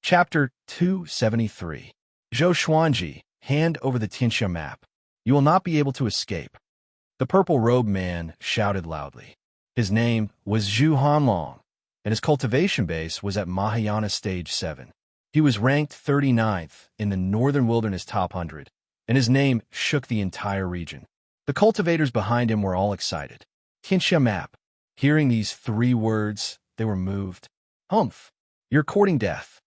Chapter 273. Zhou Xuanji, hand over the Tianxia map. You will not be able to escape. The purple-robed man shouted loudly. His name was Zhu Hanlong, and his cultivation base was at Mahayana Stage 7. He was ranked 39th in the Northern Wilderness Top 100, and his name shook the entire region. The cultivators behind him were all excited. Tianxia map. Hearing these 3 words, they were moved. Humph! You're courting death.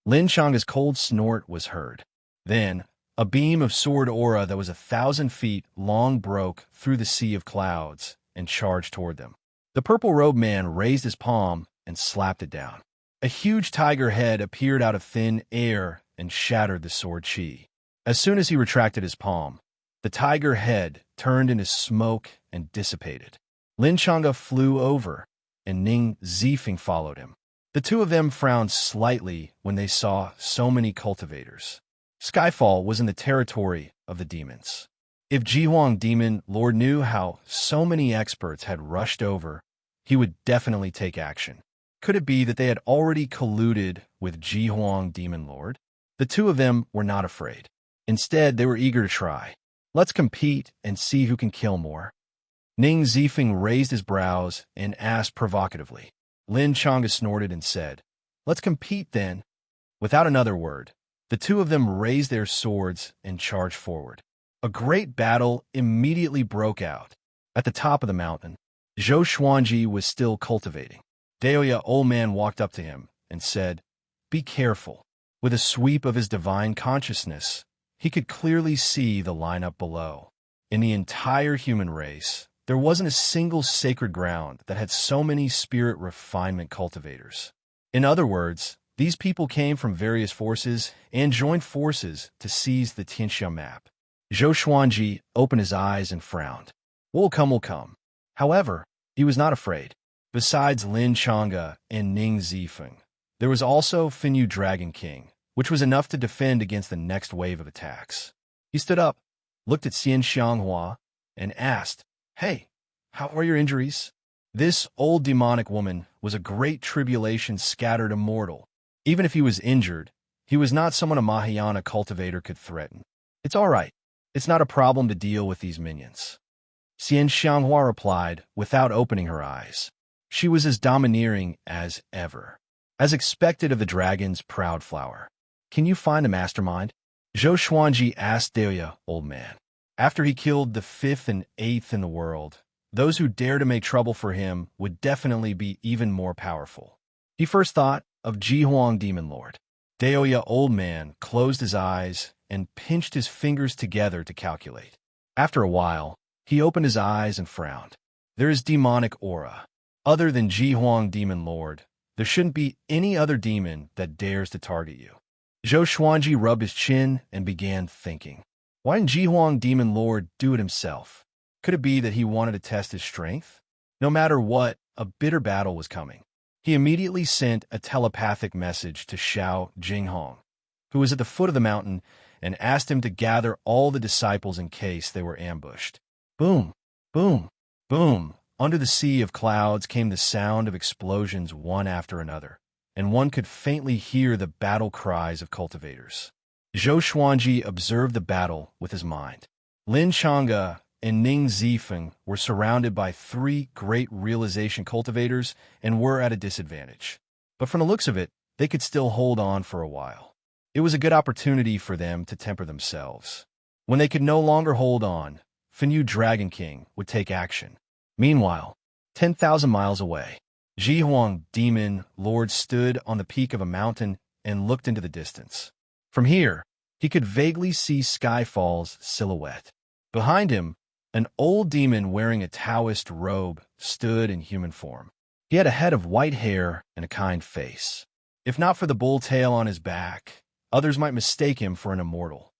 Lin Chang's cold snort was heard. Then, a beam of sword aura that was 1,000 feet long broke through the sea of clouds and charged toward them. The purple-robed man raised his palm and slapped it down. A huge tiger head appeared out of thin air and shattered the sword chi. As soon as he retracted his palm, the tiger head turned into smoke and dissipated. Lin Chang'e flew over, and Ning Zifeng followed him. The 2 of them frowned slightly when they saw so many cultivators. Skyfall was in the territory of the demons. If Jihuang Demon Lord knew how so many experts had rushed over, he would definitely take action. Could it be that they had already colluded with Jihuang Demon Lord? The 2 of them were not afraid. Instead, they were eager to try. Let's compete and see who can kill more. Ning Zifeng raised his brows and asked provocatively. Lin Chang'e snorted and said, "Let's compete then." Without another word, the 2 of them raised their swords and charged forward. A great battle immediately broke out. At the top of the mountain, Zhou Xuanji was still cultivating. Daoya Old Man walked up to him and said, "Be careful." With a sweep of his divine consciousness, he could clearly see the lineup below. In the entire human race, there wasn't a single sacred ground that had so many spirit refinement cultivators. In other words, these people came from various forces and joined forces to seize the Tianxia map. Zhou Xuanji opened his eyes and frowned. What will come. However, he was not afraid. Besides Lin Chang'e and Ning Zifeng, there was also Finyu Dragon King, which was enough to defend against the next wave of attacks. He stood up, looked at Xian Xianghua, and asked, "Hey, how are your injuries?" This old demonic woman was a great tribulation scattered immortal. Even if he was injured, he was not someone a Mahayana cultivator could threaten. "It's all right. It's not a problem to deal with these minions." Xian Xianghua replied without opening her eyes. She was as domineering as ever. As expected of the dragon's proud flower. "Can you find the mastermind?" Zhou Xuanji asked Daoya Old Man. After he killed the 5th and 8th in the world, those who dare to make trouble for him would definitely be even more powerful. He first thought of Jihuang Demon Lord. Daoya Old Man closed his eyes and pinched his fingers together to calculate. After a while, he opened his eyes and frowned. There is demonic aura. Other than Jihuang Demon Lord, there shouldn't be any other demon that dares to target you. Zhou Xuanji rubbed his chin and began thinking. Why didn't Jihuang Demon Lord do it himself? Could it be that he wanted to test his strength? No matter what, a bitter battle was coming. He immediately sent a telepathic message to Xiao Jinghong, who was at the foot of the mountain, and asked him to gather all the disciples in case they were ambushed. Boom, boom, boom. Under the sea of clouds came the sound of explosions one after another, and one could faintly hear the battle cries of cultivators. Zhou Xuanji observed the battle with his mind. Lin Chang'e and Ning Zifeng were surrounded by 3 great realization cultivators and were at a disadvantage. But from the looks of it, they could still hold on for a while. It was a good opportunity for them to temper themselves. When they could no longer hold on, Finyu Dragon King would take action. Meanwhile, 10,000 miles away, Jihuang Demon Lord stood on the peak of a mountain and looked into the distance. From here, he could vaguely see Skyfall's silhouette. Behind him, an old demon wearing a Taoist robe stood in human form. He had a head of white hair and a kind face. If not for the bull tail on his back, others might mistake him for an immortal.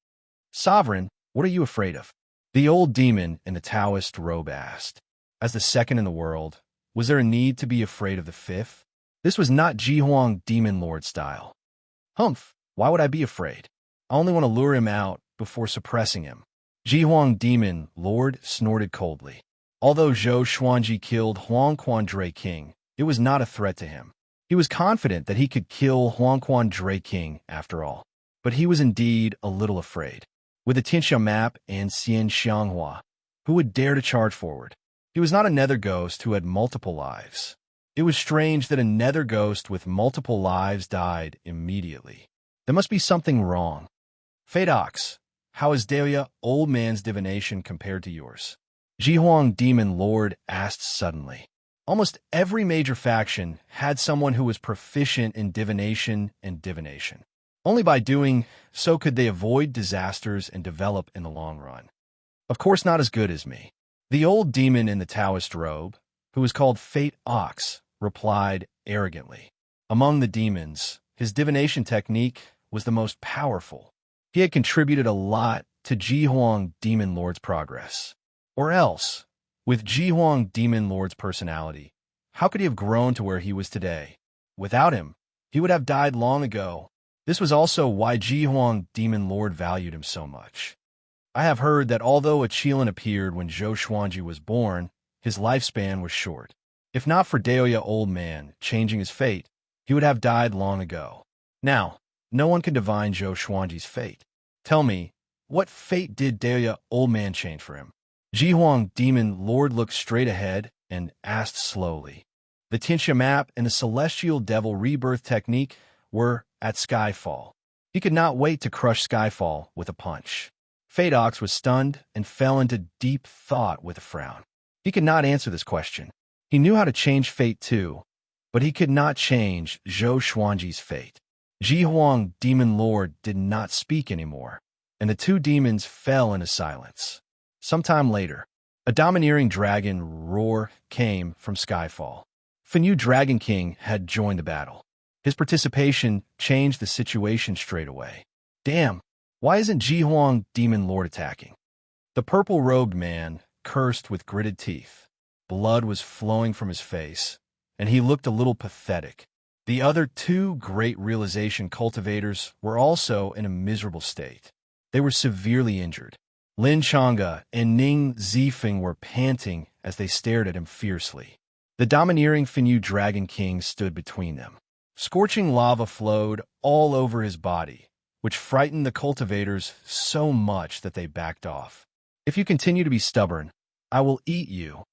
"Sovereign, what are you afraid of?" the old demon in the Taoist robe asked. As the 2nd in the world, was there a need to be afraid of the 5th? This was not Jihuang Demon Lord style. "Humph, why would I be afraid? I only want to lure him out before suppressing him." Jihuang Demon Lord snorted coldly. Although Zhou Xuanji killed Huang Quandre King, it was not a threat to him. He was confident that he could kill Huangquan Dray King after all, but he was indeed a little afraid. With the Tianxia map and Xian Xianghua, who would dare to charge forward? He was not a nether ghost who had multiple lives. It was strange that a nether ghost with multiple lives died immediately. There must be something wrong. Fate Ox, how is Deoya old man's divination compared to yours? Jihuang Demon Lord asked suddenly. Almost every major faction had someone who was proficient in divination and divination. Only by doing so could they avoid disasters and develop in the long run. Of course not as good as me. The old demon in the Taoist robe, who was called Fate Ox, replied arrogantly. Among the demons, his divination technique was the most powerful. He had contributed a lot to Jihuang Demon Lord's progress. Or else, with Jihuang Demon Lord's personality, how could he have grown to where he was today? Without him, he would have died long ago. This was also why Jihuang Demon Lord valued him so much. I have heard that although a Qilin appeared when Zhou Xuanji was born, his lifespan was short. If not for Deoya Old Man changing his fate, he would have died long ago. Now, no one can divine Zhou Xuanji's fate. Tell me, what fate did Deoya Old Man change for him? Jihuang Demon Lord looked straight ahead and asked slowly. The Tianxia map and the Celestial Devil Rebirth technique were at Skyfall. He could not wait to crush Skyfall with a punch. Fate Ox was stunned and fell into deep thought with a frown. He could not answer this question. He knew how to change fate too, but he could not change Zhou Xuanji's fate. Jihuang Demon Lord did not speak anymore, and the two demons fell into silence. Sometime later, a domineering dragon roar came from Skyfall. Fenyu Dragon King had joined the battle. His participation changed the situation straight away. Damn, why isn't Jihuang Demon Lord attacking? The purple-robed man cursed with gritted teeth. Blood was flowing from his face, and he looked a little pathetic. The other two great realization cultivators were also in a miserable state. They were severely injured. Lin Chang'e and Ning Zifeng were panting as they stared at him fiercely. The domineering Fenyu Dragon King stood between them. Scorching lava flowed all over his body, which frightened the cultivators so much that they backed off. If you continue to be stubborn, I will eat you.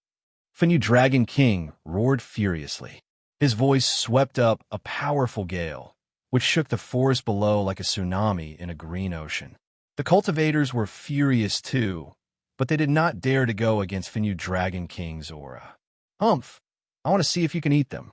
Fenyu Dragon King roared furiously. His voice swept up a powerful gale, which shook the forest below like a tsunami in a green ocean. The cultivators were furious too, but they did not dare to go against Fenyu Dragon King's aura. Humph, I want to see if you can eat them.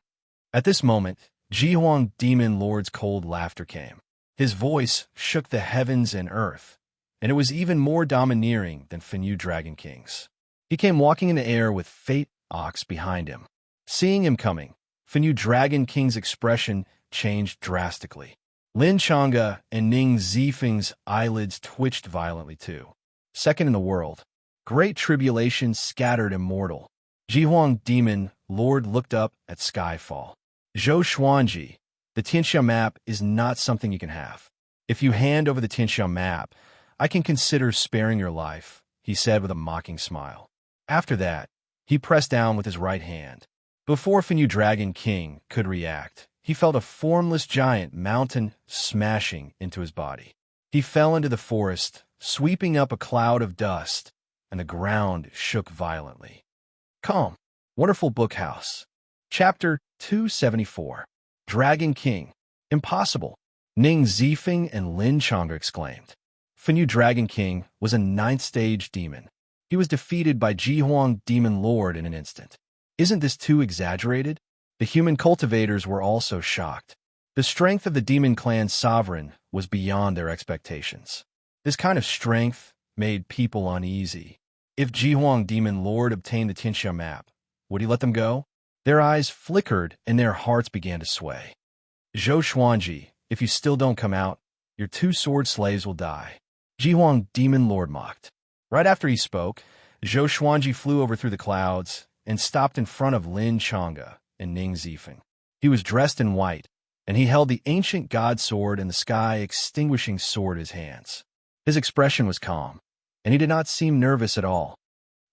At this moment, Jihuang Demon Lord's cold laughter came. His voice shook the heavens and earth, and it was even more domineering than Fenyu Dragon King's. He came walking in the air with Fate Ox behind him. Seeing him coming, Fenyu Dragon King's expression changed drastically. Lin Chang'e and Ning Zifeng's eyelids twitched violently too. Second in the world, great tribulation scattered immortal. Jihuang Demon Lord looked up at Skyfall. Zhou Xuanji, the Tianxia map is not something you can have. If you hand over the Tianxia map, I can consider sparing your life, he said with a mocking smile. After that, he pressed down with his right hand. Before Fenyu Dragon King could react, he felt a formless giant mountain smashing into his body. He fell into the forest, sweeping up a cloud of dust, and the ground shook violently. Calm. Wonderful Book House. Chapter 274. Dragon King. Impossible. Ning Zifeng and Lin Chang'e exclaimed. Fenyu Dragon King was a 9th-stage demon. He was defeated by Jihuang Demon Lord in an instant. Isn't this too exaggerated? The human cultivators were also shocked. The strength of the demon clan's sovereign was beyond their expectations. This kind of strength made people uneasy. If Jihuang Demon Lord obtained the Tianxia map, would he let them go? Their eyes flickered and their hearts began to sway. Zhou Xuanji, if you still don't come out, your 2 sword slaves will die. Jihuang Demon Lord mocked. Right after he spoke, Zhou Xuanji flew over through the clouds and stopped in front of Lin Chang'e and Ning Zifeng. He was dressed in white, and he held the ancient god sword and the sky-extinguishing sword in his hands. His expression was calm, and he did not seem nervous at all.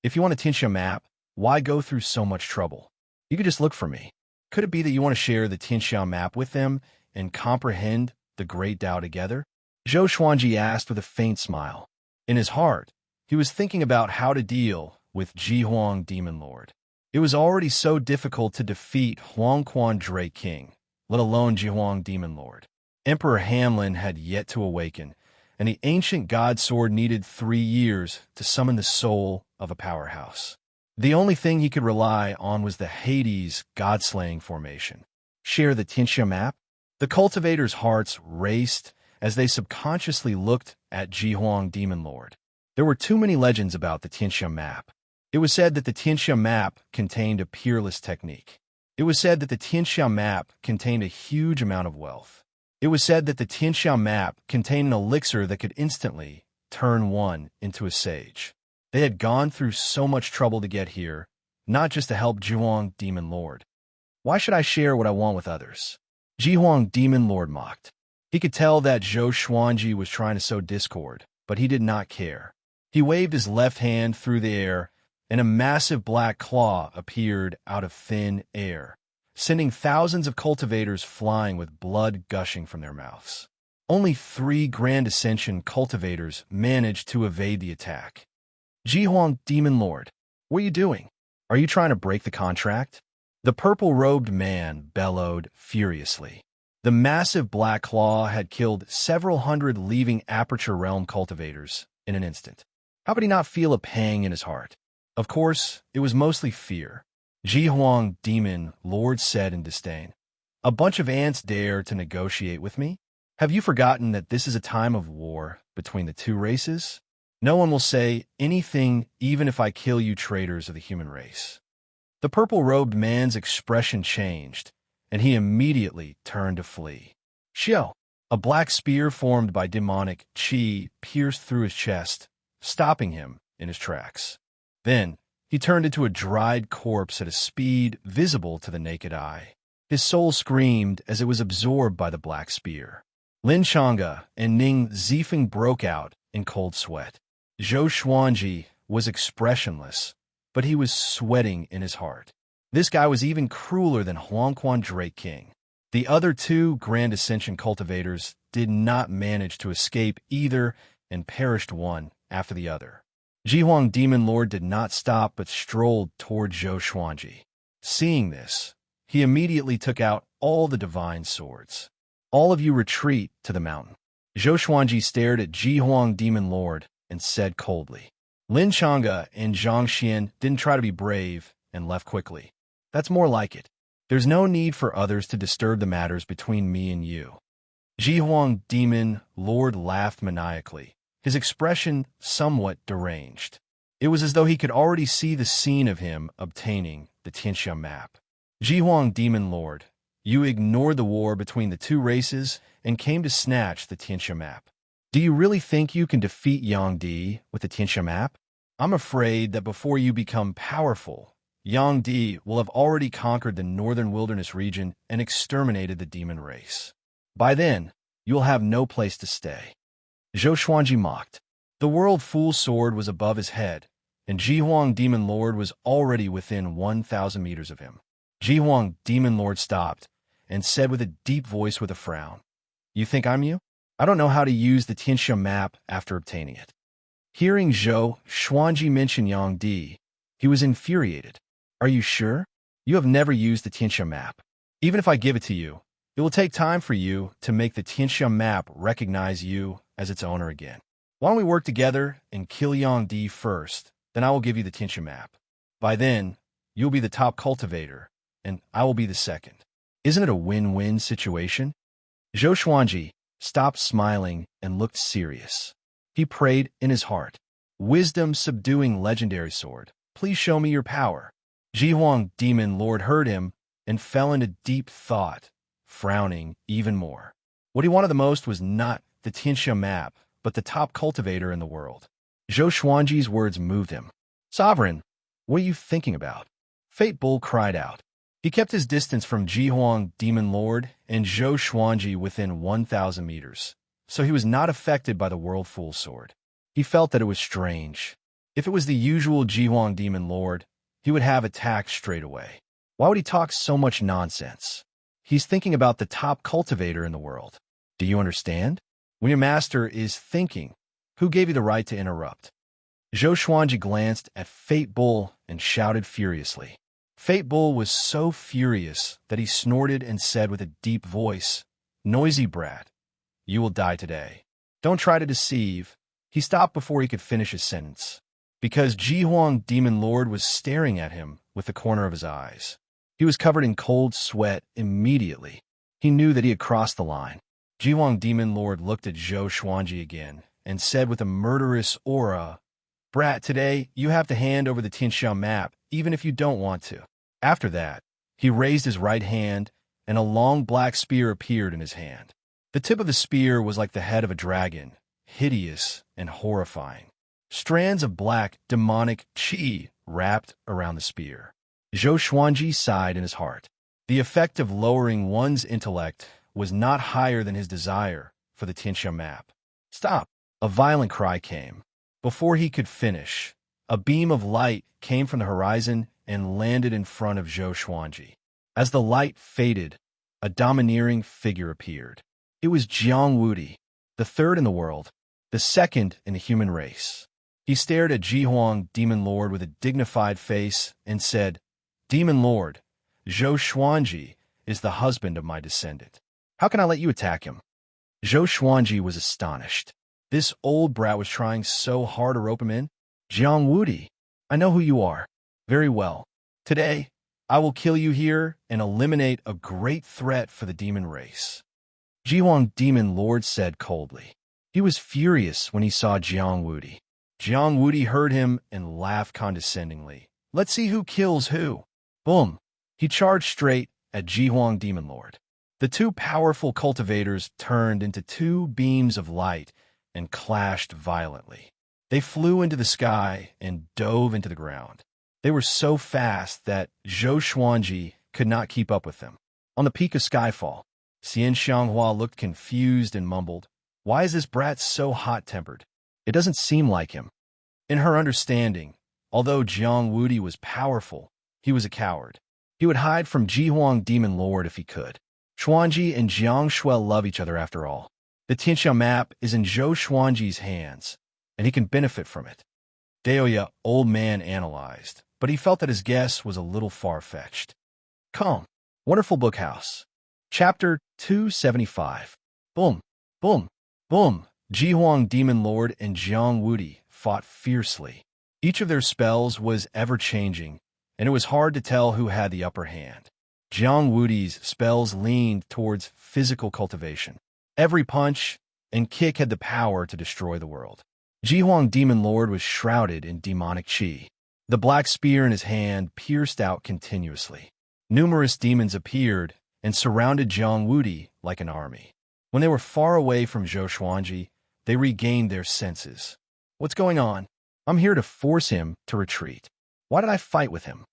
If you want a Tianxia map, why go through so much trouble? You could just look for me. Could it be that you want to share the Tianxiao map with them and comprehend the Great Tao together? Zhou Xuanji asked with a faint smile. In his heart, he was thinking about how to deal with Ji Huang Demon Lord. It was already so difficult to defeat Huang Quan Drake King, let alone Ji Huang Demon Lord. Emperor Hamlin had yet to awaken, and the ancient god sword needed 3 years to summon the soul of a powerhouse. The only thing he could rely on was the Hades god-slaying formation. Share the Tianxia map? The cultivators' hearts raced as they subconsciously looked at Ji Huang Demon Lord. There were too many legends about the Tianxia map. It was said that the Tianxia map contained a peerless technique. It was said that the Tianxia map contained a huge amount of wealth. It was said that the Tianxia map contained an elixir that could instantly turn one into a sage. They had gone through so much trouble to get here, not just to help Ji Huang Demon Lord. Why should I share what I want with others? Ji Huang Demon Lord mocked. He could tell that Zhou Xuanji was trying to sow discord, but he did not care. He waved his left hand through the air, and a massive black claw appeared out of thin air, sending thousands of cultivators flying with blood gushing from their mouths. Only 3 Grand Ascension cultivators managed to evade the attack. Ji Huang Demon Lord, what are you doing? Are you trying to break the contract? The purple-robed man bellowed furiously. The massive black claw had killed several hundred leaving Aperture Realm cultivators in an instant. How could he not feel a pang in his heart? Of course, it was mostly fear. Ji Huang Demon Lord said in disdain. A bunch of ants dare to negotiate with me? Have you forgotten that this is a time of war between the 2 races? No one will say anything even if I kill you traitors of the human race. The purple-robed man's expression changed, and he immediately turned to flee. Xiao! A black spear formed by demonic qi pierced through his chest, stopping him in his tracks. Then, he turned into a dried corpse at a speed visible to the naked eye. His soul screamed as it was absorbed by the black spear. Lin Chang'e and Ning Zifeng broke out in cold sweat. Zhou Xuanji was expressionless, but he was sweating in his heart. This guy was even crueler than Huang Quan Drake King. The other 2 Grand Ascension cultivators did not manage to escape either and perished one after the other. Ji Huang Demon Lord did not stop but strolled toward Zhou Xuanji. Seeing this, he immediately took out all the divine swords. All of you retreat to the mountain. Zhou Xuanji stared at Ji Huang Demon Lord and said coldly. Lin Chang'e and Zhang Xian didn't try to be brave and left quickly. That's more like it. There's no need for others to disturb the matters between me and you. Ji Huang Demon Lord laughed maniacally, his expression somewhat deranged. It was as though he could already see the scene of him obtaining the Tianxia map. Ji Huang Demon Lord, you ignored the war between the 2 races and came to snatch the Tianxia map. Do you really think you can defeat Yang Di with the Tianxia map? I'm afraid that before you become powerful, Yang Di will have already conquered the northern wilderness region and exterminated the demon race. By then, you will have no place to stay. Zhou Xuanji mocked. The World Fool's sword was above his head, and Ji Huang Demon Lord was already within 1,000 meters of him. Ji Huang Demon Lord stopped and said with a deep voice with a frown, You think I'm you? I don't know how to use the Tianxia map after obtaining it. Hearing Zhou Xuanji mention Yang Di, he was infuriated. Are you sure? You have never used the Tianxia map. Even if I give it to you, it will take time for you to make the Tianxia map recognize you as its owner again. Why don't we work together and kill Yang Di first, then I will give you the Tianxia map. By then, you'll be the top cultivator, and I will be the second. Isn't it a win-win situation? Zhou Xuanji stopped smiling and looked serious. He prayed in his heart, Wisdom subduing legendary sword, please show me your power. Ji Huang Demon Lord heard him and fell into deep thought, frowning even more. What he wanted the most was not the Tianxia map, but the top cultivator in the world. Zhou Xuanji's words moved him. Sovereign, what are you thinking about? Fate Bull cried out. He kept his distance from Ji Huang Demon Lord and Zhou Xuanji within 1,000 meters, so he was not affected by the World Fool's sword. He felt that it was strange. If it was the usual Ji Huang Demon Lord, he would have attacked straight away. Why would he talk so much nonsense? He's thinking about the top cultivator in the world. Do you understand? When your master is thinking, who gave you the right to interrupt? Zhou Xuanji glanced at Fate Bull and shouted furiously. Fate Bull was so furious that he snorted and said with a deep voice, "Noisy brat, you will die today. Don't try to deceive." He stopped before he could finish his sentence, because Jihuang Demon Lord was staring at him with the corner of his eyes. He was covered in cold sweat immediately. He knew that he had crossed the line. Jihuang Demon Lord looked at Zhou Xuanji again and said with a murderous aura, "Brat, today you have to hand over the Tianxiao map, even if you don't want to." After that, he raised his right hand, and a long black spear appeared in his hand. The tip of the spear was like the head of a dragon, hideous and horrifying. Strands of black, demonic qi wrapped around the spear. Zhou Xuanji sighed in his heart. The effect of lowering one's intellect was not higher than his desire for the Tianxiao map. "Stop!" A violent cry came. Before he could finish, a beam of light came from the horizon and landed in front of Zhou Xuanji. As the light faded, a domineering figure appeared. It was Jiang Wudi, the third in the world, the second in the human race. He stared at Jihuang Demon Lord with a dignified face and said, "Demon Lord, Zhou Xuanji is the husband of my descendant. How can I let you attack him?" Zhou Xuanji was astonished. This old brat was trying so hard to rope him in. "Jiang Wudi, I know who you are. Very well. Today, I will kill you here and eliminate a great threat for the demon race." Jihuang Demon Lord said coldly. He was furious when he saw Jiang Wudi. Jiang Wudi heard him and laughed condescendingly. "Let's see who kills who." Boom! He charged straight at Jihuang Demon Lord. The two powerful cultivators turned into two beams of light and clashed violently. They flew into the sky and dove into the ground. They were so fast that Zhou Xuanji could not keep up with them. On the peak of Skyfall, Xian Xianghua looked confused and mumbled, "Why is this brat so hot-tempered? It doesn't seem like him." In her understanding, although Jiang Wudi was powerful, he was a coward. He would hide from Jihuang Demon Lord if he could. Xuanji and Jiang Shuel love each other after all. The Tianxiao map is in Zhou Xuanji's hands, and he can benefit from it. Daoya, old man, analyzed, but he felt that his guess was a little far-fetched. Calm. Wonderful Bookhouse. Chapter 275. Boom, boom, boom. Jihuang Demon Lord and Jiang Wudi fought fiercely. Each of their spells was ever-changing, and it was hard to tell who had the upper hand. Jiang Wudi's spells leaned towards physical cultivation. Every punch and kick had the power to destroy the world. Jihuang Demon Lord was shrouded in demonic qi. The black spear in his hand pierced out continuously. Numerous demons appeared and surrounded Jiang Wudi like an army. When they were far away from Zhou Xuanji, they regained their senses. "What's going on? I'm here to force him to retreat. Why did I fight with him?"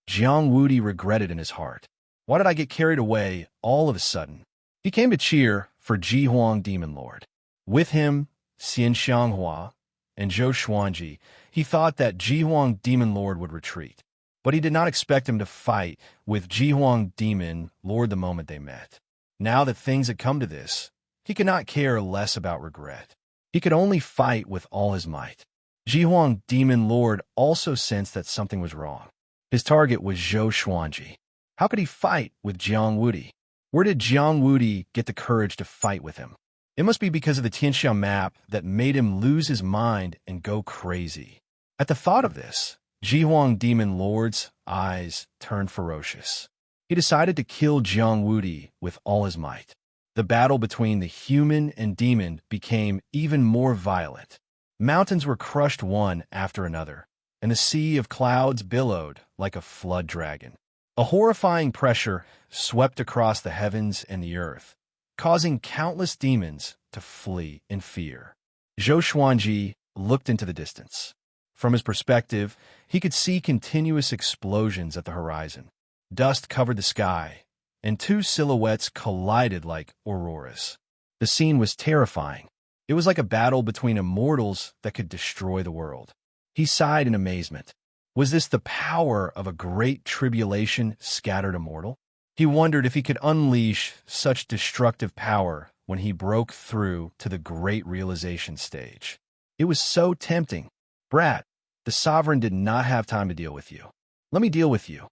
Jiang Wudi regretted in his heart. Why did I get carried away all of a sudden? He came to cheer for Jihuang Demon Lord. With him, Xian Xianghua and Zhou Xuanji. He thought that Jihuang Demon Lord would retreat, but he did not expect him to fight with Jihuang Demon Lord the moment they met. Now that things had come to this, he could not care less about regret. He could only fight with all his might. Jihuang Demon Lord also sensed that something was wrong. His target was Zhou Xuanji. How could he fight with Jiang Wudi? Where did Jiang Wudi get the courage to fight with him? It must be because of the Tianxiao map that made him lose his mind and go crazy. At the thought of this, Jihuang Demon Lord's eyes turned ferocious. He decided to kill Jiang Wudi with all his might. The battle between the human and demon became even more violent. Mountains were crushed one after another, and the sea of clouds billowed like a flood dragon. A horrifying pressure swept across the heavens and the earth, causing countless demons to flee in fear. Zhou Xuanji looked into the distance. From his perspective, he could see continuous explosions at the horizon. Dust covered the sky, and two silhouettes collided like auroras. The scene was terrifying. It was like a battle between immortals that could destroy the world. He sighed in amazement. Was this the power of a great tribulation scattered immortal? He wondered if he could unleash such destructive power when he broke through to the great realization stage. It was so tempting. Brat, the sovereign did not have time to deal with you. Let me deal with you.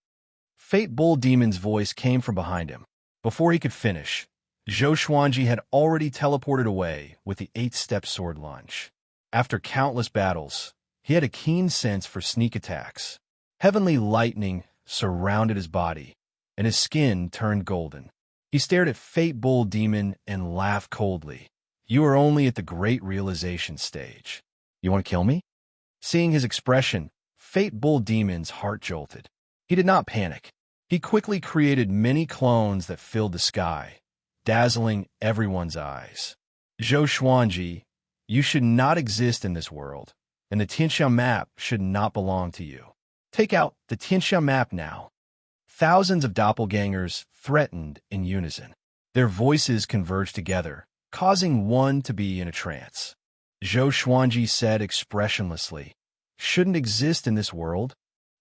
Fate Bull Demon's voice came from behind him. Before he could finish, Zhou Xuanji had already teleported away with the 8-step sword lunge. After countless battles, he had a keen sense for sneak attacks. Heavenly lightning surrounded his body, and his skin turned golden. He stared at Fate Bull Demon and laughed coldly. You are only at the great realization stage. You want to kill me? Seeing his expression, Fate Bull Demon's heart jolted. He did not panic. He quickly created many clones that filled the sky, dazzling everyone's eyes. Zhou Xuanji, you should not exist in this world, and the Tianxia map should not belong to you. Take out the Tianxia map now. Thousands of doppelgangers threatened in unison. Their voices converged together, causing one to be in a trance. Zhou Xuanji said expressionlessly, shouldn't exist in this world.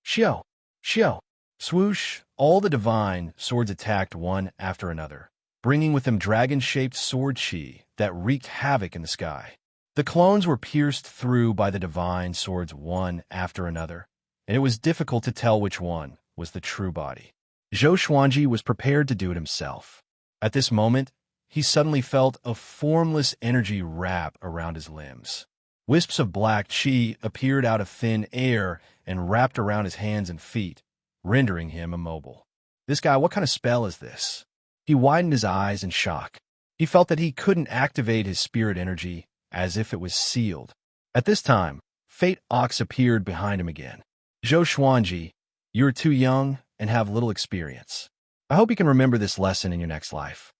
Xiao, Xiao. Swoosh, all the divine swords attacked one after another, bringing with them dragon-shaped sword chi that wreaked havoc in the sky. The clones were pierced through by the divine swords one after another, and it was difficult to tell which one was the true body. Zhou Xuanji was prepared to do it himself. At this moment, he suddenly felt a formless energy wrap around his limbs. Wisps of black chi appeared out of thin air and wrapped around his hands and feet, rendering him immobile. This guy, what kind of spell is this? He widened his eyes in shock. He felt that he couldn't activate his spirit energy, as if it was sealed. At this time, Fate Ox appeared behind him again. Zhou Xuanji, you are too young and have little experience. I hope you can remember this lesson in your next life.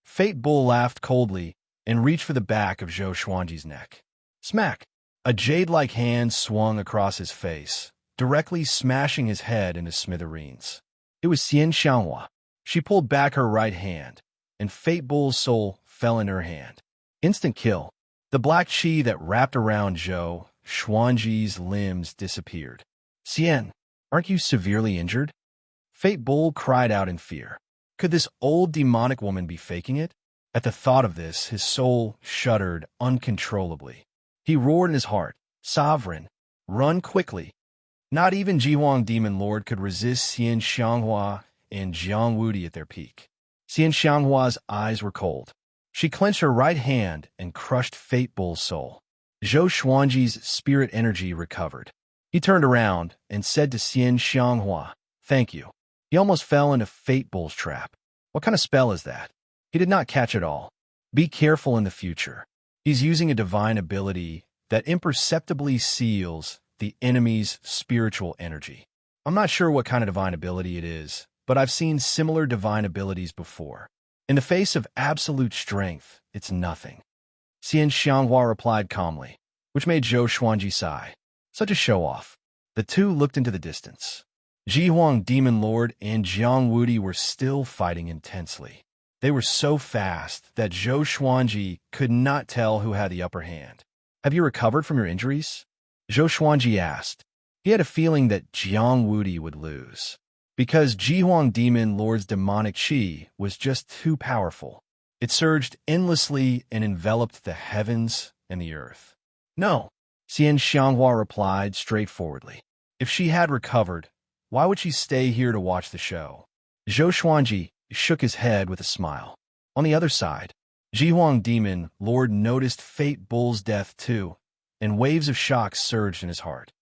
Fate Bull laughed coldly and reached for the back of Zhou Xuanji's neck. Smack! A jade-like hand swung across his face, directly smashing his head into smithereens. It was Xian Xianghua. She pulled back her right hand, and Fate Bull's soul fell in her hand. Instant kill. The black chi that wrapped around Zhou Xuanji's limbs disappeared. Xian, aren't you severely injured? Fate Bull cried out in fear. Could this old demonic woman be faking it? At the thought of this, his soul shuddered uncontrollably. He roared in his heart, Sovereign, run quickly. Not even Jihuang Demon Lord could resist Xian Xianghua and Jiang Wudi at their peak. Xian Xianghua's eyes were cold. She clenched her right hand and crushed Fate Bull's soul. Zhou Xuanji's spirit energy recovered. He turned around and said to Xian Xianghua, Thank you. He almost fell into Fate Bull's trap. What kind of spell is that? He did not catch it all. Be careful in the future. He's using a divine ability that imperceptibly seals the enemy's spiritual energy. I'm not sure what kind of divine ability it is, but I've seen similar divine abilities before. In the face of absolute strength, it's nothing. Xian Xianghua replied calmly, which made Zhou Xuanji sigh. Such a show-off. The two looked into the distance. Jihuang Demon Lord and Jiang Wudi were still fighting intensely. They were so fast that Zhou Xuanji could not tell who had the upper hand. Have you recovered from your injuries? Zhou Xuanji asked. He had a feeling that Jiang Wudi would lose, because Jihuang Demon Lord's demonic chi was just too powerful. It surged endlessly and enveloped the heavens and the earth. No, Xian Xianghua replied straightforwardly. If she had recovered, why would she stay here to watch the show? Zhou Xuanji shook his head with a smile. On the other side, Jihuang Demon Lord noticed Fate Bull's death too, and waves of shock surged in his heart.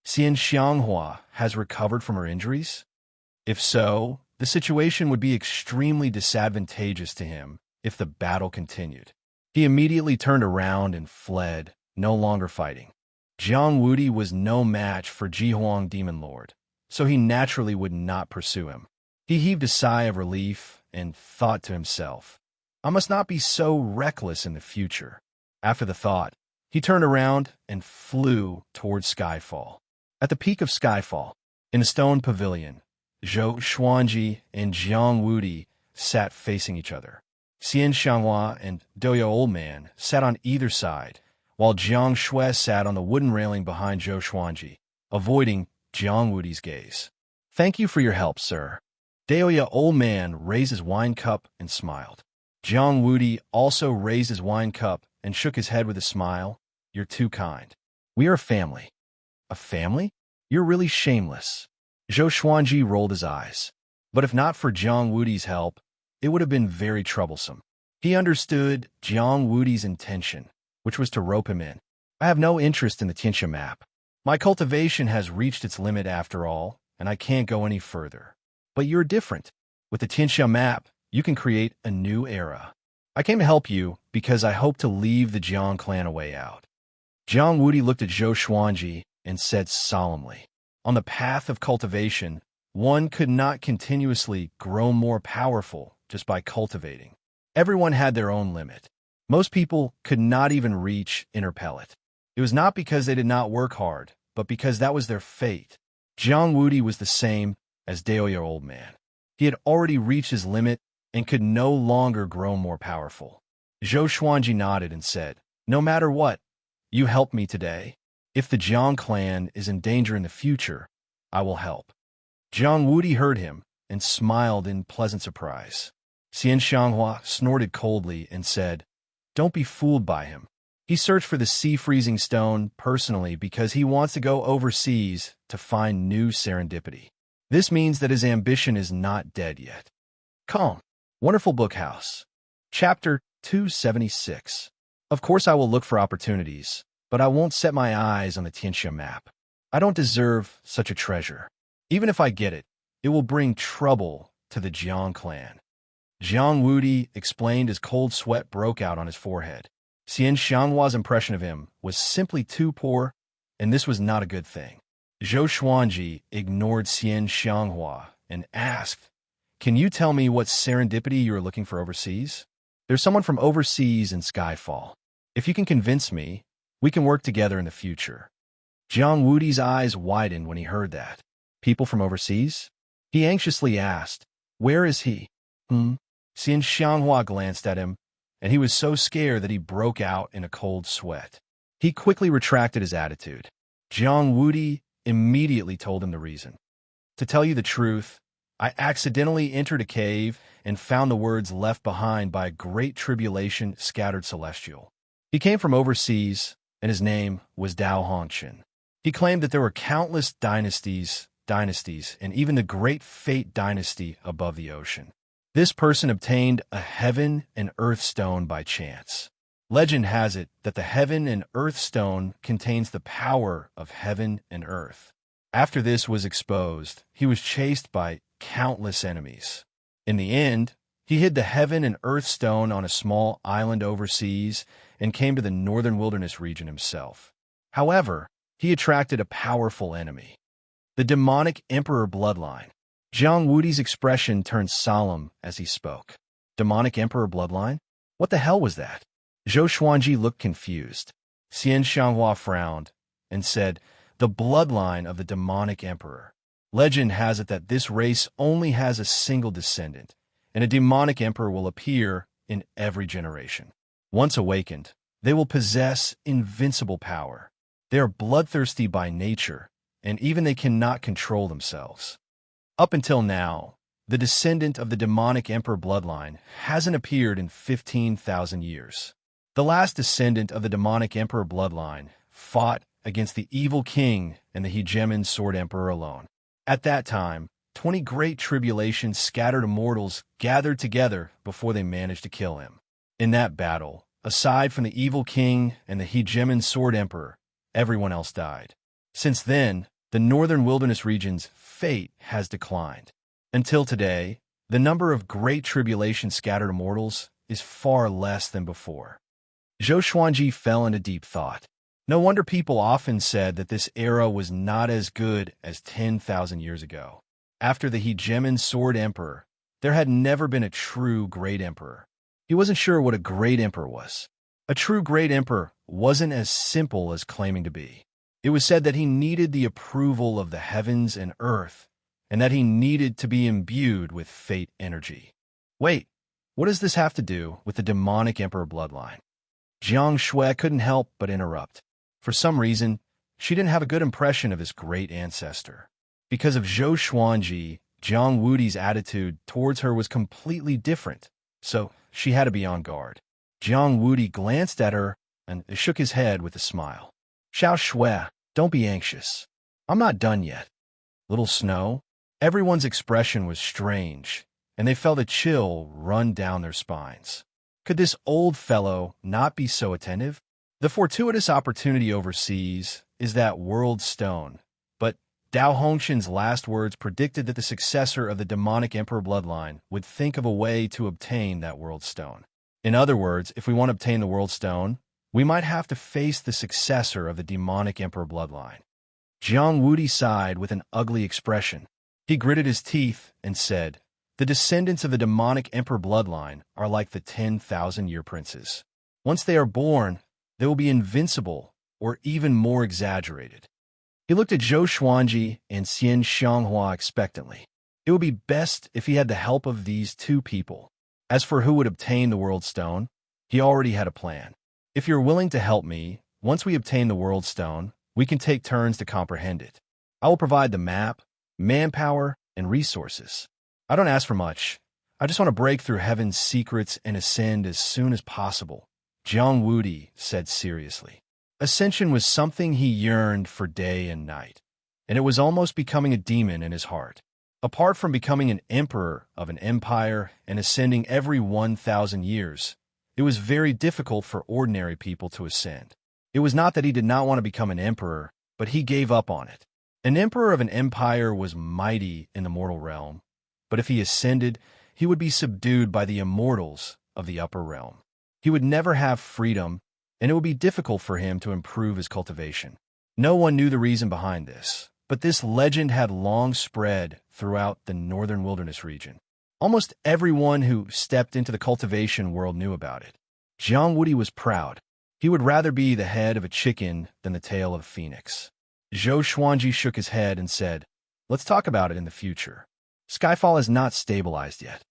Xian Xianghua has recovered from her injuries? If so, the situation would be extremely disadvantageous to him if the battle continued. He immediately turned around and fled, no longer fighting. Jiang Wudi was no match for Jihuang Demon Lord, so he naturally would not pursue him. He heaved a sigh of relief and thought to himself, I must not be so reckless in the future. After the thought, he turned around and flew towards Skyfall. At the peak of Skyfall, in a stone pavilion, Zhou Xuanji and Jiang Wudi sat facing each other. Xian Xianghua and Douya Old Man sat on either side, while Jiang Shui sat on the wooden railing behind Zhou Xuanji, avoiding Jiang Wudi's gaze. Thank you for your help, sir. Daoya old man raised his wine cup and smiled. Jiang Wudi also raised his wine cup and shook his head with a smile. You're too kind. We are a family. A family? You're really shameless. Zhou Xuanji rolled his eyes. But if not for Jiang Wudi's help, it would have been very troublesome. He understood Jiang Wudi's intention, which was to rope him in. I have no interest in the Tianxia map. My cultivation has reached its limit after all, and I can't go any further. But you're different. With the Tianxia map, you can create a new era. I came to help you because I hope to leave the Jiang clan a way out. Jiang Wudi looked at Zhou Xuanji and said solemnly, on the path of cultivation, one could not continuously grow more powerful just by cultivating. Everyone had their own limit. Most people could not even reach inner pellet. It was not because they did not work hard, but because that was their fate. Jiang Wudi was the same as Daoya old man. He had already reached his limit and could no longer grow more powerful. Zhou Xuanji nodded and said, no matter what, you helped me today. If the Jiang clan is in danger in the future, I will help. Jiang Wudi heard him and smiled in pleasant surprise. Xian Xianghua snorted coldly and said, don't be fooled by him. He searched for the sea-freezing stone personally because he wants to go overseas to find new serendipity. This means that his ambition is not dead yet. Calm. Wonderful Bookhouse. Chapter 276. Of course I will look for opportunities, but I won't set my eyes on the Tianxia map. I don't deserve such a treasure. Even if I get it, it will bring trouble to the Jiang clan. Jiang Wudi explained as cold sweat broke out on his forehead. Xian Xianghua's impression of him was simply too poor, and this was not a good thing. Zhou Xuanji ignored Xian Xianghua and asked, can you tell me what serendipity you are looking for overseas? There's someone from overseas in Skyfall. If you can convince me, we can work together in the future. Jiang Wudi's eyes widened when he heard that. People from overseas? He anxiously asked, where is he? Xian Xianghua glanced at him, and he was so scared that he broke out in a cold sweat. He quickly retracted his attitude. Jiang Wudi immediately told him the reason. To tell you the truth, I accidentally entered a cave and found the words left behind by a great tribulation scattered celestial. He came from overseas, and his name was Dao Hongqin. He claimed that there were countless dynasties, and even the great Fate dynasty above the ocean. This person obtained a heaven and earth stone by chance. Legend has it that the heaven and earth stone contains the power of heaven and earth. After this was exposed, he was chased by countless enemies. In the end, he hid the heaven and earth stone on a small island overseas and came to the northern wilderness region himself. However, he attracted a powerful enemy, the demonic emperor bloodline. Jiang Wudi's expression turned solemn as he spoke. Demonic emperor bloodline? What the hell was that? Zhou Xuanji looked confused. Xian Xianghua frowned and said, the bloodline of the demonic emperor. Legend has it that this race only has a single descendant, and a demonic emperor will appear in every generation. Once awakened, they will possess invincible power. They are bloodthirsty by nature, and even they cannot control themselves. Up until now, the descendant of the demonic emperor bloodline hasn't appeared in 15,000 years. The last descendant of the demonic emperor bloodline fought against the evil king and the hegemon sword emperor alone. At that time, 20 great tribulations scattered immortals gathered together before they managed to kill him. In that battle, aside from the evil king and the hegemon sword emperor, everyone else died. Since then, the northern wilderness region's fate has declined. Until today, the number of great tribulation scattered immortals is far less than before. Zhou Xuanji fell into deep thought. No wonder people often said that this era was not as good as 10,000 years ago. After the hegemon sword emperor, there had never been a true great emperor. He wasn't sure what a great emperor was. A true great emperor wasn't as simple as claiming to be. It was said that he needed the approval of the heavens and earth, and that he needed to be imbued with fate energy. Wait, what does this have to do with the demonic emperor bloodline? Jiang Shui couldn't help but interrupt. For some reason, She didn't have a good impression of his great ancestor. Because of Zhou Xuanji, Jiang Wudi's attitude towards her was completely different, so she had to be on guard. Jiang Wudi glanced at her and shook his head with a smile. Xiao Shui, don't be anxious. I'm not done yet. Little Snow? Everyone's expression was strange, and they felt a chill run down their spines. Could this old fellow not be so attentive? The fortuitous opportunity overseas is that world stone, but Dao Hongshan's last words predicted that the successor of the demonic emperor bloodline would think of a way to obtain that world stone. In other words, if we want to obtain the world stone, we might have to face the successor of the demonic emperor bloodline. Jiang Wudi sighed with an ugly expression. He gritted his teeth and said, the descendants of the demonic emperor bloodline are like the 10,000-year princes. Once they are born, they will be invincible or even more exaggerated. He looked at Zhou Xuanji and Xian Xianghua expectantly. It would be best if he had the help of these two people. As for who would obtain the world stone, he already had a plan. If you're willing to help me, once we obtain the world stone, we can take turns to comprehend it. I will provide the map, manpower, and resources. I don't ask for much. I just want to break through heaven's secrets and ascend as soon as possible, Jiang Wudi said seriously. Ascension was something he yearned for day and night, and it was almost becoming a demon in his heart. Apart from becoming an emperor of an empire and ascending every 1,000 years, it was very difficult for ordinary people to ascend. It was not that he did not want to become an emperor, but he gave up on it. An emperor of an empire was mighty in the mortal realm, but if he ascended, he would be subdued by the immortals of the upper realm. He would never have freedom, and it would be difficult for him to improve his cultivation. No one knew the reason behind this, but this legend had long spread throughout the northern wilderness region. Almost everyone who stepped into the cultivation world knew about it. Jiang Wudi was proud. He would rather be the head of a chicken than the tail of a phoenix. Zhou Xuanji shook his head and said, let's talk about it in the future. Skyfall is not stabilized yet.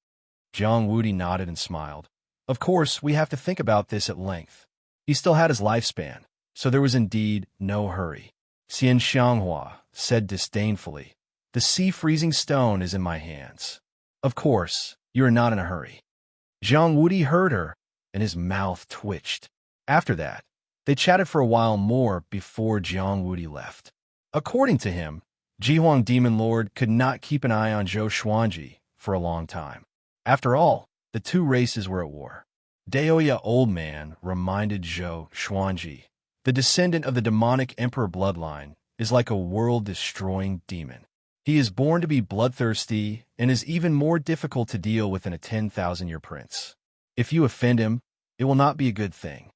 Jiang Wudi nodded and smiled. Of course, we have to think about this at length. He still had his lifespan, so there was indeed no hurry. Xian Xianghua said disdainfully, the sea-freezing stone is in my hands. Of course, you are not in a hurry. Jiang Wudi heard her, and his mouth twitched. After that, they chatted for a while more before Jiang Wudi left. According to him, Jihuang Demon Lord could not keep an eye on Zhou Xuanji for a long time. After all, the two races were at war. Daoya Old Man reminded Zhou Xuanji, the descendant of the demonic emperor bloodline is like a world-destroying demon. He is born to be bloodthirsty and is even more difficult to deal with than a 10,000-year prince. If you offend him, it will not be a good thing.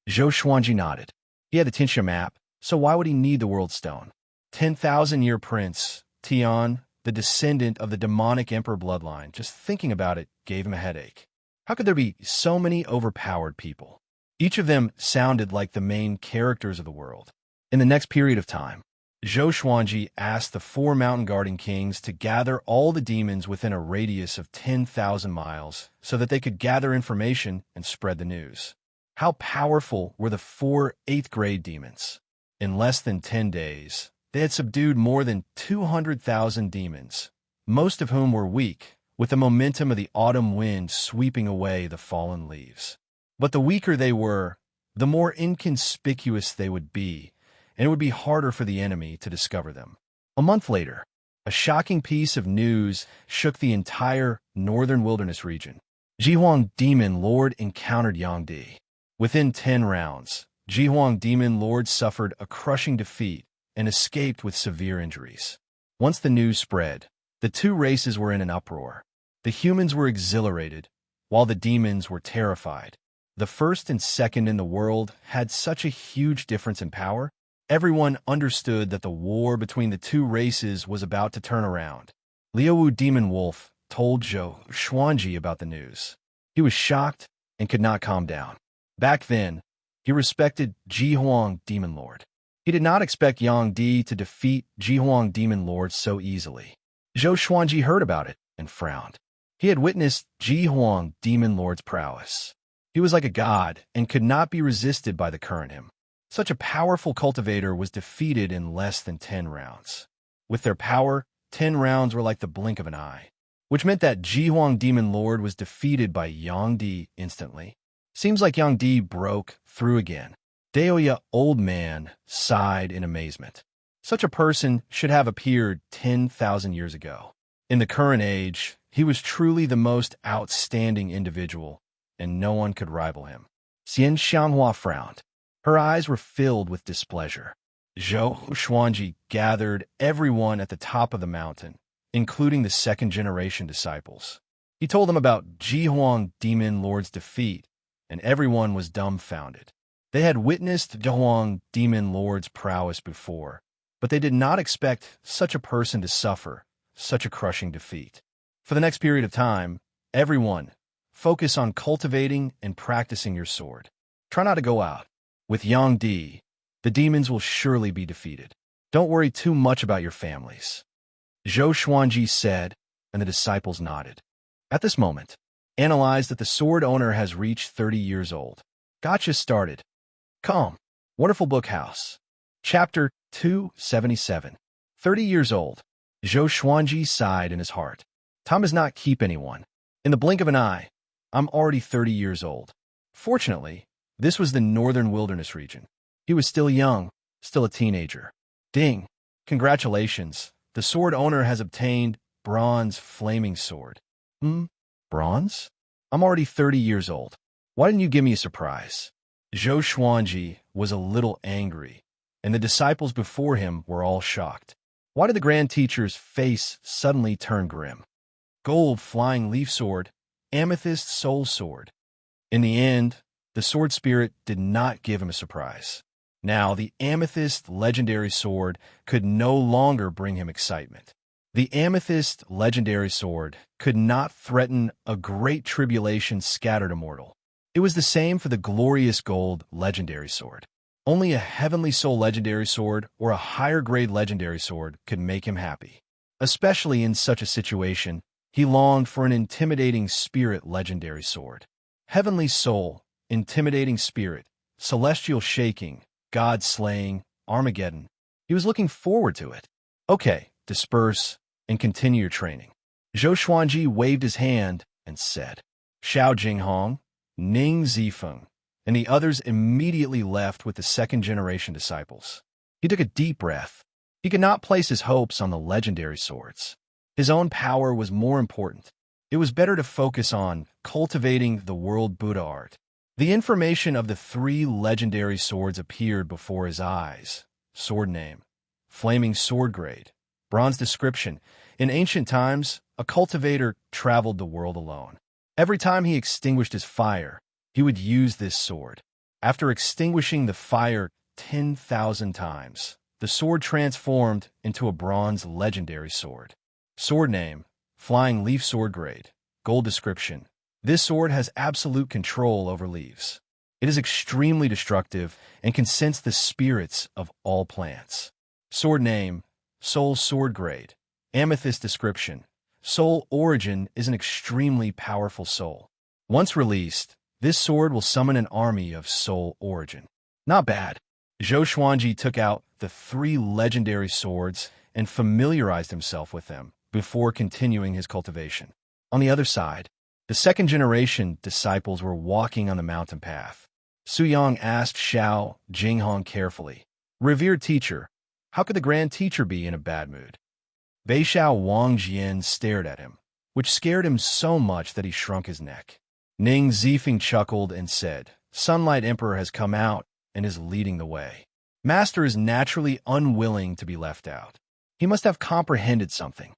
Zhou Xuanji nodded. He had the Tianxia map, so why would he need the world stone? 10,000-year prince, Tian, the descendant of the demonic emperor bloodline, just thinking about it gave him a headache. How could there be so many overpowered people? Each of them sounded like the main characters of the world. In the next period of time, Zhou Xuanji asked the 4 mountain guarding kings to gather all the demons within a radius of 10,000 miles so that they could gather information and spread the news. How powerful were the 4 8th-grade demons? In less than 10 days, they had subdued more than 200,000 demons, most of whom were weak, with the momentum of the autumn wind sweeping away the fallen leaves. But the weaker they were, the more inconspicuous they would be, and it would be harder for the enemy to discover them. A month later, a shocking piece of news shook the entire northern wilderness region. Jihuang Demon Lord encountered Yang Di. Within 10 rounds, Jihuang Demon Lord suffered a crushing defeat and escaped with severe injuries. Once the news spread, the two races were in an uproar. The humans were exhilarated, while the demons were terrified. The first and second in the world had such a huge difference in power. Everyone understood that the war between the two races was about to turn around. Liaowu Demon Wolf told Zhou Xuanji about the news. He was shocked and could not calm down. Back then, he respected Jihuang Demon Lord. He did not expect Yang Di to defeat Jihuang Demon Lord so easily. Zhou Xuanji heard about it and frowned. He had witnessed Jihuang Demon Lord's prowess. He was like a god and could not be resisted by the current him. Such a powerful cultivator was defeated in less than 10 rounds. With their power, 10 rounds were like the blink of an eye, which meant that Jihuang Demon Lord was defeated by Yang Di instantly. Seems like Yang Di broke through again. Daoya Old Man sighed in amazement. Such a person should have appeared 10,000 years ago. In the current age, he was truly the most outstanding individual, and no one could rival him. Xian Xianghua frowned. Her eyes were filled with displeasure. Zhou Xuanji gathered everyone at the top of the mountain, including the second-generation disciples. He told them about Jihuang Demon Lord's defeat, and everyone was dumbfounded. They had witnessed Jihuang Demon Lord's prowess before, but they did not expect such a person to suffer such a crushing defeat. For the next period of time, everyone, focus on cultivating and practicing your sword. Try not to go out. With Yang Di, the demons will surely be defeated. Don't worry too much about your families. Zhou Xuanji said, and the disciples nodded. At this moment, analyze that the sword owner has reached 30 years old. Gotcha started. Come. Wonderful Book House. Chapter 277. 30 years old. Zhou Xuanji sighed in his heart. Time does not keep anyone. In the blink of an eye, I'm already 30 years old. Fortunately, this was the northern wilderness region. He was still young, still a teenager. Ding! Congratulations. The sword owner has obtained bronze flaming sword. Bronze? I'm already 30 years old. Why didn't you give me a surprise? Zhou Xuanji was a little angry, and the disciples before him were all shocked. Why did the Grand Teacher's face suddenly turn grim? Gold flying leaf sword, amethyst soul sword. In the end, the sword spirit did not give him a surprise. Now, the amethyst legendary sword could no longer bring him excitement. The amethyst legendary sword could not threaten a great tribulation scattered immortal. It was the same for the glorious gold legendary sword. Only a heavenly soul legendary sword or a higher grade legendary sword could make him happy. Especially in such a situation, he longed for an intimidating spirit legendary sword. Heavenly soul, intimidating spirit, celestial shaking, God slaying, Armageddon. He was looking forward to it. Okay, disperse and continue your training. Zhou Xuanji waved his hand and said, Xiao Jinghong, Ning Zifeng, and the others immediately left with the second-generation disciples. He took a deep breath. He could not place his hopes on the legendary swords. His own power was more important. It was better to focus on cultivating the world Buddha art. The information of the 3 legendary swords appeared before his eyes. Sword name, flaming sword grade, bronze description. In ancient times, a cultivator traveled the world alone. Every time he extinguished his fire, he would use this sword. After extinguishing the fire 10,000 times, the sword transformed into a bronze legendary sword. Sword name, flying leaf sword grade, gold description. This sword has absolute control over leaves. It is extremely destructive and can sense the spirits of all plants. Sword name, soul sword grade, amethyst description. Soul origin is an extremely powerful soul. Once released, this sword will summon an army of soul origin. Not bad. Zhou Xuanji took out the 3 legendary swords and familiarized himself with them before continuing his cultivation. On the other side, the second-generation disciples were walking on the mountain path. Su Yang asked Xiao Jinghong carefully, Revered teacher, how could the Grand Teacher be in a bad mood? Beixiao Wangjian stared at him, which scared him so much that he shrunk his neck. Ning Zifeng chuckled and said, Sunlight Emperor has come out and is leading the way. Master is naturally unwilling to be left out. He must have comprehended something.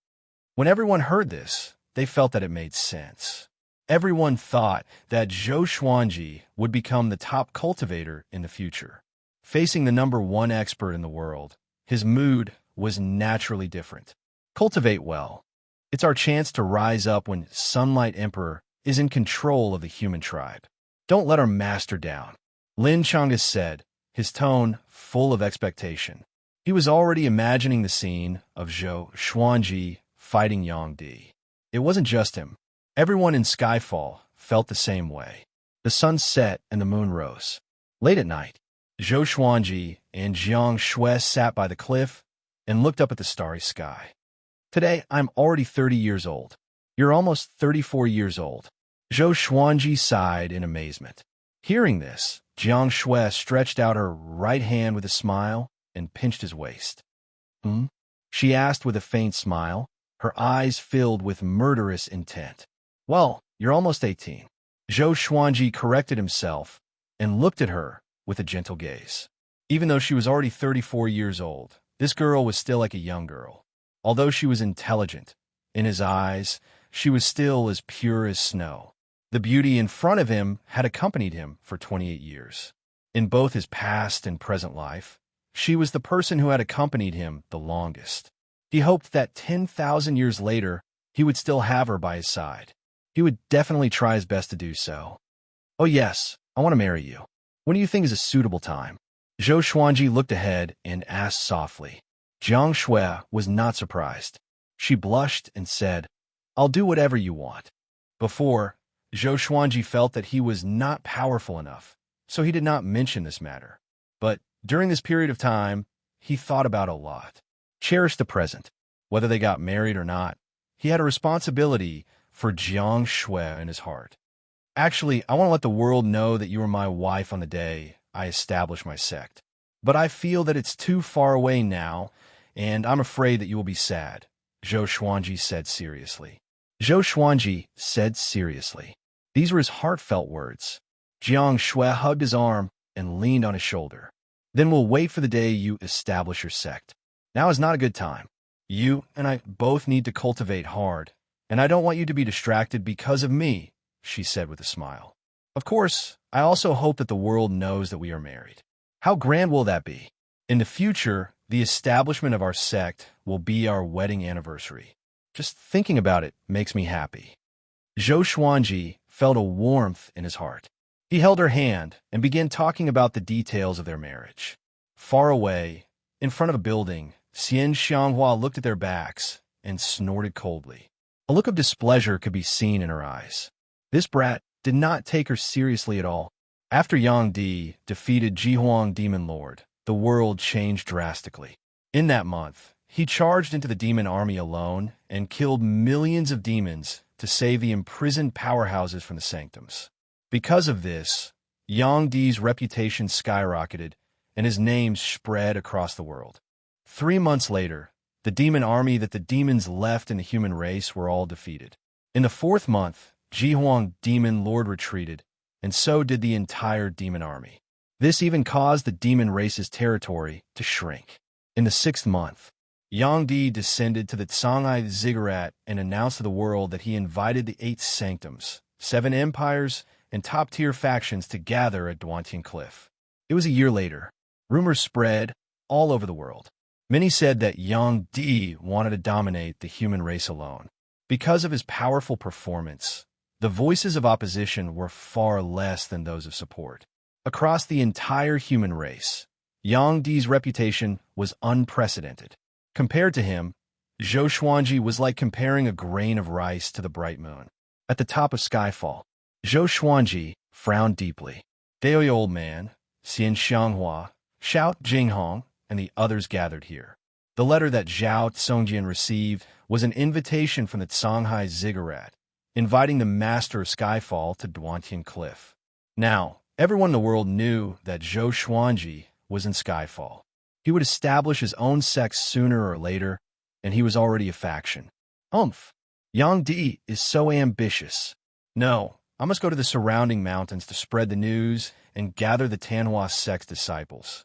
When everyone heard this, they felt that it made sense. Everyone thought that Zhou Xuanji would become the top cultivator in the future. Facing the #1 expert in the world, his mood was naturally different. Cultivate well. It's our chance to rise up when Sunlight Emperor is in control of the human tribe. Don't let our master down. Lin Chang'e said, his tone full of expectation. He was already imagining the scene of Zhou Xuanji fighting Yang Di. It wasn't just him. Everyone in Skyfall felt the same way. The sun set and the moon rose. Late at night, Zhou Xuanji and Jiang Shui sat by the cliff and looked up at the starry sky. Today, I'm already 30 years old. You're almost 34 years old. Zhou Xuanji sighed in amazement. Hearing this, Jiang Shui stretched out her right hand with a smile and pinched his waist. Hmm? She asked with a faint smile, her eyes filled with murderous intent. Well, you're almost 18. Zhou Xuanji corrected himself and looked at her with a gentle gaze. Even though she was already 34 years old, this girl was still like a young girl. Although she was intelligent, in his eyes, she was still as pure as snow. The beauty in front of him had accompanied him for 28 years. In both his past and present life, she was the person who had accompanied him the longest. He hoped that 10,000 years later, he would still have her by his side. He would definitely try his best to do so. Oh yes, I want to marry you. When do you think is a suitable time? Zhou Xuanji looked ahead and asked softly. Jiang Shui was not surprised. She blushed and said, I'll do whatever you want. Before, Zhou Xuanji felt that he was not powerful enough, so he did not mention this matter. But during this period of time, he thought about it a lot. Cherished the present. Whether they got married or not, he had a responsibility for Jiang Shui in his heart. Actually, I want to let the world know that you were my wife on the day I established my sect. But I feel that it's too far away now, and I'm afraid that you will be sad, Zhou Xuanji said seriously. Zhou Xuanji said seriously. These were his heartfelt words. Jiang Shui hugged his arm and leaned on his shoulder. Then we'll wait for the day you establish your sect. Now is not a good time. You and I both need to cultivate hard, and I don't want you to be distracted because of me, she said with a smile. Of course, I also hope that the world knows that we are married. How grand will that be? In the future, the establishment of our sect will be our wedding anniversary. Just thinking about it makes me happy. Zhou Xuanji felt a warmth in his heart. He held her hand and began talking about the details of their marriage. Far away, in front of a building, Xian Xianghua looked at their backs and snorted coldly. A look of displeasure could be seen in her eyes. This brat did not take her seriously at all. After Yang Di defeated Jihuang Demon Lord, the world changed drastically. In that month, he charged into the demon army alone and killed millions of demons to save the imprisoned powerhouses from the sanctums. Because of this, Yang Di's reputation skyrocketed and his name spread across the world. 3 months later, the demon army that the demons left in the human race were all defeated. In the 4th month, Jihuang Demon Lord retreated, and so did the entire demon army. This even caused the demon race's territory to shrink. In the 6th month, Yang Di descended to the Shanghai Ziggurat and announced to the world that he invited the 8 sanctums, 7 empires, and top-tier factions to gather at Duantian Cliff. It was a year later. Rumors spread all over the world. Many said that Yang Di wanted to dominate the human race alone. Because of his powerful performance, the voices of opposition were far less than those of support. Across the entire human race, Yang Di's reputation was unprecedented. Compared to him, Zhou Xuanji was like comparing a grain of rice to the bright moon. At the top of Skyfall, Zhou Xuanji frowned deeply. Daoye old man, Xian Xianghua, Xiao Jinghong, and the others gathered here. The letter that Zhao Tsongjian received was an invitation from the Shanghai Ziggurat, inviting the master of Skyfall to Duantian Cliff. Now, everyone in the world knew that Zhou Xuanji was in Skyfall. He would establish his own sect sooner or later, and he was already a faction. Yang Di is so ambitious. No, I must go to the surrounding mountains to spread the news and gather the Tanhua sect's disciples.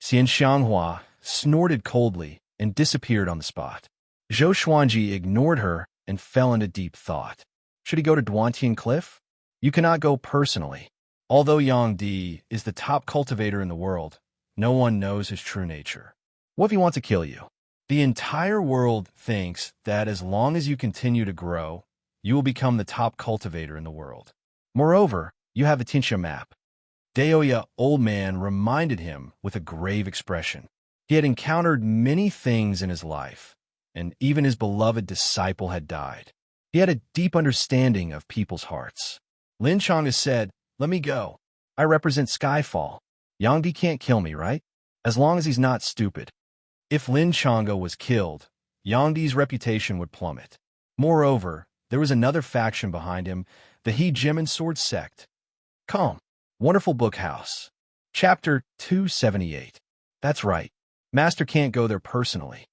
Xian Xianghua snorted coldly and disappeared on the spot. Zhou Xuanji ignored her and fell into deep thought. Should he go to Duantian Cliff? You cannot go personally. Although Yang Di is the top cultivator in the world, no one knows his true nature. What if he wants to kill you? The entire world thinks that as long as you continue to grow, you will become the top cultivator in the world. Moreover, you have the Tinsha map. Daoye old man reminded him with a grave expression. He had encountered many things in his life, and even his beloved disciple had died. He had a deep understanding of people's hearts. Lin Chang has said, "Let me go. I represent Skyfall." Yangdi can't kill me, right? As long as he's not stupid. If Lin Chang'e was killed, Yangdi's reputation would plummet. Moreover, there was another faction behind him, the He Jimin Sword Sect. Calm. Wonderful Book House. Chapter 278. That's right. Master can't go there personally.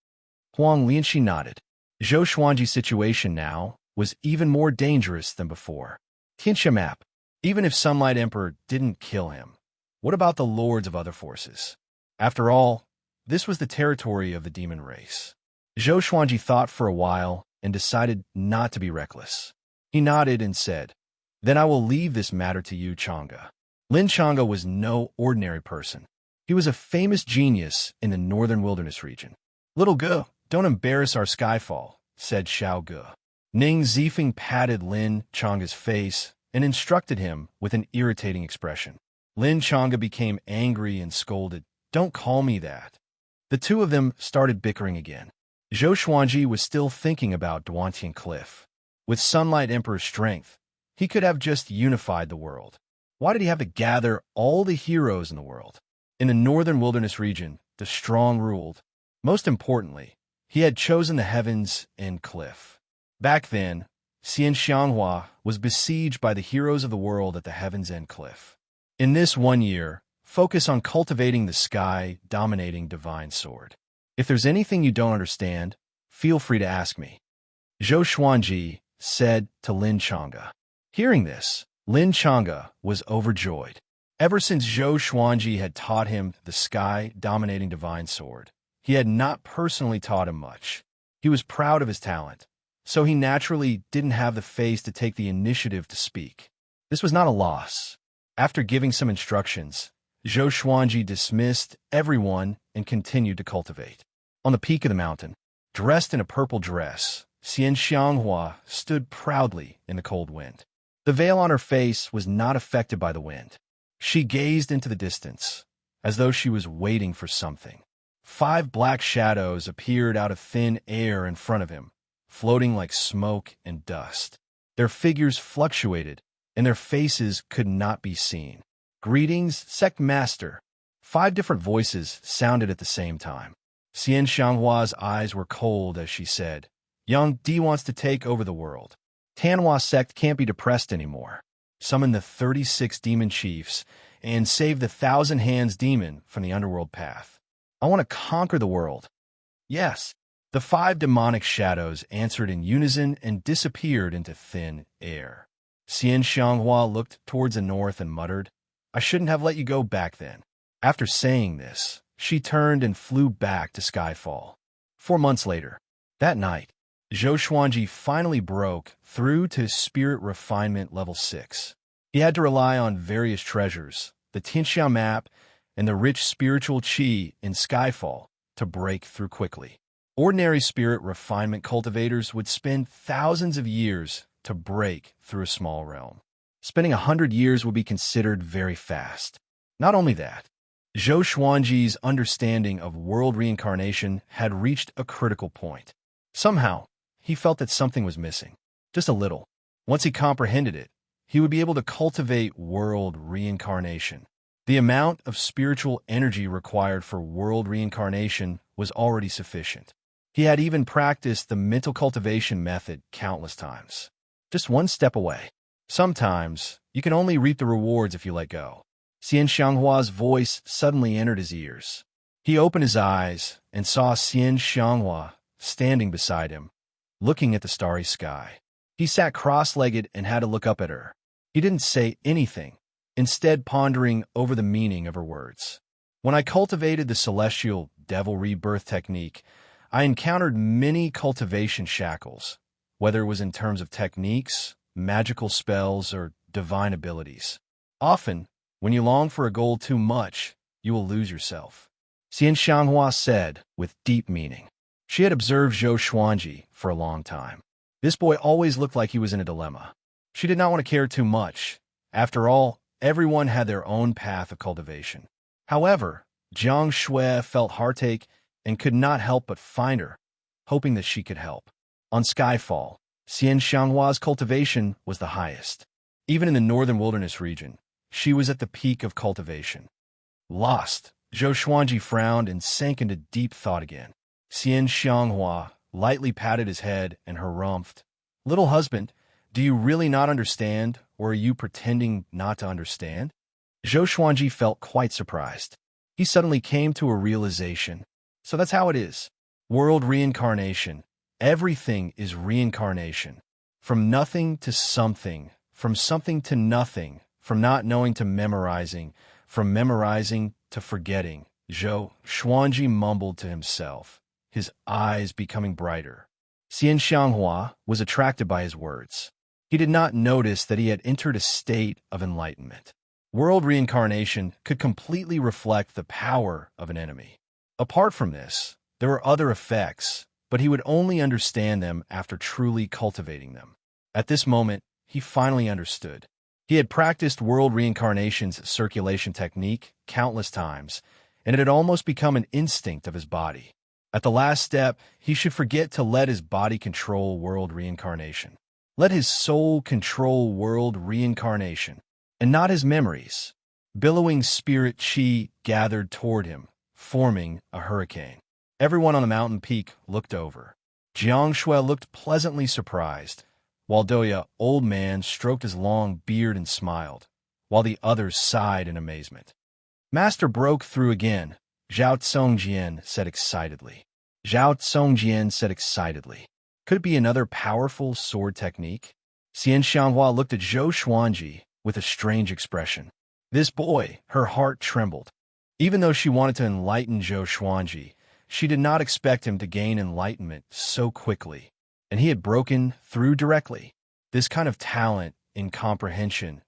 Huang Lianxi nodded. Zhou Xuanji's situation now was even more dangerous than before. Tianxia map. Even if Sunlight Emperor didn't kill him, what about the lords of other forces? After all, this was the territory of the demon race. Zhou Xuanji thought for a while and decided not to be reckless. He nodded and said, "Then I will leave this matter to you, Chang'e." Lin Chang'e was no ordinary person. He was a famous genius in the northern wilderness region. "Little Ge, don't embarrass our Skyfall," said Xiao Ge. Ning Zifeng patted Lin Chang'e's face and instructed him with an irritating expression. Lin Chang'e became angry and scolded, "Don't call me that." The two of them started bickering again. Zhou Xuanji was still thinking about Duantian Cliff. With Sunlight Emperor's strength, he could have just unified the world. Why did he have to gather all the heroes in the world? In the northern wilderness region, the strong ruled. Most importantly, he had chosen the heavens and Cliff. Back then, Xian Xianghua was besieged by the heroes of the world at the Heaven's End Cliff. In this 1 year, focus on cultivating the sky-dominating divine sword. If there's anything you don't understand, feel free to ask me. Zhou Xuanji said to Lin Chang'e. Hearing this, Lin Chang'e was overjoyed. Ever since Zhou Xuanji had taught him the sky-dominating divine sword, he had not personally taught him much. He was proud of his talent, so he naturally didn't have the face to take the initiative to speak. This was not a loss. After giving some instructions, Zhou Xuanji dismissed everyone and continued to cultivate. On the peak of the mountain, dressed in a purple dress, Xian Xianghua stood proudly in the cold wind. The veil on her face was not affected by the wind. She gazed into the distance, as though she was waiting for something. 5 black shadows appeared out of thin air in front of him, floating like smoke and dust. Their figures fluctuated, and their faces could not be seen. "Greetings, Sect Master." 5 different voices sounded at the same time. Xian Xianghua's eyes were cold as she said, "Yang Di wants to take over the world. Tanhua Sect can't be depressed anymore. Summon the 36 demon chiefs and save the 1,000 Hands demon from the underworld path. I want to conquer the world." "Yes." The 5 demonic shadows answered in unison and disappeared into thin air. Xian Xianghua looked towards the north and muttered, "I shouldn't have let you go back then." After saying this, she turned and flew back to Skyfall. 4 months later, that night, Zhou Xuanji finally broke through to Spirit Refinement Level 6. He had to rely on various treasures, the Tianxia map, and the rich spiritual qi in Skyfall to break through quickly. Ordinary spirit refinement cultivators would spend thousands of years to break through a small realm. Spending 100 years would be considered very fast. Not only that, Zhou Xuanji's understanding of world reincarnation had reached a critical point. Somehow, he felt that something was missing. Just a little. Once he comprehended it, he would be able to cultivate world reincarnation. The amount of spiritual energy required for world reincarnation was already sufficient. He had even practiced the mental cultivation method countless times. Just one step away. Sometimes, you can only reap the rewards if you let go. Xian Xianghua's voice suddenly entered his ears. He opened his eyes and saw Xian Xianghua standing beside him, looking at the starry sky. He sat cross-legged and had to look up at her. He didn't say anything, instead pondering over the meaning of her words. "When I cultivated the celestial devil rebirth technique, I encountered many cultivation shackles, whether it was in terms of techniques, magical spells, or divine abilities. Often, when you long for a goal too much, you will lose yourself," Xian Xianghua said with deep meaning. She had observed Zhou Xuanji for a long time. This boy always looked like he was in a dilemma. She did not want to care too much. After all, everyone had their own path of cultivation. However, Jiang Shui felt heartache and could not help but find her, hoping that she could help. On Skyfall, Xian Xianghua's cultivation was the highest. Even in the northern wilderness region, she was at the peak of cultivation. Lost. Zhou Xuanji frowned and sank into deep thought again. Xian Xianghua lightly patted his head and harumphed. Little husband, do you really not understand, or are you pretending not to understand? Zhou Xuanji felt quite surprised. He suddenly came to a realization. So that's how it is. World reincarnation. Everything is reincarnation. From nothing to something, from something to nothing, from not knowing to memorizing, from memorizing to forgetting. Zhou Xuanji mumbled to himself, his eyes becoming brighter. Xian Xianghua was attracted by his words. He did not notice that he had entered a state of enlightenment. World reincarnation could completely reflect the power of an enemy. Apart from this, there were other effects, but he would only understand them after truly cultivating them. At this moment, he finally understood. He had practiced world reincarnation's circulation technique countless times, and it had almost become an instinct of his body. At the last step, he should forget to let his body control world reincarnation. Let his soul control world reincarnation, and not his memories. Billowing spirit chi gathered toward him, forming a hurricane. Everyone on the mountain peak looked over. Jiang Shui looked pleasantly surprised, while Douya, old man, stroked his long beard and smiled, while the others sighed in amazement. Master broke through again, Zhao Tsongjian said excitedly. Zhao Tsongjian said excitedly. Could it be another powerful sword technique? Xian Xianghua looked at Zhou Xuanji with a strange expression. This boy, her heart trembled. Even though she wanted to enlighten Zhou Xuanji, she did not expect him to gain enlightenment so quickly, and he had broken through directly. This kind of talent in comprehension.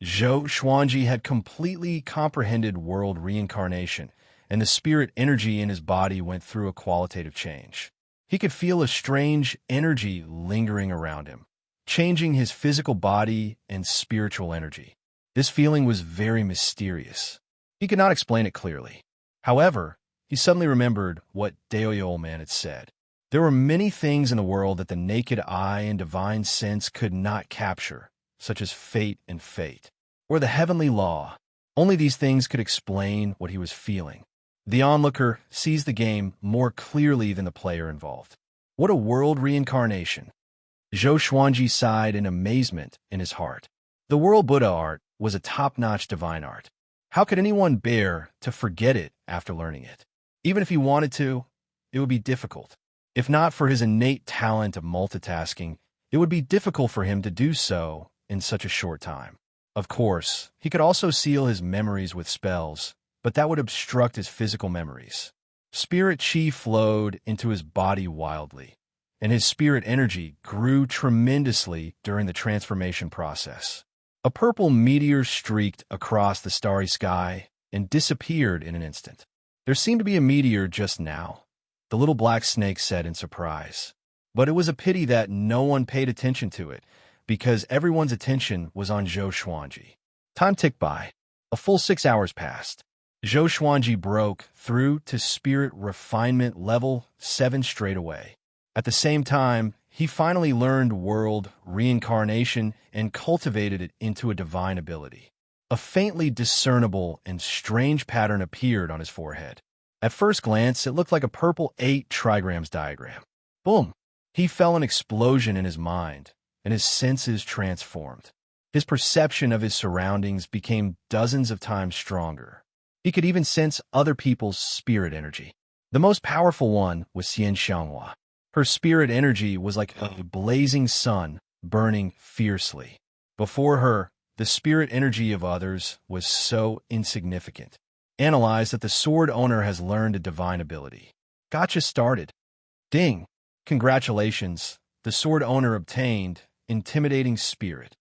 Zhou Xuanji had completely comprehended world reincarnation, and the spirit energy in his body went through a qualitative change. He could feel a strange energy lingering around him, changing his physical body and spiritual energy. This feeling was very mysterious. He could not explain it clearly. However, he suddenly remembered what Daoye old man had said. There were many things in the world that the naked eye and divine sense could not capture, such as fate and fate, or the heavenly law. Only these things could explain what he was feeling. The onlooker sees the game more clearly than the player involved. What a world reincarnation! Zhou Xuanji sighed in amazement in his heart. The world Buddha art was a top-notch divine art. How could anyone bear to forget it after learning it? Even if he wanted to, it would be difficult. If not for his innate talent of multitasking, it would be difficult for him to do so in such a short time. Of course, he could also seal his memories with spells, but that would obstruct his physical memories. Spirit chi flowed into his body wildly, and his spirit energy grew tremendously during the transformation process. A purple meteor streaked across the starry sky and disappeared in an instant. There seemed to be a meteor just now, the little black snake said in surprise. But it was a pity that no one paid attention to it, because everyone's attention was on Zhou Xuanji. Time ticked by. A full 6 hours passed. Zhou Xuanji broke through to spirit refinement level 7 straight away. At the same time, he finally learned world reincarnation and cultivated it into a divine ability. A faintly discernible and strange pattern appeared on his forehead. At first glance, it looked like a purple 8 trigrams diagram. Boom! He felt an explosion in his mind, and his senses transformed. His perception of his surroundings became dozens of times stronger. He could even sense other people's spirit energy. The most powerful one was Xian Xianghua. Her spirit energy was like a blazing sun burning fiercely. Before her, the spirit energy of others was so insignificant. Analyze that the sword owner has learned a divine ability. Gotcha started. Ding! Congratulations, the sword owner obtained intimidating spirit.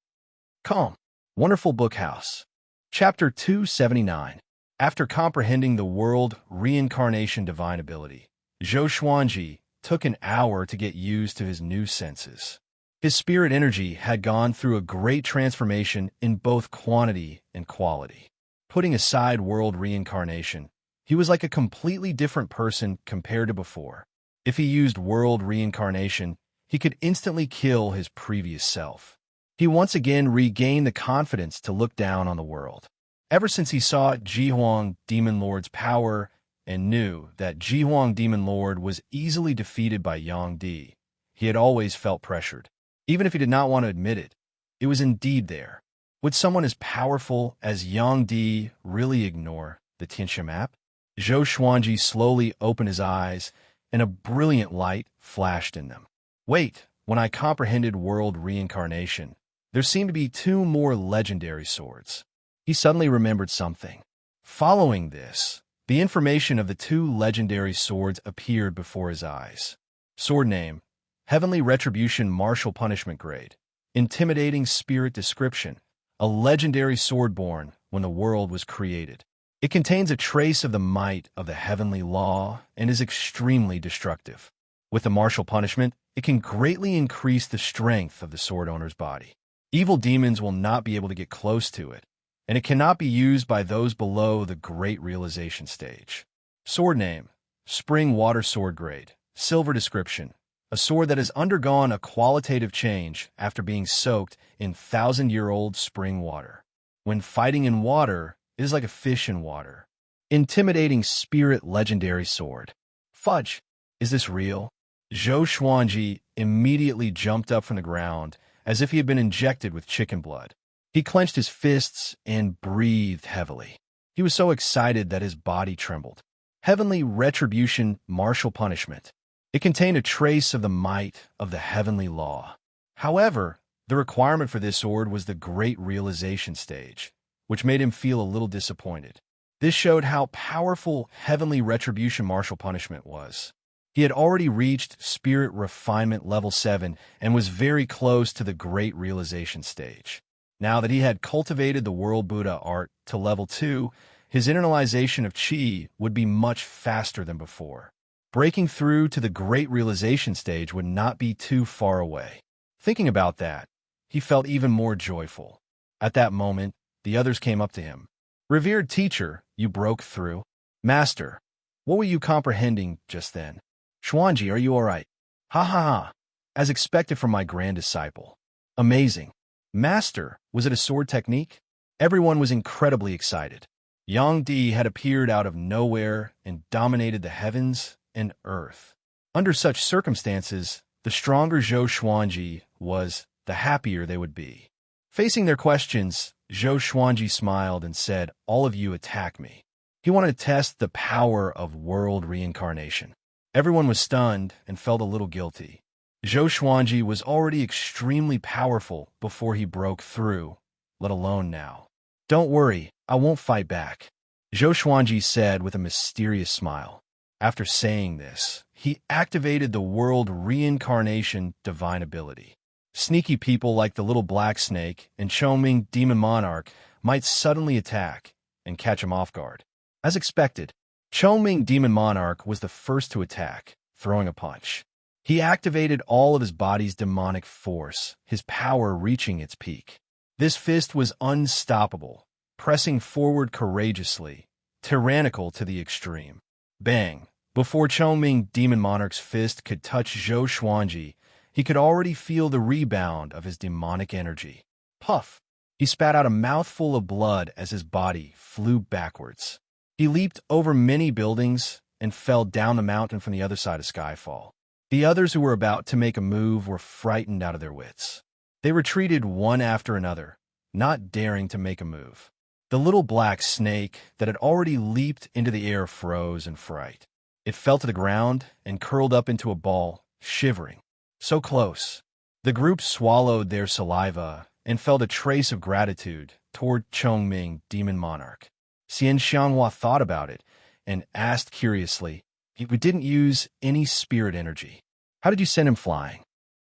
Calm. Wonderful book house. Chapter 279. After comprehending the world reincarnation divine ability, Zhou Xuanji took an hour to get used to his new senses. His spirit energy had gone through a great transformation in both quantity and quality. Putting aside world reincarnation, he was like a completely different person compared to before. If he used world reincarnation, he could instantly kill his previous self. He once again regained the confidence to look down on the world. Ever since he saw Jihuang Demon Lord's power and knew that Jihuang Demon Lord was easily defeated by Yang Di, he had always felt pressured. Even if he did not want to admit it, it was indeed there. Would someone as powerful as Yang Di really ignore the Tianxia map? Zhou Xuanji slowly opened his eyes, and a brilliant light flashed in them. Wait, when I comprehended world reincarnation, there seemed to be two more legendary swords. He suddenly remembered something. Following this, the information of the two legendary swords appeared before his eyes. Sword name: Heavenly Retribution Martial Punishment Grade. Intimidating Spirit Description: a legendary sword born when the world was created. It contains a trace of the might of the heavenly law and is extremely destructive. With the martial punishment, it can greatly increase the strength of the sword owner's body. Evil demons will not be able to get close to it, and it cannot be used by those below the Great Realization stage. Sword name: Spring Water Sword Grade. Silver Description: a sword that has undergone a qualitative change after being soaked in thousand-year-old spring water. When fighting in water, it is like a fish in water. Intimidating Spirit Legendary Sword. Fudge! Is this real? Zhou Xuanji immediately jumped up from the ground as if he had been injected with chicken blood. He clenched his fists and breathed heavily. He was so excited that his body trembled. Heavenly Retribution Martial Punishment. It contained a trace of the might of the heavenly law. However, the requirement for this sword was the Great Realization stage, which made him feel a little disappointed. This showed how powerful Heavenly Retribution Martial Punishment was. He had already reached Spirit Refinement Level 7 and was very close to the Great Realization stage. Now that he had cultivated the World Buddha art to Level 2, his internalization of Qi would be much faster than before. Breaking through to the Great Realization stage would not be too far away. Thinking about that, he felt even more joyful. At that moment, the others came up to him. "Revered teacher, you broke through." "Master, what were you comprehending just then?" "Xuanji, are you all right?" "Ha ha ha. As expected from my grand disciple." "Amazing." "Master, was it a sword technique?" Everyone was incredibly excited. Yang Di had appeared out of nowhere and dominated the heavens and earth. Under such circumstances, the stronger Zhou Xuanji was, the happier they would be. Facing their questions, Zhou Xuanji smiled and said, "All of you attack me." He wanted to test the power of world reincarnation. Everyone was stunned and felt a little guilty. Zhou Xuanji was already extremely powerful before he broke through, let alone now. "Don't worry, I won't fight back," Zhou Xuanji said with a mysterious smile. After saying this, he activated the world reincarnation divine ability. Sneaky people like the little black snake and Chongming Demon Monarch might suddenly attack and catch him off guard. As expected, Chongming Demon Monarch was the first to attack, throwing a punch. He activated all of his body's demonic force, his power reaching its peak. This fist was unstoppable, pressing forward courageously, tyrannical to the extreme. Bang! Before Chongming Demon Monarch's fist could touch Zhou Xuanji, he could already feel the rebound of his demonic energy. Puff! He spat out a mouthful of blood as his body flew backwards. He leaped over many buildings and fell down the mountain from the other side of Skyfall. The others who were about to make a move were frightened out of their wits. They retreated one after another, not daring to make a move. The little black snake that had already leaped into the air froze in fright. It fell to the ground and curled up into a ball, shivering. So close. The group swallowed their saliva and felt a trace of gratitude toward Chongming Demon Monarch. Xian Xianghua thought about it and asked curiously, "We didn't use any spirit energy. How did you send him flying?"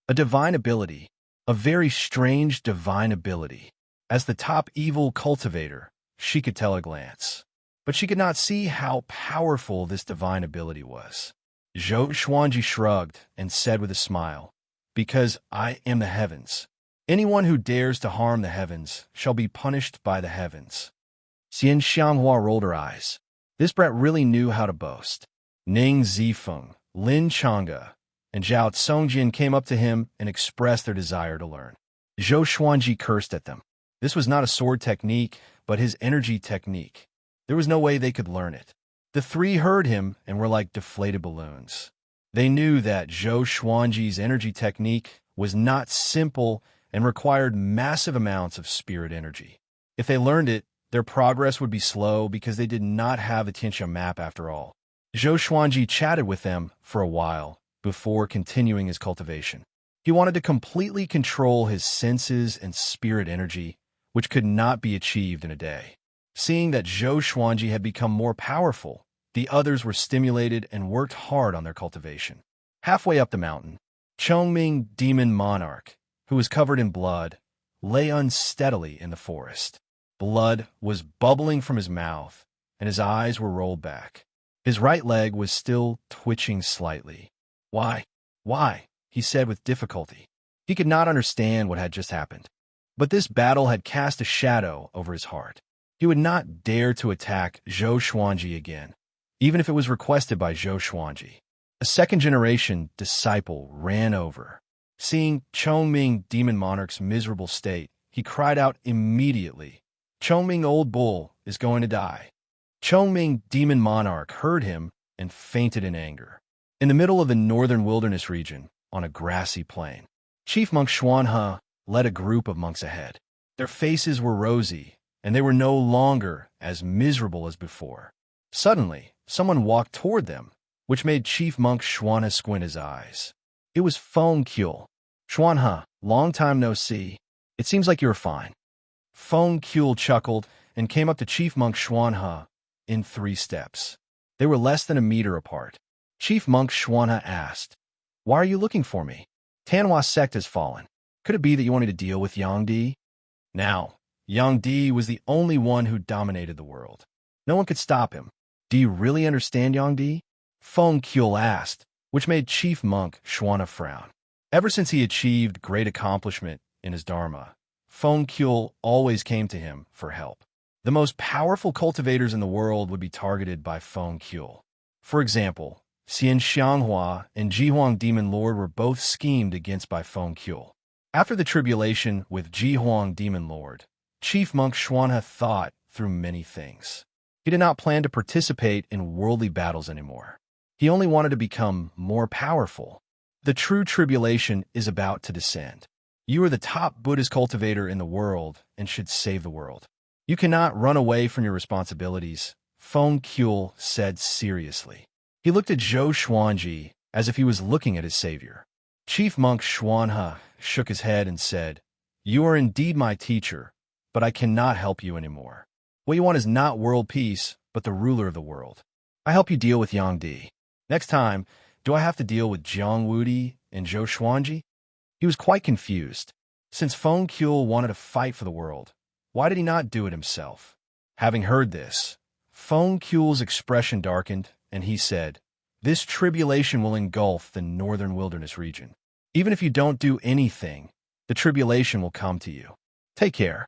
"A divine ability. A very strange divine ability." As the top evil cultivator, she could tell at a glance. But she could not see how powerful this divine ability was. Zhou Xuanji shrugged and said with a smile, "Because I am the heavens. Anyone who dares to harm the heavens shall be punished by the heavens." Xian Xianghua rolled her eyes. This brat really knew how to boast. Ning Zifeng, Lin Chang'e, and Zhao Tsongjin came up to him and expressed their desire to learn. Zhou Xuanji cursed at them. This was not a sword technique, but his energy technique. There was no way they could learn it. The three heard him and were like deflated balloons. They knew that Zhou Xuanji's energy technique was not simple and required massive amounts of spirit energy. If they learned it, their progress would be slow because they did not have a Tianxia map after all. Zhou Xuanji chatted with them for a while before continuing his cultivation. He wanted to completely control his senses and spirit energy, which could not be achieved in a day. Seeing that Zhou Xuanji had become more powerful, the others were stimulated and worked hard on their cultivation. Halfway up the mountain, Chongming, demon monarch, who was covered in blood, lay unsteadily in the forest. Blood was bubbling from his mouth, and his eyes were rolled back. His right leg was still twitching slightly. Why? He said with difficulty. He could not understand what had just happened. But this battle had cast a shadow over his heart. He would not dare to attack Zhou Xuanji again, even if it was requested by Zhou Xuanji. A second-generation disciple ran over. Seeing Chongming demon monarch's miserable state, he cried out immediately, "Chongming old bull is going to die." Chongming demon monarch heard him and fainted in anger. In the middle of the northern wilderness region, on a grassy plain, Chief Monk Xuanhe led a group of monks ahead. Their faces were rosy, and they were no longer as miserable as before. Suddenly, someone walked toward them, which made Chief Monk Xuanhe squint his eyes. It was Feng Kuel. "Xuanhe, long time no see. It seems like you're fine." Feng Kuel chuckled and came up to Chief Monk Xuanhe in 3 steps. They were less than a meter apart. Chief Monk Xuanhe asked, "Why are you looking for me? Tanhua sect has fallen. Could it be that you wanted to deal with Yang Di?" Now, Yang Di was the only one who dominated the world. No one could stop him. "Do you really understand Yang Di?" Feng Kuel asked, which made Chief Monk Xuanhe frown. Ever since he achieved great accomplishment in his dharma, Feng Kuel always came to him for help. The most powerful cultivators in the world would be targeted by Feng Kuel. For example, Xian Xianghua and Jihuang Demon Lord were both schemed against by Feng Kuel. After the tribulation with Jihuang Demon Lord, Chief Monk Xuanhe thought through many things. He did not plan to participate in worldly battles anymore. He only wanted to become more powerful. The true tribulation is about to descend. You are the top Buddhist cultivator in the world and should save the world. You cannot run away from your responsibilities, Feng Kuel said seriously. He looked at Zhou Xuanji as if he was looking at his savior. Chief Monk Xuanhe shook his head and said, "You are indeed my teacher, but I cannot help you anymore. What you want is not world peace, but the ruler of the world. I help you deal with Yang Di. Next time, do I have to deal with Jiang Wudi and Zhou Xuanji?" He was quite confused. Since Feng Kuel wanted to fight for the world, why did he not do it himself? Having heard this, Feng Kuel's expression darkened, and he said, "This tribulation will engulf the northern wilderness region. Even if you don't do anything, the tribulation will come to you. Take care."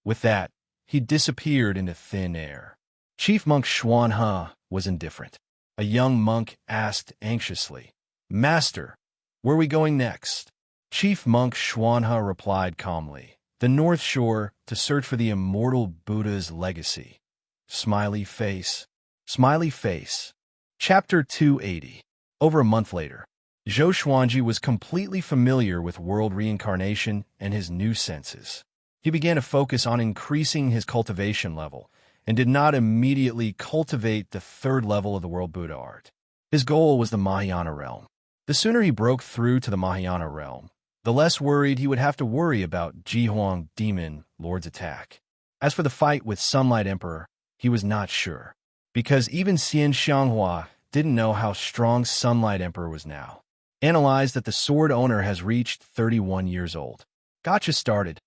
With that, he disappeared into thin air. Chief Monk Xuanhe was indifferent. A young monk asked anxiously, "Master, where are we going next?" Chief Monk Xuanhe replied calmly, "The North Shore to search for the immortal Buddha's legacy." Smiley face. Smiley face. Chapter 280. Over a month later, Zhou Xuanji was completely familiar with world reincarnation and his new senses. He began to focus on increasing his cultivation level and did not immediately cultivate the 3rd level of the world Buddha art. His goal was the Mahayana realm. The sooner he broke through to the Mahayana realm, the less worried he would have to worry about Jihuang Demon Lord's attack. As for the fight with Sunlight Emperor, he was not sure, because even Xian Xianghua didn't know how strong Sunlight Emperor was now. Analyzed that the sword owner has reached 31 years old. Gotcha started.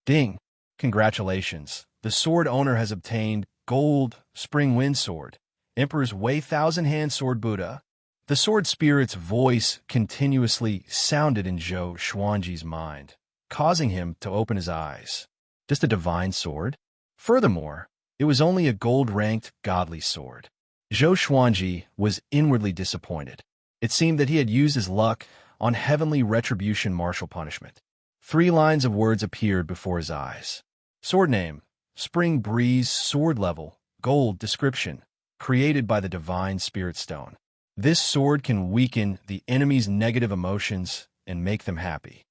Ding! Congratulations. The sword owner has obtained Gold Spring Wind Sword, Emperor's Wei Thousand Hand Sword Buddha. The sword spirit's voice continuously sounded in Zhou Xuanji's mind, causing him to open his eyes. Just a divine sword? Furthermore, it was only a gold-ranked godly sword. Zhou Xuanji was inwardly disappointed. It seemed that he had used his luck on heavenly retribution martial punishment. 3 lines of words appeared before his eyes. Sword name, Spring Breeze Sword Level, Gold Description, created by the Divine Spirit Stone. This sword can weaken the enemy's negative emotions and make them happy.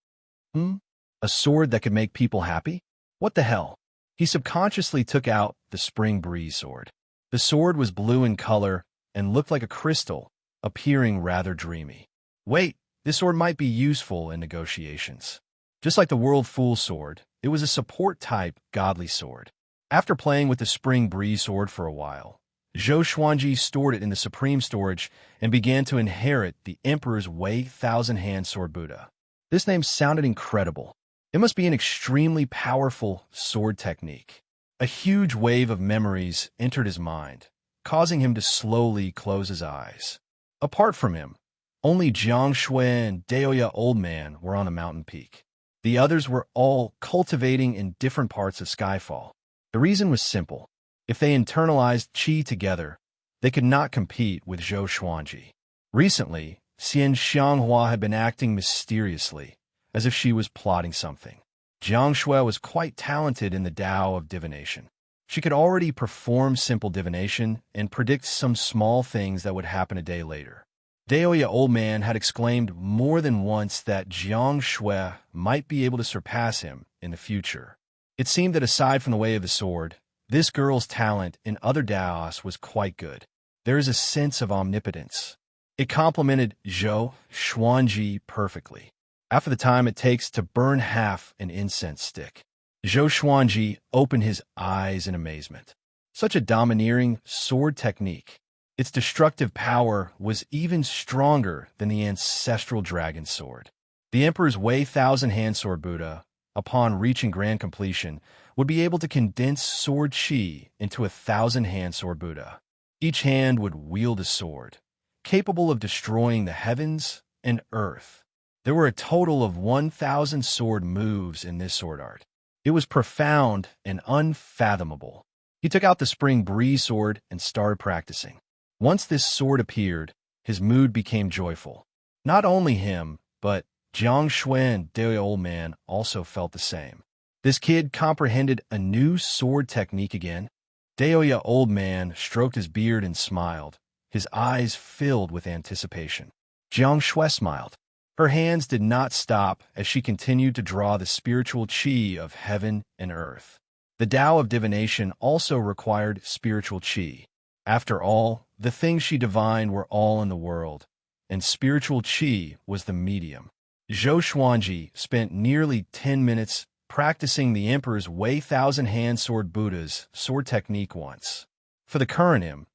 A sword that could make people happy? What the hell? He subconsciously took out the Spring Breeze sword. The sword was blue in color and looked like a crystal, appearing rather dreamy. Wait, this sword might be useful in negotiations. Just like the World Fool sword, it was a support-type, godly sword. After playing with the Spring Breeze sword for a while, Zhou Xuanji stored it in the Supreme Storage and began to inherit the Emperor's Wei Thousand-Hand Sword Buddha. This name sounded incredible. It must be an extremely powerful sword technique. A huge wave of memories entered his mind, causing him to slowly close his eyes. Apart from him, only Jiang Shui and Daoya Old Man were on the mountain peak. The others were all cultivating in different parts of Skyfall. The reason was simple. If they internalized qi together, they could not compete with Zhou Xuanji. Recently, Xian Xianghua had been acting mysteriously, as if she was plotting something. Jiang Shui was quite talented in the Tao of divination. She could already perform simple divination and predict some small things that would happen a day later. Daoya Old Man had exclaimed more than once that Jiang Shui might be able to surpass him in the future. It seemed that aside from the way of the sword, this girl's talent in other Daos was quite good. There is a sense of omnipotence. It complemented Zhou Xuanji perfectly. After the time it takes to burn half an incense stick, Zhou Xuanji opened his eyes in amazement. Such a domineering sword technique. Its destructive power was even stronger than the ancestral dragon sword. The Emperor's Wei Thousand-Hand Sword Buddha, upon reaching grand completion, would be able to condense sword qi into a 1,000-hand sword Buddha. Each hand would wield a sword, capable of destroying the heavens and earth. There were a total of 1,000 sword moves in this sword art. It was profound and unfathomable. He took out the Spring Breeze sword and started practicing. Once this sword appeared, his mood became joyful. Not only him, but Jiang Shui and Daoya Old Man also felt the same. This kid comprehended a new sword technique again. Daoya Old Man stroked his beard and smiled, his eyes filled with anticipation. Jiang Shui smiled. Her hands did not stop as she continued to draw the spiritual qi of heaven and earth. The Tao of divination also required spiritual qi. After all, the things she divined were all in the world, and spiritual qi was the medium. Zhou Xuanji spent nearly 10 minutes practicing the Emperor's Wei Thousand-Hand Sword Buddha's sword technique once. For the current him,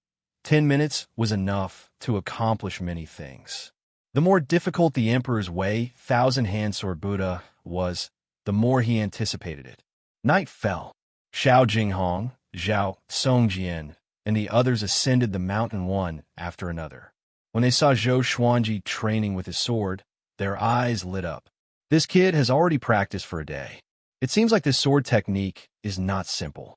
10 minutes was enough to accomplish many things. The more difficult the Emperor's Wei Thousand-Hand Sword Buddha was, the more he anticipated it. Night fell. Xiao Jinghong, Zhao Songjian, and the others ascended the mountain one after another. When they saw Zhou Xuanji training with his sword, their eyes lit up. This kid has already practiced for a day. It seems like this sword technique is not simple.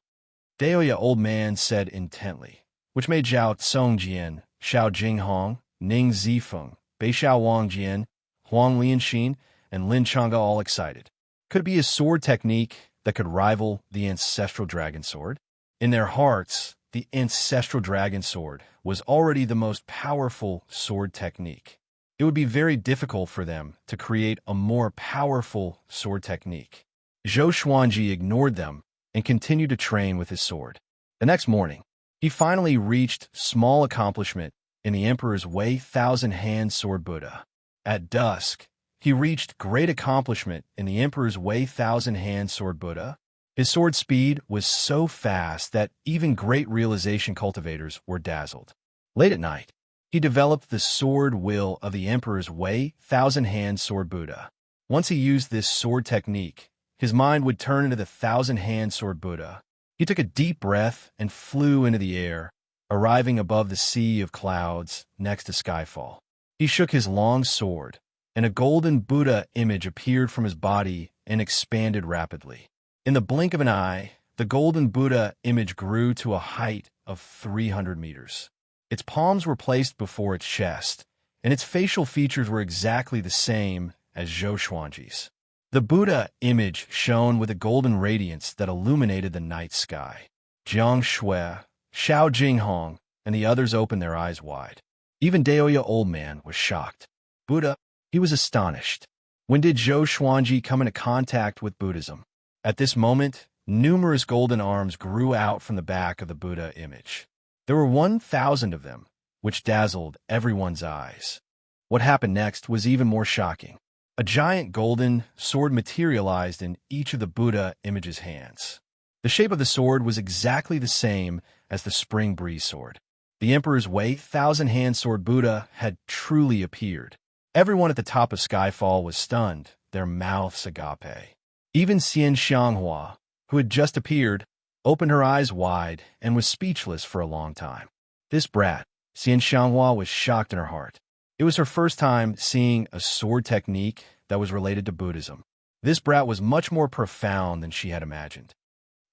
Daoya Old Man said intently, which made Zhao Songjian, Xiao Jinghong, Ning Zifeng, Beixiao Wangjian, Huang Lianxin, and Lin Chang'e all excited. Could it be a sword technique that could rival the ancestral dragon sword? In their hearts, the ancestral dragon sword was already the most powerful sword technique. It would be very difficult for them to create a more powerful sword technique. Zhou Xuanji ignored them and continued to train with his sword. The next morning, he finally reached small accomplishment in the Emperor's Wei Thousand-Hand Sword Buddha. At dusk, he reached great accomplishment in the Emperor's Wei Thousand-Hand Sword Buddha. His sword speed was so fast that even great realization cultivators were dazzled. Late at night, he developed the sword will of the Emperor's Wei Thousand-Hand Sword Buddha. Once he used this sword technique, his mind would turn into the 1,000-hand sword Buddha. He took a deep breath and flew into the air, arriving above the sea of clouds next to Skyfall. He shook his long sword, and a golden Buddha image appeared from his body and expanded rapidly. In the blink of an eye, the golden Buddha image grew to a height of 300 meters. Its palms were placed before its chest, and its facial features were exactly the same as Zhou Xuanji's. The Buddha image shone with a golden radiance that illuminated the night sky. Jiang Shui, Xiao Jinghong, and the others opened their eyes wide. Even Daoya Old Man was shocked. Buddha, he was astonished. When did Zhou Xuanji come into contact with Buddhism? At this moment, numerous golden arms grew out from the back of the Buddha image. There were 1,000 of them, which dazzled everyone's eyes. What happened next was even more shocking. A giant golden sword materialized in each of the Buddha image's hands. The shape of the sword was exactly the same as the Spring Breeze sword. The Emperor's Way 1,000-hand sword Buddha had truly appeared. Everyone at the top of Skyfall was stunned, their mouths agape. Even Xian Xianghua, who had just appeared, opened her eyes wide and was speechless for a long time. This brat, Xian Xianghua, was shocked in her heart. It was her first time seeing a sword technique that was related to Buddhism. This brat was much more profound than she had imagined.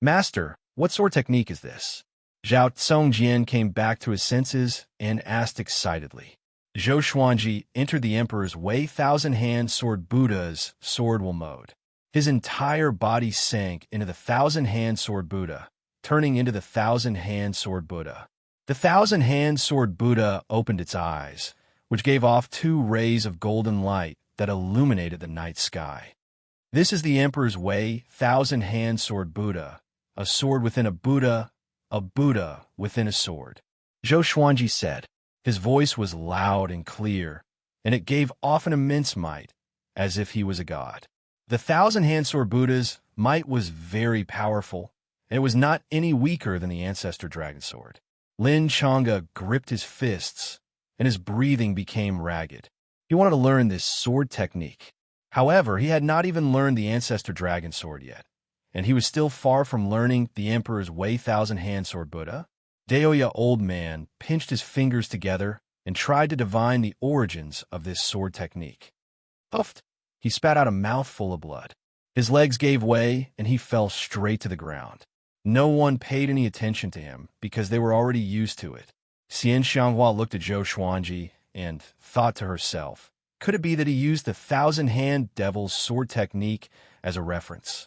Master, what sword technique is this? Zhao Tsongjian came back to his senses and asked excitedly. Zhou Xuanji entered the Emperor's Way 1,000-hand sword Buddha's sword will mode. His entire body sank into the 1,000-hand sword Buddha, turning into the 1,000-hand sword Buddha. The 1,000-hand sword Buddha opened its eyes, which gave off 2 rays of golden light that illuminated the night sky. This is the Emperor's Way 1,000-hand sword Buddha, a sword within a Buddha within a sword. Zhou Xuanji said. His voice was loud and clear, and it gave off an immense might, as if he was a god. The 1,000-hand sword Buddha's might was very powerful, and it was not any weaker than the ancestor dragon sword. Lin Chang'e gripped his fists, and his breathing became ragged. He wanted to learn this sword technique. However, he had not even learned the ancestor dragon sword yet, and he was still far from learning the Emperor's Way 1,000-hand sword Buddha. Daoya Old Man pinched his fingers together and tried to divine the origins of this sword technique. Puffed! He spat out a mouthful of blood. His legs gave way, and he fell straight to the ground. No one paid any attention to him because they were already used to it. Xian Xianghua looked at Zhou Xuanji and thought to herself, could it be that he used the 1,000-hand devil's sword technique as a reference?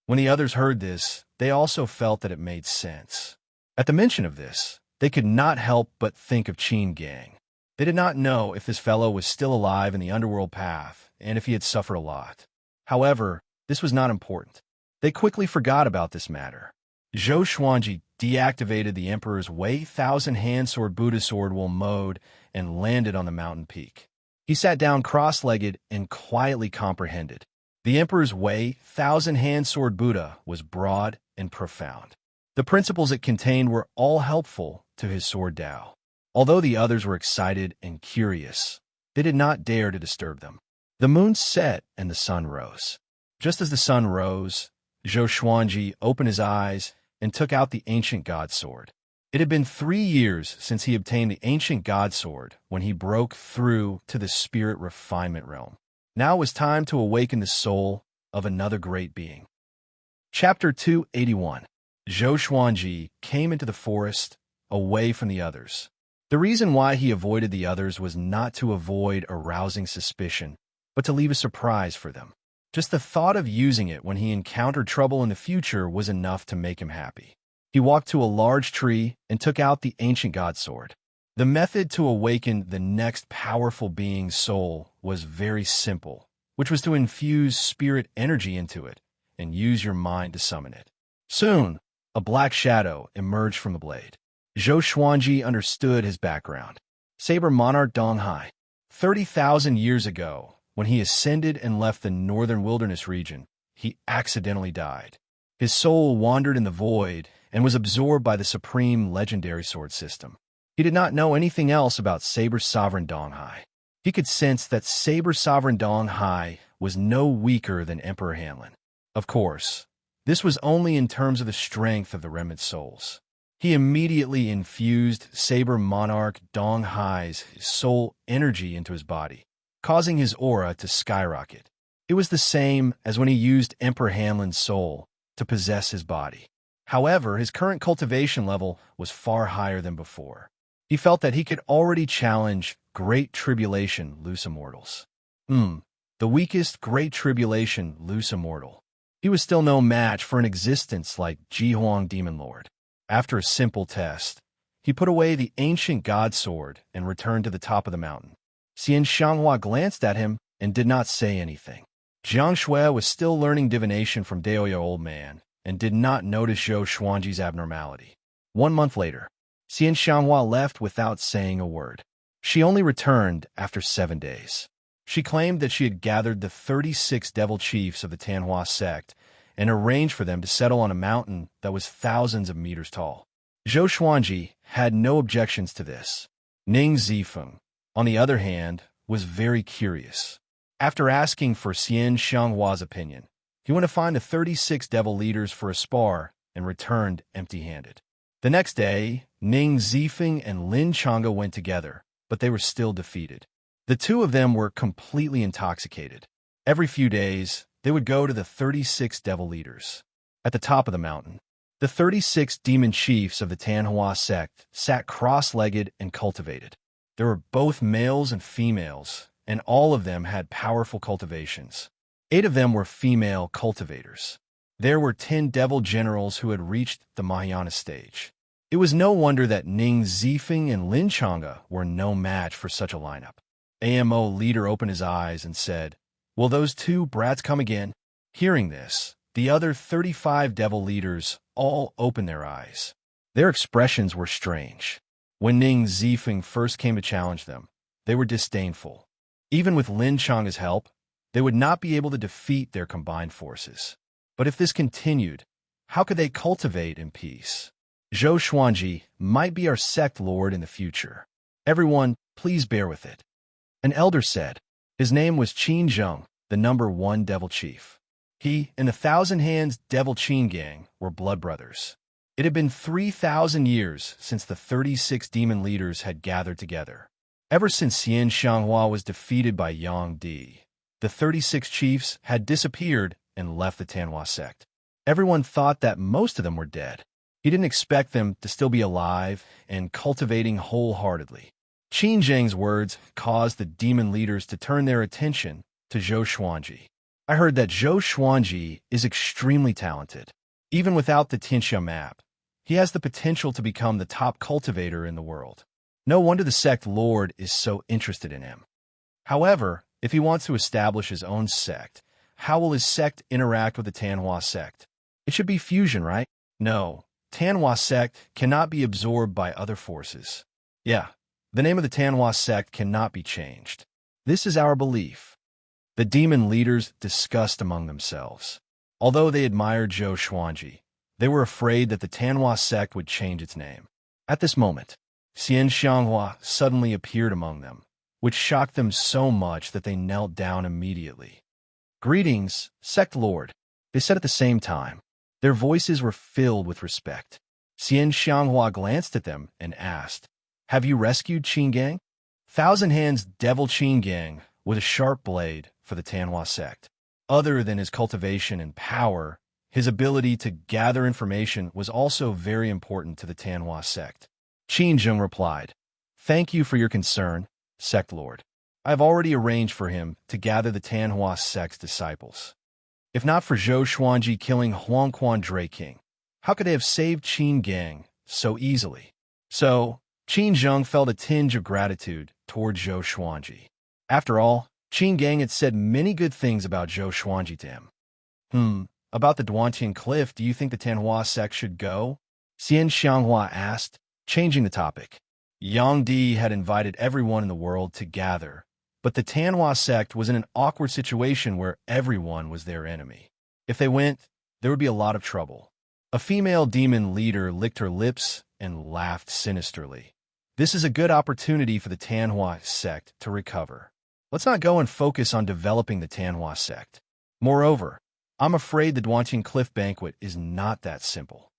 When the others heard this, they also felt that it made sense. At the mention of this, they could not help but think of Qin Gang. They did not know if this fellow was still alive in the underworld path and if he had suffered a lot. However, this was not important. They quickly forgot about this matter. Zhou Xuanji deactivated the Emperor's Way 1,000-hand sword Buddha sword will mode and landed on the mountain peak. He sat down cross-legged and quietly comprehended. The Emperor's Way 1,000-hand sword Buddha was broad and profound. The principles it contained were all helpful to his sword Tao. Although the others were excited and curious, they did not dare to disturb them. The moon set and the sun rose. Just as the sun rose, Zhou Xuanji opened his eyes and took out the ancient god sword. It had been 3 years since he obtained the ancient god sword when he broke through to the spirit refinement realm. Now it was time to awaken the soul of another great being. Chapter 281. Zhou Xuanji came into the forest, away from the others. The reason why he avoided the others was not to avoid arousing suspicion, but to leave a surprise for them. Just the thought of using it when he encountered trouble in the future was enough to make him happy. He walked to a large tree and took out the ancient god sword. The method to awaken the next powerful being's soul was very simple, which was to infuse spirit energy into it and use your mind to summon it. Soon, a black shadow emerged from the blade. Zhou Xuanji understood his background. Saber monarch Donghai. 30,000 years ago, when he ascended and left the northern wilderness region, he accidentally died. His soul wandered in the void and was absorbed by the supreme legendary sword system. He did not know anything else about Saber Sovereign Donghai. He could sense that Saber Sovereign Donghai was no weaker than Emperor Hanlin. Of course, this was only in terms of the strength of the remnant souls. He immediately infused Saber Monarch Donghai's soul energy into his body, causing his aura to skyrocket. It was the same as when he used Emperor Hanlin's soul to possess his body. However, his current cultivation level was far higher than before. He felt that he could already challenge Great Tribulation loose immortals. the weakest great tribulation loose immortal. He was still no match for an existence like Jihuang Demon Lord. After a simple test, he put away the ancient god sword and returned to the top of the mountain. Xian Xianghua glanced at him and did not say anything. Jiang Shui was still learning divination from Daoya Old Man and did not notice Zhou Xuanji's abnormality. 1 month later, Xian Xianghua left without saying a word. She only returned after 7 days. She claimed that she had gathered the 36 devil chiefs of the Tianhua sect and arranged for them to settle on a mountain that was thousands of meters tall. Zhou Xuanji had no objections to this. Ning Zifeng, on the other hand, was very curious. After asking for Xian Xianghua's opinion, he went to find the 36 devil leaders for a spar and returned empty-handed. The next day, Ning Zifeng and Lin Chang'e went together, but they were still defeated. The two of them were completely intoxicated. Every few days, they would go to the 36 devil leaders. At the top of the mountain, the 36 demon chiefs of the Tianhua sect sat cross-legged and cultivated. There were both males and females, and all of them had powerful cultivations. 8 of them were female cultivators. There were 10 devil generals who had reached the Mahayana stage. It was no wonder that Ning Zifeng and Lin Chang'e were no match for such a lineup. AMO leader opened his eyes and said, "Will those 2 brats come again?" Hearing this, the other 35 devil leaders all opened their eyes. Their expressions were strange. When Ning Zifeng first came to challenge them, they were disdainful. Even with Lin Chang'e's help, they would not be able to defeat their combined forces. But if this continued, how could they cultivate in peace? Zhou Xuanji might be our sect lord in the future. Everyone, please bear with it. An elder said. His name was Qin Zheng, the number 1 devil chief. He and the Thousand Hands devil Qin gang were blood brothers. It had been 3,000 years since the 36 demon leaders had gathered together. Ever since Xian Xianghua was defeated by Yang Di, the 36 chiefs had disappeared and left the Tianhua sect. Everyone thought that most of them were dead. He didn't expect them to still be alive and cultivating wholeheartedly. Qin Zheng's words caused the demon leaders to turn their attention to Zhou Xuanji. I heard that Zhou Xuanji is extremely talented. Even without the Tianxia map, he has the potential to become the top cultivator in the world. No wonder the sect lord is so interested in him. However, if he wants to establish his own sect, how will his sect interact with the Tianhua sect? It should be fusion, right? No, Tianhua sect cannot be absorbed by other forces. Yeah, the name of the Tianhua sect cannot be changed. This is our belief. The demon leaders discussed among themselves. Although they admired Zhou Xuanji, they were afraid that the Tianhua sect would change its name. At this moment, Xian Xianghua suddenly appeared among them, which shocked them so much that they knelt down immediately. "Greetings, sect lord," they said at the same time. Their voices were filled with respect. Xian Xianghua glanced at them and asked, "Have you rescued Qin Gang?" Thousand Hands devil Qin Gang with a sharp blade for the Tianhua sect. Other than his cultivation and power, his ability to gather information was also very important to the Tianhua sect. Qin Zheng replied, "Thank you for your concern, sect lord. I have already arranged for him to gather the Tianhua sect's disciples. If not for Zhou Xuanji killing Huangquan Dray King, how could they have saved Qin Gang so easily?" So, Qin Zheng felt a tinge of gratitude toward Zhou Xuanji. After all, Qin Gang had said many good things about Zhou Xuanji to him. About the Duantian Cliff, do you think the Tianhua sect should go?" Xian Xianghua asked, changing the topic. Yang Di had invited everyone in the world to gather, but the Tianhua sect was in an awkward situation where everyone was their enemy. If they went, there would be a lot of trouble. A female demon leader licked her lips and laughed sinisterly. This is a good opportunity for the Tianhua sect to recover. Let's not go and focus on developing the Tianhua sect. Moreover, I'm afraid the Duantian Cliff Banquet is not that simple.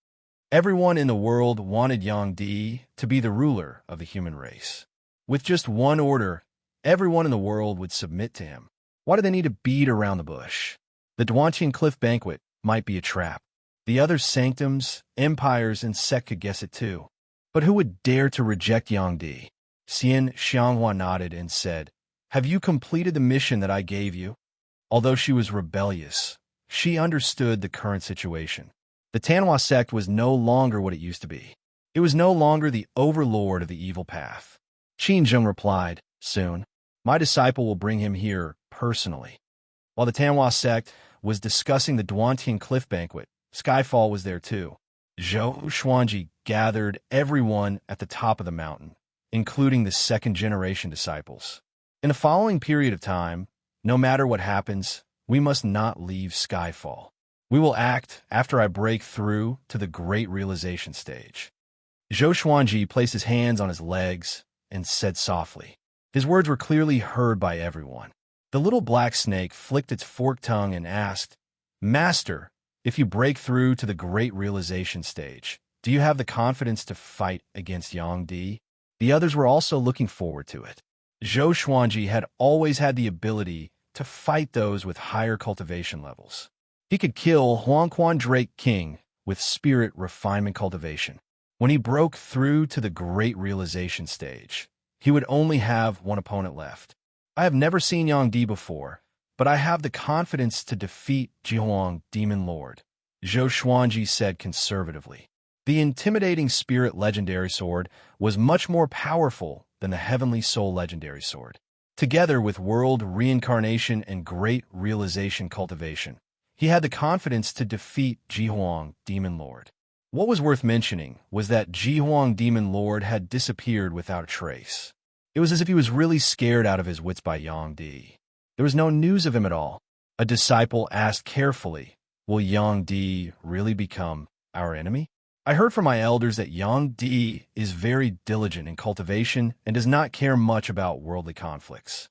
Everyone in the world wanted Yang Di to be the ruler of the human race. With just one order, everyone in the world would submit to him. Why do they need to beat around the bush? The Duantian Cliff Banquet might be a trap. The other sanctums, empires, and sect could guess it too. But who would dare to reject Yang Di? Xian Xianghua nodded and said, "Have you completed the mission that I gave you?" Although she was rebellious, she understood the current situation. The Tanhua sect was no longer what it used to be. It was no longer the overlord of the evil path. Qin Zheng replied, "Soon, my disciple will bring him here personally." While the Tanhua sect was discussing the Duantian cliff banquet, Skyfall was there too. Zhou Xuanji gathered everyone at the top of the mountain, including the second-generation disciples. In the following period of time, no matter what happens, we must not leave Skyfall. We will act after I break through to the great realization stage. Zhou Xuanji placed his hands on his legs and said softly. His words were clearly heard by everyone. The little black snake flicked its forked tongue and asked, "Master, if you break through to the great realization stage, do you have the confidence to fight against Yang Di?" The others were also looking forward to it. Zhou Xuanji had always had the ability to fight those with higher cultivation levels. He could kill Huangquan Drake King with spirit refinement cultivation. When he broke through to the great realization stage, he would only have one opponent left. I have never seen Yang Di before, but I have the confidence to defeat Jihuang Demon Lord, Zhou Xuanji said conservatively. The intimidating spirit legendary sword was much more powerful than the heavenly soul legendary sword. Together with world reincarnation and great realization cultivation, he had the confidence to defeat Jihuang Demon Lord. What was worth mentioning was that Jihuang Demon Lord had disappeared without a trace. It was as if he was really scared out of his wits by Yang Di. There was no news of him at all. A disciple asked carefully, "Will Yang Di really become our enemy?" I heard from my elders that Yang Di is very diligent in cultivation and does not care much about worldly conflicts.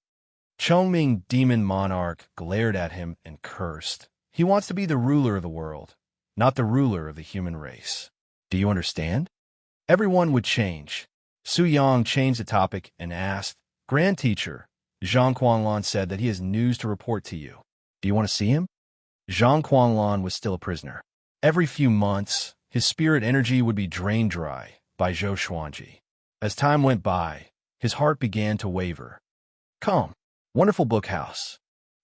Chongming Demon Monarch glared at him and cursed. He wants to be the ruler of the world, not the ruler of the human race. Do you understand? Everyone would change. Su Yang changed the topic and asked, "Grand Teacher, Zhang Quanlan said that he has news to report to you. Do you want to see him?" Zhang Quanlan was still a prisoner. Every few months, his spirit energy would be drained dry by Zhou Xuanji. As time went by, his heart began to waver. Come, Wonderful Book House.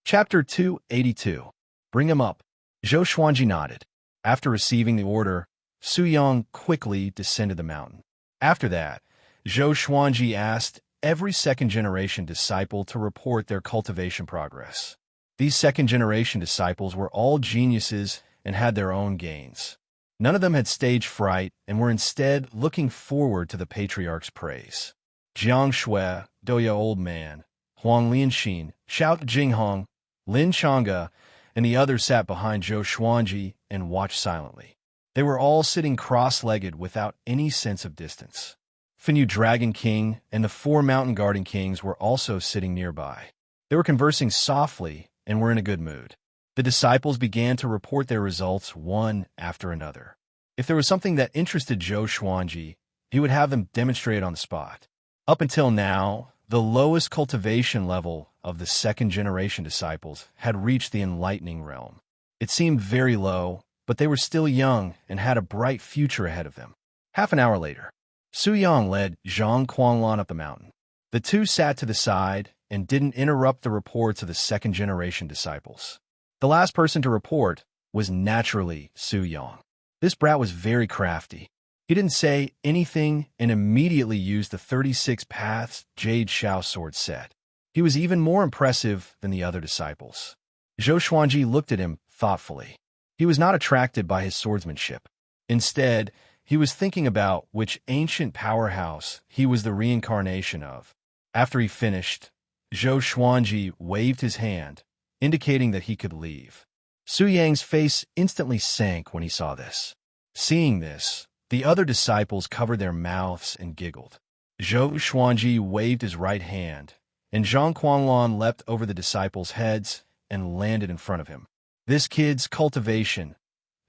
Chapter 282. Bring him up. Zhou Xuanji nodded. After receiving the order, Su Yang quickly descended the mountain. After that, Zhou Xuanji asked every second-generation disciple to report their cultivation progress. These second-generation disciples were all geniuses and had their own gains. None of them had stage fright and were instead looking forward to the patriarch's praise. Jiang Shui, Douya Old Man, Huang Lianxin, Xiao Jinghong, Lin Changge, and the others sat behind Zhou Xuanji and watched silently. They were all sitting cross-legged without any sense of distance. Finyu Dragon King and the 4 Mountain Garden Kings were also sitting nearby. They were conversing softly and were in a good mood. The disciples began to report their results one after another. If there was something that interested Zhou Xuanji, he would have them demonstrate on the spot. Up until now, the lowest cultivation level of the second-generation disciples had reached the enlightening realm. It seemed very low, but they were still young and had a bright future ahead of them. Half an hour later, Su Yang led Zhang Quanlan up the mountain. The two sat to the side and didn't interrupt the reports of the second-generation disciples. The last person to report was naturally Su Yang. This brat was very crafty. He didn't say anything and immediately used the 36 Paths Jade Shao sword set. He was even more impressive than the other disciples. Zhou Xuanji looked at him thoughtfully. He was not attracted by his swordsmanship. Instead, he was thinking about which ancient powerhouse he was the reincarnation of. After he finished, Zhou Xuanji waved his hand, indicating that he could leave. Su Yang's face instantly sank when he saw this. Seeing this, the other disciples covered their mouths and giggled. Zhou Xuanji waved his right hand, and Zhang Quanlan leapt over the disciples' heads and landed in front of him. This kid's cultivation.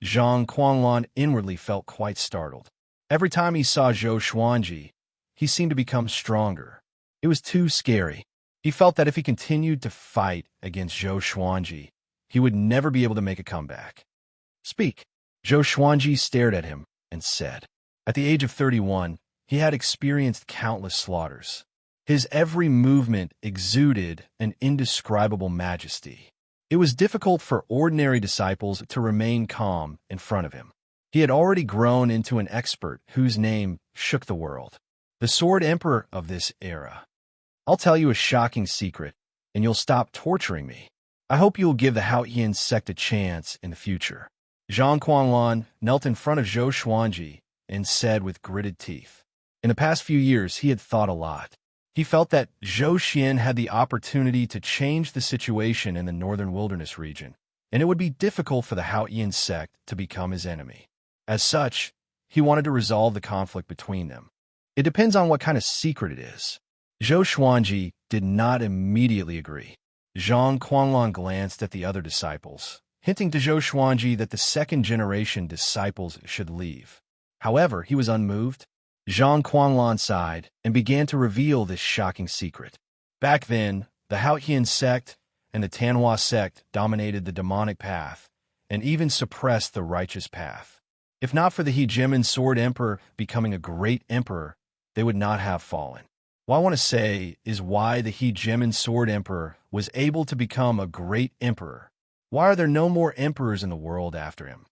Zhang Quanlan inwardly felt quite startled. Every time he saw Zhou Xuanji, he seemed to become stronger. It was too scary. He felt that if he continued to fight against Zhou Xuanji, he would never be able to make a comeback. Speak. Zhou Xuanji stared at him and said. At the age of 31, he had experienced countless slaughters. His every movement exuded an indescribable majesty. It was difficult for ordinary disciples to remain calm in front of him. He had already grown into an expert whose name shook the world. The Sword Emperor of this era. I'll tell you a shocking secret, and you'll stop torturing me. I hope you will give the Haotian sect a chance in the future. Zhang Quanlan knelt in front of Zhou Xuanji and said with gritted teeth. In the past few years, he had thought a lot. He felt that Zhou Xian had the opportunity to change the situation in the northern wilderness region, and it would be difficult for the Haotian sect to become his enemy. As such, he wanted to resolve the conflict between them. It depends on what kind of secret it is. Zhou Xuanji did not immediately agree. Zhang Quanlan glanced at the other disciples, hinting to Zhou Xuanji that the second-generation disciples should leave. However, he was unmoved. Zhang Quanlan sighed and began to reveal this shocking secret. Back then, the Haotian sect and the Tanhua sect dominated the demonic path and even suppressed the righteous path. If not for the Hegemon Sword Emperor becoming a great emperor, they would not have fallen. What I want to say is why the Hegemon Sword Emperor was able to become a great emperor. Why are there no more emperors in the world after him?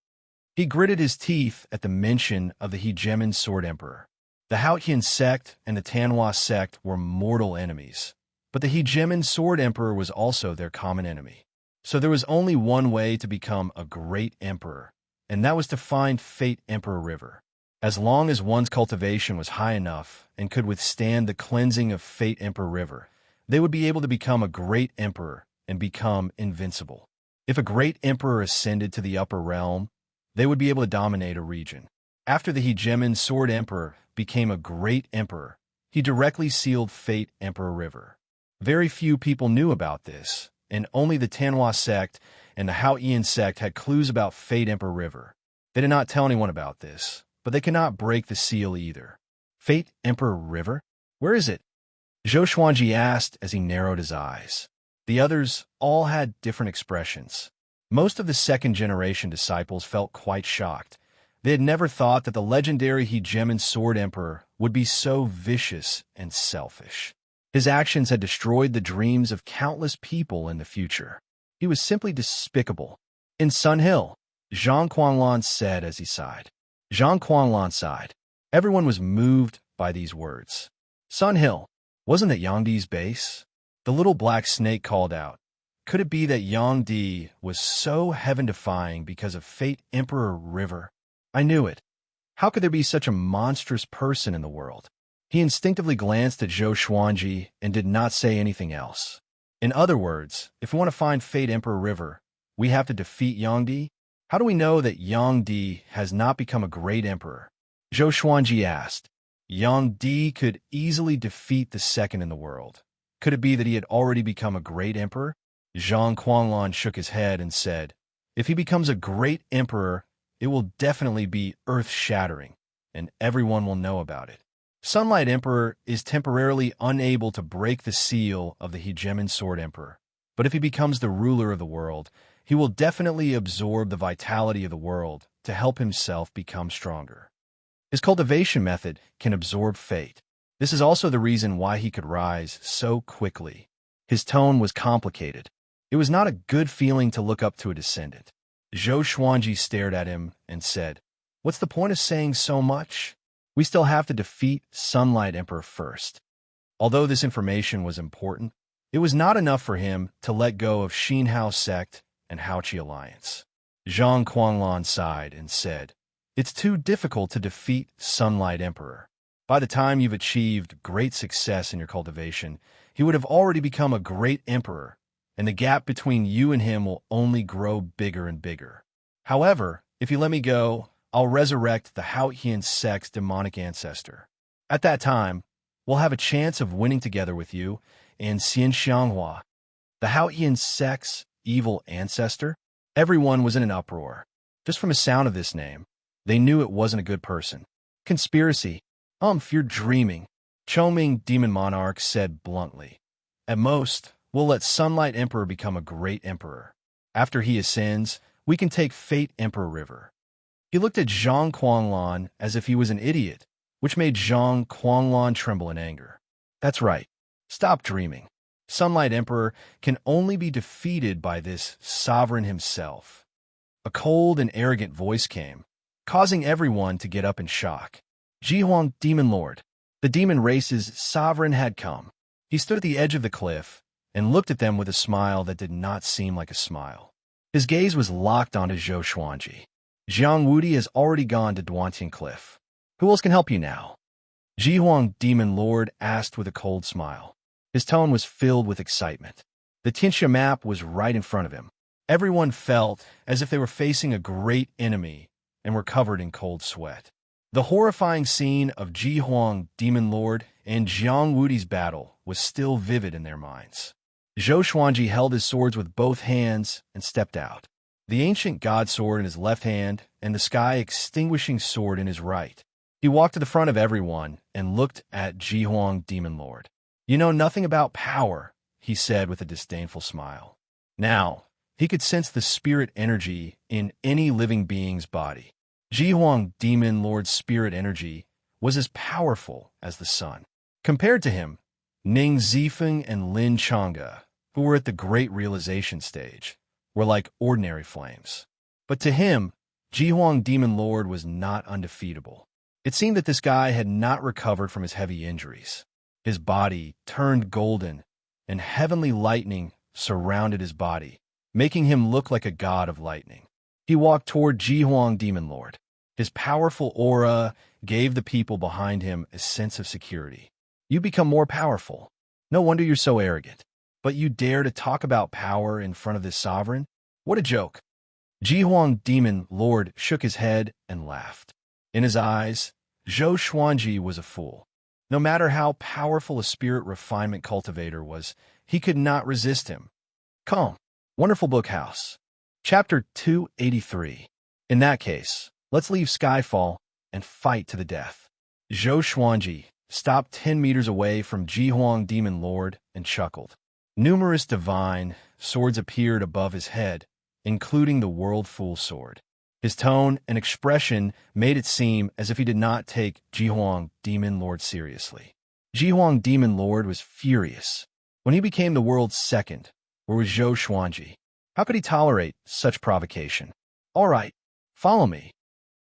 He gritted his teeth at the mention of the Hegemon Sword Emperor. The Haotian sect and the Tanhua sect were mortal enemies, but the Hegemon Sword Emperor was also their common enemy. So there was only one way to become a great emperor, and that was to find Fate Emperor River. As long as one's cultivation was high enough and could withstand the cleansing of Fate Emperor River, they would be able to become a great emperor and become invincible. If a great emperor ascended to the upper realm, they would be able to dominate a region. After the Hegemon Sword Emperor became a great emperor, he directly sealed Fate Emperor River. Very few people knew about this, and only the Tanhua sect and the Haotian sect had clues about Fate Emperor River. They did not tell anyone about this, but they cannot break the seal either. Fate Emperor River? Where is it? Zhou Xuanji asked as he narrowed his eyes. The others all had different expressions. Most of the second-generation disciples felt quite shocked. They had never thought that the legendary Hegemon Sword Emperor would be so vicious and selfish. His actions had destroyed the dreams of countless people in the future. He was simply despicable. In Sun Hill, Zhang Quanlan said as he sighed. Zhang Quanlan sighed. Everyone was moved by these words. Sun Hill, wasn't that Yangdi's base? The little black snake called out. Could it be that Yangdi was so heaven-defying because of Fate Emperor River? I knew it. How could there be such a monstrous person in the world? He instinctively glanced at Zhou Xuanji and did not say anything else. In other words, if we want to find Fate Emperor River, we have to defeat Yangdi? How do we know that Yangdi has not become a great emperor? Zhou Xuanji asked. Yangdi could easily defeat the second in the world. Could it be that he had already become a great emperor? Zhang Quanlan shook his head and said, if he becomes a great emperor, it will definitely be earth-shattering, and everyone will know about it. Sunlight Emperor is temporarily unable to break the seal of the Hegemon Sword Emperor, but if he becomes the ruler of the world, he will definitely absorb the vitality of the world to help himself become stronger. His cultivation method can absorb fate. This is also the reason why he could rise so quickly. His tone was complicated. It was not a good feeling to look up to a descendant. Zhou Xuanji stared at him and said, what's the point of saying so much? We still have to defeat Sunlight Emperor first. Although this information was important, it was not enough for him to let go of Xinhao sect and Haoqi alliance. Zhang Quanlan sighed and said, it's too difficult to defeat Sunlight Emperor. By the time you've achieved great success in your cultivation, he would have already become a great emperor, and the gap between you and him will only grow bigger and bigger. However, if you let me go, I'll resurrect the Haotian sect's demonic ancestor. At that time, we'll have a chance of winning together with you and Xian Xianghua. The Haotian sect's evil ancestor? Everyone was in an uproar. Just from the sound of this name, they knew it wasn't a good person. Conspiracy. You're dreaming, Choming Demon Monarch said bluntly. At most, we'll let Sunlight Emperor become a great emperor. After he ascends, we can take Fate Emperor River. He looked at Zhang Quanlan as if he was an idiot, which made Zhang Quanlan tremble in anger. That's right. Stop dreaming. Sunlight Emperor can only be defeated by this sovereign himself. A cold and arrogant voice came, causing everyone to get up in shock. Jihuang, Demon Lord. The demon race's sovereign had come. He stood at the edge of the cliff and looked at them with a smile that did not seem like a smile. His gaze was locked onto Zhou Xuanji. Jiang Wudi has already gone to Duantian Cliff. Who else can help you now? Jihuang, Demon Lord, asked with a cold smile. His tone was filled with excitement. The Tianxia map was right in front of him. Everyone felt as if they were facing a great enemy and were covered in cold sweat. The horrifying scene of Jihuang, Demon Lord, and Jiang Wudi's battle was still vivid in their minds. Zhou Xuanji held his swords with both hands and stepped out. The ancient god sword in his left hand and the sky-extinguishing sword in his right. He walked to the front of everyone and looked at Jihuang, Demon Lord. You know nothing about power, he said with a disdainful smile. Now, he could sense the spirit energy in any living being's body. Jihuang, Demon Lord's spirit energy was as powerful as the sun. Compared to him, Ning Zifeng and Lin Chang'e, who were at the great realization stage, were like ordinary flames. But to him, Jihuang, Demon Lord was not undefeatable. It seemed that this guy had not recovered from his heavy injuries. His body turned golden, and heavenly lightning surrounded his body, making him look like a god of lightning. He walked toward Jihuang, Demon Lord. His powerful aura gave the people behind him a sense of security. You become more powerful. No wonder you're so arrogant. But you dare to talk about power in front of this sovereign? What a joke. Jihuang, Demon Lord, shook his head and laughed. In his eyes, Zhou Xuanji was a fool. No matter how powerful a spirit refinement cultivator was, he could not resist him. Come. Wonderful book house. Chapter 283. In that case, let's leave Skyfall and fight to the death. Zhou Xuanji stopped 10 meters away from Jihuang, Demon Lord, and chuckled. Numerous divine swords appeared above his head, including the World Fool sword. His tone and expression made it seem as if he did not take Jihuang, Demon Lord, seriously. Jihuang, Demon Lord, was furious. When he became the world's second, where was Zhou Xuanji? How could he tolerate such provocation? All right, follow me.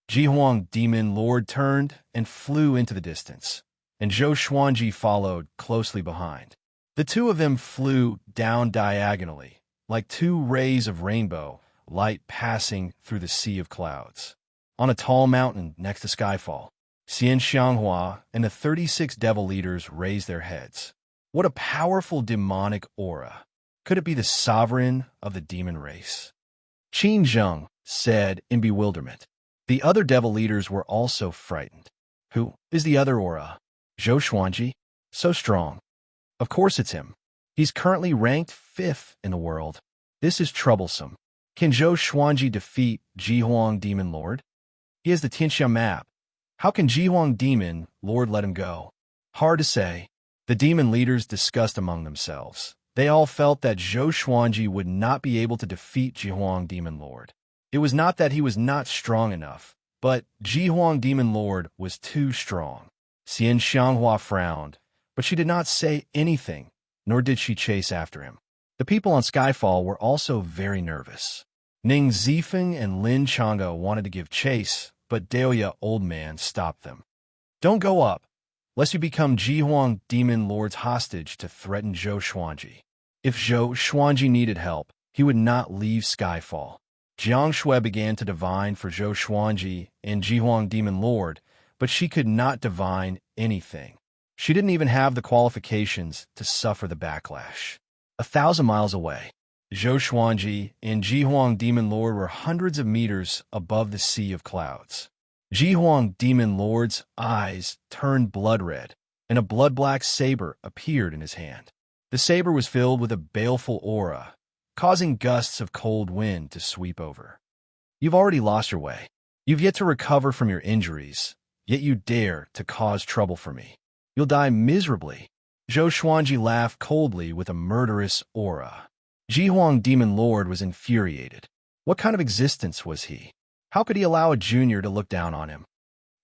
Jihuang, Demon Lord, turned and flew into the distance, and Zhou Xuanji followed closely behind. The two of them flew down diagonally, like two rays of rainbow light passing through the sea of clouds. On a tall mountain next to Skyfall, Xian Xianghua and the 36 devil leaders raised their heads. What a powerful demonic aura. Could it be the sovereign of the demon race? Qin Zheng said in bewilderment. The other devil leaders were also frightened. Who is the other aura? Zhou Xuanji? So strong. Of course it's him. He's currently ranked 5th in the world. This is troublesome. Can Zhou Xuanji defeat Jihuang, Demon Lord? He has the Tianxia map. How can Jihuang, Demon Lord, let him go? Hard to say. The demon leaders discussed among themselves. They all felt that Zhou Xuanji would not be able to defeat Jihuang, Demon Lord. It was not that he was not strong enough, but Jihuang, Demon Lord, was too strong. Xian Xianghua frowned, but she did not say anything, nor did she chase after him. The people on Skyfall were also very nervous. Ning Zifeng and Lin Chang'e wanted to give chase, but Deoya Old Man stopped them. Don't go up, lest you become Jihuang, Demon Lord's hostage to threaten Zhou Xuanji. If Zhou Xuanji needed help, he would not leave Skyfall. Jiang Shui began to divine for Zhou Xuanji and Jihuang, Demon Lord, but she could not divine anything. She didn't even have the qualifications to suffer the backlash. 1,000 miles away, Zhou Xuanji and Jihuang, Demon Lord, were hundreds of meters above the sea of clouds. Jihuang, Demon Lord's eyes turned blood red, and a blood-black saber appeared in his hand. The saber was filled with a baleful aura, causing gusts of cold wind to sweep over. You've already lost your way. You've yet to recover from your injuries, yet you dare to cause trouble for me. You'll die miserably. Zhou Xuanji laughed coldly with a murderous aura. Jihuang, Demon Lord, was infuriated. What kind of existence was he? How could he allow a junior to look down on him?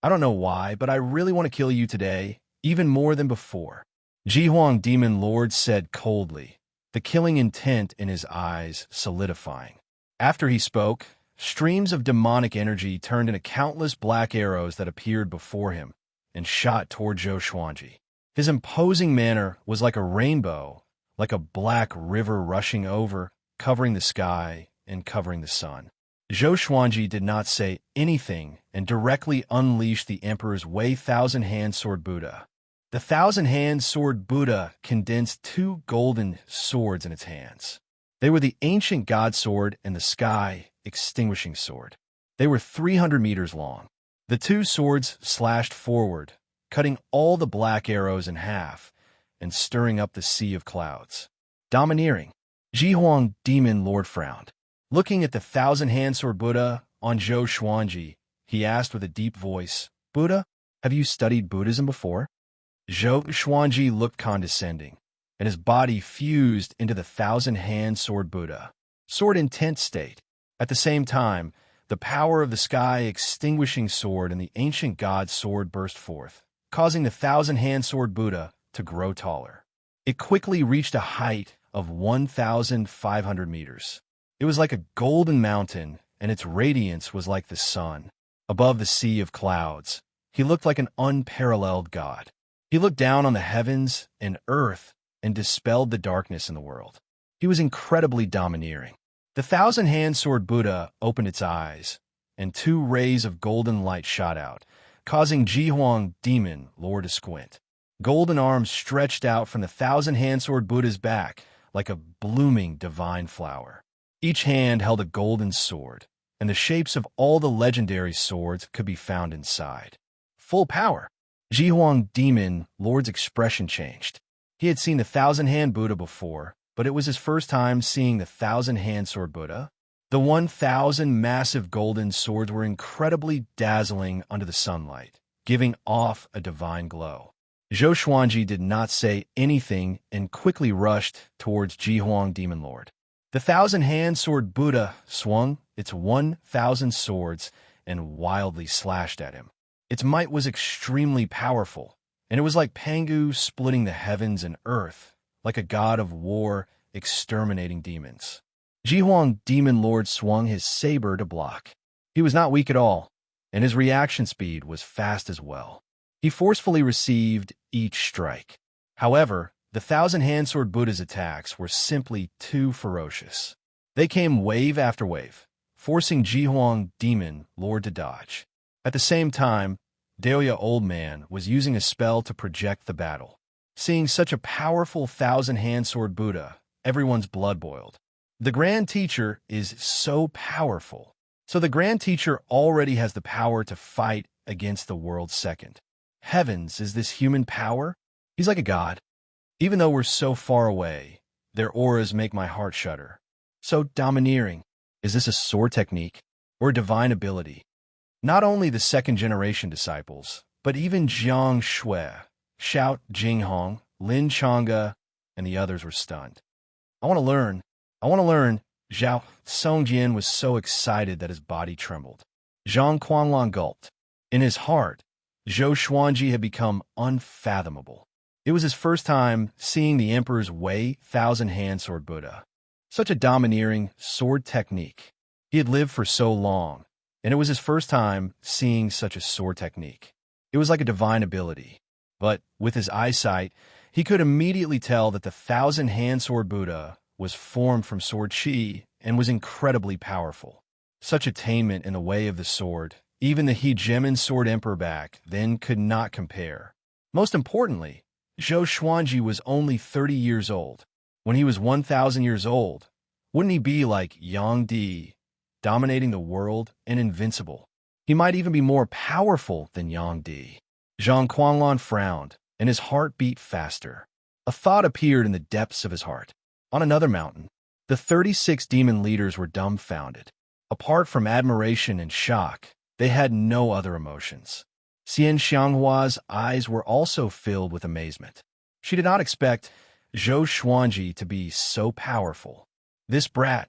I don't know why, but I really want to kill you today, even more than before. Jihuang Demon Lord said coldly, the killing intent in his eyes solidifying. After he spoke, streams of demonic energy turned into countless black arrows that appeared before him and shot toward Zhou Xuanji. His imposing manner was like a rainbow, like a black river rushing over, covering the sky and covering the sun. Zhou Xuanji did not say anything and directly unleashed the Emperor's Wei Thousand-Hand Sword Buddha. The Thousand-Hand Sword Buddha condensed two golden swords in its hands. They were the ancient God Sword and the Sky Extinguishing Sword. They were 300 meters long. The two swords slashed forward, cutting all the black arrows in half and stirring up the sea of clouds. Domineering. Jihuang Demon Lord frowned. Looking at the Thousand-Hand Sword Buddha on Zhou Xuanji, he asked with a deep voice, Buddha, have you studied Buddhism before? Zhou Xuanji looked condescending, and his body fused into the Thousand-Hand Sword Buddha. Sword intent state. At the same time, the power of the Sky Extinguishing Sword and the Ancient God Sword burst forth, causing the Thousand-Hand Sword Buddha to grow taller. It quickly reached a height of 1,500 meters. It was like a golden mountain, and its radiance was like the sun. Above the sea of clouds, he looked like an unparalleled god. He looked down on the heavens and earth and dispelled the darkness in the world. He was incredibly domineering. The Thousand-Hand Sword Buddha opened its eyes, and two rays of golden light shot out, causing Jihuang Demon Lord to squint. Golden arms stretched out from the Thousand-Hand Sword Buddha's back like a blooming divine flower. Each hand held a golden sword, and the shapes of all the legendary swords could be found inside. Full power. Jihuang Demon Lord's expression changed. He had seen the Thousand-Hand Buddha before, but it was his first time seeing the Thousand-Hand Sword Buddha. The 1,000 massive golden swords were incredibly dazzling under the sunlight, giving off a divine glow. Zhou Xuanji did not say anything and quickly rushed towards Jihuang Demon Lord. The Thousand-Hand Sword Buddha swung its 1,000 swords and wildly slashed at him. Its might was extremely powerful, and it was like Pangu splitting the heavens and earth, like a god of war exterminating demons. Jihuang Demon Lord swung his saber to block. He was not weak at all, and his reaction speed was fast as well. He forcefully received each strike. However, the Thousand-Hand Sword Buddha's attacks were simply too ferocious. They came wave after wave, forcing Jihuang Demon Lord to dodge. At the same time, Deoya Old Man was using a spell to project the battle. Seeing such a powerful Thousand-Hand Sword Buddha, everyone's blood boiled. The Grand Teacher is so powerful. So the Grand Teacher already has the power to fight against the world's second. Heavens, is this human power? He's like a god. Even though we're so far away, their auras make my heart shudder. So domineering. Is this a sword technique or a divine ability? Not only the second-generation disciples, but even Jiang Shui, Xiao Jinghong, Lin Changge, and the others were stunned. I want to learn. Zhao Songjian was so excited that his body trembled. Zhang Quanglong gulped. In his heart, Zhou Xuanji had become unfathomable. It was his first time seeing the Emperor's Wei Thousand-Hand Sword Buddha. Such a domineering sword technique. He had lived for so long, and it was his first time seeing such a sword technique. It was like a divine ability. But with his eyesight, he could immediately tell that the Thousand-Hand Sword Buddha was formed from sword chi and was incredibly powerful. Such attainment in the way of the sword, even the hegemon sword emperor back then could not compare. Most importantly, Zhou Xuanji was only 30 years old. When he was 1,000 years old, wouldn't he be like Yang Di, dominating the world and invincible? He might even be more powerful than Yang Di. Zhang Quanglong frowned, and his heart beat faster. A thought appeared in the depths of his heart. On another mountain, the 36 demon leaders were dumbfounded. Apart from admiration and shock, they had no other emotions. Xian Xianghua's eyes were also filled with amazement. She did not expect Zhou Xuanji to be so powerful. This brat.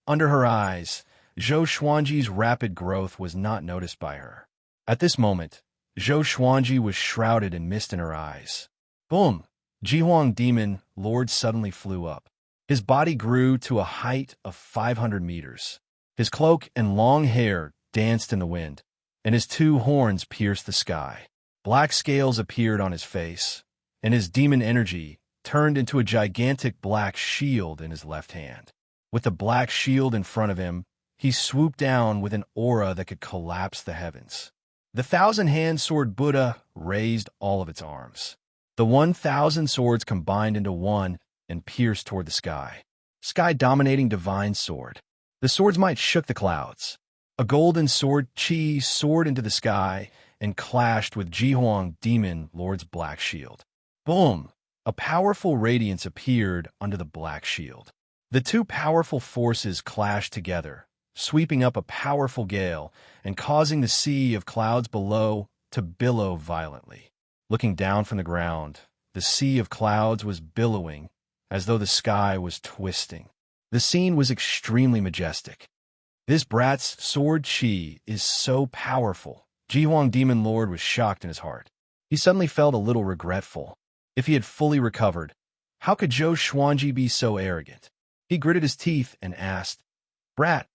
Under her eyes, Zhou Xuanji's rapid growth was not noticed by her. At this moment, Zhou Xuanji was shrouded in mist in her eyes. Boom! Jihuang Demon Lord suddenly flew up. His body grew to a height of 500 meters. His cloak and long hair danced in the wind, and his two horns pierced the sky. Black scales appeared on his face, and his demon energy turned into a gigantic black shield in his left hand. With the black shield in front of him, he swooped down with an aura that could collapse the heavens. The 1,000-hand sword Buddha raised all of its arms. The 1,000 swords combined into one and pierced toward the sky. Sky-dominating divine sword. The sword's might shook the clouds. A golden sword Qi soared into the sky and clashed with Jihuang Demon Lord's black shield. Boom! A powerful radiance appeared under the black shield. The two powerful forces clashed together, sweeping up a powerful gale and causing the sea of clouds below to billow violently. Looking down from the ground, the sea of clouds was billowing as though the sky was twisting. The scene was extremely majestic. This brat's sword Qi is so powerful. Jihuang Demon Lord was shocked in his heart. He suddenly felt a little regretful. If he had fully recovered, how could Zhou Xuanji be so arrogant? He gritted his teeth and asked, "Brat,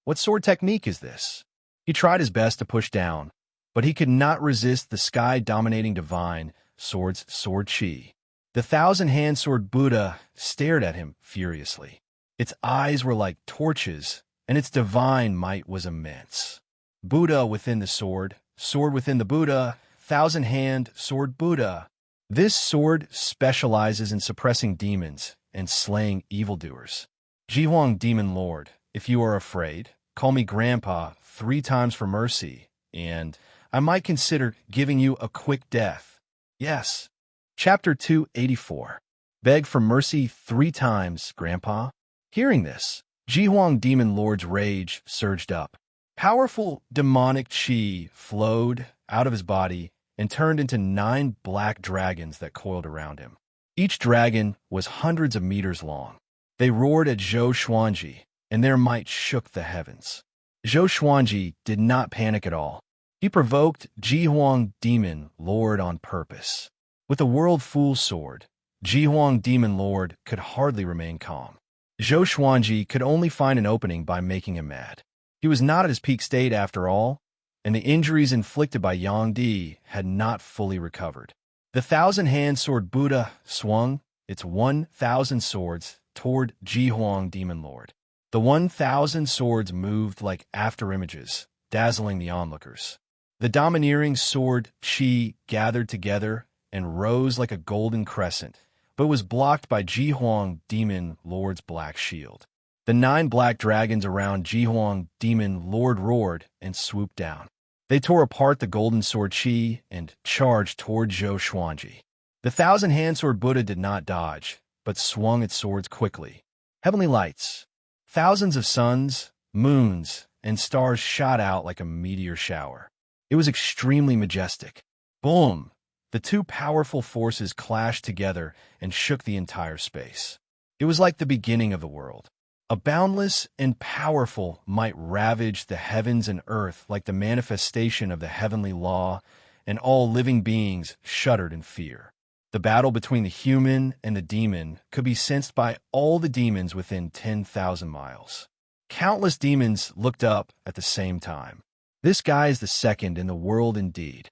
what sword technique is this?" He tried his best to push down, but he could not resist the sky-dominating divine sword Qi. The 1,000-hand sword Buddha stared at him furiously. Its eyes were like torches, and its divine might was immense. Buddha within the sword, sword within the Buddha, 1,000-hand sword Buddha. This sword specializes in suppressing demons and slaying evildoers. Jihuang Demon Lord, if you are afraid, call me Grandpa 3 times for mercy, and I might consider giving you a quick death. Yes. Chapter 284. Beg for mercy 3 times, Grandpa. Hearing this, Jihuang Demon Lord's rage surged up. Powerful demonic Qi flowed out of his body and turned into 9 black dragons that coiled around him. Each dragon was hundreds of meters long. They roared at Zhou Xuanji, and their might shook the heavens. Zhou Xuanji did not panic at all. He provoked Jihuang Demon Lord on purpose. With a World Fool sword, Jihuang Demon Lord could hardly remain calm. Zhou Xuanji could only find an opening by making him mad. He was not at his peak state after all, and the injuries inflicted by Yang Di had not fully recovered. The 1,000-hand sword Buddha swung its 1,000 swords toward Jihuang Demon Lord. The 1,000 swords moved like afterimages, dazzling the onlookers. The domineering sword Qi gathered together and rose like a golden crescent, but was blocked by Jihuang Demon Lord's black shield. The 9 black dragons around Jihuang Demon Lord roared and swooped down. They tore apart the golden sword Qi and charged toward Zhou Xuanji. The 1,000-hand sword Buddha did not dodge, but swung its swords quickly. Heavenly lights. Thousands of suns, moons, and stars shot out like a meteor shower. It was extremely majestic. Boom! The 2 powerful forces clashed together and shook the entire space. It was like the beginning of the world. A boundless and powerful might ravage the heavens and earth like the manifestation of the heavenly law, and all living beings shuddered in fear. The battle between the human and the demon could be sensed by all the demons within 10,000 miles. Countless demons looked up at the same time. This guy is the second in the world indeed.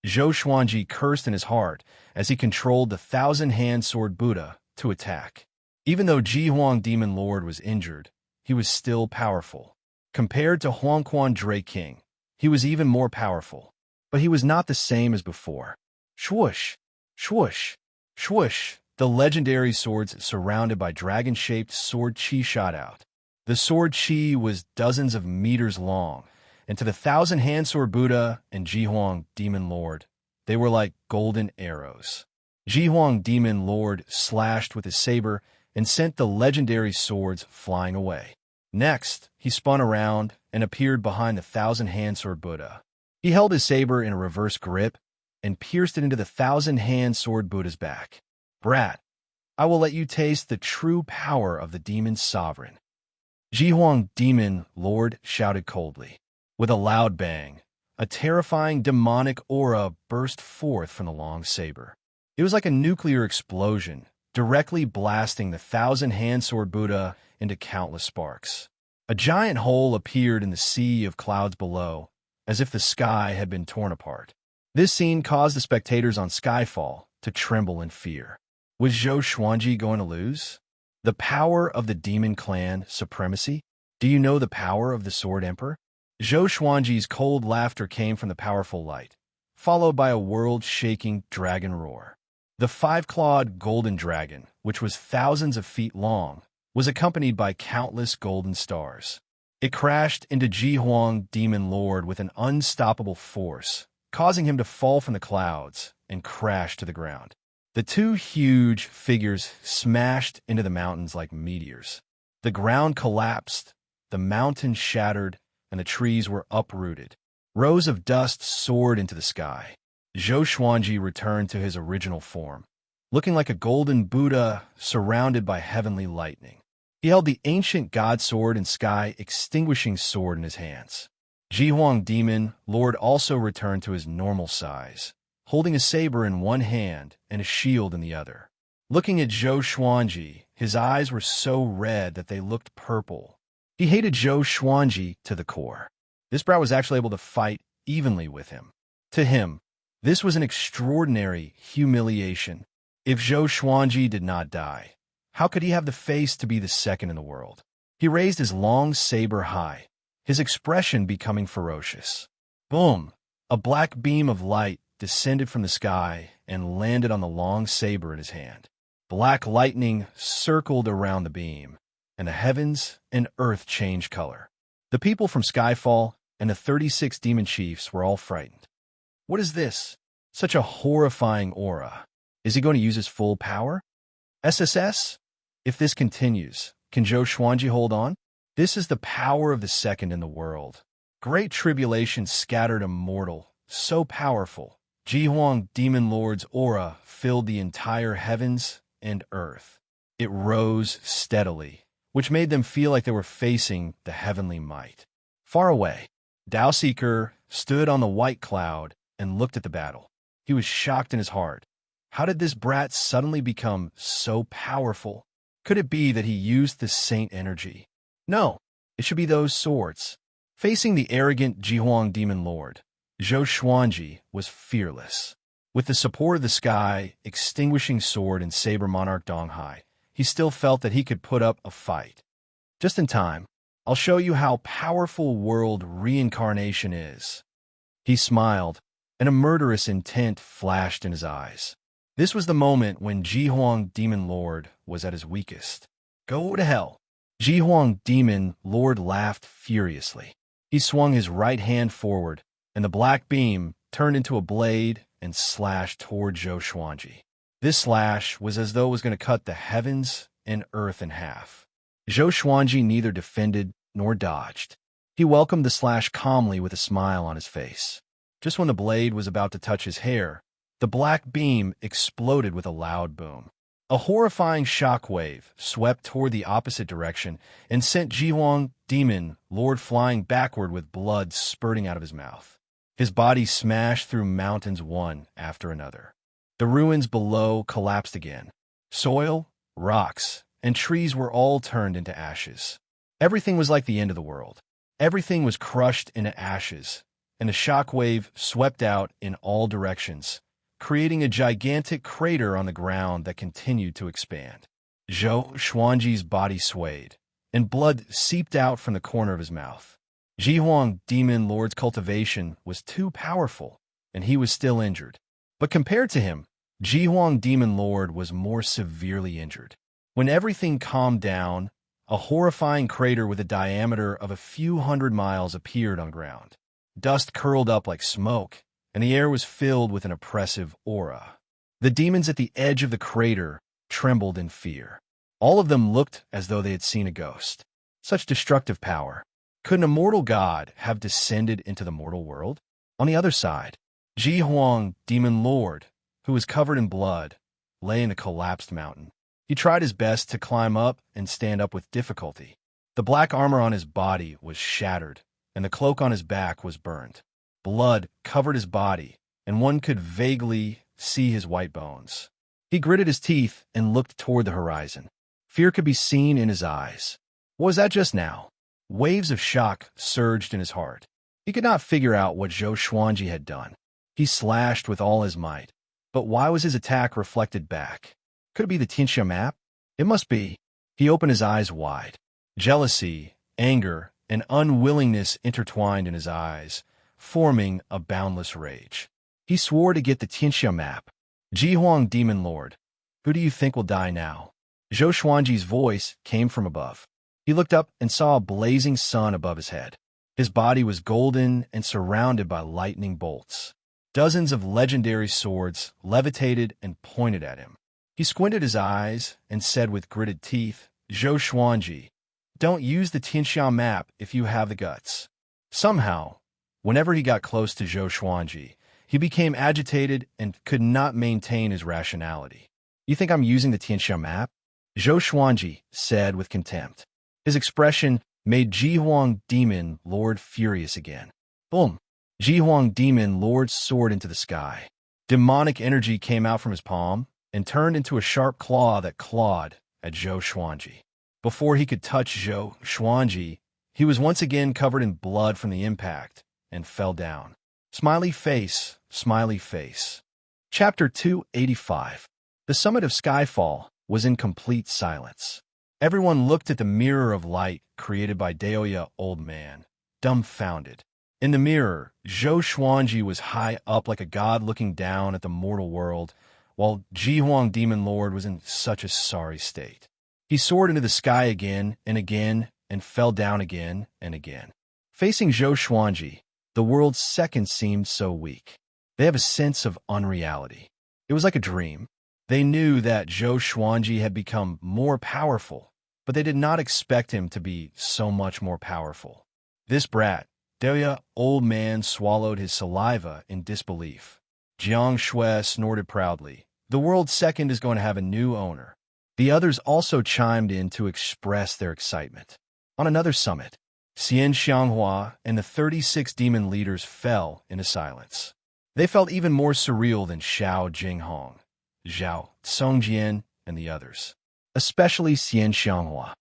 Zhou Xuanji cursed in his heart as he controlled the 1,000-hand sword Buddha to attack. Even though Jihuang Demon Lord was injured, he was still powerful. Compared to Huangquan Dray King, he was even more powerful. But he was not the same as before. Swoosh! Swoosh! Swoosh! The legendary swords surrounded by dragon-shaped sword Qi shot out. The sword Qi was dozens of meters long, and to the 1,000-hand sword Buddha and Jihuang Demon Lord, they were like golden arrows. Jihuang Demon Lord slashed with his saber and sent the legendary swords flying away. Next, he spun around and appeared behind the 1,000-hand sword Buddha. He held his saber in a reverse grip and pierced it into the 1,000-hand sword Buddha's back. Brat, I will let you taste the true power of the demon sovereign. Jihuang Demon Lord shouted coldly. With a loud bang, a terrifying demonic aura burst forth from the long saber. It was like a nuclear explosion, directly blasting the thousand-hand sword Buddha into countless sparks. A giant hole appeared in the sea of clouds below, as if the sky had been torn apart. This scene caused the spectators on Skyfall to tremble in fear. Was Zhou Xuanji going to lose? The power of the demon clan supremacy? Do you know the power of the Sword Emperor? Zhou Xuanji's cold laughter came from the powerful light, followed by a world-shaking dragon roar. The five-clawed golden dragon, which was thousands of feet long, was accompanied by countless golden stars. It crashed into Ji Huang Demon Lord with an unstoppable force, causing him to fall from the clouds and crash to the ground. The two huge figures smashed into the mountains like meteors. The ground collapsed, the mountains shattered, and the trees were uprooted. Rows of dust soared into the sky. Zhou Xuanji returned to his original form, looking like a golden Buddha surrounded by heavenly lightning. He held the ancient god sword and sky extinguishing sword in his hands. Ji Huang Demon Lord also returned to his normal size, holding a saber in one hand and a shield in the other. Looking at Zhou Xuanji, his eyes were so red that they looked purple. He hated Zhou Xuanji to the core. This brat was actually able to fight evenly with him. To him, this was an extraordinary humiliation. If Zhou Xuanji did not die, how could he have the face to be the second in the world? He raised his long saber high, his expression becoming ferocious. Boom! A black beam of light descended from the sky and landed on the long saber in his hand. Black lightning circled around the beam, and the heavens and earth changed color. The people from Skyfall and the 36 demon chiefs were all frightened. What is this? Such a horrifying aura. Is he going to use his full power? SSS? If this continues, can Zhou Xuanji hold on? This is the power of the second in the world. Great tribulation scattered a mortal, so powerful. Ji Huang Demon Lord's aura filled the entire heavens and earth. It rose steadily, which made them feel like they were facing the heavenly might. Far away, Dao Seeker stood on the white cloud and looked at the battle. He was shocked in his heart. How did this brat suddenly become so powerful? Could it be that he used the saint energy? No, it should be those swords. Facing the arrogant Ji Huang Demon Lord, Zhou Xuanji was fearless. With the support of the sky, extinguishing sword, and saber monarch Donghai, he still felt that he could put up a fight. Just in time, I'll show you how powerful world reincarnation is. He smiled, and a murderous intent flashed in his eyes. This was the moment when Ji Huang Demon Lord was at his weakest. Go to hell. Ji Huang Demon Lord laughed furiously. He swung his right hand forward, and the black beam turned into a blade and slashed toward Zhou Xuanji. This slash was as though it was going to cut the heavens and earth in half. Zhou Xuanji neither defended nor dodged. He welcomed the slash calmly with a smile on his face. Just when the blade was about to touch his hair, the black beam exploded with a loud boom. A horrifying shockwave swept toward the opposite direction and sent Ji Huang Demon Lord flying backward with blood spurting out of his mouth. His body smashed through mountains one after another. The ruins below collapsed again. Soil, rocks, and trees were all turned into ashes. Everything was like the end of the world. Everything was crushed into ashes, and the shockwave swept out in all directions, creating a gigantic crater on the ground that continued to expand. Zhou Xuanji's body swayed, and blood seeped out from the corner of his mouth. Ji Huang Demon Lord's cultivation was too powerful, and he was still injured. But compared to him, Ji Huang Demon Lord was more severely injured. When everything calmed down, a horrifying crater with a diameter of a few hundred miles appeared on ground. Dust curled up like smoke, and the air was filled with an oppressive aura. The demons at the edge of the crater trembled in fear. All of them looked as though they had seen a ghost. Such destructive power. Could an immortal god have descended into the mortal world? On the other side, Ji Huang Demon Lord, who was covered in blood, lay in a collapsed mountain. He tried his best to climb up and stand up with difficulty. The black armor on his body was shattered, and the cloak on his back was burned. Blood covered his body, and one could vaguely see his white bones. He gritted his teeth and looked toward the horizon. Fear could be seen in his eyes. What was that just now? Waves of shock surged in his heart. He could not figure out what Zhou Xuanji had done. He slashed with all his might. But why was his attack reflected back? Could it be the Tianxia map? It must be. He opened his eyes wide. Jealousy, anger, and unwillingness intertwined in his eyes, forming a boundless rage. He swore to get the Tianxia map. Jihuang Demon Lord, who do you think will die now? Zhou Xuanji's voice came from above. He looked up and saw a blazing sun above his head. His body was golden and surrounded by lightning bolts. Dozens of legendary swords levitated and pointed at him. He squinted his eyes and said with gritted teeth, Zhou Xuanji, don't use the Tianxia map if you have the guts. Somehow, whenever he got close to Zhou Xuanji, he became agitated and could not maintain his rationality. You think I'm using the Tianxia map? Zhou Xuanji said with contempt. His expression made Jihuang Demon Lord furious again. Boom! Jihuang Demon Lord soared into the sky. Demonic energy came out from his palm and turned into a sharp claw that clawed at Zhou Xuanji. Before he could touch Zhou Xuanji, he was once again covered in blood from the impact and fell down. Smiley face, smiley face. Chapter 285. The summit of Skyfall was in complete silence. Everyone looked at the mirror of light created by Daoya Old Man, dumbfounded. In the mirror, Zhou Xuanji was high up like a god looking down at the mortal world, while Jihuang Demon Lord was in such a sorry state. He soared into the sky again and fell down again and again. Facing Zhou Xuanji, the world's seconds seemed so weak. They have a sense of unreality. It was like a dream. They knew that Zhou Xuanji had become more powerful, but they did not expect him to be so much more powerful. This brat, Daoya Old Man, swallowed his saliva in disbelief. Jiang Shui snorted proudly. The world's second is going to have a new owner. The others also chimed in to express their excitement. On another summit, Xian Xianghua and the 36 demon leaders fell into silence. They felt even more surreal than Xiao Jinghong, Zhao Songjian, and the others, especially Xian Xianghua.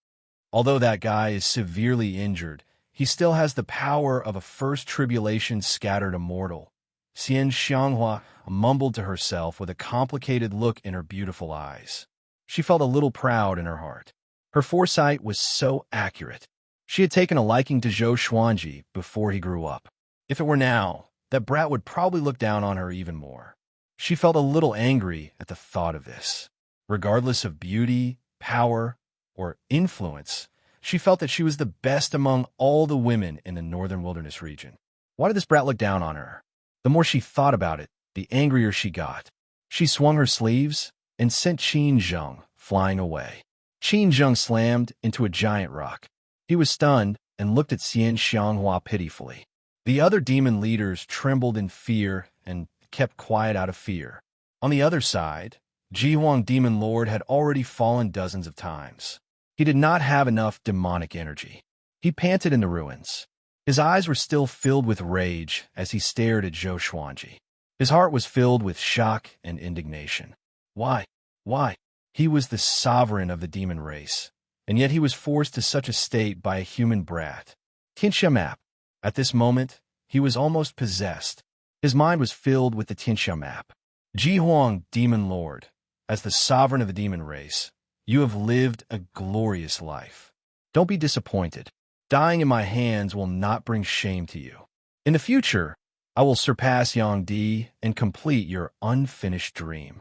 Although that guy is severely injured, he still has the power of a first tribulation scattered immortal. Xian Xianghua mumbled to herself with a complicated look in her beautiful eyes. She felt a little proud in her heart. Her foresight was so accurate. She had taken a liking to Zhou Xuanji before he grew up. If it were now, that brat would probably look down on her even more. She felt a little angry at the thought of this. Regardless of beauty, power, or influence, she felt that she was the best among all the women in the northern wilderness region. Why did this brat look down on her? The more she thought about it, the angrier she got. She swung her sleeves and sent Qin Zheng flying away. Qin Zheng slammed into a giant rock. He was stunned and looked at Xian Xianghua pitifully. The other demon leaders trembled in fear and kept quiet out of fear. On the other side, Jihuang Demon Lord had already fallen dozens of times. He did not have enough demonic energy. He panted in the ruins. His eyes were still filled with rage as he stared at Zhou Xuanji. His heart was filled with shock and indignation. Why? Why? He was the sovereign of the demon race, and yet he was forced to such a state by a human brat. Tianxia map. At this moment, he was almost possessed. His mind was filled with the Tianxia map. Jihuang Demon Lord, as the sovereign of the demon race, you have lived a glorious life. Don't be disappointed. Dying in my hands will not bring shame to you. In the future, I will surpass Yang Di and complete your unfinished dream.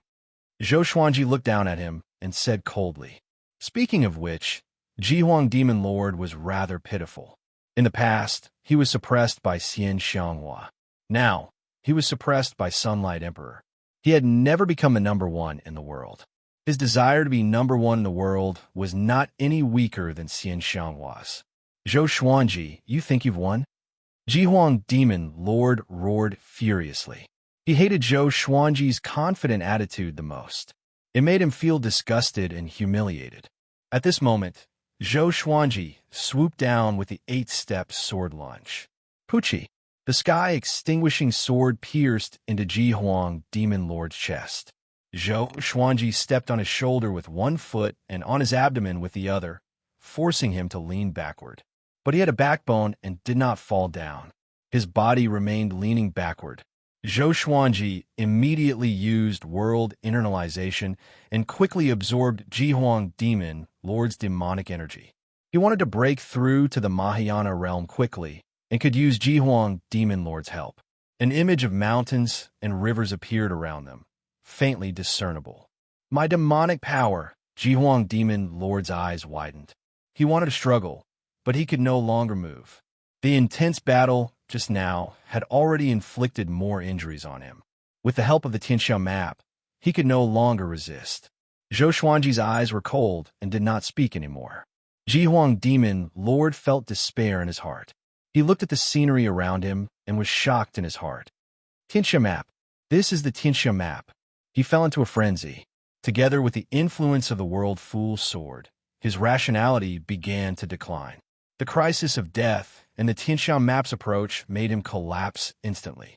Zhou Xuanji looked down at him and said coldly. Speaking of which, Jihuang Demon Lord was rather pitiful. In the past, he was suppressed by Xian Xianghua. Now, he was suppressed by Sunlight Emperor. He had never become the number one in the world. His desire to be number one in the world was not any weaker than Xian Xianghua's. Zhou Xuanji, you think you've won? Jihuang Demon Lord roared furiously. He hated Zhou Xuanji's confident attitude the most. It made him feel disgusted and humiliated. At this moment, Zhou Xuanji swooped down with the 8-step sword lunge. Pucci! The The sky-extinguishing sword pierced into Ji Huang Demon Lord's chest. Zhou Xuanji stepped on his shoulder with one foot and on his abdomen with the other, forcing him to lean backward. But he had a backbone and did not fall down. His body remained leaning backward. Zhou Xuanji immediately used world internalization and quickly absorbed Ji Huang Demon Lord's demonic energy. He wanted to break through to the Mahayana realm quickly and could use Ji Huang Demon Lord's help. An image of mountains and rivers appeared around them, faintly discernible. My demonic power! Ji Huang Demon Lord's eyes widened. He wanted to struggle, but he could no longer move. The intense battle just now had already inflicted more injuries on him. With the help of the Tianxia map, he could no longer resist. Zhou Xuanji's eyes were cold and did not speak anymore. Ji Huang Demon Lord felt despair in his heart. He looked at the scenery around him and was shocked in his heart. Tianxia map. This is the Tianxia map. He fell into a frenzy. Together with the influence of the World Fool's Sword, his rationality began to decline. The crisis of death and the Tianxia map's approach made him collapse instantly.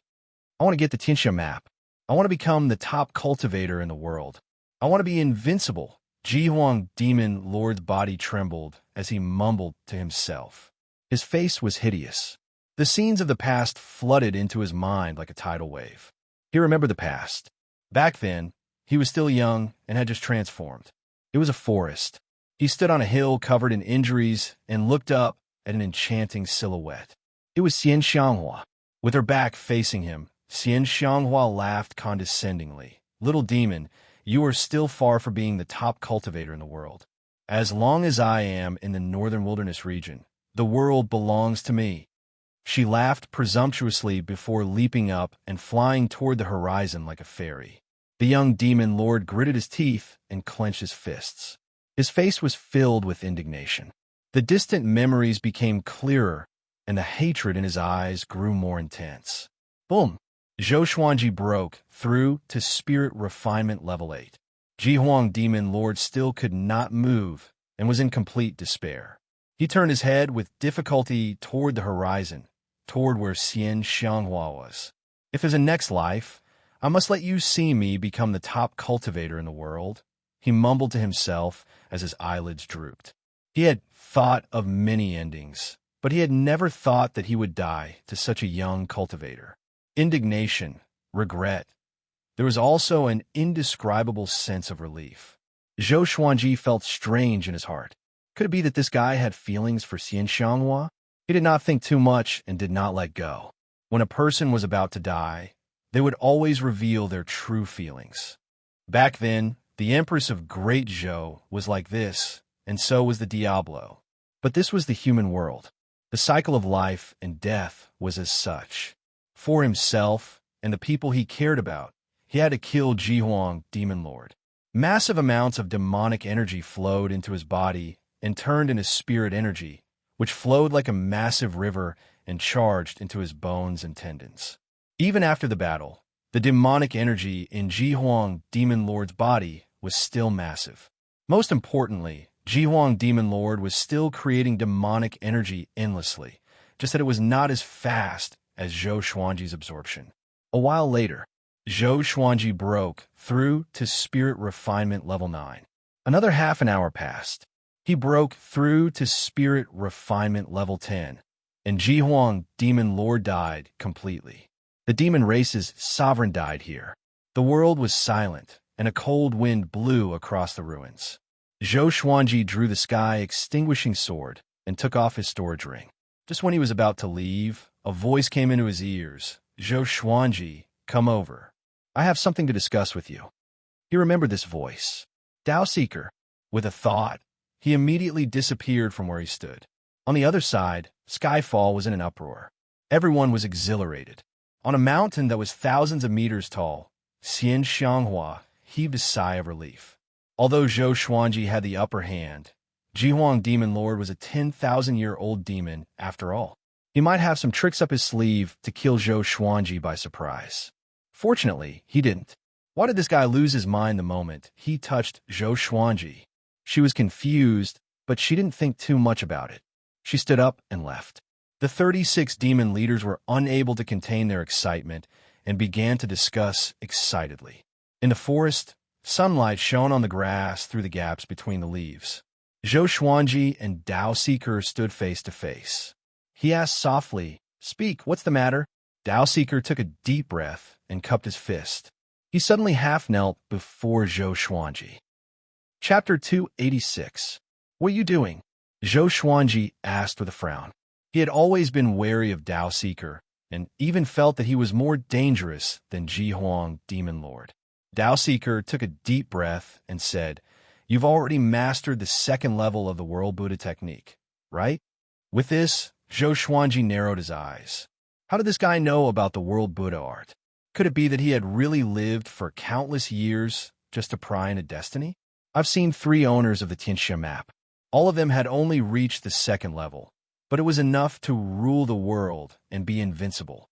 I want to get the Tianxia map. I want to become the top cultivator in the world. I want to be invincible. Ji Huang Demon Lord's body trembled as he mumbled to himself. His face was hideous. The scenes of the past flooded into his mind like a tidal wave. He remembered the past. Back then, he was still young and had just transformed. It was a forest. He stood on a hill covered in injuries and looked up at an enchanting silhouette. It was Xian Xianghua. With her back facing him, Xian Xianghua laughed condescendingly. Little demon, you are still far from being the top cultivator in the world. As long as I am in the northern wilderness region, the world belongs to me. She laughed presumptuously before leaping up and flying toward the horizon like a fairy. The young demon lord gritted his teeth and clenched his fists. His face was filled with indignation. The distant memories became clearer, and the hatred in his eyes grew more intense. Boom! Zhou Xuanji broke through to Spirit Refinement Level 8. Ji Huang Demon Lord still could not move and was in complete despair. He turned his head with difficulty toward the horizon, toward where Xian Xianghua was. If there's a next life, I must let you see me become the top cultivator in the world, he mumbled to himself as his eyelids drooped. He had thought of many endings, but he had never thought that he would die to such a young cultivator. Indignation, regret. There was also an indescribable sense of relief. Zhou Xuanji felt strange in his heart. Could it be that this guy had feelings for Xian Xianghua? He did not think too much and did not let go. When a person was about to die, they would always reveal their true feelings. Back then, the Empress of Great Zhou was like this, and so was the Diablo. But this was the human world. The cycle of life and death was as such. For himself and the people he cared about, he had to kill Ji Huang Demon Lord. Massive amounts of demonic energy flowed into his body and turned into spirit energy, which flowed like a massive river and charged into his bones and tendons. Even after the battle, the demonic energy in Ji Huang Demon Lord's body was still massive. Most importantly, Ji Huang Demon Lord was still creating demonic energy endlessly, just that it was not as fast as Zhou Xuanji's absorption. A while later, Zhou Xuanji broke through to Spirit Refinement Level 9. Another half an hour passed. He broke through to Spirit Refinement Level 10, and Ji Huang Demon Lord died completely. The demon race's sovereign died here. The world was silent, and a cold wind blew across the ruins. Zhou Xuanji drew the sky-extinguishing sword and took off his storage ring. Just when he was about to leave, a voice came into his ears. Zhou Xuanji, come over. I have something to discuss with you. He remembered this voice. Tao Seeker. With a thought, he immediately disappeared from where he stood. On the other side, Skyfall was in an uproar. Everyone was exhilarated. On a mountain that was thousands of meters tall, Xian Xianghua heaved a sigh of relief. Although Zhou Xuanji had the upper hand, Ji Huang Demon Lord was a 10,000-year-old demon after all. He might have some tricks up his sleeve to kill Zhou Xuanji by surprise. Fortunately, he didn't. Why did this guy lose his mind the moment he touched Zhou Xuanji? She was confused, but she didn't think too much about it. She stood up and left. The The 36 demon leaders were unable to contain their excitement and began to discuss excitedly. In the forest, sunlight shone on the grass through the gaps between the leaves. Zhou Xuanji and Dao Seeker stood face to face. He asked softly, "Speak, what's the matter?" Dao Seeker took a deep breath and cupped his fist. He suddenly half-knelt before Zhou Xuanji. Chapter 286. "What are you doing?" Zhou Xuanji asked with a frown. He had always been wary of Dao Seeker, and even felt that he was more dangerous than Ji Huang, Demon Lord. Dao Seeker took a deep breath and said, "You've already mastered the second level of the World Buddha technique, right?" With this, Zhou Xuanji narrowed his eyes. How did this guy know about the World Buddha art? Could it be that he had really lived for countless years just to pry into destiny? I've seen 3 owners of the Tianxia map. All of them had only reached the second level, but it was enough to rule the world and be invincible.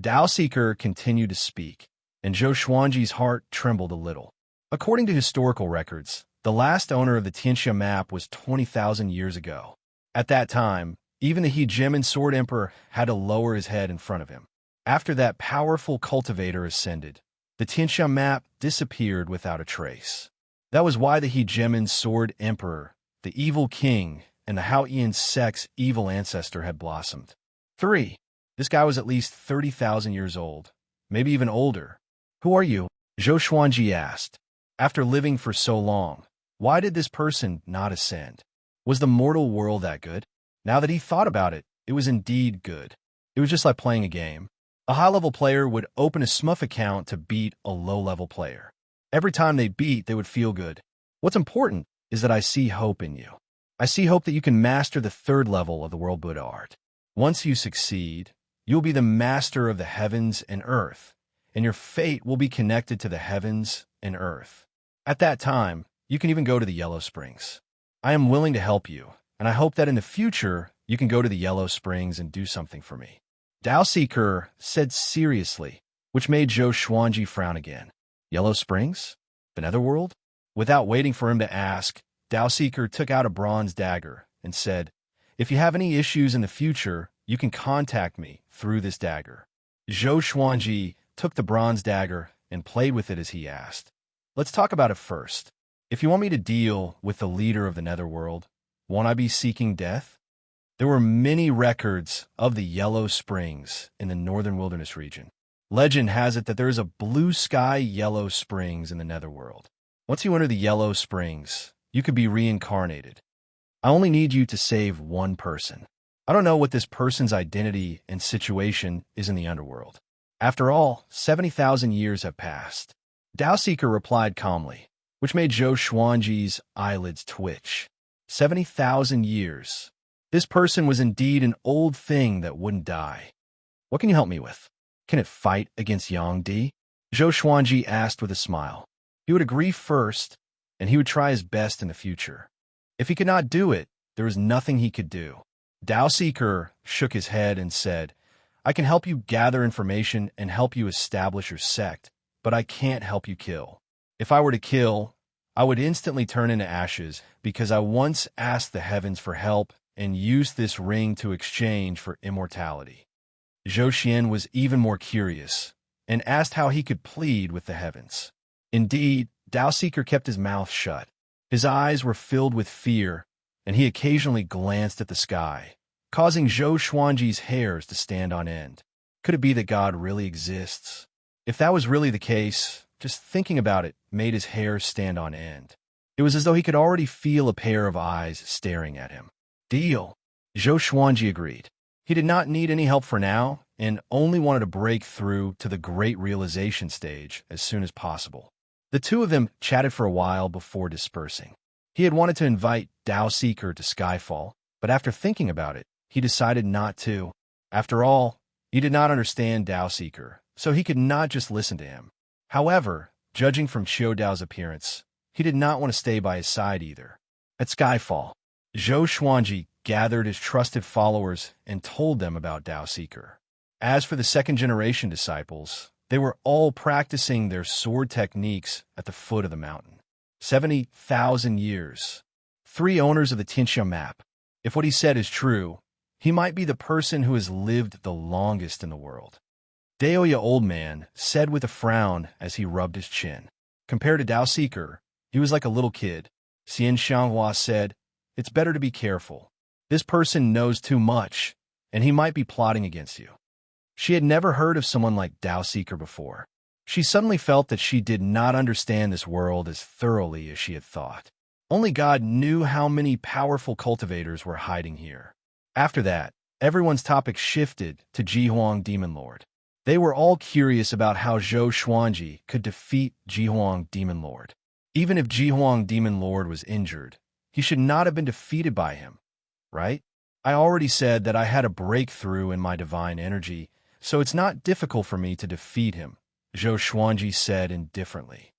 Dao Seeker continued to speak, and Zhou Xuanji's heart trembled a little. According to historical records, the last owner of the Tianxia map was 20,000 years ago. At that time, even the Hegemon Sword Emperor had to lower his head in front of him. After that powerful cultivator ascended, the Tianxia map disappeared without a trace. That was why the Hegemon Sword Emperor, the evil king, and the Hao-Ian sect's evil ancestor had blossomed. 3. This guy was at least 30,000 years old, maybe even older. "Who are you?" Zhou Xuanji asked. After living for so long, why did this person not ascend? Was the mortal world that good? Now that he thought about it, it was indeed good. It was just like playing a game. A high-level player would open a smurf account to beat a low-level player. Every time they beat, they would feel good. What's important is that I see hope in you. I see hope that you can master the third level of the World Buddha art. Once you succeed, you'll be the master of the heavens and earth, and your fate will be connected to the heavens and earth. At that time, you can even go to the Yellow Springs. I am willing to help you, and I hope that in the future, you can go to the Yellow Springs and do something for me. Dao Seeker said seriously, which made Zhou Xuanji frown again. Yellow Springs? The Netherworld? Without waiting for him to ask, Dao Seeker took out a bronze dagger and said, "If you have any issues in the future, you can contact me through this dagger." Zhou Xuanji took the bronze dagger and played with it as he asked. "Let's talk about it first. If you want me to deal with the leader of the Netherworld, won't I be seeking death?" There were many records of the Yellow Springs in the Northern Wilderness region. Legend has it that there is a blue sky Yellow Springs in the Netherworld. Once you enter the Yellow Springs, you could be reincarnated. I only need you to save one person. I don't know what this person's identity and situation is in the underworld. After all, 70,000 years have passed. Dao Seeker replied calmly, which made Zhou Xuanji's eyelids twitch. 70,000 years. This person was indeed an old thing that wouldn't die. What can you help me with? Can it fight against Yang Di? Zhou Xuanji asked with a smile. He would agree first, and he would try his best in the future. If he could not do it, there was nothing he could do. Dao Seeker shook his head and said, "I can help you gather information and help you establish your sect, but I can't help you kill. If I were to kill, I would instantly turn into ashes because I once asked the heavens for help and used this ring to exchange for immortality." Zhou Xian was even more curious and asked how he could plead with the heavens. Indeed, Dao Seeker kept his mouth shut. His eyes were filled with fear, and he occasionally glanced at the sky, causing Zhou Xuanji's hairs to stand on end. Could it be that God really exists? If that was really the case, just thinking about it made his hair stand on end. It was as though he could already feel a pair of eyes staring at him. Deal. Zhou Xuanji agreed. He did not need any help for now, and only wanted to break through to the great realization stage as soon as possible. The two of them chatted for a while before dispersing. He had wanted to invite Dao Seeker to Skyfall, but after thinking about it, he decided not to. After all, he did not understand Dao Seeker, so he could not just listen to him. However, judging from Xiao Dao's appearance, he did not want to stay by his side either. At Skyfall, Zhou Xuanji gathered his trusted followers and told them about Dao Seeker. As for the second-generation disciples, they were all practicing their sword techniques at the foot of the mountain. 70,000 years. 3 owners of the Tianxia map. If what he said is true, He might be the person who has lived the longest in the world. Daoya Old Man said with a frown as he rubbed his chin. Compared to Dao Seeker, he was like a little kid. Xian Xianghua said, "It's better to be careful. This person knows too much, and he might be plotting against you." She had never heard of someone like Dao Seeker before. She suddenly felt that she did not understand this world as thoroughly as she had thought. Only God knew how many powerful cultivators were hiding here. After that, everyone's topic shifted to Jihuang Demon Lord. They were all curious about how Zhou Xuanji could defeat Jihuang Demon Lord. Even if Jihuang Demon Lord was injured, he should not have been defeated by him, right? I already said that I had a breakthrough in my divine energy, so it's not difficult for me to defeat him, Zhou Xuanji said indifferently.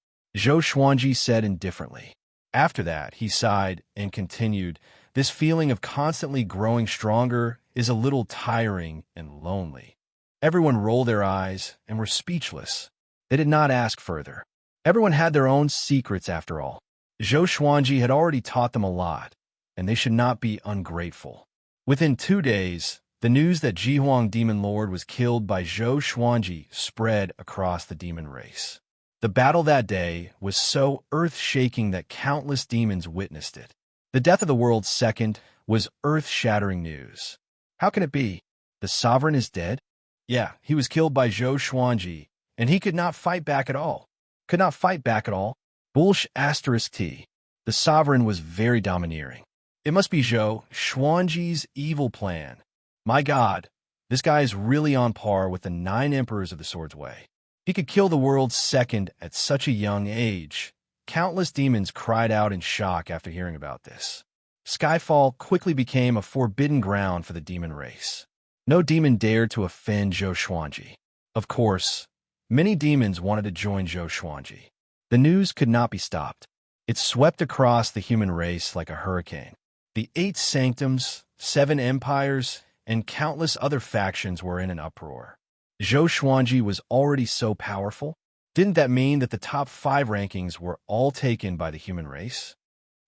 After that, he sighed and continued, "This feeling of constantly growing stronger is a little tiring and lonely." Everyone rolled their eyes and were speechless. They did not ask further. Everyone had their own secrets after all. Zhou Xuanji had already taught them a lot, and they should not be ungrateful. Within 2 days, the news that Jihuang Demon Lord was killed by Zhou Xuanji spread across the demon race. The battle that day was so earth-shaking that countless demons witnessed it. The death of the world's second was earth-shattering news. How can it be? The sovereign is dead? Yeah, he was killed by Zhou Xuanji, and he could not fight back at all. Bullsh asterisk T. The sovereign was very domineering. It must be Zhou Xuanji's evil plan. My God, this guy is really on par with the 9 emperors of the Sword's Way. He could kill the world's second at such a young age. Countless demons cried out in shock after hearing about this. Skyfall quickly became a forbidden ground for the demon race. No demon dared to offend Zhou Xuanji. Of course, many demons wanted to join Zhou Xuanji. The news could not be stopped. It swept across the human race like a hurricane. The 8 sanctums, 7 empires, and countless other factions were in an uproar. Zhou Xuanji was already so powerful. Didn't that mean that the top 5 rankings were all taken by the human race?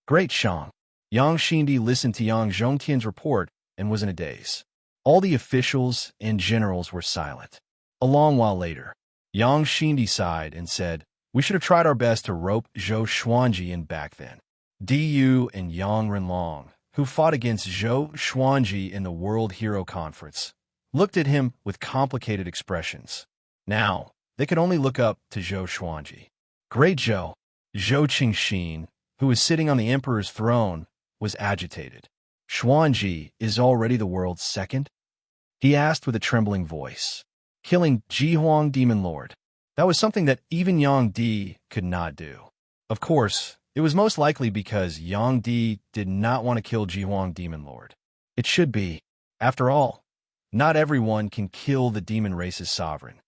Great Shang. Yang Xindi listened to Yang Zhongtian's report and was in a daze. All the officials and generals were silent. A long while later, Yang Xindi sighed and said, "We should have tried our best to rope Zhou Xuanji in back then." Du and Yang Renlong, who fought against Zhou Xuanji in the World Hero Conference, looked at him with complicated expressions. Now, they could only look up to Zhou Xuanji. Great Zhou Qingxin, who was sitting on the emperor's throne, was agitated. "Xuanji is already the world's second?" he asked with a trembling voice. Killing Jihuang Demon Lord. That was something that even Yang Di could not do. Of course, it was most likely because Yang Di did not want to kill Jihuang Demon Lord. It should be. After all, not everyone can kill the demon race's sovereign.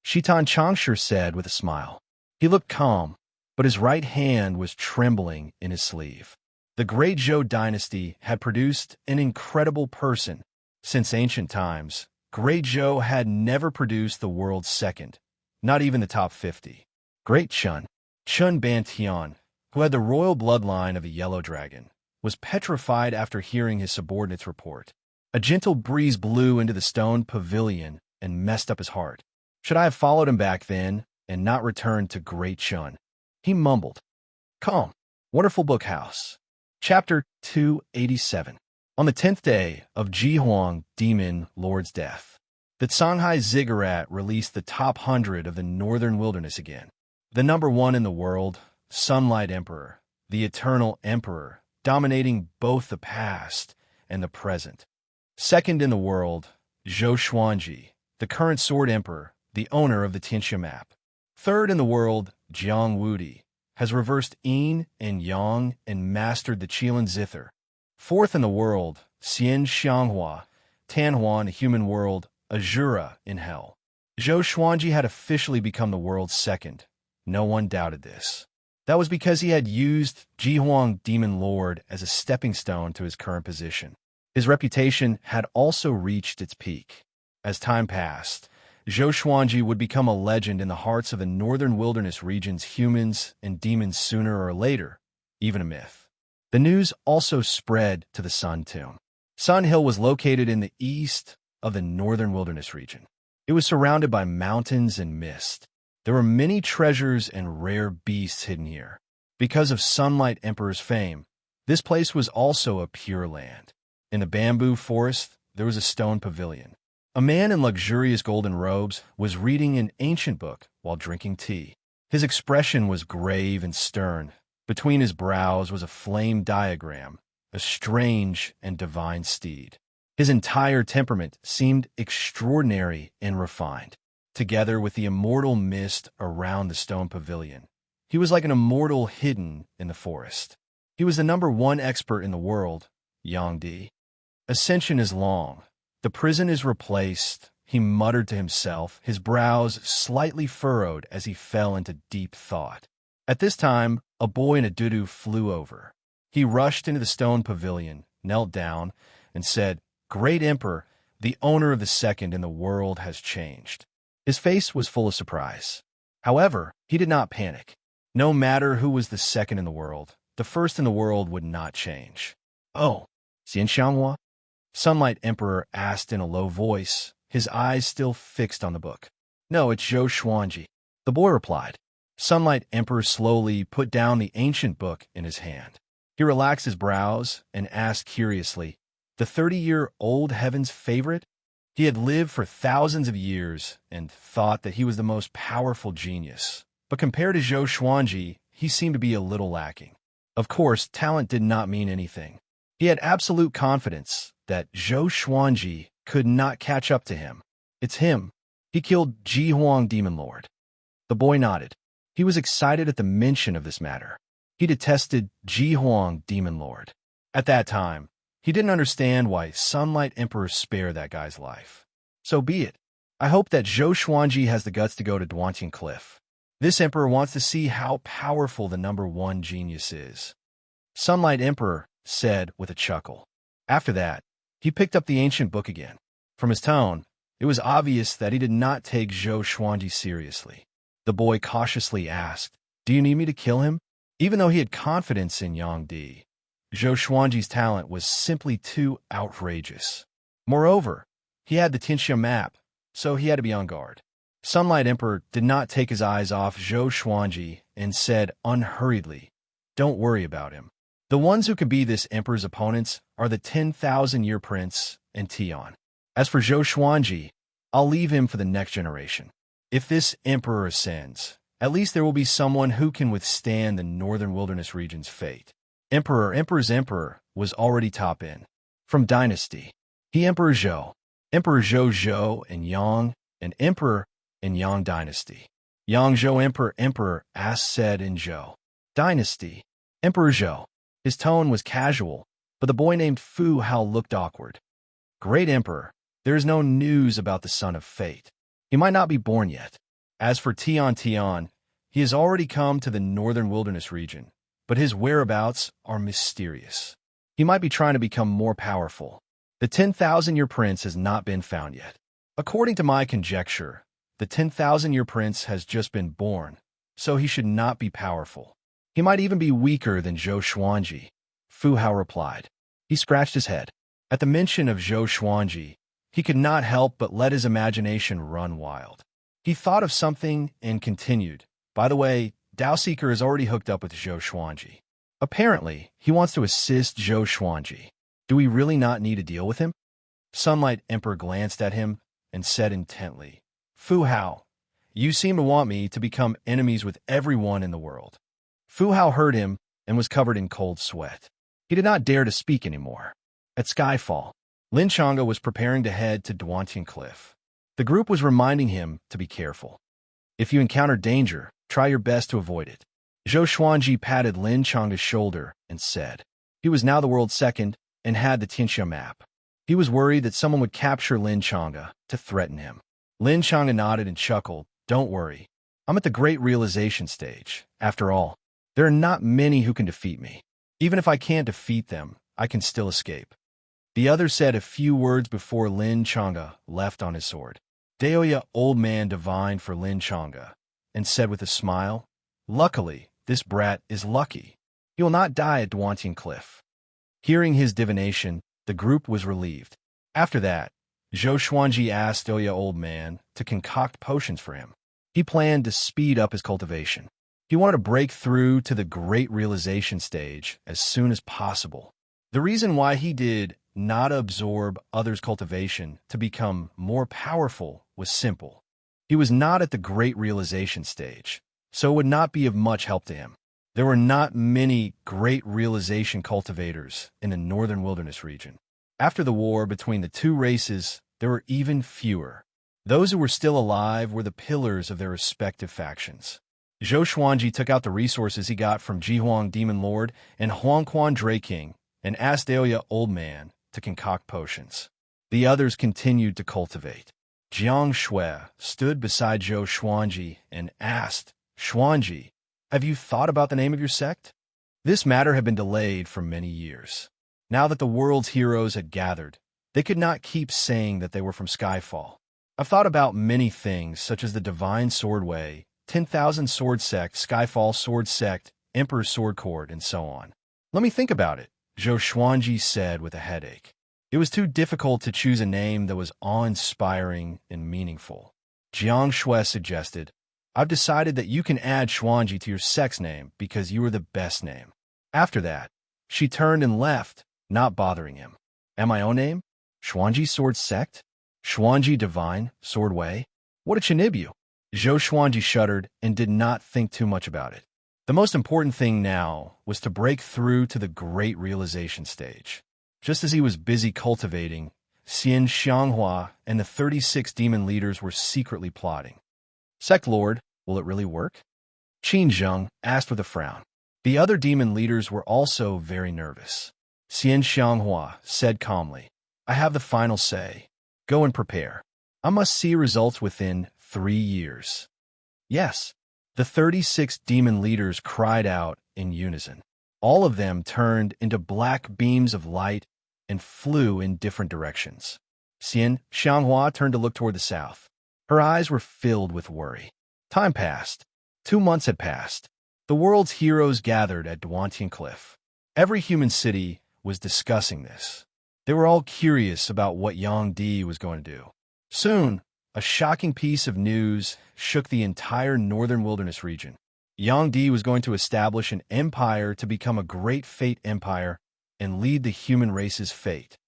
Shitan Changsher said with a smile. He looked calm, but his right hand was trembling in his sleeve. The great Zhou dynasty had produced an incredible person. Since ancient times, Great Zhou had never produced the world's second, not even the top 50. Great Chun Bantian, who had the royal bloodline of a yellow dragon, was petrified after hearing his subordinate's report. A gentle breeze blew into the stone pavilion and messed up his heart. Should I have followed him back then and not returned to Great Chun? He mumbled. Calm. Wonderful Book House. Chapter 287. On the 10th day of Jihuang Demon Lord's death, the Shanghai Ziggurat released the top 100 of the Northern Wilderness again. The number 1 in the world, Sunlight Emperor, the Eternal Emperor, dominating both the past and the present. Second in the world, Zhou Xuanji, the current Sword Emperor, the owner of the Tianxia map. Third in the world, Jiang Wudi, has reversed yin and yang and mastered the Qilin Zither. Fourth in the world, Xian Xianghua, Tanhuan, a human world, Azura in hell. Zhou Xuanji had officially become the world's second. No one doubted this. That was because he had used Jihuang Demon Lord as a stepping stone to his current position. His reputation had also reached its peak. As time passed, Zhou Xuanji would become a legend in the hearts of the Northern Wilderness region's humans and demons sooner or later, even a myth. The news also spread to the Sun Tomb. Sun Hill was located in the east of the northern wilderness region. It was surrounded by mountains and mist. There were many treasures and rare beasts hidden here. Because of Sunlight Emperor's fame, this place was also a pure land. In the bamboo forest, there was a stone pavilion. A man in luxurious golden robes was reading an ancient book while drinking tea. His expression was grave and stern. Between his brows was a flame diagram, a strange and divine steed. His entire temperament seemed extraordinary and refined. Together with the immortal mist around the stone pavilion, he was like an immortal hidden in the forest. He was the #1 expert in the world, Yang Di. Ascension is long. The prison is replaced, he muttered to himself, his brows slightly furrowed as he fell into deep thought. At this time, a boy in a dudu flew over. He rushed into the stone pavilion, knelt down, and said, "Great Emperor, the owner of the second in the world has changed." His face was full of surprise. However, he did not panic. No matter who was the second in the world, the first in the world would not change. "Oh, Xianxianghua?" Sunlight Emperor asked in a low voice, his eyes still fixed on the book. "No, it's Zhou Xuanji," the boy replied. Sunlight Emperor slowly put down the ancient book in his hand. He relaxed his brows and asked curiously, "The 30-year-old heaven's favorite?" He had lived for thousands of years and thought that he was the most powerful genius. But compared to Zhou Xuanji, he seemed to be a little lacking. Of course, talent did not mean anything. He had absolute confidence that Zhou Xuanji could not catch up to him. "It's him. He killed Ji Huang Demon Lord." The boy nodded. He was excited at the mention of this matter. He detested Ji Huang Demon Lord. At that time, he didn't understand why Sunlight Emperor spared that guy's life. So be it. I hope that Zhou Xuanji has the guts to go to Duantian Cliff. This emperor wants to see how powerful the #1 genius is. Sunlight Emperor said with a chuckle. After that, he picked up the ancient book again. From his tone, it was obvious that he did not take Zhou Xuanji seriously. The boy cautiously asked, "Do you need me to kill him?" Even though he had confidence in Yang Di, Zhou Xuanji's talent was simply too outrageous. Moreover, he had the Tianxia map, so he had to be on guard. Sunlight Emperor did not take his eyes off Zhou Xuanji and said unhurriedly, "Don't worry about him. The ones who can be this emperor's opponents are the 10,000-year prince and Tian. As for Zhou Xuanji, I'll leave him for the next generation. If this emperor ascends, at least there will be someone who can withstand the northern wilderness region's fate." Emperor's emperor was already top in. From dynasty, he Emperor Zhou Zhou and Yang, and Emperor in Yang dynasty. Yang Zhou Emperor asked said in Zhou dynasty. Emperor Zhou. His tone was casual, but the boy named Fu Hao looked awkward. "Great Emperor, there is no news about the son of fate. He might not be born yet. As for Tian, he has already come to the northern wilderness region, but his whereabouts are mysterious. He might be trying to become more powerful. The 10,000-year prince has not been found yet. According to my conjecture, the 10,000-year prince has just been born, so he should not be powerful. He might even be weaker than Zhou Xuanji," Fu Hao replied. He scratched his head. At the mention of Zhou Xuanji, he could not help but let his imagination run wild. He thought of something and continued, "By the way, Daoseeker is already hooked up with Zhou Xuanji. Apparently, he wants to assist Zhou Xuanji. Do we really not need to deal with him?" Sunlight Emperor glanced at him and said intently, "Fu Hao, you seem to want me to become enemies with everyone in the world." Fu Hao heard him and was covered in cold sweat. He did not dare to speak anymore. At Skyfall, Lin Chang'e was preparing to head to Duantian Cliff. The group was reminding him to be careful. If you encounter danger, try your best to avoid it. Zhou Xuanji patted Lin Chang'e's shoulder and said, he was now the world's second and had the Tianxia map. He was worried that someone would capture Lin Chang'e to threaten him. Lin Chang'e nodded and chuckled, "Don't worry. I'm at the great realization stage. After all, there are not many who can defeat me. Even if I can't defeat them, I can still escape." The other said a few words before Lin Chang'e left on his sword. Daoya old man divined for Lin Chang'e and said with a smile, "Luckily, this brat is lucky. He will not die at Duantian Cliff." Hearing his divination, The group was relieved. After that, Zhou Xuanji asked Doya Old Man to concoct potions for him. He planned to speed up his cultivation. He wanted to break through to the great realization stage as soon as possible. The reason why he did not absorb others' cultivation to become more powerful was simple. He was not at the great realization stage, so it would not be of much help to him. There were not many great realization cultivators in the northern wilderness region. After the war between the two races, there were even fewer. Those who were still alive were the pillars of their respective factions. Zhou Xuanji took out the resources he got from Jihuang Demon Lord and Huangquan Dray King and asked Deoya Old Man to concoct potions. The others continued to cultivate. Jiang Shui stood beside Zhou Xuanji and asked, "Xuanji, have you thought about the name of your sect?" This matter had been delayed for many years. Now that the world's heroes had gathered, they could not keep saying that they were from Skyfall. I've thought about many things, such as the Divine Sword Way, 10,000 Sword Sect, Skyfall Sword Sect, Emperor's Sword Court, and so on. Let me think about it, Zhou Xuanji said with a headache. It was too difficult to choose a name that was awe-inspiring and meaningful. Jiang Shui suggested, "I've decided that you can add Xuanji to your sect's name because you are the best name." After that, she turned and left, not bothering him. "And my own name? Xuanji Sword Sect? Xuanji Divine Sword Way? What a Chinibu!" Zhou Xuanji shuddered and did not think too much about it. The most important thing now was to break through to the great realization stage. Just as he was busy cultivating, Xian Xianghua and the 36 demon leaders were secretly plotting. "Sect Lord, will it really work?" Qin Zheng asked with a frown. The other demon leaders were also very nervous. Xian Xianghua said calmly, "I have the final say. Go and prepare. I must see results within 3 years." "Yes." The 36 demon leaders cried out in unison. All of them turned into black beams of light and flew in different directions. Xian Xianghua turned to look toward the south. Her eyes were filled with worry. Time passed. 2 months had passed. The world's heroes gathered at Duantian Cliff. Every human city was discussing this. They were all curious about what Yang Di was going to do. Soon, a shocking piece of news shook the entire northern wilderness region. Yang Di was going to establish an empire to become a great fate empire and lead the human race's fate.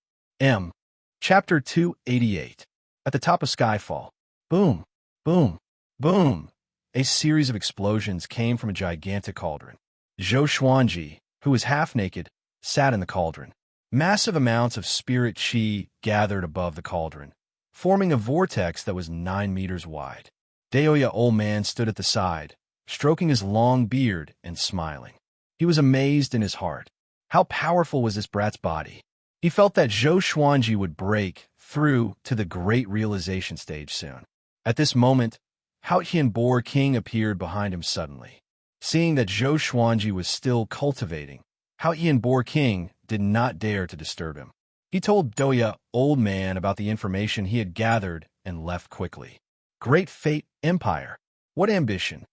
Chapter 288. At the top of Skyfall. Boom, boom, boom. A series of explosions came from a gigantic cauldron. Zhou Xuanji, who was half naked, sat in the cauldron. Massive amounts of spirit chi gathered above the cauldron, forming a vortex that was 9 meters wide. Deoya Old Man stood at the side, stroking his long beard and smiling. He was amazed in his heart. How powerful was this brat's body? He felt that Zhou Xuanji would break through to the great realization stage soon. At this moment, Hao Qianbo King appeared behind him suddenly. Seeing that Zhou Xuanji was still cultivating, Hao Qianbo King did not dare to disturb him. He told Doya Old Man about the information he had gathered and left quickly. Great fate empire. What ambition.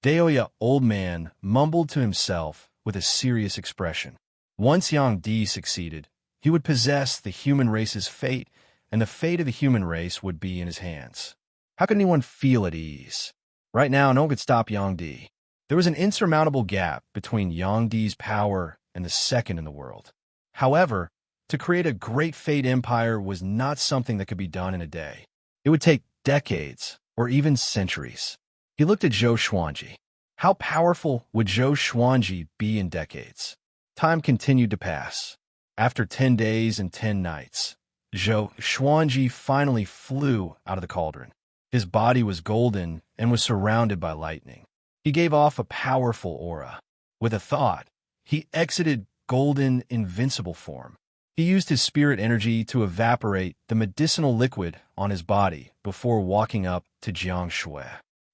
Deoya Old Man mumbled to himself with a serious expression. Once Yang Di succeeded, he would possess the human race's fate, and the fate of the human race would be in his hands. How could anyone feel at ease? Right now, no one could stop Yang Di. There was an insurmountable gap between Yang Di's power and the second in the world. However, to create a great fate empire was not something that could be done in a day. It would take decades or even centuries. He looked at Zhou Xuanji. How powerful would Zhou Xuanji be in decades? Time continued to pass. After 10 days and 10 nights, Zhou Xuanji finally flew out of the cauldron. His body was golden and was surrounded by lightning. He gave off a powerful aura. With a thought, he exited golden, invincible form. He used his spirit energy to evaporate the medicinal liquid on his body before walking up to Jiang Shui.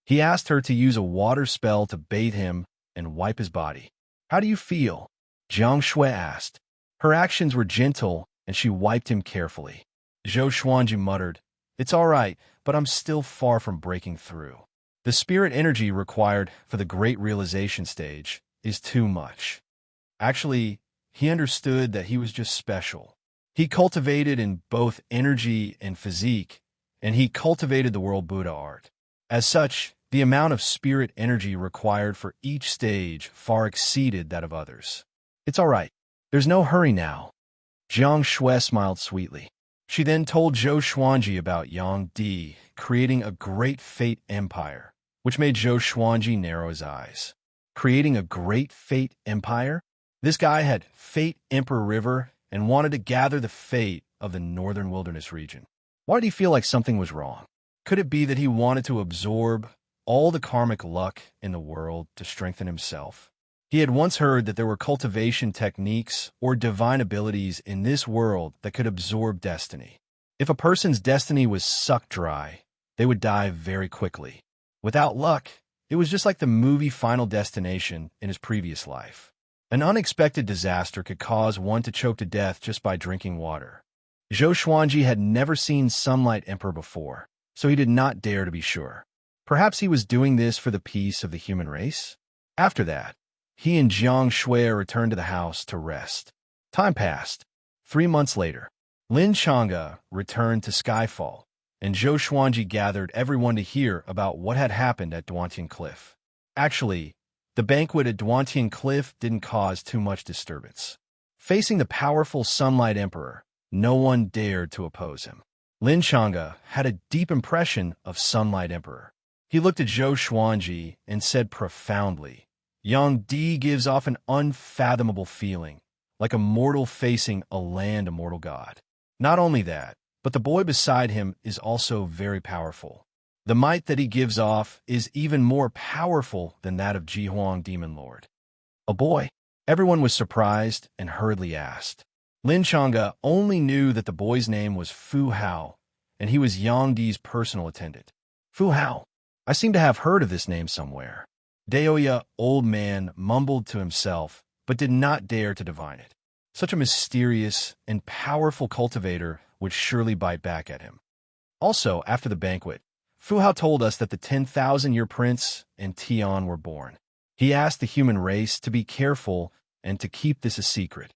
He asked her to use a water spell to bathe him and wipe his body. "How do you feel?" Jiang Shui asked. Her actions were gentle, and she wiped him carefully. Zhou Xuanji muttered, "It's all right, but I'm still far from breaking through. The spirit energy required for the great realization stage is too much." Actually, he understood that he was just special. He cultivated in both energy and physique, and he cultivated the world Buddha art. As such, the amount of spirit energy required for each stage far exceeded that of others. It's all right. There's no hurry now. Jiang Shui smiled sweetly. She then told Zhou Xuanji about Yang Di creating a great fate empire, which made Zhou Xuanji narrow his eyes. Creating a great fate empire? This guy had Fate Emperor River and wanted to gather the fate of the northern wilderness region. Why did he feel like something was wrong? Could it be that he wanted to absorb all the karmic luck in the world to strengthen himself? He had once heard that there were cultivation techniques or divine abilities in this world that could absorb destiny. If a person's destiny was sucked dry, they would die very quickly. Without luck, it was just like the movie Final Destination in his previous life. An unexpected disaster could cause one to choke to death just by drinking water. Zhou Xuanji had never seen Sunlight Emperor before, so he did not dare to be sure. Perhaps he was doing this for the peace of the human race? After that, he and Jiang Shui returned to the house to rest. Time passed. 3 months later, Lin Chang'e returned to Skyfall, and Zhou Xuanji gathered everyone to hear about what had happened at Duantian Cliff. Actually, the banquet at Duantian Cliff didn't cause too much disturbance. Facing the powerful Sunlight Emperor, no one dared to oppose him. Lin Chang'e had a deep impression of Sunlight Emperor. He looked at Zhou Xuanji and said profoundly, Yang Di gives off an unfathomable feeling, like a mortal facing a land immortal god. Not only that, but the boy beside him is also very powerful. The might that he gives off is even more powerful than that of Jihuang Demon Lord. A boy? Everyone was surprised and hurriedly asked. Lin Chang'e only knew that the boy's name was Fu Hao, and he was Yang Di's personal attendant. Fu Hao. I seem to have heard of this name somewhere. Daoya, old man, mumbled to himself, but did not dare to divine it. Such a mysterious and powerful cultivator would surely bite back at him. Also, after the banquet, Fu Hao told us that the 10,000-year prince and Tian were born. He asked the human race to be careful and to keep this a secret.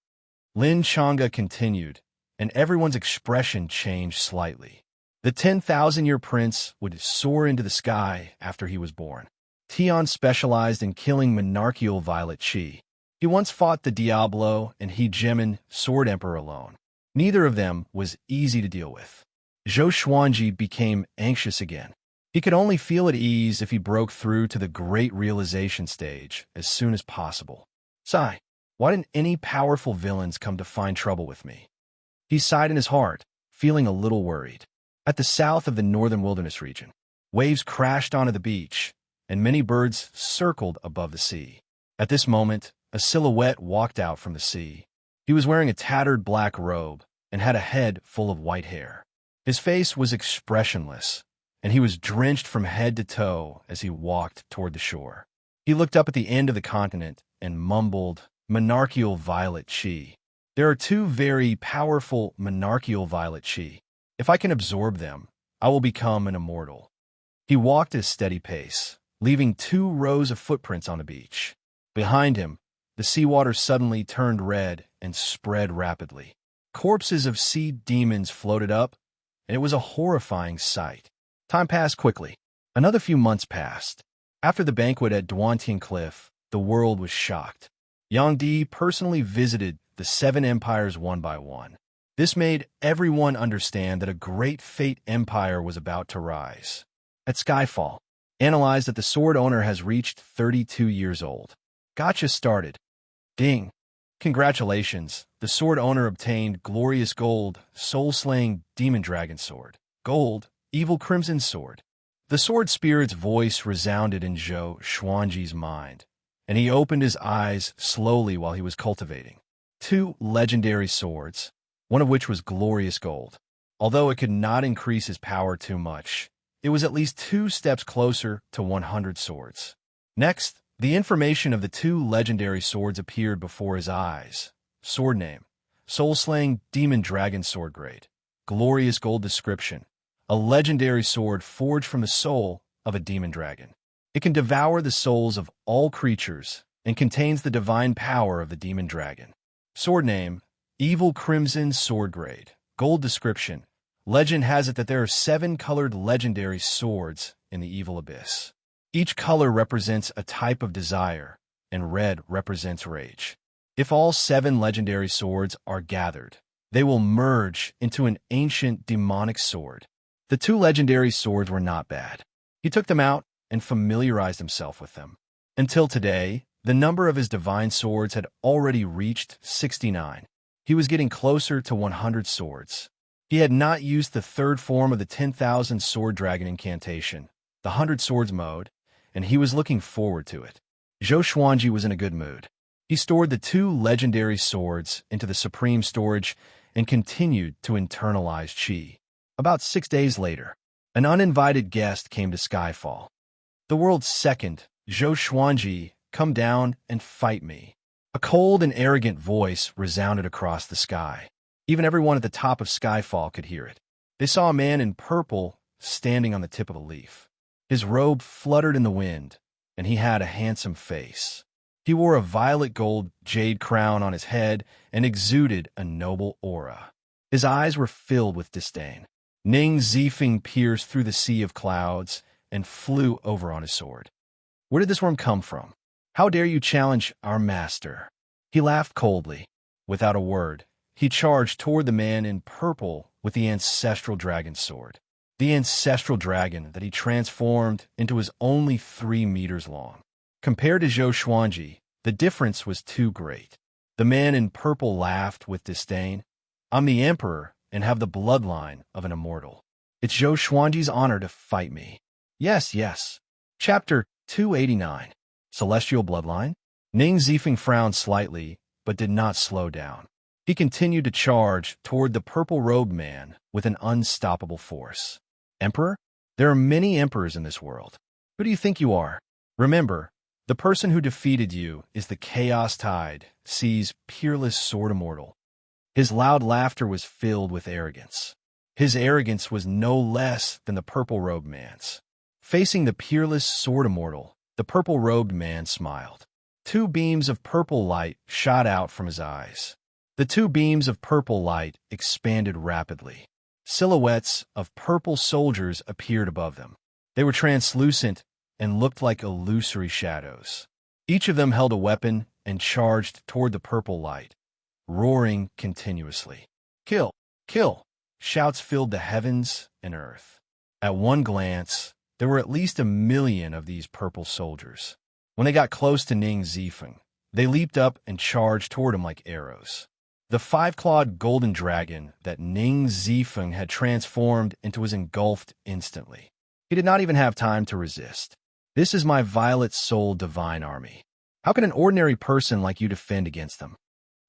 Lin Chang'e continued, and everyone's expression changed slightly. The 10,000-year prince would soar into the sky after he was born. Tian specialized in killing monarchical violet chi. He once fought the Diablo and Hegemon Sword Emperor alone. Neither of them was easy to deal with. Zhou Xuanji became anxious again. He could only feel at ease if he broke through to the great realization stage as soon as possible. Sigh, why didn't any powerful villains come to find trouble with me? He sighed in his heart, feeling a little worried. At the south of the northern wilderness region, waves crashed onto the beach, and many birds circled above the sea. At this moment, a silhouette walked out from the sea. He was wearing a tattered black robe and had a head full of white hair. His face was expressionless, and he was drenched from head to toe as he walked toward the shore. He looked up at the end of the continent and mumbled, Monarchical Violet Chi. There are 2 very powerful Monarchical Violet Chi. If I can absorb them, I will become an immortal. He walked at a steady pace, leaving 2 rows of footprints on the beach. Behind him, the seawater suddenly turned red and spread rapidly. Corpses of sea demons floated up, and it was a horrifying sight. Time passed quickly. Another few months passed. After the banquet at Duantian Cliff, the world was shocked. Yang Di personally visited the 7 empires one by one. This made everyone understand that a great fate empire was about to rise. At Skyfall, analyzed that the sword owner has reached 32 years old. Gotcha started. Ding. Congratulations, the sword owner obtained glorious gold, soul-slaying demon dragon sword. Gold, evil crimson sword. The sword spirit's voice resounded in Zhou Xuanji's mind, and he opened his eyes slowly while he was cultivating. 2 legendary swords, one of which was glorious gold. Although it could not increase his power too much, it was at least 2 steps closer to 100 swords. Next, the information of the 2 legendary swords appeared before his eyes. Sword name, soul-slaying demon dragon sword grade. Glorious gold description, a legendary sword forged from the soul of a demon dragon. It can devour the souls of all creatures and contains the divine power of the demon dragon. Sword name, Evil Crimson Sword Grade. Gold description. Legend has it that there are 7 colored legendary swords in the Evil Abyss. Each color represents a type of desire, and red represents rage. If all 7 legendary swords are gathered, they will merge into an ancient demonic sword. The 2 legendary swords were not bad. He took them out and familiarized himself with them. Until today, the number of his divine swords had already reached 69. He was getting closer to 100 swords. He had not used the 3rd form of the 10,000 Sword Dragon incantation, the 100 Swords mode, and he was looking forward to it. Zhou Xuanji was in a good mood. He stored the 2 legendary swords into the supreme storage and continued to internalize qi. About 6 days later, an uninvited guest came to Skyfall. The world's second, Zhou Xuanji, come down and fight me. A cold and arrogant voice resounded across the sky. Even everyone at the top of Skyfall could hear it. They saw a man in purple standing on the tip of a leaf. His robe fluttered in the wind, and he had a handsome face. He wore a violet gold jade crown on his head and exuded a noble aura. His eyes were filled with disdain. Ning Zifeng pierced through the sea of clouds and flew over on his sword. Where did this worm come from? How dare you challenge our master? He laughed coldly. Without a word, he charged toward the man in purple with the ancestral dragon sword. The ancestral dragon that he transformed into was only 3 meters long. Compared to Zhou Xuanji, the difference was too great. The man in purple laughed with disdain. I'm the emperor and have the bloodline of an immortal. It's Zhou Xuanji's honor to fight me. Yes, yes. Chapter 289. Celestial Bloodline? Ning Zifeng frowned slightly, but did not slow down. He continued to charge toward the purple-robed man with an unstoppable force. Emperor? There are many emperors in this world. Who do you think you are? Remember, the person who defeated you is the Chaos Tide, Sea's peerless sword immortal. His loud laughter was filled with arrogance. His arrogance was no less than the purple-robed man's. Facing the peerless sword immortal, the purple-robed man smiled. 2 beams of purple light shot out from his eyes. The 2 beams of purple light expanded rapidly. Silhouettes of purple soldiers appeared above them. They were translucent and looked like illusory shadows. Each of them held a weapon and charged toward the purple light, roaring continuously. Kill! Kill! Shouts filled the heavens and earth. At one glance, there were at least 1 million of these purple soldiers. When they got close to Ning Zifeng, they leaped up and charged toward him like arrows. The 5-clawed golden dragon that Ning Zifeng had transformed into was engulfed instantly. He did not even have time to resist. This is my violet soul divine army. How can an ordinary person like you defend against them?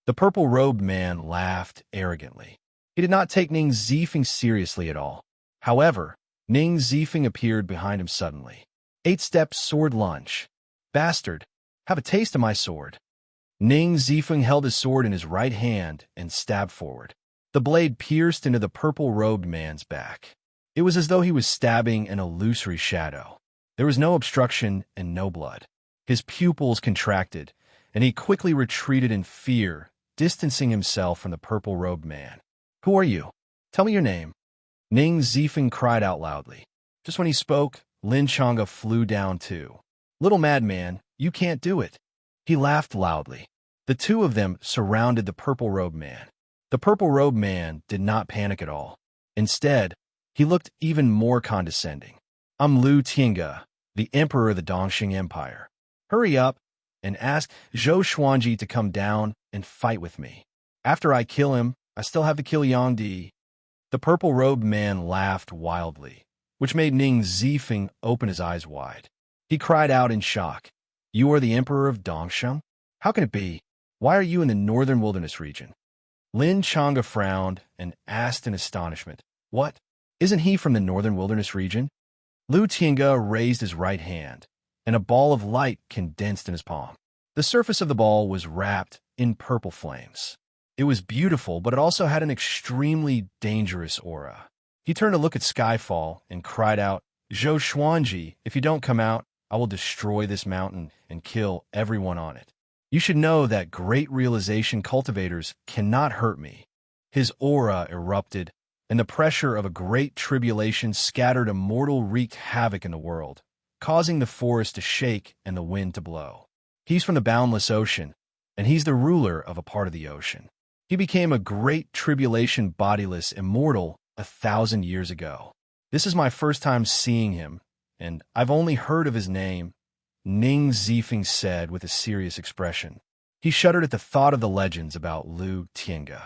The purple-robed man laughed arrogantly. He did not take Ning Zifeng seriously at all. However, Ning Zifeng appeared behind him suddenly. 8-step sword lunge. Bastard, have a taste of my sword. Ning Zifeng held his sword in his right hand and stabbed forward. The blade pierced into the purple-robed man's back. It was as though he was stabbing an illusory shadow. There was no obstruction and no blood. His pupils contracted, and he quickly retreated in fear, distancing himself from the purple-robed man. Who are you? Tell me your name. Ning Zifeng cried out loudly. Just when he spoke, Lin Chang'e flew down too. Little madman, you can't do it. He laughed loudly. The 2 of them surrounded the purple-robed man. The purple-robed man did not panic at all. Instead, he looked even more condescending. I'm Lu Tiange, the emperor of the Dongxing Empire. Hurry up and ask Zhou Xuanji to come down and fight with me. After I kill him, I still have to kill Yang Di. The purple-robed man laughed wildly, which made Ning Zifeng open his eyes wide. He cried out in shock. You are the emperor of Dongxing? How can it be? Why are you in the northern wilderness region? Lin Chang'e frowned and asked in astonishment. What? Isn't he from the northern wilderness region? Lu Tiange raised his right hand, and a ball of light condensed in his palm. The surface of the ball was wrapped in purple flames. It was beautiful, but it also had an extremely dangerous aura. He turned to look at Skyfall and cried out, Zhou Xuanji, if you don't come out, I will destroy this mountain and kill everyone on it. You should know that great realization cultivators cannot hurt me. His aura erupted, and the pressure of a great tribulation scattered a mortal wreaked havoc in the world, causing the forest to shake and the wind to blow. He's from the boundless ocean, and he's the ruler of a part of the ocean. He became a great tribulation bodiless immortal 1,000 years ago. This is my first time seeing him, and I've only heard of his name, Ning Zifeng said with a serious expression. He shuddered at the thought of the legends about Lu Tiange.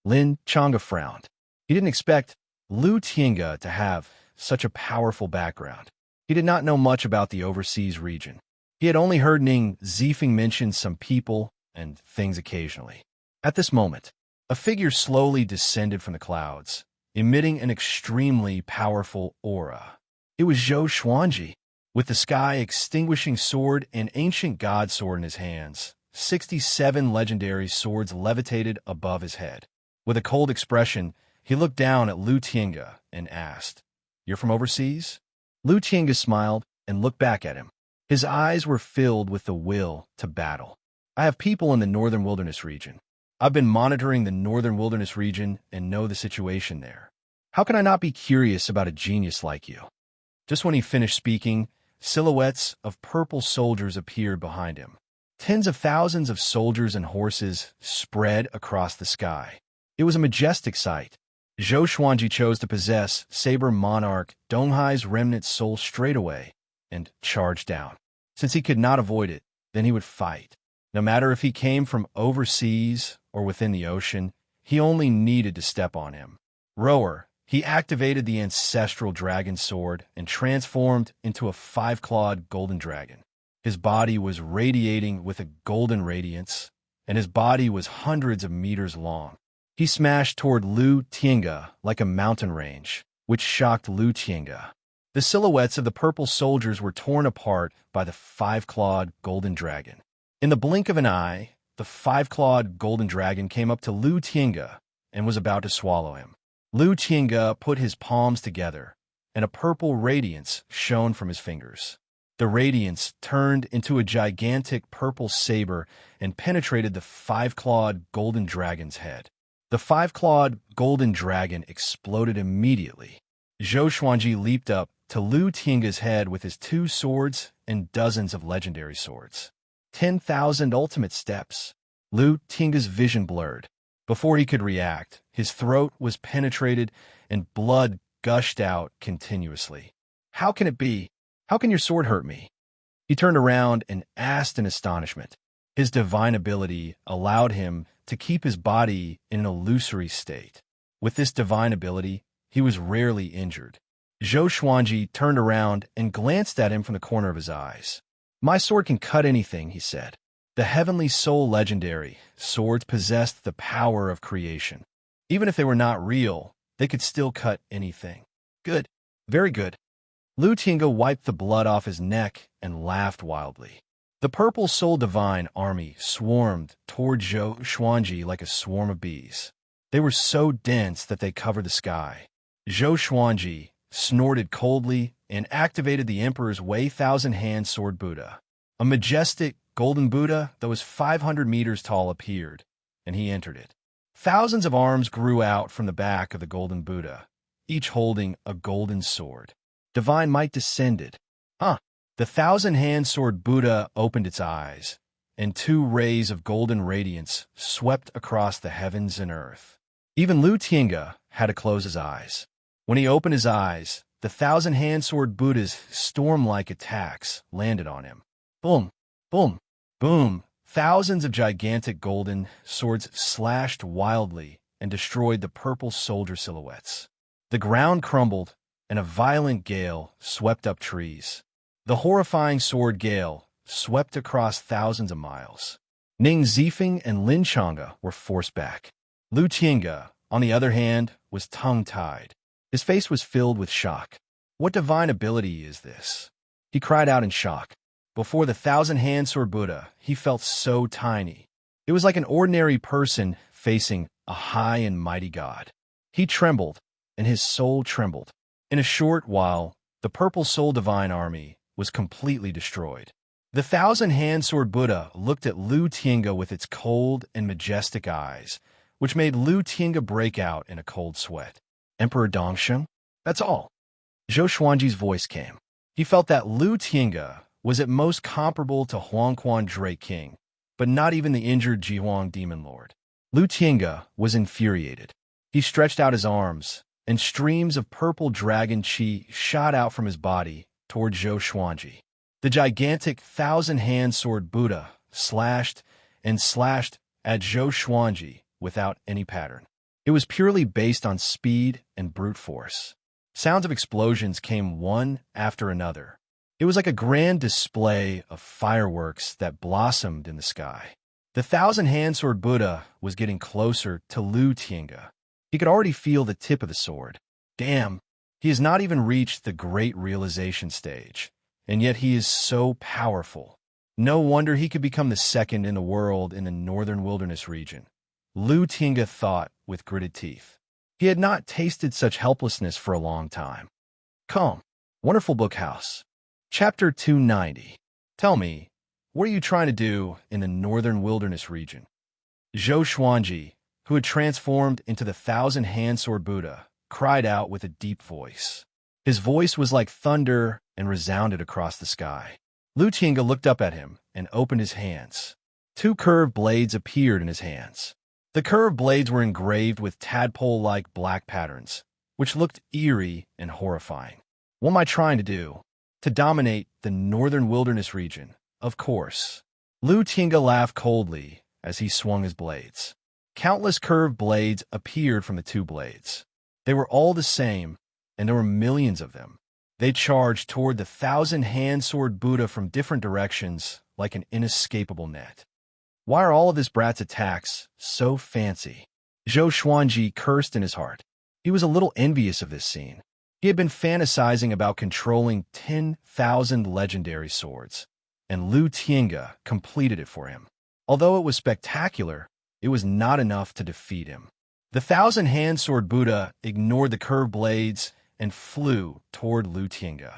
Lin Chang'e frowned. He didn't expect Lu Tiange to have such a powerful background. He did not know much about the overseas region. He had only heard Ning Zifeng mention some people and things occasionally. At this moment, a figure slowly descended from the clouds, emitting an extremely powerful aura. It was Zhou Xuanji, with the sky-extinguishing sword and ancient god sword in his hands. 67 legendary swords levitated above his head. With a cold expression, he looked down at Lu Tiange and asked, "You're from overseas?" Lu Tiange smiled and looked back at him. His eyes were filled with the will to battle. "I have people in the northern wilderness region. I've been monitoring the northern wilderness region and know the situation there. How can I not be curious about a genius like you?" Just when he finished speaking, silhouettes of purple soldiers appeared behind him. Tens of thousands of soldiers and horses spread across the sky. It was a majestic sight. Zhou Xuanji chose to possess Saber Monarch Donghai's remnant soul straightaway and charged down. Since he could not avoid it, then he would fight. No matter if he came from overseas or within the ocean, he only needed to step on him. Rower, he activated the ancestral dragon sword and transformed into a 5-clawed golden dragon. His body was radiating with a golden radiance, and his body was hundreds of meters long. He smashed toward Lu Tiange like a mountain range, which shocked Lu Tiange. The silhouettes of the purple soldiers were torn apart by the 5-clawed golden dragon. In the blink of an eye, the 5-clawed golden dragon came up to Lu Tiange and was about to swallow him. Lu Tiange put his palms together, and a purple radiance shone from his fingers. The radiance turned into a gigantic purple saber and penetrated the 5-clawed golden dragon's head. The 5-clawed golden dragon exploded immediately. Zhou Xuanji leaped up to Lu Tiange's head with his 2 swords and dozens of legendary swords. 10,000 ultimate steps. Lu Tiange's vision blurred. Before he could react, his throat was penetrated and blood gushed out continuously. "How can it be? How can your sword hurt me?" He turned around and asked in astonishment. His divine ability allowed him to keep his body in an illusory state. With this divine ability, he was rarely injured. Zhou Xuanji turned around and glanced at him from the corner of his eyes. "My sword can cut anything," he said. The Heavenly Soul legendary swords possessed the power of creation. Even if they were not real, they could still cut anything. "Good. Very good." Lu Tiange wiped the blood off his neck and laughed wildly. The Purple Soul Divine Army swarmed toward Zhou Xuanji like a swarm of bees. They were so dense that they covered the sky. Zhou Xuanji snorted coldly and activated the Emperor's Wei Thousand-Hand Sword Buddha. A majestic golden Buddha that was 500 meters tall appeared, and he entered it. Thousands of arms grew out from the back of the golden Buddha, each holding a golden sword. Divine might descended. The 1,000-hand sword Buddha opened its eyes, and 2 rays of golden radiance swept across the heavens and earth. Even Lu Tiange had to close his eyes. When he opened his eyes, the 1,000-hand sword Buddha's storm-like attacks landed on him. Boom, boom, boom. Thousands of gigantic golden swords slashed wildly and destroyed the purple soldier silhouettes. The ground crumbled, and a violent gale swept up trees. The horrifying sword gale swept across thousands of miles. Ning Zifeng and Lin Chang'e were forced back. Lu Tiange, on the other hand, was tongue-tied. His face was filled with shock. What divine ability is this? He cried out in shock. Before the 1,000-hand sword Buddha, he felt so tiny. It was like an ordinary person facing a high and mighty god. He trembled, and his soul trembled. In a short while, the Purple Soul Divine Army was completely destroyed. The thousand-hand sword Buddha looked at Lu Tiange with its cold and majestic eyes, which made Lu Tiange break out in a cold sweat. Emperor Dongsheng? That's all. Zhou Xuanji's voice came. He felt that Lu Tiange was at most comparable to Huangquan Drake King, but not even the injured Jihuang Demon Lord. Lu Tiange was infuriated. He stretched out his arms, and streams of purple dragon qi shot out from his body toward Zhou Xuanji. The gigantic thousand-hand sword Buddha slashed and slashed at Zhou Xuanji without any pattern. It was purely based on speed and brute force. Sounds of explosions came one after another. It was like a grand display of fireworks that blossomed in the sky. The thousand-hand sword Buddha was getting closer to Lu Tiange. He could already feel the tip of the sword. Damn, he has not even reached the great realization stage, and yet he is so powerful. No wonder he could become the second in the world in the northern wilderness region. Lu Tiange thought with gritted teeth. He had not tasted such helplessness for a long time. Come, Wonderful Book House. Chapter 290. Tell me, what are you trying to do in the northern wilderness region? Zhou Xuanji, who had transformed into the thousand-hand sword Buddha, cried out with a deep voice. His voice was like thunder and resounded across the sky. Lu Tiange looked up at him and opened his hands. Two curved blades appeared in his hands. The curved blades were engraved with tadpole-like black patterns, which looked eerie and horrifying. What am I trying to do? To dominate the northern wilderness region, of course. Lu Tiange laughed coldly as he swung his blades. Countless curved blades appeared from the two blades. They were all the same, and there were millions of them. They charged toward the thousand-hand sword Buddha from different directions like an inescapable net. Why are all of this brat's attacks so fancy? Zhou Xuanji cursed in his heart. He was a little envious of this scene. He had been fantasizing about controlling 10,000 legendary swords, and Lu Tiange completed it for him. Although it was spectacular, it was not enough to defeat him. The thousand-hand sword Buddha ignored the curved blades and flew toward Lu Tiange.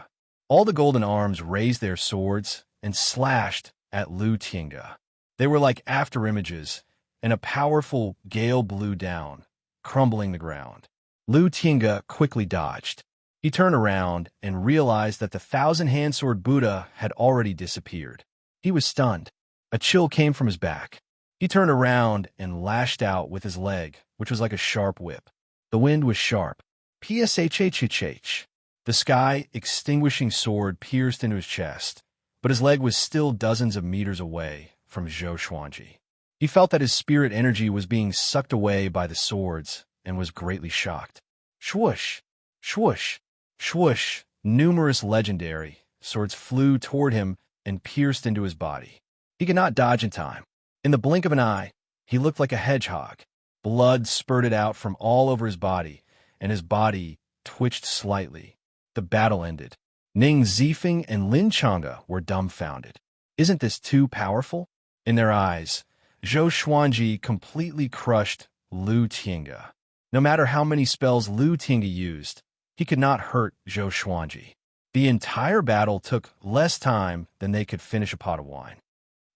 All the golden arms raised their swords and slashed at Lu Tiange. They were like afterimages, and a powerful gale blew down, crumbling the ground. Lu Tiange quickly dodged. He turned around and realized that the thousand-hand sword Buddha had already disappeared. He was stunned. A chill came from his back. He turned around and lashed out with his leg, which was like a sharp whip. The wind was sharp. Pshhhh. The sky-extinguishing sword pierced into his chest, but his leg was still dozens of meters away from Zhou Xuanji. He felt that his spirit energy was being sucked away by the swords and was greatly shocked. Swoosh! Swoosh! Swoosh! Numerous legendary swords flew toward him and pierced into his body. He could not dodge in time. In the blink of an eye, he looked like a hedgehog. Blood spurted out from all over his body, and his body twitched slightly. The battle ended. Ning Zifeng and Lin Chang'e were dumbfounded. Isn't this too powerful? In their eyes, Zhou Xuanji completely crushed Lu Tiange. No matter how many spells Lu Tiange used, he could not hurt Zhou Xuanji. The entire battle took less time than they could finish a pot of wine.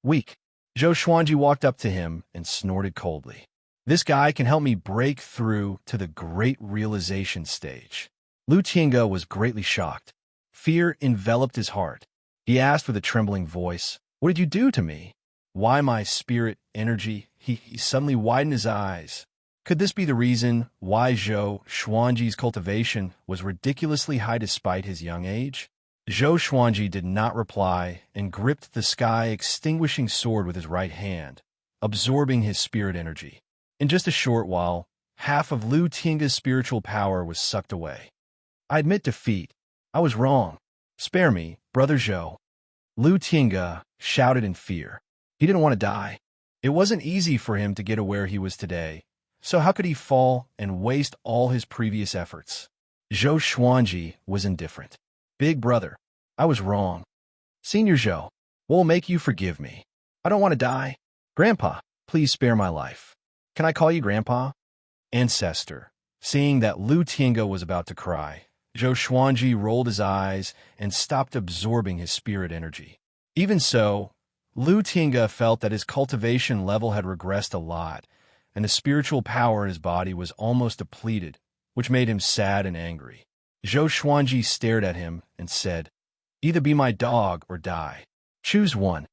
Weak. Zhou Xuanji walked up to him and snorted coldly. This guy can help me break through to the great realization stage. Lu Tiange was greatly shocked. Fear enveloped his heart. He asked with a trembling voice, "What did you do to me? Why my spirit energy?" He suddenly widened his eyes. Could this be the reason why Zhou Xuanji's cultivation was ridiculously high despite his young age? Zhou Xuanji did not reply and gripped the sky-extinguishing sword with his right hand, absorbing his spirit energy. In just a short while, half of Lu Tiange's spiritual power was sucked away. I admit defeat. I was wrong. Spare me, Brother Zhou. Lu Tiange shouted in fear. He didn't want to die. It wasn't easy for him to get to where he was today, so how could he fall and waste all his previous efforts? Zhou Xuanji was indifferent. Big brother, I was wrong. Senior Zhou, what will make you forgive me? I don't want to die. Grandpa, please spare my life. Can I call you Grandpa? Ancestor. Seeing that Lu Tiange was about to cry, Zhou Xuanji rolled his eyes and stopped absorbing his spirit energy. Even so, Lu Tinga felt that his cultivation level had regressed a lot, and the spiritual power in his body was almost depleted, which made him sad and angry. Zhou Xuanji stared at him and said, "Either be my dog or die. Choose one."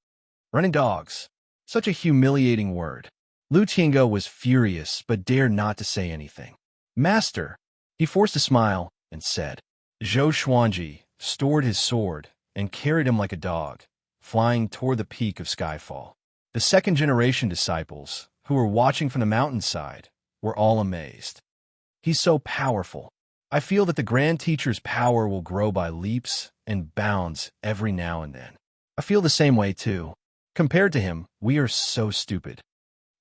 Running dogs. Such a humiliating word. Lu Tinga was furious, but dared not to say anything. "Master," he forced a smile and said. Zhou Xuanji stored his sword and carried him like a dog, flying toward the peak of Skyfall. The second-generation disciples, who were watching from the mountainside, were all amazed. "He's so powerful. I feel that the Grand Teacher's power will grow by leaps and bounds every now and then. I feel the same way, too. Compared to him, we are so stupid.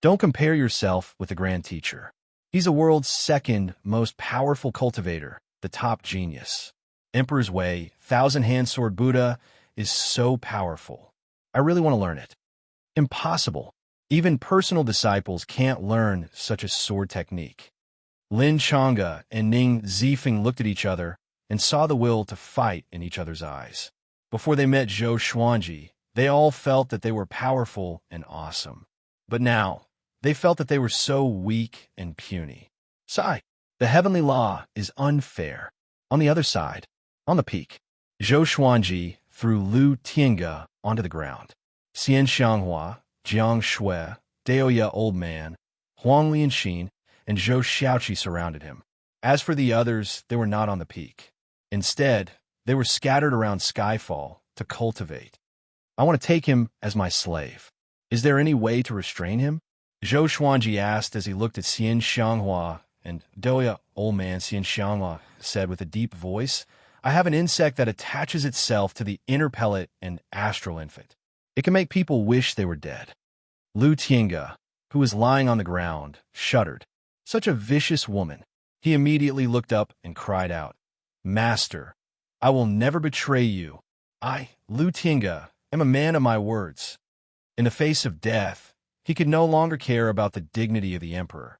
Don't compare yourself with the Grand Teacher. He's the world's second most powerful cultivator, the top genius. Emperor's Way, Thousand-Hand Sword Buddha, is so powerful. I really want to learn it." Impossible. Even personal disciples can't learn such a sword technique. Lin Chang'e and Ning Zifeng looked at each other and saw the will to fight in each other's eyes. Before they met Zhou Xuanji, they all felt that they were powerful and awesome. But now, they felt that they were so weak and puny. Sigh. The heavenly law is unfair. On the other side, on the peak, Zhou Xuanji threw Lu Tinga onto the ground. Xian Xianghua, Jiang Shui, Daoya Old Man, Huang Lianxin, and Zhou Xiaoqi surrounded him. As for the others, they were not on the peak. Instead, they were scattered around Skyfall to cultivate. "I want to take him as my slave. Is there any way to restrain him?" Zhou Xuanji asked as he looked at Xian Xianghua, and Daoya Old Man Xian Xianghua said with a deep voice, "I have an insect that attaches itself to the inner pellet and astral infant. It can make people wish they were dead." Lu Tinga, who was lying on the ground, shuddered. Such a vicious woman. He immediately looked up and cried out, "Master, I will never betray you. I, Lu Tinga, am a man of my words." In the face of death, he could no longer care about the dignity of the emperor.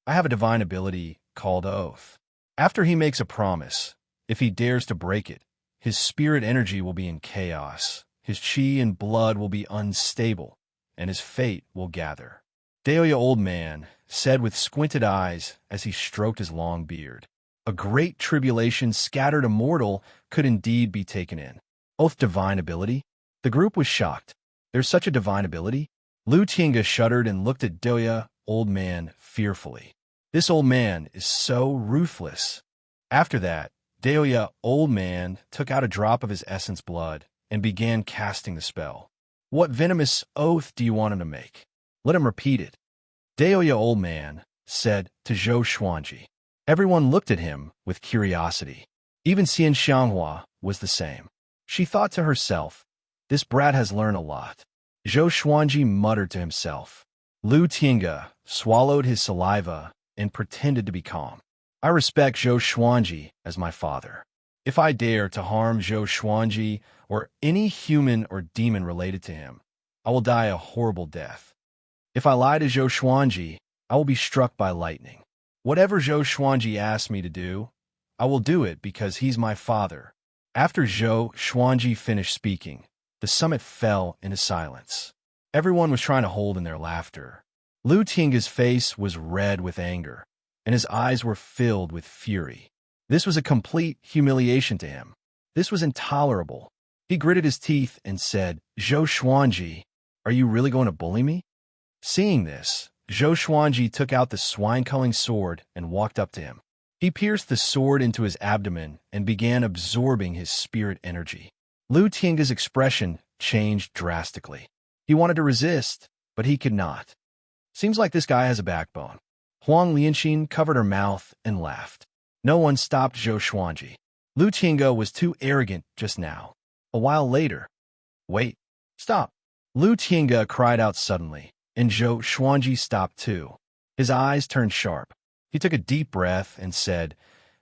"I have a divine ability called Oath. After he makes a promise, if he dares to break it, his spirit energy will be in chaos, his chi and blood will be unstable, and his fate will gather." Daoya Old Man said with squinted eyes as he stroked his long beard. A great tribulation scattered immortal could indeed be taken in. Oath divine ability? The group was shocked. There's such a divine ability? Lu Tinga shuddered and looked at Daoya Old Man fearfully. This old man is so ruthless. After that, Daoya Old Man took out a drop of his essence blood and began casting the spell. "What venomous oath do you want him to make? Let him repeat it." Daoya Old Man said to Zhou Xuanji. Everyone looked at him with curiosity. Even Xian Xianghua was the same. She thought to herself, "This brat has learned a lot." Zhou Xuanji muttered to himself. Lu Tinga swallowed his saliva and pretended to be calm. "I respect Zhou Xuanji as my father. If I dare to harm Zhou Xuanji or any human or demon related to him, I will die a horrible death. If I lie to Zhou Xuanji, I will be struck by lightning. Whatever Zhou Xuanji asks me to do, I will do it because he's my father." After Zhou Xuanji finished speaking, the summit fell into silence. Everyone was trying to hold in their laughter. Lu Tinga's face was red with anger, and his eyes were filled with fury. This was a complete humiliation to him. This was intolerable. He gritted his teeth and said, "Zhou Xuanji, are you really going to bully me?" Seeing this, Zhou Xuanji took out the swine-culling sword and walked up to him. He pierced the sword into his abdomen and began absorbing his spirit energy. Lu Tinga's expression changed drastically. He wanted to resist, but he could not. "Seems like this guy has a backbone." Huang Lianxin covered her mouth and laughed. No one stopped Zhou Xuanji. Lu Tinga was too arrogant just now. A while later, "Wait, stop!" Lu Tinga cried out suddenly, and Zhou Xuanji stopped too. His eyes turned sharp. He took a deep breath and said,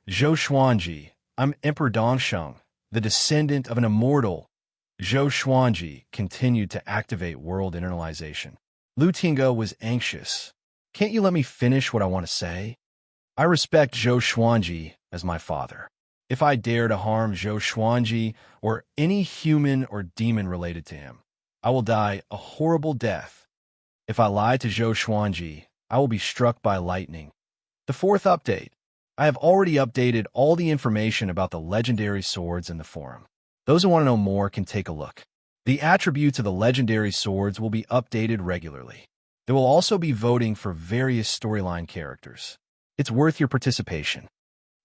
"Zhou Xuanji, I'm Emperor Dongsheng, the descendant of an immortal." Zhou Xuanji continued to activate world internalization. Lu Tinga was anxious. "Can't you let me finish what I want to say? I respect Zhou Xuanji as my father. If I dare to harm Zhou Xuanji or any human or demon related to him, I will die a horrible death. If I lie to Zhou Xuanji, I will be struck by lightning. The fourth update. I have already updated all the information about the legendary swords in the forum. Those who want to know more can take a look. The attributes of the legendary swords will be updated regularly. There will also be voting for various storyline characters. It's worth your participation.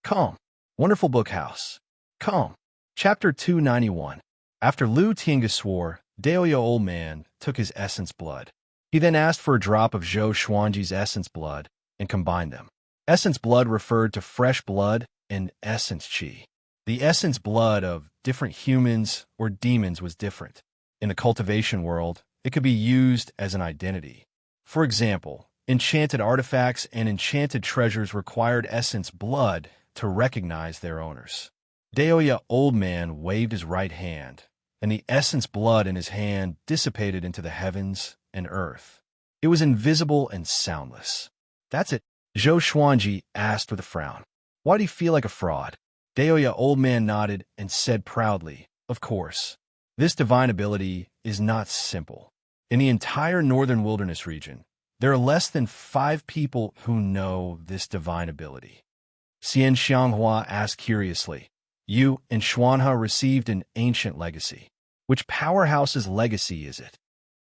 Calm. Wonderful Book House. Calm. Chapter 291. After Lu Tinga swore, Daoya Old Man took his essence blood. He then asked for a drop of Zhou Xuanji's essence blood and combined them. Essence blood referred to fresh blood and essence chi. The essence blood of different humans or demons was different. In the cultivation world, it could be used as an identity. For example, enchanted artifacts and enchanted treasures required essence blood to recognize their owners. Daoya Old Man waved his right hand, and the essence blood in his hand dissipated into the heavens and earth. It was invisible and soundless. That's it. Zhou Xuanji asked with a frown. Why do you feel like a fraud? Daoya Old Man nodded and said proudly, of course. This divine ability is not simple. In the entire northern wilderness region, there are less than 5 people who know this divine ability. Xian Xianghua asked curiously, you and Xuanhe received an ancient legacy. Which powerhouse's legacy is it?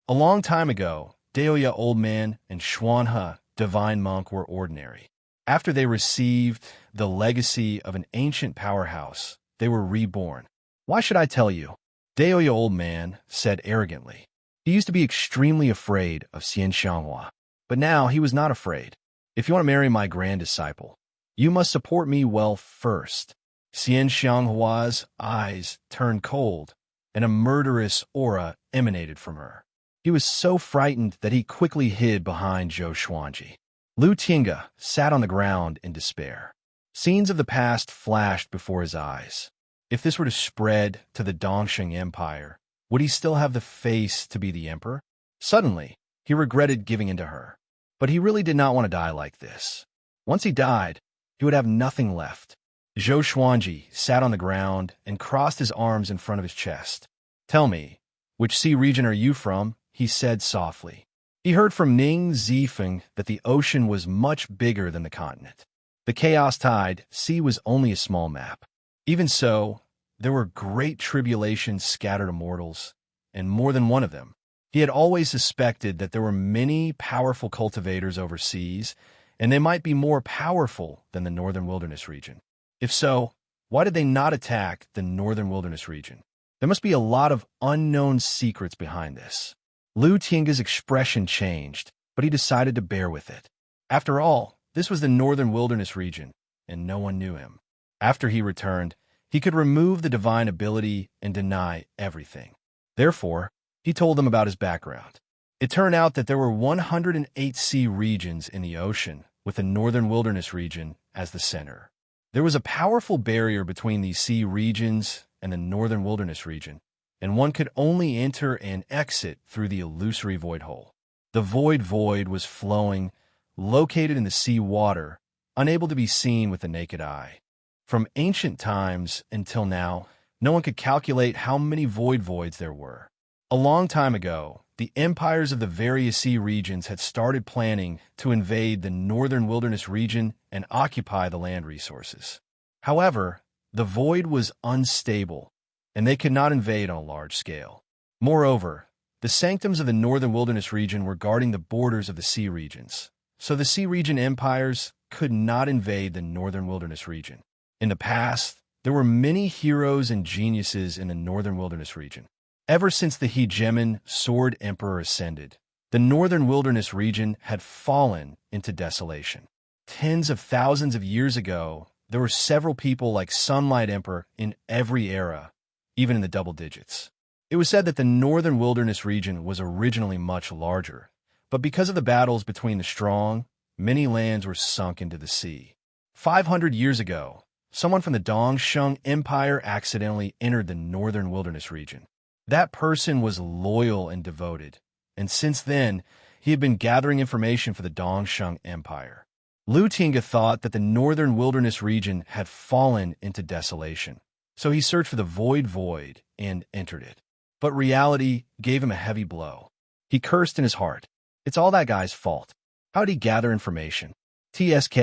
A long time ago, Daoya Old Man and Xuanhe Divine Monk were ordinary. After they received the legacy of an ancient powerhouse, they were reborn. Why should I tell you? Daoya Old Man said arrogantly. He used to be extremely afraid of Xian Xianghua, but now he was not afraid. If you want to marry my grand disciple, you must support me well first. Xian Xianghua's eyes turned cold, and a murderous aura emanated from her. He was so frightened that he quickly hid behind Zhou Xuanji. Lu Tinga sat on the ground in despair. Scenes of the past flashed before his eyes. If this were to spread to the Dongsheng Empire, would he still have the face to be the emperor? Suddenly, he regretted giving in to her. But he really did not want to die like this. Once he died, he would have nothing left. Zhou Xuanji sat on the ground and crossed his arms in front of his chest. Tell me, which sea region are you from? He said softly. He heard from Ning Zifeng that the ocean was much bigger than the continent. The Chaos Tide Sea was only a small map. Even so, there were great tribulations scattered to mortals, and more than one of them. He had always suspected that there were many powerful cultivators overseas, and they might be more powerful than the northern wilderness region. If so, why did they not attack the northern wilderness region? There must be a lot of unknown secrets behind this. Lu Tinga's expression changed, but he decided to bear with it. After all, this was the northern wilderness region, and no one knew him. After he returned, he could remove the divine ability and deny everything. Therefore, he told them about his background. It turned out that there were 108 sea regions in the ocean, with the northern wilderness region as the center. There was a powerful barrier between these sea regions and the northern wilderness region, and one could only enter and exit through the illusory void hole. The void was flowing, located in the sea water, unable to be seen with the naked eye. From ancient times until now, no one could calculate how many voids there were. A long time ago, the empires of the various sea regions had started planning to invade the northern wilderness region and occupy the land resources. However, the void was unstable, and they could not invade on a large scale. Moreover, the sanctums of the northern wilderness region were guarding the borders of the sea regions, so the sea region empires could not invade the northern wilderness region. In the past, there were many heroes and geniuses in the northern wilderness region. Ever since the hegemon Sword Emperor ascended, the northern wilderness region had fallen into desolation. Tens of thousands of years ago, there were several people like Sunlight Emperor in every era, even in the double digits. It was said that the northern wilderness region was originally much larger, but because of the battles between the strong, many lands were sunk into the sea. 500 years ago, someone from the Dongsheng Empire accidentally entered the northern wilderness region. That person was loyal and devoted, and since then, he had been gathering information for the Dongsheng Empire. Lu Tinga thought that the northern wilderness region had fallen into desolation, so he searched for the void and entered it. But reality gave him a heavy blow. He cursed in his heart. It's all that guy's fault. How'd he gather information? TSK.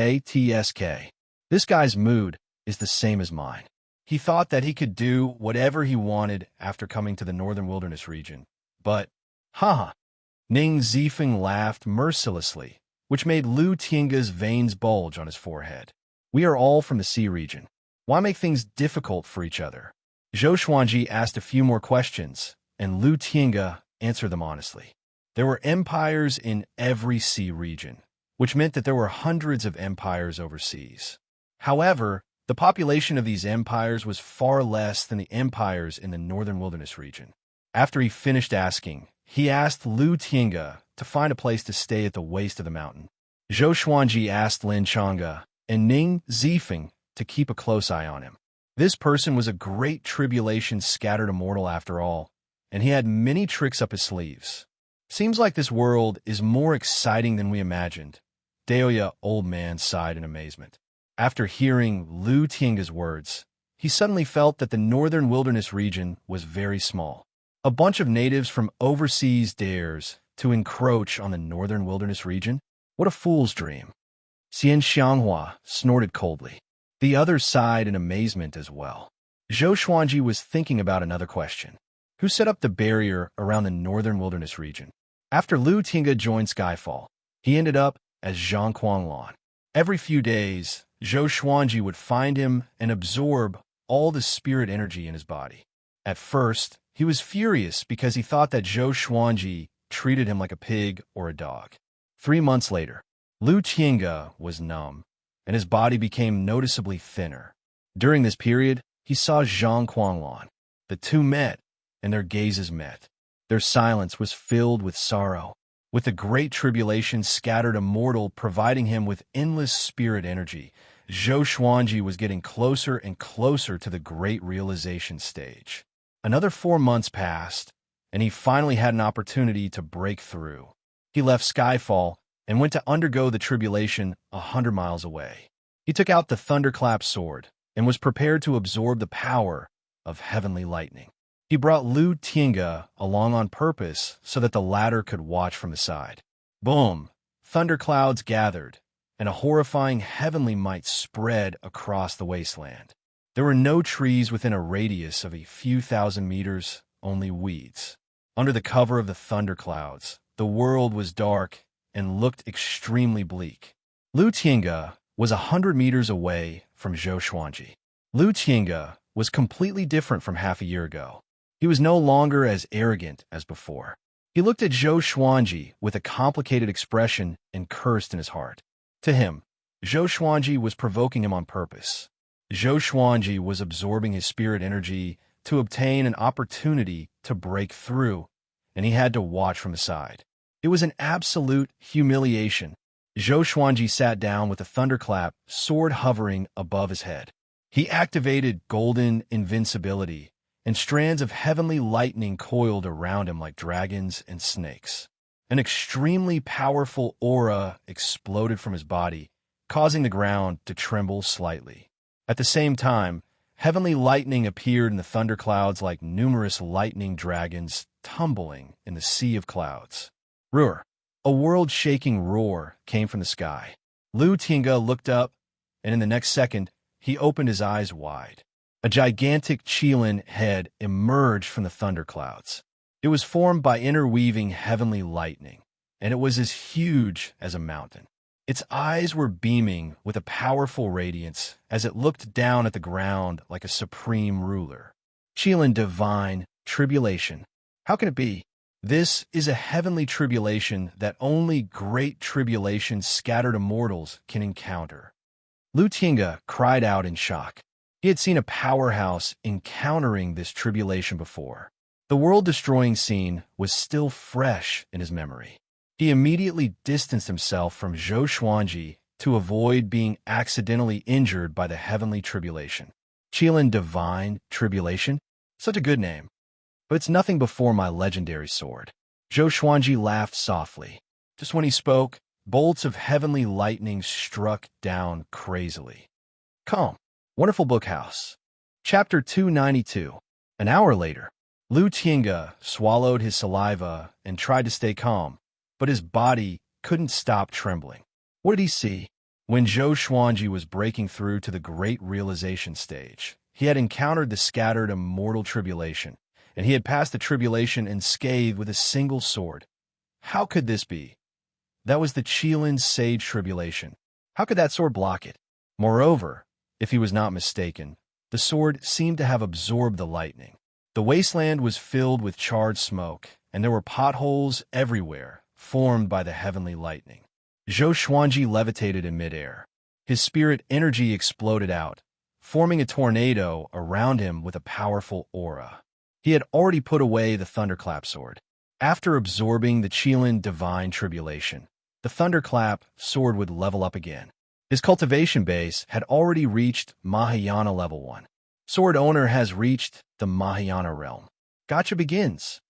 This guy's mood is the same as mine. He thought that he could do whatever he wanted after coming to the northern wilderness region. But, haha. Ning Zifeng laughed mercilessly, which made Lu Tinga's veins bulge on his forehead. We are all from the sea region. Why make things difficult for each other? Zhou Xuanji asked a few more questions, and Lu Tinga answered them honestly. There were empires in every sea region, which meant that there were hundreds of empires overseas. However, the population of these empires was far less than the empires in the northern wilderness region. After he finished asking, he asked Lu Tinga to find a place to stay at the waist of the mountain. Zhou Xuanji asked Lin Chang'e and Ning Zifeng to keep a close eye on him. This person was a great tribulation scattered immortal after all, and he had many tricks up his sleeves. Seems like this world is more exciting than we imagined. Daoya, old man, sighed in amazement. After hearing Lu Tinga's words, he suddenly felt that the northern wilderness region was very small. A bunch of natives from overseas dares to encroach on the northern wilderness region? What a fool's dream. Xian Xianghua snorted coldly. The others sighed in amazement as well. Zhou Xuanji was thinking about another question. Who set up the barrier around the northern wilderness region? After Lu Tinga joined Skyfall, he ended up as Zhang Quanglan. Every few days, Zhou Xuanji would find him and absorb all the spirit energy in his body. At first, he was furious because he thought that Zhou Xuanji treated him like a pig or a dog. 3 months later, Lu Tinga was numb, and his body became noticeably thinner. During this period, he saw Zhang Quanglan. The two met, and their gazes met. Their silence was filled with sorrow, with the great tribulation scattered immortal providing him with endless spirit energy. Zhou Xuanji was getting closer and closer to the great realization stage. Another 4 months passed, and he finally had an opportunity to break through. He left Skyfall and went to undergo the tribulation 100 miles away. He took out the thunderclap sword and was prepared to absorb the power of heavenly lightning. He brought Lu Tinga along on purpose so that the latter could watch from the side. Boom! Thunderclouds gathered, and a horrifying heavenly might spread across the wasteland. There were no trees within a radius of a few thousand meters, only weeds. Under the cover of the thunderclouds, the world was dark and looked extremely bleak. Lu Tinga was 100 meters away from Zhou Xuanji. Lu Tinga was completely different from half a year ago. He was no longer as arrogant as before. He looked at Zhou Xuanji with a complicated expression and cursed in his heart. To him, Zhou Xuanji was provoking him on purpose. Zhou Xuanji was absorbing his spirit energy to obtain an opportunity to break through, and he had to watch from the side. It was an absolute humiliation. Zhou Xuanji sat down with a thunderclap sword hovering above his head. He activated golden invincibility, and strands of heavenly lightning coiled around him like dragons and snakes. An extremely powerful aura exploded from his body, causing the ground to tremble slightly. At the same time, heavenly lightning appeared in the thunderclouds like numerous lightning dragons tumbling in the sea of clouds. Roar! A world-shaking roar came from the sky. Lu Tinga looked up, and in the next second, he opened his eyes wide. A gigantic Qilin head emerged from the thunderclouds. It was formed by interweaving heavenly lightning, and it was as huge as a mountain. Its eyes were beaming with a powerful radiance as it looked down at the ground like a supreme ruler. Qilin divine tribulation. How can it be? This is a heavenly tribulation that only great tribulation scattered immortals can encounter. Lu Tinga cried out in shock. He had seen a powerhouse encountering this tribulation before. The world-destroying scene was still fresh in his memory. He immediately distanced himself from Zhou Xuanji to avoid being accidentally injured by the heavenly tribulation. Qilin Divine Tribulation? Such a good name. But it's nothing before my legendary sword. Zhou Xuanji laughed softly. Just when he spoke, Bolts of heavenly lightning struck down crazily. Calm. Wonderful Bookhouse. Chapter 292. An hour later, Lu Tiange swallowed his saliva and tried to stay calm, but his body couldn't stop trembling. What did he see? When Zhou Xuanji was breaking through to the great realization stage, he had encountered the scattered immortal tribulation, and he had passed the tribulation unscathed with a single sword. How could this be? That was the Qilin Sage Tribulation. How could that sword block it? Moreover, if he was not mistaken, the sword seemed to have absorbed the lightning. The wasteland was filled with charred smoke, and there were potholes everywhere, formed by the heavenly lightning. Zhou Xuanji levitated in midair. His spirit energy exploded out, forming a tornado around him with a powerful aura. He had already put away the Thunderclap sword. After absorbing the Qilin Divine Tribulation, the Thunderclap sword would level up again. His cultivation base had already reached Mahayana level 1. Sword owner has reached the Mahayana realm. Gacha begins.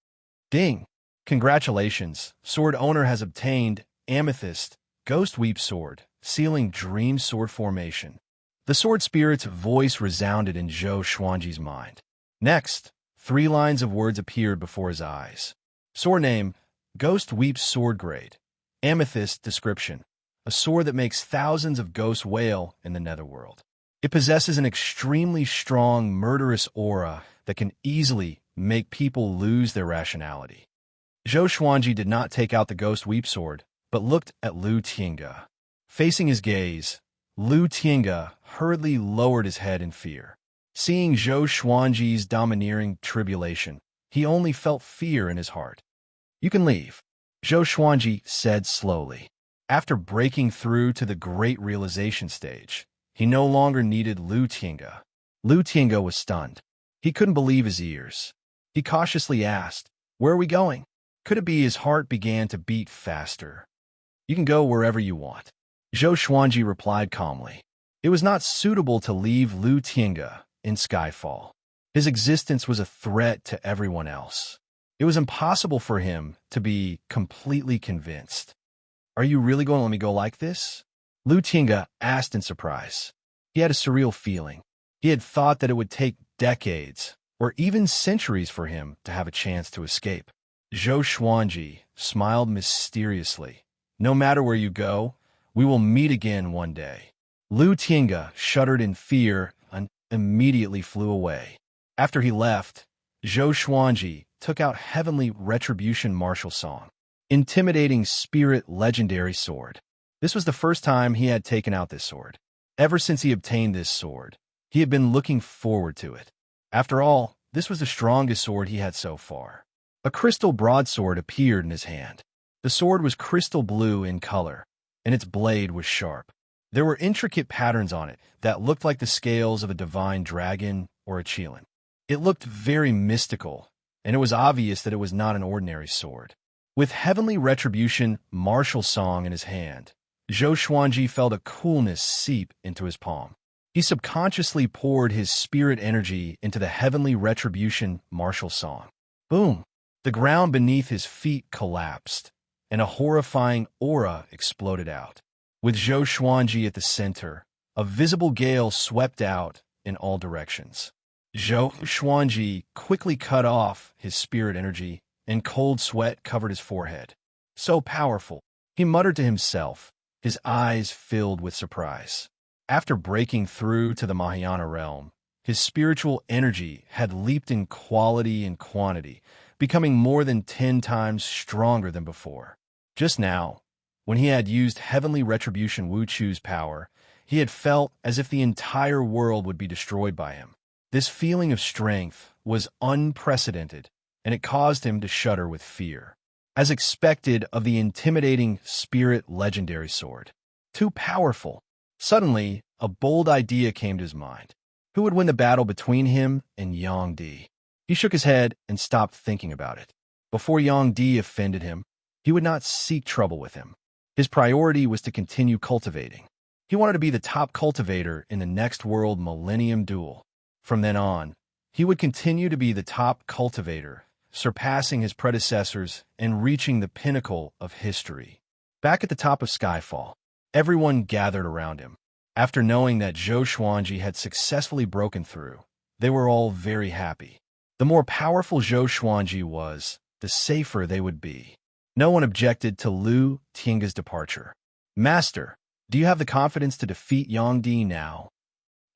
Ding! Congratulations, sword owner has obtained Amethyst, Ghost Weep Sword, sealing Dream Sword formation. The sword spirit's voice resounded in Zhou Xuanji's mind. Next, 3 lines of words appeared before his eyes. Sword name, Ghost Weep Sword Grade. Amethyst description, a sword that makes thousands of ghosts wail in the netherworld. It possesses an extremely strong, murderous aura that can easily make people lose their rationality. Zhou Xuanji did not take out the Ghost Weep Sword, but looked at Lu Tiange. Facing his gaze, Lu Tiange hurriedly lowered his head in fear. Seeing Zhou Xuanji's domineering tribulation, he only felt fear in his heart. You can leave, Zhou Xuanji said slowly. After breaking through to the great realization stage, he no longer needed Lu Tiange. Lu Tiange was stunned. He couldn't believe his ears. He cautiously asked, "Where are we going?" Could it be his heart began to beat faster? "You can go wherever you want," Zhou Xuanji replied calmly. It was not suitable to leave Lu Tiange in Skyfall. His existence was a threat to everyone else. It was impossible for him to be completely convinced. "Are you really going to let me go like this?" Lu Tiange asked in surprise. He had a surreal feeling. He had thought that it would take decades or even centuries for him to have a chance to escape. Zhou Xuanji smiled mysteriously. "No matter where you go, we will meet again one day." Lu Tiange shuddered in fear and immediately flew away. After he left, Zhou Xuanji took out Heavenly Retribution Martial Song, Intimidating Spirit Legendary Sword. This was the first time he had taken out this sword. Ever since he obtained this sword, he had been looking forward to it. After all, this was the strongest sword he had so far. A crystal broadsword appeared in his hand. The sword was crystal blue in color, and its blade was sharp. There were intricate patterns on it that looked like the scales of a divine dragon or a Qilin. It looked very mystical, and it was obvious that it was not an ordinary sword. With Heavenly Retribution Martial Song in his hand, Zhou Xuanji felt a coolness seep into his palm. He subconsciously poured his spirit energy into the Heavenly Retribution Martial Song. Boom! The ground beneath his feet collapsed, and a horrifying aura exploded out. With Zhou Xuanji at the center, a visible gale swept out in all directions. Zhou Xuanji quickly cut off his spirit energy, and cold sweat covered his forehead. So powerful, he muttered to himself, his eyes filled with surprise. After breaking through to the Mahayana realm, his spiritual energy had leaped in quality and quantity, becoming more than 10 times stronger than before. Just now, when he had used Heavenly Retribution Wu Chu's power, he had felt as if the entire world would be destroyed by him. This feeling of strength was unprecedented, and it caused him to shudder with fear. As expected of the intimidating Spirit Legendary Sword. Too powerful. Suddenly, a bold idea came to his mind. Who would win the battle between him and Yang Di? He shook his head and stopped thinking about it. Before Yang Di offended him, he would not seek trouble with him. His priority was to continue cultivating. He wanted to be the top cultivator in the next world Millennium Duel. From then on, he would continue to be the top cultivator, surpassing his predecessors and reaching the pinnacle of history. Back at the top of Skyfall, everyone gathered around him. After knowing that Zhou Xuanji had successfully broken through, they were all very happy. The more powerful Zhou Xuanji was, the safer they would be. No one objected to Lu Tiange's departure. "Master, do you have the confidence to defeat Yang Di now?"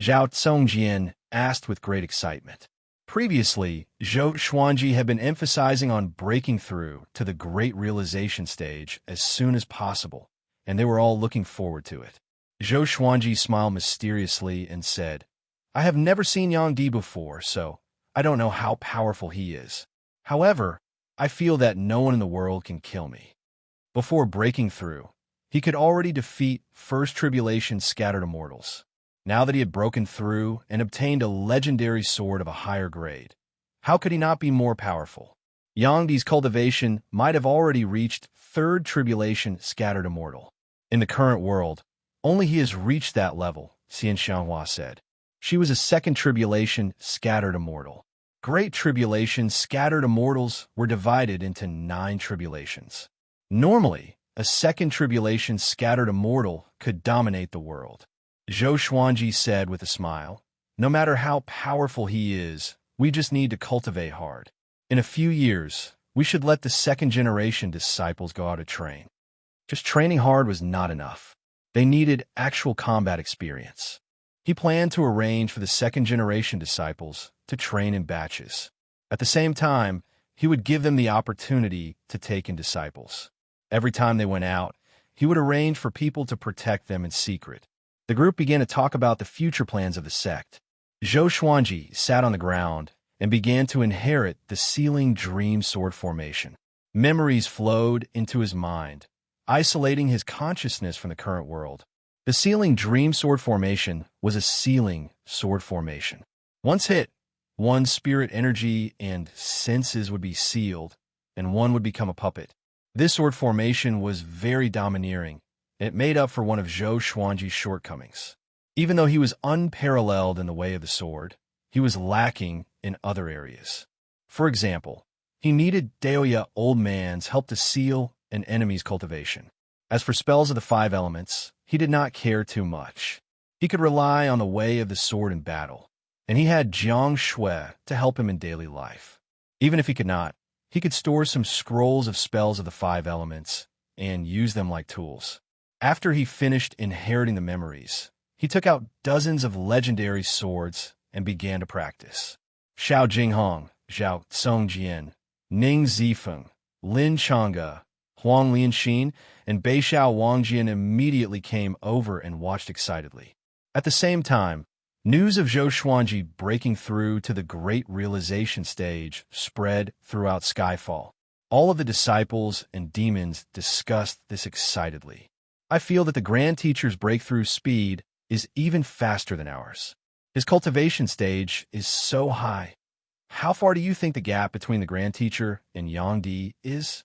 Zhao Tsongjian asked with great excitement. Previously, Zhou Xuanji had been emphasizing on breaking through to the great realization stage as soon as possible, and they were all looking forward to it. Zhou Xuanji smiled mysteriously and said, "I have never seen Yang Di before, so I don't know how powerful he is. However, I feel that no one in the world can kill me." Before breaking through, he could already defeat First Tribulation's scattered immortals. Now that he had broken through and obtained a legendary sword of a higher grade, how could he not be more powerful? Yang Di's cultivation might have already reached Third Tribulation scattered immortal. In the current world, only he has reached that level, Xian Xianghua said. She was a Second Tribulation scattered immortal. Great Tribulation scattered immortals were divided into 9 tribulations. Normally, a Second Tribulation scattered immortal could dominate the world. Zhou Xuanji said with a smile, "No matter how powerful he is, we just need to cultivate hard. In a few years, we should let the second-generation disciples go out to train." Just training hard was not enough. They needed actual combat experience. He planned to arrange for the second-generation disciples to train in batches. At the same time, he would give them the opportunity to take in disciples. Every time they went out, he would arrange for people to protect them in secret. The group began to talk about the future plans of the sect. Zhou Xuanji sat on the ground and began to inherit the Sealing Dream Sword formation. Memories flowed into his mind, isolating his consciousness from the current world. The Sealing Dream Sword formation was a sealing sword formation. Once hit, one's spirit energy and senses would be sealed, and one would become a puppet. This sword formation was very domineering, and it made up for one of Zhou Xuanji's shortcomings. Even though he was unparalleled in the way of the sword, he was lacking in other areas. For example, he needed Daoya Old Man's help to seal an enemy's cultivation. As for spells of the 5 elements, he did not care too much. He could rely on the way of the sword in battle, and he had Jiang Shui to help him in daily life. Even if he could not, he could store some scrolls of spells of the 5 elements and use them like tools. After he finished inheriting the memories, he took out dozens of legendary swords and began to practice. Xiao Jinghong, Zhao Tsongjian, Ning Zifeng, Lin Changge, Huang Lianxin, and Beixiao Wangjian immediately came over and watched excitedly. At the same time, news of Zhou Xuanji breaking through to the great realization stage spread throughout Skyfall. All of the disciples and demons discussed this excitedly. "I feel that the Grand Teacher's breakthrough speed is even faster than ours. His cultivation stage is so high. How far do you think the gap between the Grand Teacher and Yang Di is?"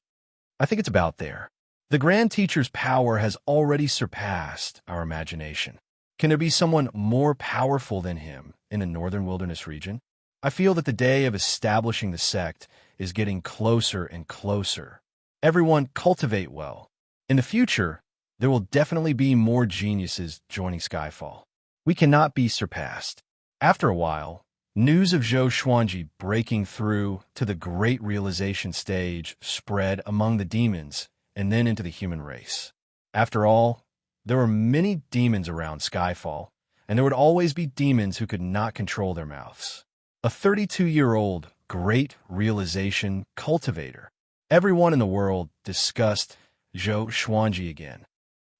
"I think it's about there. The Grand Teacher's power has already surpassed our imagination. Can there be someone more powerful than him in the Northern Wilderness region? I feel that the day of establishing the sect is getting closer and closer. Everyone cultivate well. In the future, there will definitely be more geniuses joining Skyfall. We cannot be surpassed." After a while, news of Zhou Xuanji breaking through to the great realization stage spread among the demons and then into the human race. After all, there were many demons around Skyfall, and there would always be demons who could not control their mouths. A 32-year-old great realization cultivator. Everyone in the world discussed Zhou Xuanji again.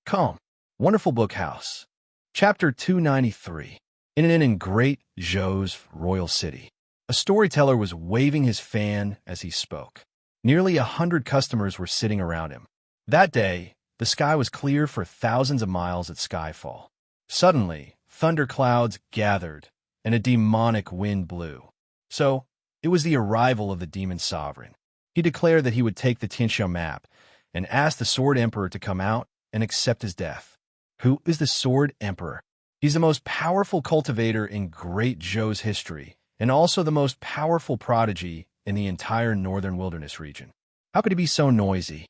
Calm. Wonderful Book House. Chapter 293. In an inn in Great Zhou's royal city, a storyteller was waving his fan as he spoke. Nearly 100 customers were sitting around him. That day, the sky was clear for thousands of miles at Skyfall. Suddenly, thunderclouds gathered, and a demonic wind blew. So, it was the arrival of the demon sovereign. He declared that he would take the Tianxia map and asked the Sword Emperor to come out and accept his death. Who is the Sword Emperor? He's the most powerful cultivator in Great Zhou's history, and also the most powerful prodigy in the entire Northern Wilderness region. How could he be so noisy?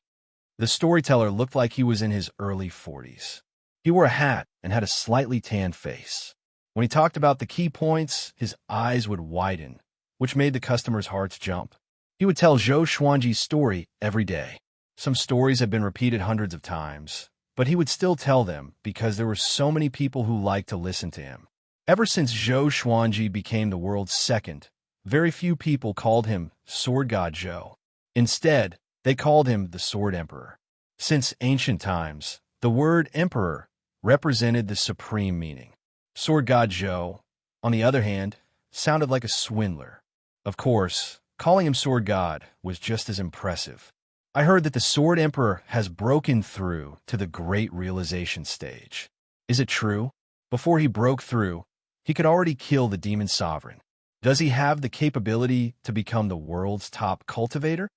The storyteller looked like he was in his early 40s. He wore a hat and had a slightly tanned face. When he talked about the key points, his eyes would widen, which made the customers' hearts jump. He would tell Zhou Xuanji's story every day. Some stories had been repeated hundreds of times, but he would still tell them because there were so many people who liked to listen to him. Ever since Zhou Xuanji became the world's second, very few people called him Sword God Zhou. Instead, they called him the Sword Emperor. Since ancient times, the word emperor represented the supreme meaning. Sword God Zhou, on the other hand, sounded like a swindler. Of course, calling him Sword God was just as impressive. I heard that the Sword Emperor has broken through to the Great Realization stage. Is it true? Before he broke through, he could already kill the Demon Sovereign. Does he have the capability to become the world's top cultivator?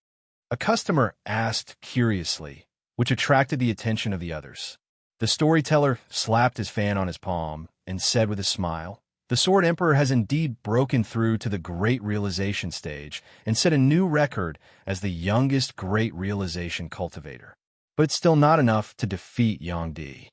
A customer asked curiously, which attracted the attention of the others. The storyteller slapped his fan on his palm and said with a smile, "The Sword Emperor has indeed broken through to the Great Realization stage and set a new record as the youngest Great Realization cultivator. But it's still not enough to defeat Yang Di.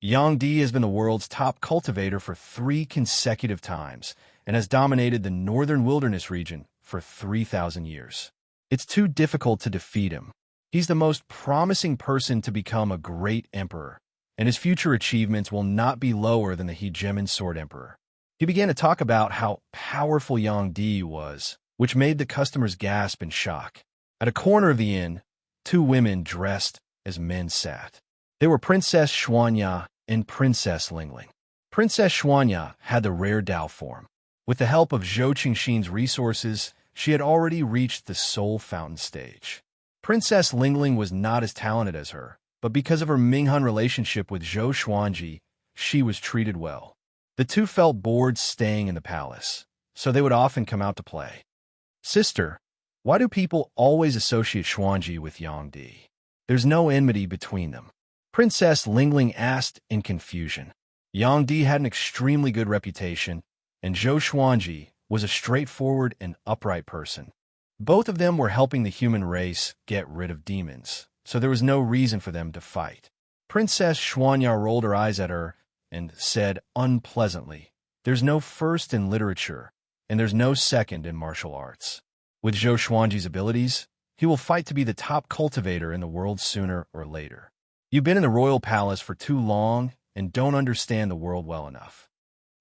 Yang Di has been the world's top cultivator for 3 consecutive times and has dominated the northern wilderness region for 3,000 years. It's too difficult to defeat him. He's the most promising person to become a great emperor, and his future achievements will not be lower than the hegemon Sword Emperor." He began to talk about how powerful Yang Di was, which made the customers gasp in shock. At a corner of the inn, 2 women dressed as men sat. They were Princess Xuanya and Princess Lingling. Princess Xuanya had the rare Dao form. With the help of Zhou Qingxin's resources, she had already reached the Soul Fountain stage. Princess Lingling was not as talented as her, but because of her Minghan relationship with Zhou Xuanji, she was treated well. The 2 felt bored staying in the palace, so they would often come out to play. "Sister, why do people always associate Xuanji with Yang Di? There's no enmity between them." Princess Lingling asked in confusion. Yang Di had an extremely good reputation, and Zhou Xuanji was a straightforward and upright person. Both of them were helping the human race get rid of demons, so there was no reason for them to fight. Princess Xuanya rolled her eyes at her and said unpleasantly, "There's no first in literature, and there's no second in martial arts. With Zhou Xuanji's abilities, he will fight to be the top cultivator in the world sooner or later. You've been in the royal palace for too long and don't understand the world well enough."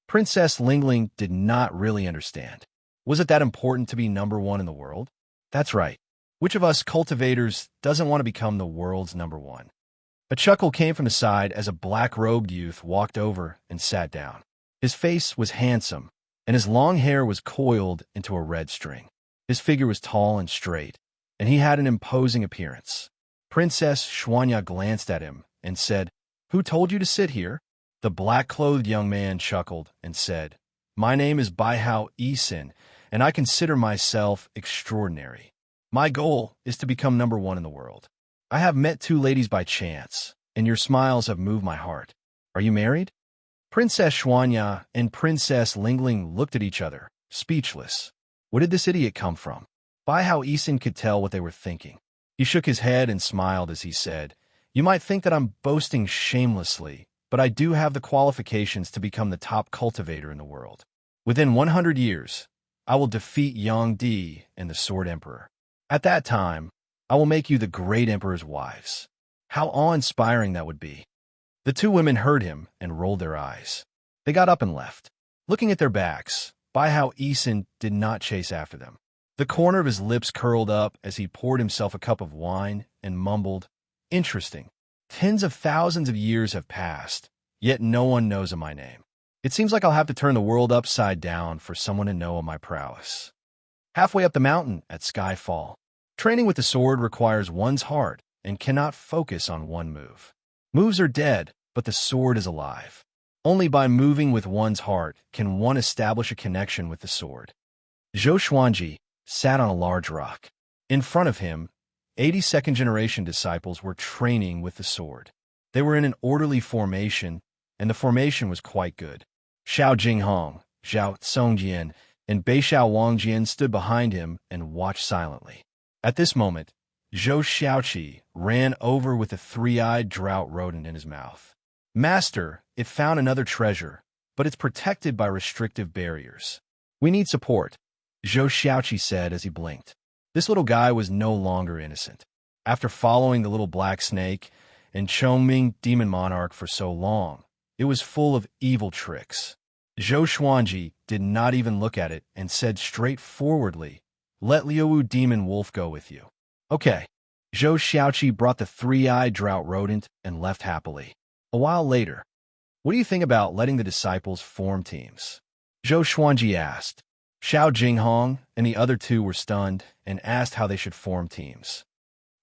Princess Lingling did not really understand. Was it that important to be #1 in the world? That's right. Which of us cultivators doesn't want to become the world's #1? A chuckle came from the side as a black-robed youth walked over and sat down. His face was handsome, and his long hair was coiled into a red string. His figure was tall and straight, and he had an imposing appearance. Princess Xuanya glanced at him and said, "Who told you to sit here?" The black-clothed young man chuckled and said, "My name is Baihao Yisin, and I consider myself extraordinary. My goal is to become #1 in the world. I have met 2 ladies by chance, and your smiles have moved my heart. Are you married?" Princess Xuanya and Princess Lingling looked at each other, speechless. Where did this idiot come from? Baihao Yisin could tell what they were thinking. He shook his head and smiled as he said, "You might think that I'm boasting shamelessly, but I do have the qualifications to become the top cultivator in the world. Within 100 years, I will defeat Yang Di and the Sword Emperor. At that time, I will make you the great emperor's wives." How awe-inspiring that would be. The 2 women heard him and rolled their eyes. They got up and left. Looking at their backs, Baihao Yisin did not chase after them. The corner of his lips curled up as he poured himself a cup of wine and mumbled, "Interesting. Tens of thousands of years have passed, yet no one knows of my name. It seems like I'll have to turn the world upside down for someone to know of my prowess." Halfway up the mountain at Skyfall, training with the sword requires one's heart and cannot focus on one move. Moves are dead, but the sword is alive. Only by moving with one's heart can one establish a connection with the sword. Zhou Xuanji sat on a large rock. In front of him, 80 second-generation disciples were training with the sword. They were in an orderly formation, and the formation was quite good. Xiao Jinghong, Zhao Songjian, and Beixiao Wangjian stood behind him and watched silently. At this moment, Zhou Xiaoqi ran over with a three-eyed drought rodent in his mouth. Master, it found another treasure, but it's protected by restrictive barriers. We need support, Zhou Xiaoqi said as he blinked. This little guy was no longer innocent. After following the little black snake and Chongming demon monarch for so long, it was full of evil tricks. Zhou Xuanji did not even look at it and said straightforwardly, "Let Liuwu demon wolf go with you." Okay. Zhou Xiaoqi brought the three-eyed drought rodent and left happily. A while later, what do you think about letting the disciples form teams? Zhou Xuanji asked. Xiao Jinghong and the other two were stunned and asked how they should form teams.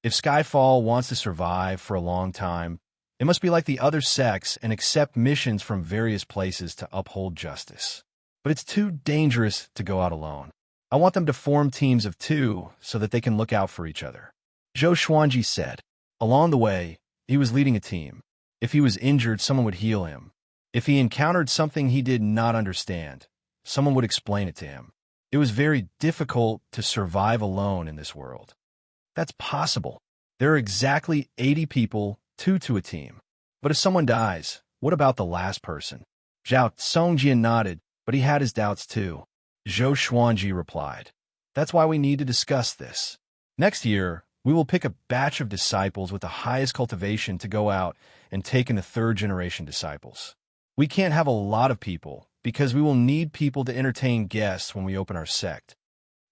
If Skyfall wants to survive for a long time, it must be like the other sects and accept missions from various places to uphold justice. But it's too dangerous to go out alone. I want them to form teams of two so that they can look out for each other. Zhou Xuanji said. Along the way, he was leading a team. If he was injured, someone would heal him. If he encountered something he did not understand, someone would explain it to him. It was very difficult to survive alone in this world. That's possible. There are exactly 80 people, two to a team. But if someone dies, what about the last person? Zhao Songjian nodded, but he had his doubts too. Zhou Xuanji replied. That's why we need to discuss this. Next year, we will pick a batch of disciples with the highest cultivation to go out and take in the third-generation disciples. We can't have a lot of people, because we will need people to entertain guests when we open our sect.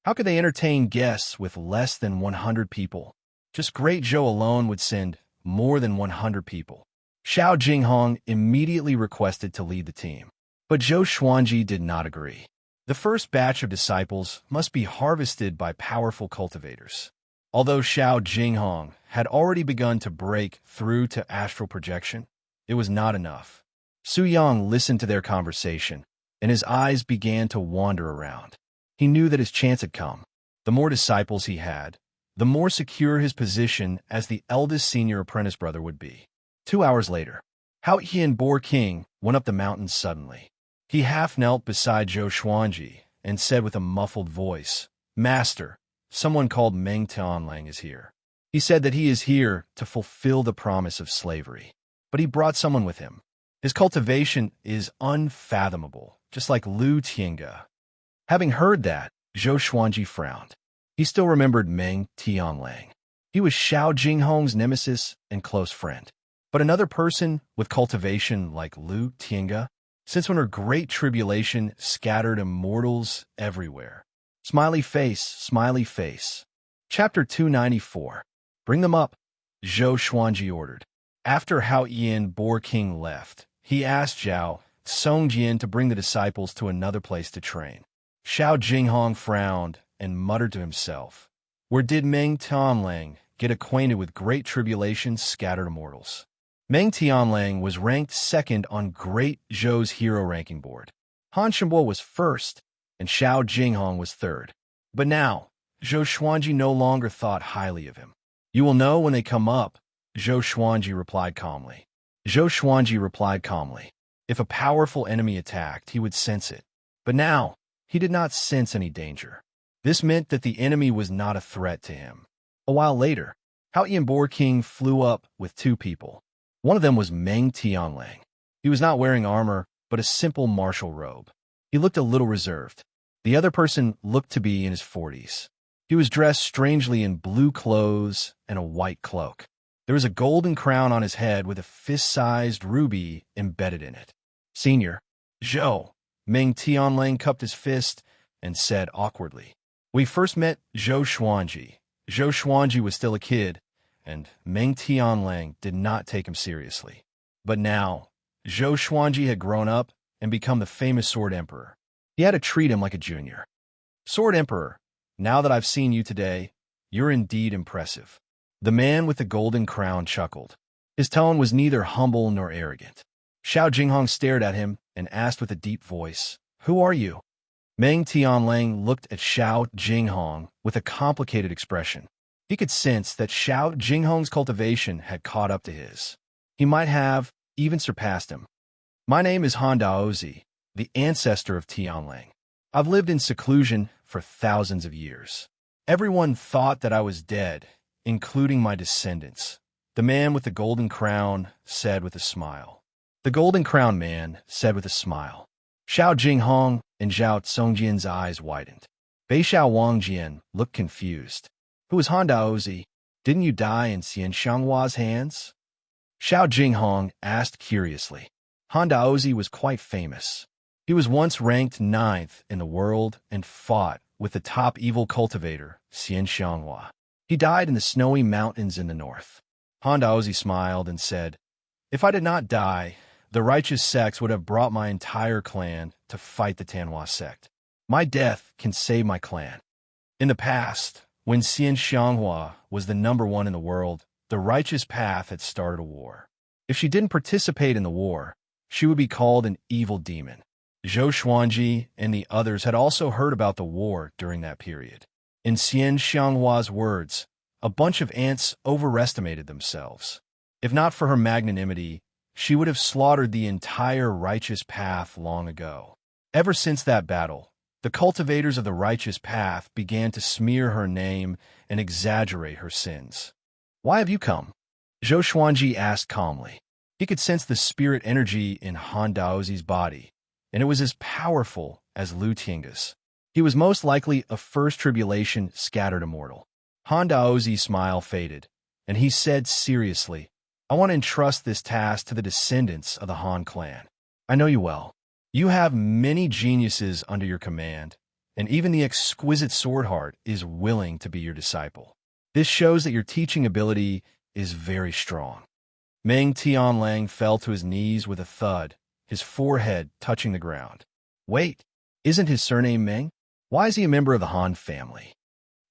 How could they entertain guests with less than 100 people? Just Great Zhou alone would send more than 100 people. Xiao Jinghong immediately requested to lead the team. But Zhou Xuanji did not agree. The first batch of disciples must be harvested by powerful cultivators. Although Xiao Jinghong had already begun to break through to astral projection, it was not enough. Su Yang listened to their conversation, and his eyes began to wander around. He knew that his chance had come. The more disciples he had, the more secure his position as the eldest senior apprentice brother would be. 2 hours later, Hao Yi and Boar King went up the mountain suddenly. He half knelt beside Zhou Xuanji and said with a muffled voice, "Master, someone called Meng Tianlang is here. He said that he is here to fulfill the promise of slavery. But he brought someone with him. His cultivation is unfathomable, just like Lu Tiange." Having heard that, Zhou Xuanji frowned. He still remembered Meng Tianlang. He was Xiao Jinghong's nemesis and close friend. But another person with cultivation like Lu Tiange, since when her great tribulation scattered immortals everywhere. Smiley face, smiley face. Chapter 294. Bring them up, Zhou Xuanji ordered. After Hao Yi and Boar King left, he asked Zhao Songjian to bring the disciples to another place to train. Xiao Jinghong frowned and muttered to himself, "Where did Meng Tianlang get acquainted with great tribulation's scattered immortals?" Meng Tianlang was ranked second on Great Zhou's hero ranking board. Han Shenbo was first, and Xiao Jinghong was third. But now, Zhou Xuanji no longer thought highly of him. "You will know when they come up," Zhou Xuanji replied calmly. Zhou Xuanji replied calmly. If a powerful enemy attacked, he would sense it. But now, he did not sense any danger. This meant that the enemy was not a threat to him. A while later, Hao Yi and Boar King flew up with two people. One of them was Meng Tianlang. He was not wearing armor, but a simple martial robe. He looked a little reserved. The other person looked to be in his 40s. He was dressed strangely in blue clothes and a white cloak. There was a golden crown on his head with a fist-sized ruby embedded in it. "Senior, Zhou," Meng Tianlang cupped his fist and said awkwardly. "We first met Zhou Xuanji. Zhou Xuanji was still a kid, and Meng Tianlang did not take him seriously. But now, Zhou Xuanji had grown up and become the famous Sword Emperor. He had to treat him like a junior. Sword Emperor, now that I've seen you today, you're indeed impressive." The man with the golden crown chuckled. His tone was neither humble nor arrogant. Xiao Jinghong stared at him and asked with a deep voice, "Who are you?" Meng Tianlang looked at Xiao Jinghong with a complicated expression. He could sense that Xiao Jinghong's cultivation had caught up to his. He might have even surpassed him. "My name is Han Daozi, the ancestor of Tianlang. I've lived in seclusion for thousands of years. Everyone thought that I was dead, including my descendants, the man with the golden crown said with a smile. The golden crown man said with a smile. Xiao Jinghong and Zhao Congjian's eyes widened. Bei Xiao Wangjian looked confused. Who was Han Daozi? Didn't you die in Xian Shanghua's hands? Xiao Jinghong asked curiously. Han Daozi was quite famous. He was once ranked 9th in the world and fought with the top evil cultivator, Xian Shanghua. He died in the snowy mountains in the north. Han Daozi smiled and said, If I did not die, the righteous sects would have brought my entire clan to fight the Tianhua sect. My death can save my clan. In the past, when Xian Shanghua was the #1 in the world, the righteous path had started a war. If she didn't participate in the war, she would be called an evil demon. Zhou Xuanji and the others had also heard about the war during that period. In Xian Shanghua's words, a bunch of ants overestimated themselves. If not for her magnanimity, she would have slaughtered the entire righteous path long ago. Ever since that battle, the cultivators of the righteous path began to smear her name and exaggerate her sins. Why have you come? Zhou Xuanji asked calmly. He could sense the spirit energy in Han Daozi's body, and it was as powerful as Lu Tianga's. He was most likely a first tribulation scattered immortal. Han Daozi's smile faded, and he said seriously, I want to entrust this task to the descendants of the Han clan. I know you well. You have many geniuses under your command, and even the exquisite Swordheart is willing to be your disciple. This shows that your teaching ability is very strong. Meng Tianlang fell to his knees with a thud, his forehead touching the ground. Wait, isn't his surname Meng? Why is he a member of the Han family?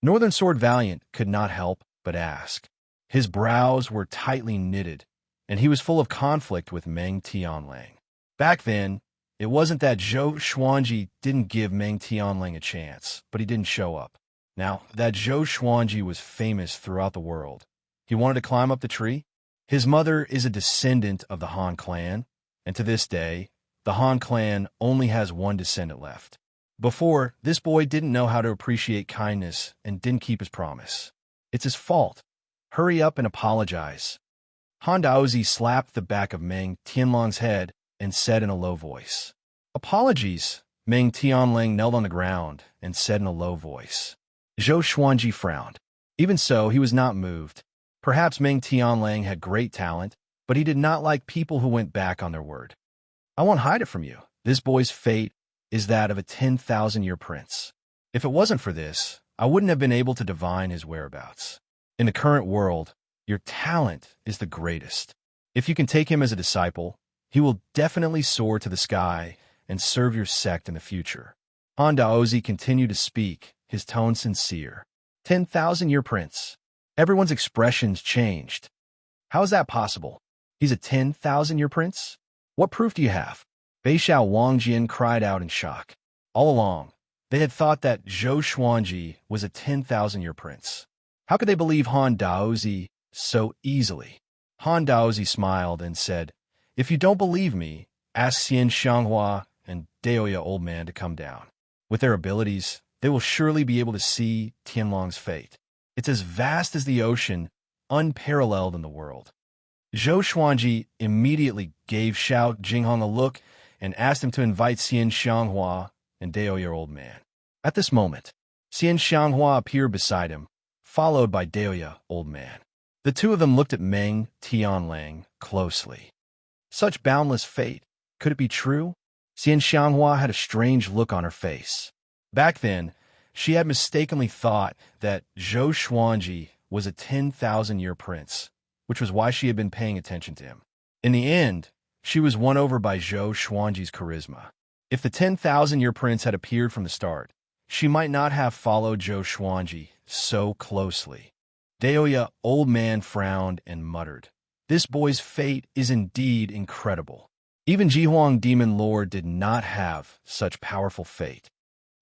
Northern Sword Valiant could not help but ask. His brows were tightly knitted, and he was full of conflict with Meng Tianlang. Back then, it wasn't that Zhou Xuanji didn't give Meng Tianlang a chance, but he didn't show up. Now, that Zhou Xuanji was famous throughout the world. He wanted to climb up the tree? His mother is a descendant of the Han clan, and to this day, the Han clan only has one descendant left. Before, this boy didn't know how to appreciate kindness and didn't keep his promise. It's his fault. Hurry up and apologize. Han Daozi slapped the back of Meng Tianlang's head and said in a low voice. Apologies. Meng Tianlang knelt on the ground and said in a low voice. Zhou Xuanji frowned. Even so, he was not moved. Perhaps Meng Tianlang had great talent, but he did not like people who went back on their word. I won't hide it from you. This boy's fate is that of a 10,000-year prince. If it wasn't for this, I wouldn't have been able to divine his whereabouts. In the current world, your talent is the greatest. If you can take him as a disciple, he will definitely soar to the sky and serve your sect in the future. Han Daozi continued to speak, his tone sincere. 10,000-year prince. Everyone's expressions changed. How is that possible? He's a 10,000-year prince? What proof do you have? Bei Xiao Wangjian cried out in shock. All along, they had thought that Zhou Xuanji was a 10,000-year prince. How could they believe Han Daozi so easily? Han Daozi smiled and said, If you don't believe me, ask Xian Shanghua and Daoya Old Man to come down. With their abilities, they will surely be able to see Tianlong's fate. It's as vast as the ocean, unparalleled in the world. Zhou Xuanji immediately gave Xiao Jinghong a look and asked him to invite Xian Shanghua and Daoya Old Man. At this moment, Xian Shanghua appeared beside him, followed by Daoya Old Man. The two of them looked at Meng Tianlang closely. Such boundless fate. Could it be true? Xian Shanghua had a strange look on her face. Back then, she had mistakenly thought that Zhou Xuanji was a 10,000-year prince, which was why she had been paying attention to him. In the end, she was won over by Zhou Xuanji's charisma. If the 10,000-year prince had appeared from the start, she might not have followed Zhou Xuanji so closely. Daoya Old Man frowned and muttered, This boy's fate is indeed incredible. Even Jihuang Demon Lord did not have such powerful fate.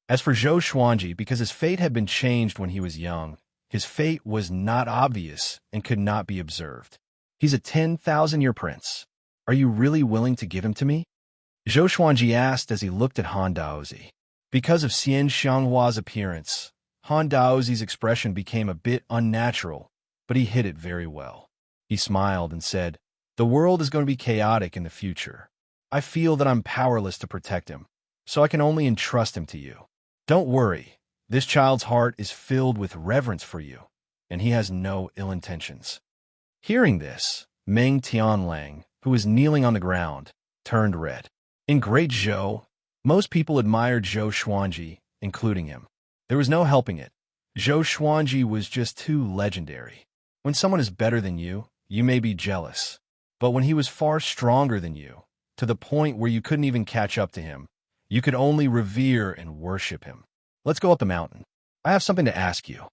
As for Zhou Xuanji, because his fate had been changed when he was young, his fate was not obvious and could not be observed. He's a 10,000-year prince. Are you really willing to give him to me? Zhou Xuanji asked as he looked at Han Daozi. Because of Xian Shanghua's appearance, Han Daozi's expression became a bit unnatural, but he hid it very well. He smiled and said, "The world is going to be chaotic in the future. I feel that I'm powerless to protect him, so I can only entrust him to you. Don't worry, this child's heart is filled with reverence for you, and he has no ill intentions." Hearing this, Meng Tianlang, who was kneeling on the ground, turned red. In Great Zhou, most people admired Zhou Xuanji, including him. There was no helping it. Zhou Xuanji was just too legendary. When someone is better than you may be jealous. But when he was far stronger than you, to the point where you couldn't even catch up to him, you could only revere and worship him. "Let's go up the mountain. I have something to ask you,"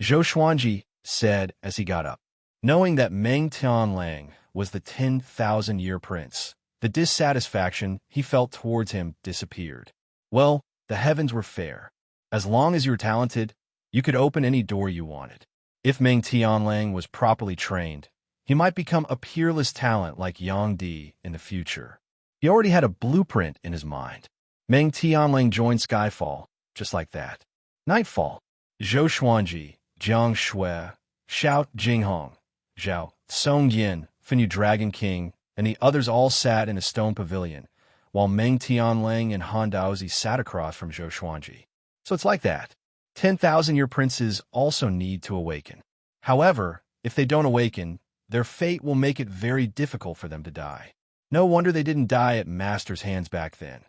Zhou Xuanji said as he got up. Knowing that Meng Tianlang was the 10,000-year prince, the dissatisfaction he felt towards him disappeared. Well, the heavens were fair. As long as you were talented, you could open any door you wanted. If Meng Tianlang was properly trained, he might become a peerless talent like Yang Di in the future. He already had a blueprint in his mind. Meng Tianlang joined Skyfall, just like that. Nightfall. Zhou Xuanji, Jiang Shui, Xiao Jinghong, Zhao Songyin, Finyu Dragon King, and the others all sat in a stone pavilion, while Meng Tianlang and Han Daozi sat across from Zhou Xuanji. So it's like that. 10,000-year princes also need to awaken. However, if they don't awaken, their fate will make it very difficult for them to die. No wonder they didn't die at Master's hands back then,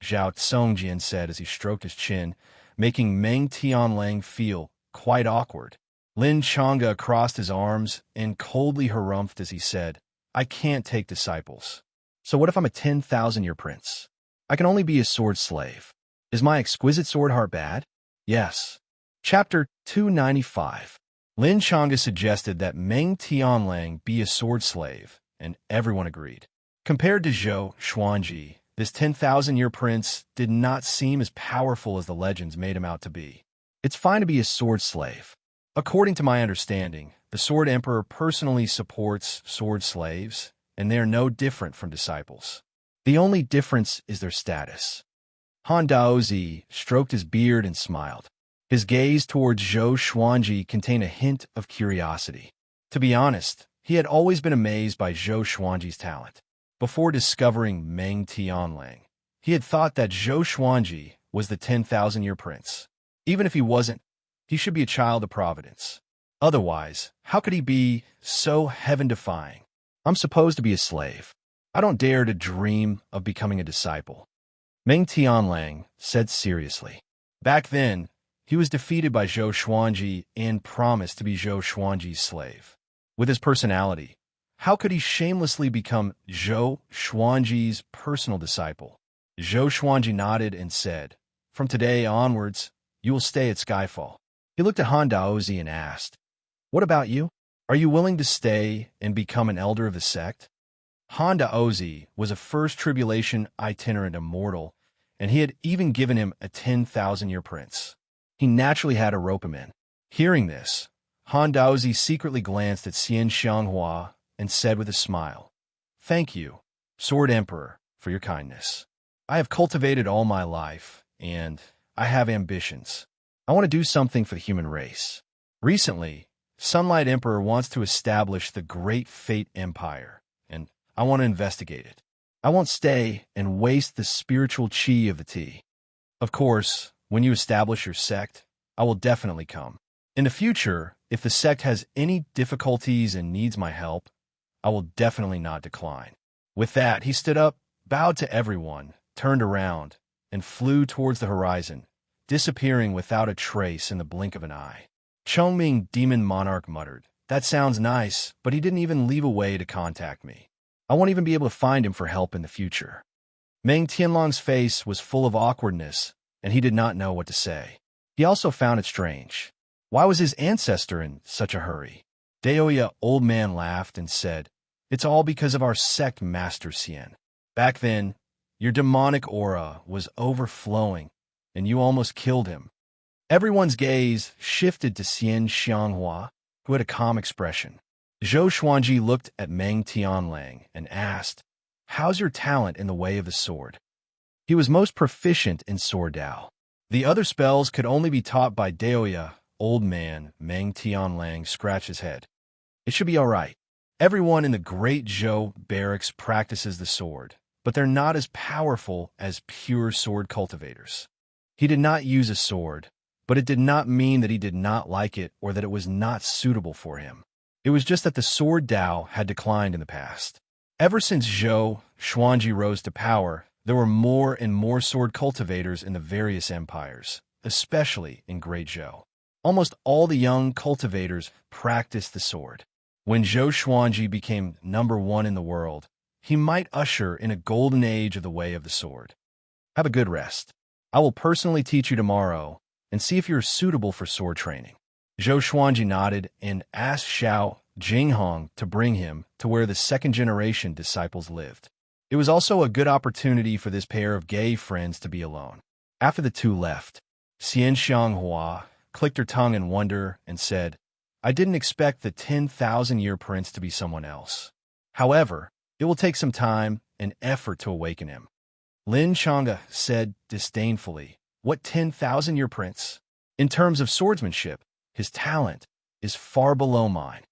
Zhao Songjian said as he stroked his chin, making Meng Tianlang feel quite awkward. Lin Chang'e crossed his arms and coldly harumphed as he said, "I can't take disciples. So what if I'm a 10,000-year prince? I can only be a sword slave. Is my exquisite sword heart bad?" Yes. Chapter 295. Lin Chang'e suggested that Meng Tianlang be a sword slave, and everyone agreed. Compared to Zhou Xuanji, this 10,000-year prince did not seem as powerful as the legends made him out to be. It's fine to be a sword slave. According to my understanding, the Sword Emperor personally supports sword slaves, and they are no different from disciples. The only difference is their status. Han Daozi stroked his beard and smiled. His gaze towards Zhou Xuanji contained a hint of curiosity. To be honest, he had always been amazed by Zhou Xuanji's talent. Before discovering Meng Tianlang, he had thought that Zhou Xuanji was the 10,000-year prince. Even if he wasn't, he should be a child of Providence. Otherwise, how could he be so heaven-defying? I'm supposed to be a slave. I don't dare to dream of becoming a disciple, Meng Tianlang said seriously. Back then, he was defeated by Zhou Xuanji and promised to be Zhou Xuanji's slave. With his personality, how could he shamelessly become Zhou Xuanji's personal disciple? Zhou Xuanji nodded and said, "From today onwards, you will stay at Skyfall." He looked at Han Daozi and asked, "What about you? Are you willing to stay and become an elder of the sect?" Han Daozi was a first tribulation itinerant immortal, and he had even given him a 10,000-year prince. He naturally had to rope him in. Hearing this, Han Daozi secretly glanced at Xian Xianghua and said with a smile, "Thank you, Sword Emperor, for your kindness. I have cultivated all my life, and I have ambitions. I want to do something for the human race. Recently, Sunlight Emperor wants to establish the Great Fate Empire, and I want to investigate it. I won't stay and waste the spiritual chi of the tea. Of course, when you establish your sect, I will definitely come. In the future, if the sect has any difficulties and needs my help, I will definitely not decline." With that, he stood up, bowed to everyone, turned around, and flew towards the horizon, disappearing without a trace in the blink of an eye. Chongming Demon Monarch muttered, "That sounds nice, but he didn't even leave a way to contact me. I won't even be able to find him for help in the future." Meng Tianlang's face was full of awkwardness, and he did not know what to say. He also found it strange. Why was his ancestor in such a hurry? Daoya Old Man laughed and said, "It's all because of our sect, Master Xian. Back then, your demonic aura was overflowing, and you almost killed him." Everyone's gaze shifted to Xian Xianghua, who had a calm expression. Zhou Xuanji looked at Meng Tianlang and asked, "How's your talent in the way of the sword?" He was most proficient in Sword Dao. The other spells could only be taught by Daoya. Old Man Meng Tianlang scratched his head. It should be all right. Everyone in the Great Zhou barracks practices the sword, but they're not as powerful as pure sword cultivators. He did not use a sword, but it did not mean that he did not like it or that it was not suitable for him. It was just that the sword Dao had declined in the past. Ever since Zhou Xuanji rose to power, there were more and more sword cultivators in the various empires, especially in Great Zhou. Almost all the young cultivators practiced the sword. When Zhou Xuanji became #1 in the world, he might usher in a golden age of the way of the sword. Have a good rest. I will personally teach you tomorrow and see if you're suitable for sword training. Zhou Xuanji nodded and asked Xiao Jinghong to bring him to where the second-generation disciples lived. It was also a good opportunity for this pair of gay friends to be alone. After the two left, Xian Xianghua clicked her tongue in wonder and said, I didn't expect the 10,000-year prince to be someone else. However, it will take some time and effort to awaken him. Lin Chang'e said disdainfully, What 10,000-year prince? In terms of swordsmanship, his talent is far below mine.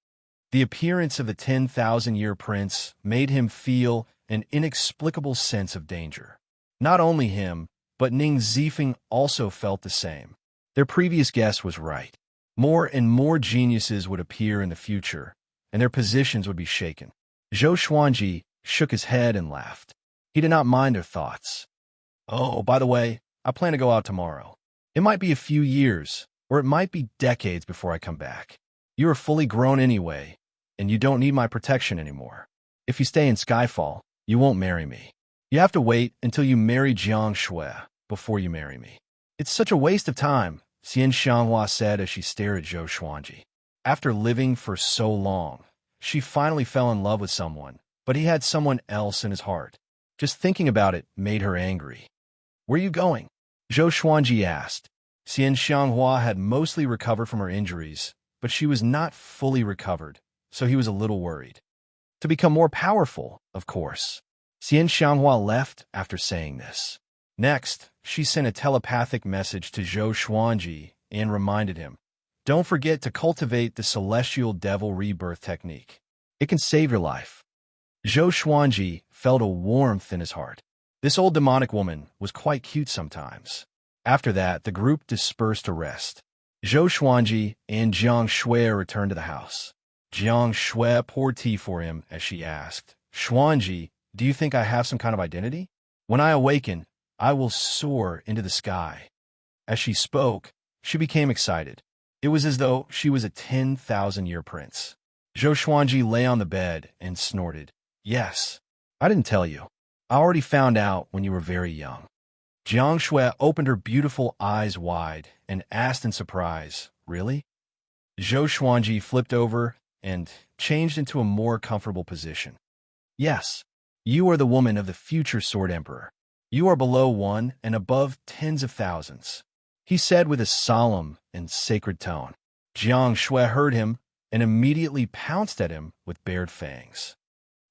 The appearance of the 10,000-year prince made him feel an inexplicable sense of danger. Not only him, but Ning Zifeng also felt the same. Their previous guess was right. More and more geniuses would appear in the future, and their positions would be shaken. Zhou Xuanji shook his head and laughed. He did not mind their thoughts. Oh, by the way, I plan to go out tomorrow. It might be a few years, or it might be decades before I come back. You are fully grown anyway, and you don't need my protection anymore. If you stay in Skyfall, you won't marry me. You have to wait until you marry Jiang Shui before you marry me. It's such a waste of time, Xian Xianghua said as she stared at Zhou Xuanji. After living for so long, she finally fell in love with someone, but he had someone else in his heart. Just thinking about it made her angry. Where are you going? Zhou Xuanji asked. Xian Xianghua had mostly recovered from her injuries, but she was not fully recovered, so he was a little worried. To become more powerful, of course. Xian Xianghua left after saying this. Next, she sent a telepathic message to Zhou Xuanji and reminded him, Don't forget to cultivate the celestial devil rebirth technique. It can save your life. Zhou Xuanji felt a warmth in his heart. This old demonic woman was quite cute sometimes. After that, the group dispersed to rest. Zhou Xuanji and Jiang Shui returned to the house. Jiang Shui poured tea for him as she asked, Xuanji, do you think I have some kind of identity? When I awaken, I will soar into the sky. As she spoke, she became excited. It was as though she was a 10,000-year prince. Zhou Xuanji lay on the bed and snorted. Yes, I didn't tell you. I already found out when you were very young. Jiang Shui opened her beautiful eyes wide and asked in surprise, Really? Zhou Xuanji flipped over and changed into a more comfortable position. Yes, you are the woman of the future Sword Emperor. You are below one and above tens of thousands, he said with a solemn and sacred tone. Jiang Shui heard him and immediately pounced at him with bared fangs.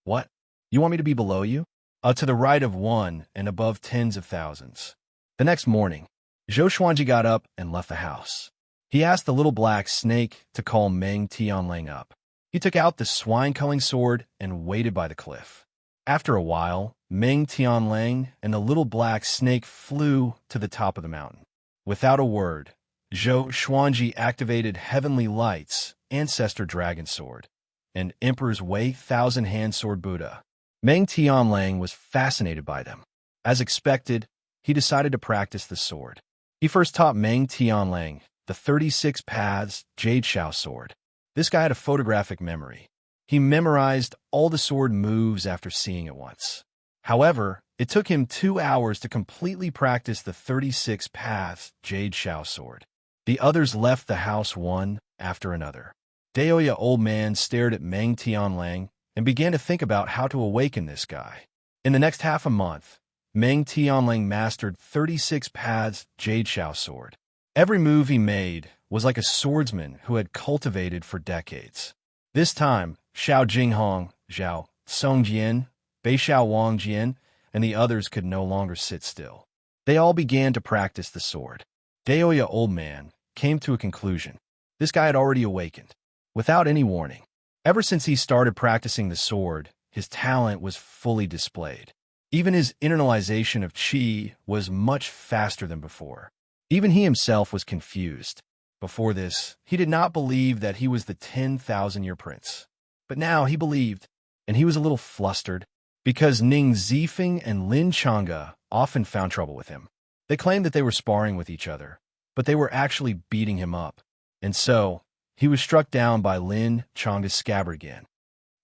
What? You want me to be below you? To the right of one and above tens of thousands. The next morning, Zhou Xuanji got up and left the house. He asked the little black snake to call Meng Tianlang up. He took out the swine-culling sword and waited by the cliff. After a while, Meng Tianlang and the little black snake flew to the top of the mountain. Without a word, Zhou Xuanji activated Heavenly Light's Ancestor Dragon Sword and Emperor's Wei Thousand Hand Sword Buddha. Meng Tianlang was fascinated by them. As expected, he decided to practice the sword. He first taught Meng Tianlang the 36 Paths Jade Shao sword. This guy had a photographic memory. He memorized all the sword moves after seeing it once. However, it took him 2 hours to completely practice the 36 Paths Jade Shao sword. The others left the house one after another. Daoya old man stared at Meng Tianlang and began to think about how to awaken this guy. In the next half a month, Meng Tianlang mastered 36 Paths Jade Shao sword. Every move he made was like a swordsman who had cultivated for decades. This time, Xiao Jinghong, Zhao Songjian, Beishao Wangjian, and the others could no longer sit still. They all began to practice the sword. Daoya old man came to a conclusion. This guy had already awakened. Without any warning, Ever since he started practicing the sword, his talent was fully displayed. Even his internalization of qi was much faster than before. Even he himself was confused. Before this, he did not believe that he was the 10,000-year prince. But now he believed, and he was a little flustered, because Ning Zifeng and Lin Chang'e often found trouble with him. They claimed that they were sparring with each other, but they were actually beating him up. And so, he was struck down by Lin Chang'e's scabbard again.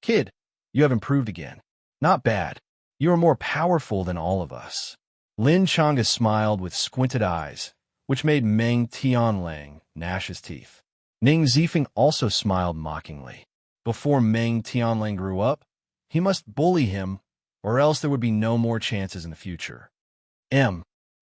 "Kid, you have improved again. Not bad. You are more powerful than all of us." Lin Chang'e smiled with squinted eyes, which made Meng Tianlang gnash his teeth. Ning Zifeng also smiled mockingly. Before Meng Tianlang grew up, he must bully him, or else there would be no more chances in the future.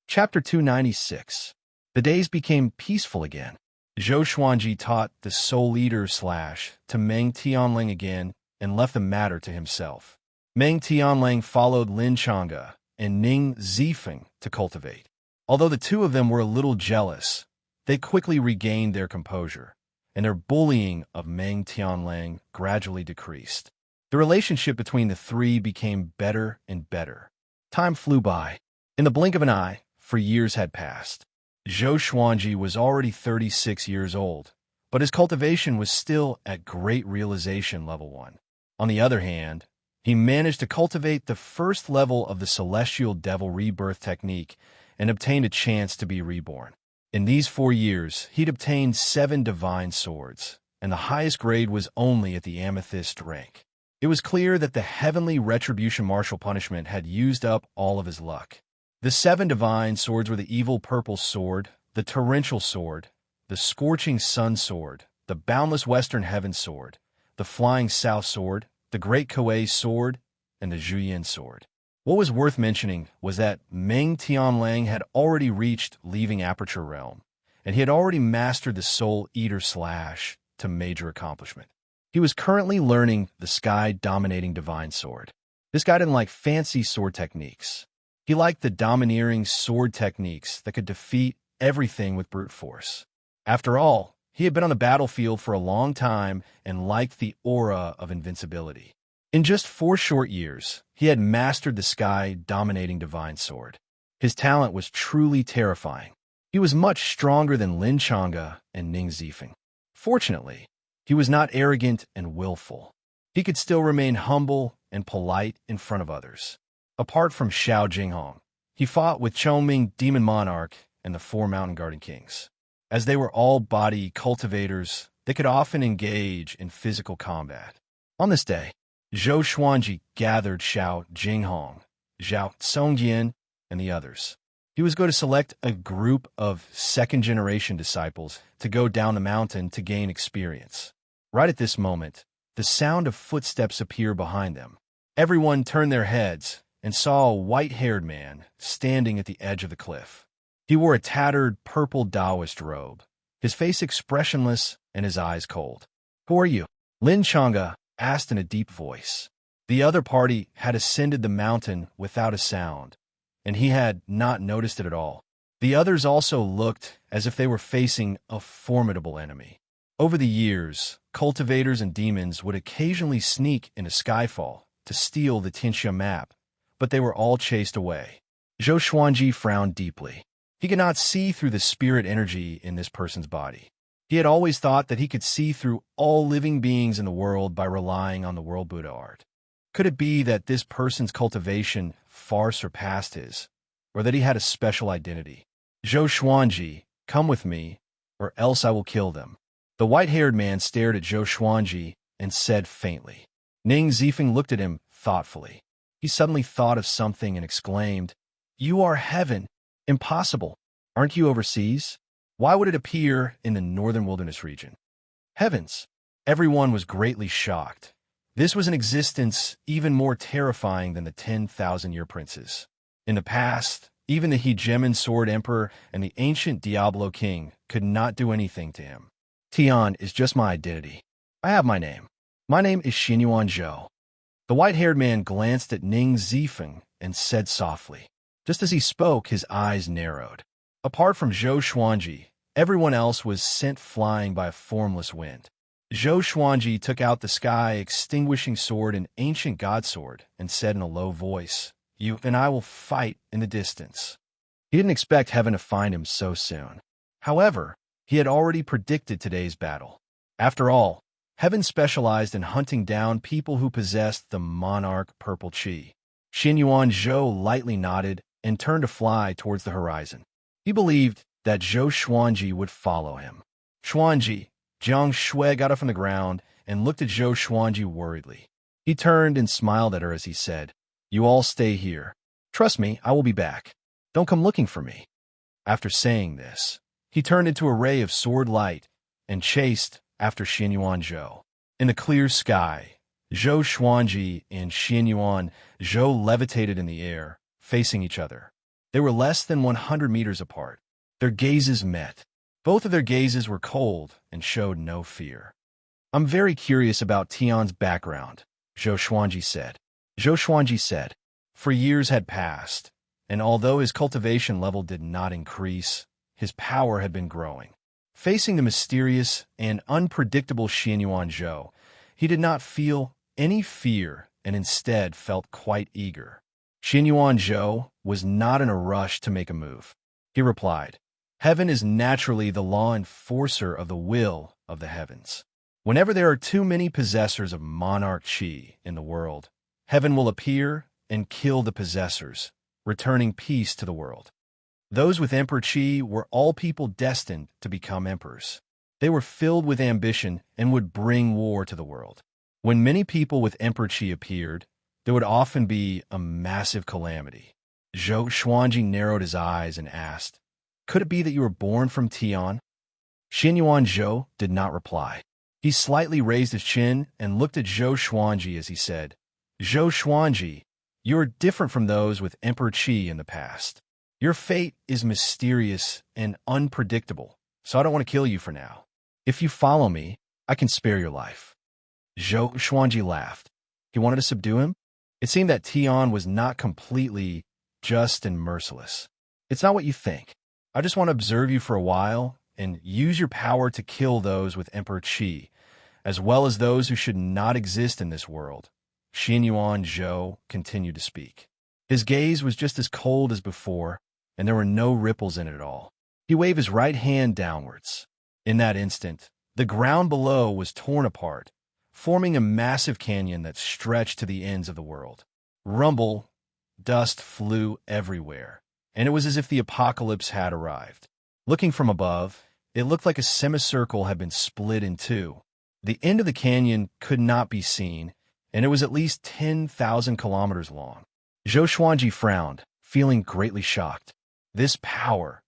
Chapter 296. The days became peaceful again. Zhou Xuanji taught the Soul Eater / to Meng Tianlang again and left the matter to himself. Meng Tianlang followed Lin Chang'e and Ning Zifeng to cultivate. Although the two of them were a little jealous, they quickly regained their composure, and their bullying of Meng Tianlang gradually decreased. The relationship between the three became better and better. Time flew by. In the blink of an eye, for years had passed. Zhou Xuanji was already 36 years old, but his cultivation was still at Great Realization Level 1. On the other hand, he managed to cultivate the first level of the Celestial Devil Rebirth technique and obtained a chance to be reborn. In these 4 years, he'd obtained 7 divine swords, and the highest grade was only at the amethyst rank. It was clear that the heavenly retribution martial punishment had used up all of his luck. The 7 divine swords were the evil purple sword, the torrential sword, the scorching sun sword, the boundless western heaven sword, the flying south sword, the great Kuei sword, and the Zhuyin sword. What was worth mentioning was that Meng Tianlang had already reached leaving Aperture Realm, and he had already mastered the Soul Eater / to major accomplishment. He was currently learning the sky-dominating divine sword. This guy didn't like fancy sword techniques. He liked the domineering sword techniques that could defeat everything with brute force. After all, he had been on the battlefield for a long time and liked the aura of invincibility. In just 4 short years, he had mastered the sky-dominating divine sword. His talent was truly terrifying. He was much stronger than Lin Chang'e and Ning Zifeng. Fortunately, he was not arrogant and willful. He could still remain humble and polite in front of others. Apart from Xiao Jinghong, he fought with Chongming Demon Monarch and the 4 Mountain Garden Kings. As they were all body cultivators, they could often engage in physical combat. On this day, Zhou Xuanji gathered Xiao Jinghong, Zhao Songyan, and the others. He was going to select a group of second-generation disciples to go down the mountain to gain experience. Right at this moment, the sound of footsteps appeared behind them. Everyone turned their heads and saw a white-haired man standing at the edge of the cliff. He wore a tattered purple Taoist robe, his face expressionless and his eyes cold. "Who are you?" Lin Chang'e asked in a deep voice. The other party had ascended the mountain without a sound, and he had not noticed it at all. The others also looked as if they were facing a formidable enemy. Over the years, cultivators and demons would occasionally sneak into Skyfall to steal the Tianxia map, but they were all chased away. Zhou Xuanji frowned deeply. He could not see through the spirit energy in this person's body. He had always thought that he could see through all living beings in the world by relying on the World Buddha art. Could it be that this person's cultivation far surpassed his, or that he had a special identity? "Zhou Xuanji, come with me, or else I will kill them." The white-haired man stared at Zhou Xuanji and said faintly. Ning Zifeng looked at him thoughtfully. He suddenly thought of something and exclaimed, "You are heaven. Impossible. Aren't you overseas? Why would it appear in the northern wilderness region?" Heavens! Everyone was greatly shocked. This was an existence even more terrifying than the 10,000-year princes. In the past, even the Hegemon Sword Emperor and the ancient Diablo King could not do anything to him. "Tian is just my identity. I have my name. My name is Xinyuan Zhou." The white-haired man glanced at Ning Zifeng and said softly. Just as he spoke, his eyes narrowed. Apart from Zhou Xuanji, everyone else was sent flying by a formless wind. Zhou Xuanji took out the sky-extinguishing sword, an ancient god sword, and said in a low voice, "You and I will fight in the distance." He didn't expect heaven to find him so soon. However, he had already predicted today's battle. After all, heaven specialized in hunting down people who possessed the monarch purple qi. Xinyuan Zhou lightly nodded and turned to fly towards the horizon. He believed that Zhou Xuanji would follow him. "Xuanji," Jiang Shui got up from the ground and looked at Zhou Xuanji worriedly. He turned and smiled at her as he said, "You all stay here. Trust me, I will be back. Don't come looking for me." After saying this, he turned into a ray of sword light and chased after Xinyuan Zhou. In the clear sky, Zhou Xuanji and Xinyuan Zhou levitated in the air, facing each other. They were less than 100 meters apart. Their gazes met. Both of their gazes were cold and showed no fear. "I'm very curious about Tian's background," Zhou Xuanji said. Zhou Xuanji said, "For years had passed, and although his cultivation level did not increase, his power had been growing. Facing the mysterious and unpredictable Xinyuan Zhou, he did not feel any fear and instead felt quite eager." Xinyuan Zhou was not in a rush to make a move. He replied, "Heaven is naturally the law enforcer of the will of the heavens. Whenever there are too many possessors of monarch qi in the world, heaven will appear and kill the possessors, returning peace to the world." Those with Emperor Qi were all people destined to become emperors. They were filled with ambition and would bring war to the world. When many people with Emperor Qi appeared, there would often be a massive calamity. Zhou Xuanji narrowed his eyes and asked, "Could it be that you were born from Tian?" Xinyuan Zhou did not reply. He slightly raised his chin and looked at Zhou Xuanji as he said, "Zhou Xuanji, you are different from those with Emperor Qi in the past. Your fate is mysterious and unpredictable, so I don't want to kill you for now. If you follow me, I can spare your life." Zhou Xuanji laughed. He wanted to subdue him? It seemed that Tian was not completely just and merciless. "It's not what you think. I just want to observe you for a while and use your power to kill those with Emperor Qi, as well as those who should not exist in this world." Xinyuan Zhou continued to speak. His gaze was just as cold as before, and there were no ripples in it at all. He waved his right hand downwards. In that instant, the ground below was torn apart, forming a massive canyon that stretched to the ends of the world. Rumble, dust flew everywhere, and it was as if the apocalypse had arrived. Looking from above, it looked like a semicircle had been split in two. The end of the canyon could not be seen, and it was at least 10,000 kilometers long. Zhou Xuanji frowned, feeling greatly shocked. This power!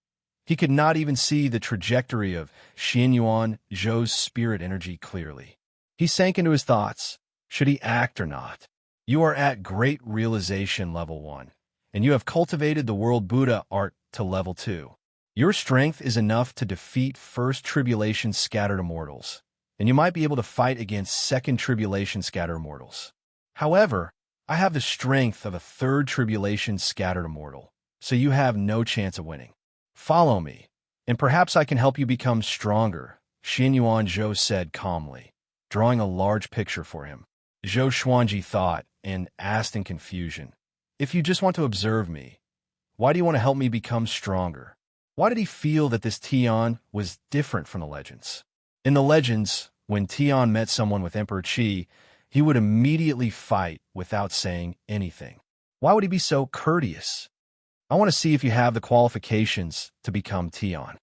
He could not even see the trajectory of Xinyuan Zhou's spirit energy clearly. He sank into his thoughts. Should he act or not? You are at Great Realization Level 1, and you have cultivated the World Buddha art to Level 2. Your strength is enough to defeat First Tribulation Scattered Immortals, and you might be able to fight against Second Tribulation Scattered Immortals. However, I have the strength of a Third Tribulation Scattered Immortal, so you have no chance of winning. Follow me, and perhaps I can help you become stronger, Xinyuan Zhou said calmly, drawing a large picture for him. Zhou Xuanji thought and asked in confusion, "If you just want to observe me, why do you want to help me become stronger?" Why did he feel that this Tian was different from the legends? In the legends, when Tian met someone with Emperor Qi, he would immediately fight without saying anything. Why would he be so courteous? "I want to see if you have the qualifications to become Tian."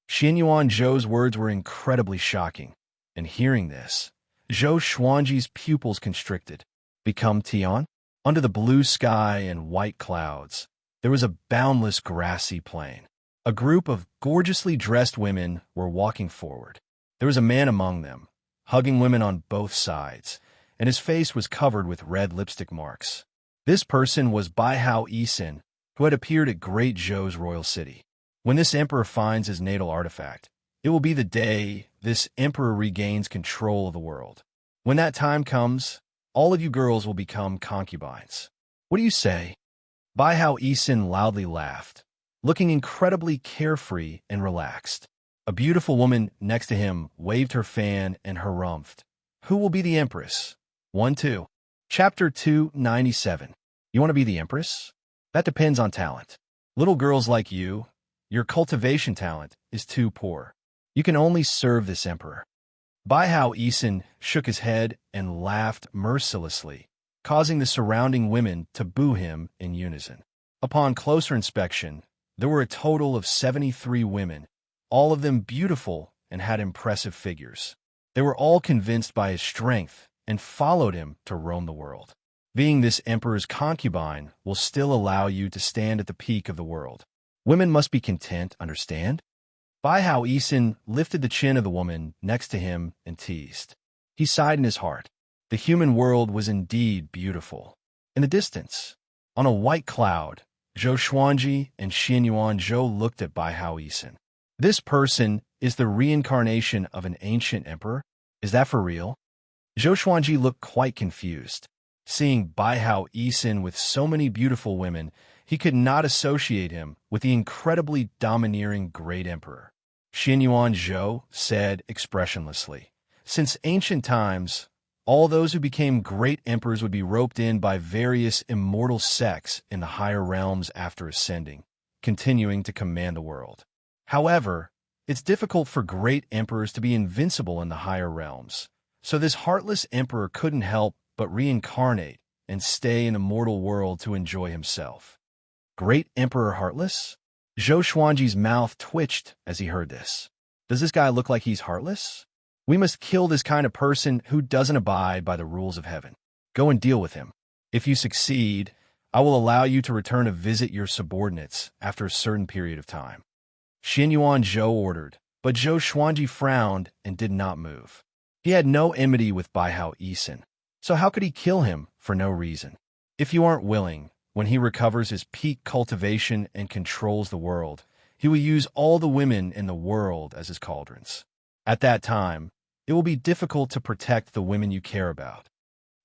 Xinyuan Zhou's words were incredibly shocking, and hearing this, Zhou Xuanji's pupils constricted. Become Tian? Under the blue sky and white clouds, there was a boundless grassy plain. A group of gorgeously dressed women were walking forward. There was a man among them, hugging women on both sides, and his face was covered with red lipstick marks. This person was Baihao Yisin, who had appeared at Great Zhou's royal city. When this emperor finds his natal artifact, it will be the day this emperor regains control of the world. When that time comes, all of you girls will become concubines. What do you say? Baihao Yisin loudly laughed, looking incredibly carefree and relaxed. A beautiful woman next to him waved her fan and harumphed. Who will be the empress? 1-2. Chapter 297. You want to be the empress? That depends on talent. Little girls like you, your cultivation talent is too poor. You can only serve this emperor. Bai Hao Isin shook his head and laughed mercilessly, causing the surrounding women to boo him in unison. Upon closer inspection, there were a total of 73 women, all of them beautiful and had impressive figures. They were all convinced by his strength and followed him to roam the world. Being this emperor's concubine will still allow you to stand at the peak of the world. Women must be content, understand? Bai Hao Isin lifted the chin of the woman next to him and teased. He sighed in his heart. The human world was indeed beautiful. In the distance, on a white cloud, Zhou Xuanji and Xianyuan Zhou looked at Bai Hao Isin. This person is the reincarnation of an ancient emperor? Is that for real? Zhou Xuanji looked quite confused. Seeing Bai Hao Isin with so many beautiful women, he could not associate him with the incredibly domineering great emperor. Xianyuan Zhou said expressionlessly, since ancient times, all those who became great emperors would be roped in by various immortal sects in the higher realms after ascending, continuing to command the world. However, it's difficult for great emperors to be invincible in the higher realms, so this heartless emperor couldn't help but reincarnate and stay in the mortal world to enjoy himself. Great Emperor Heartless? Zhou Xuanji's mouth twitched as he heard this. Does this guy look like he's heartless? We must kill this kind of person who doesn't abide by the rules of heaven. Go and deal with him. If you succeed, I will allow you to return to visit your subordinates after a certain period of time. Xianyuan Zhou ordered, but Zhou Xuanji frowned and did not move. He had no enmity with Bai Hao Isin, so how could he kill him for no reason? If you aren't willing, when he recovers his peak cultivation and controls the world, he will use all the women in the world as his cauldrons. At that time, it will be difficult to protect the women you care about.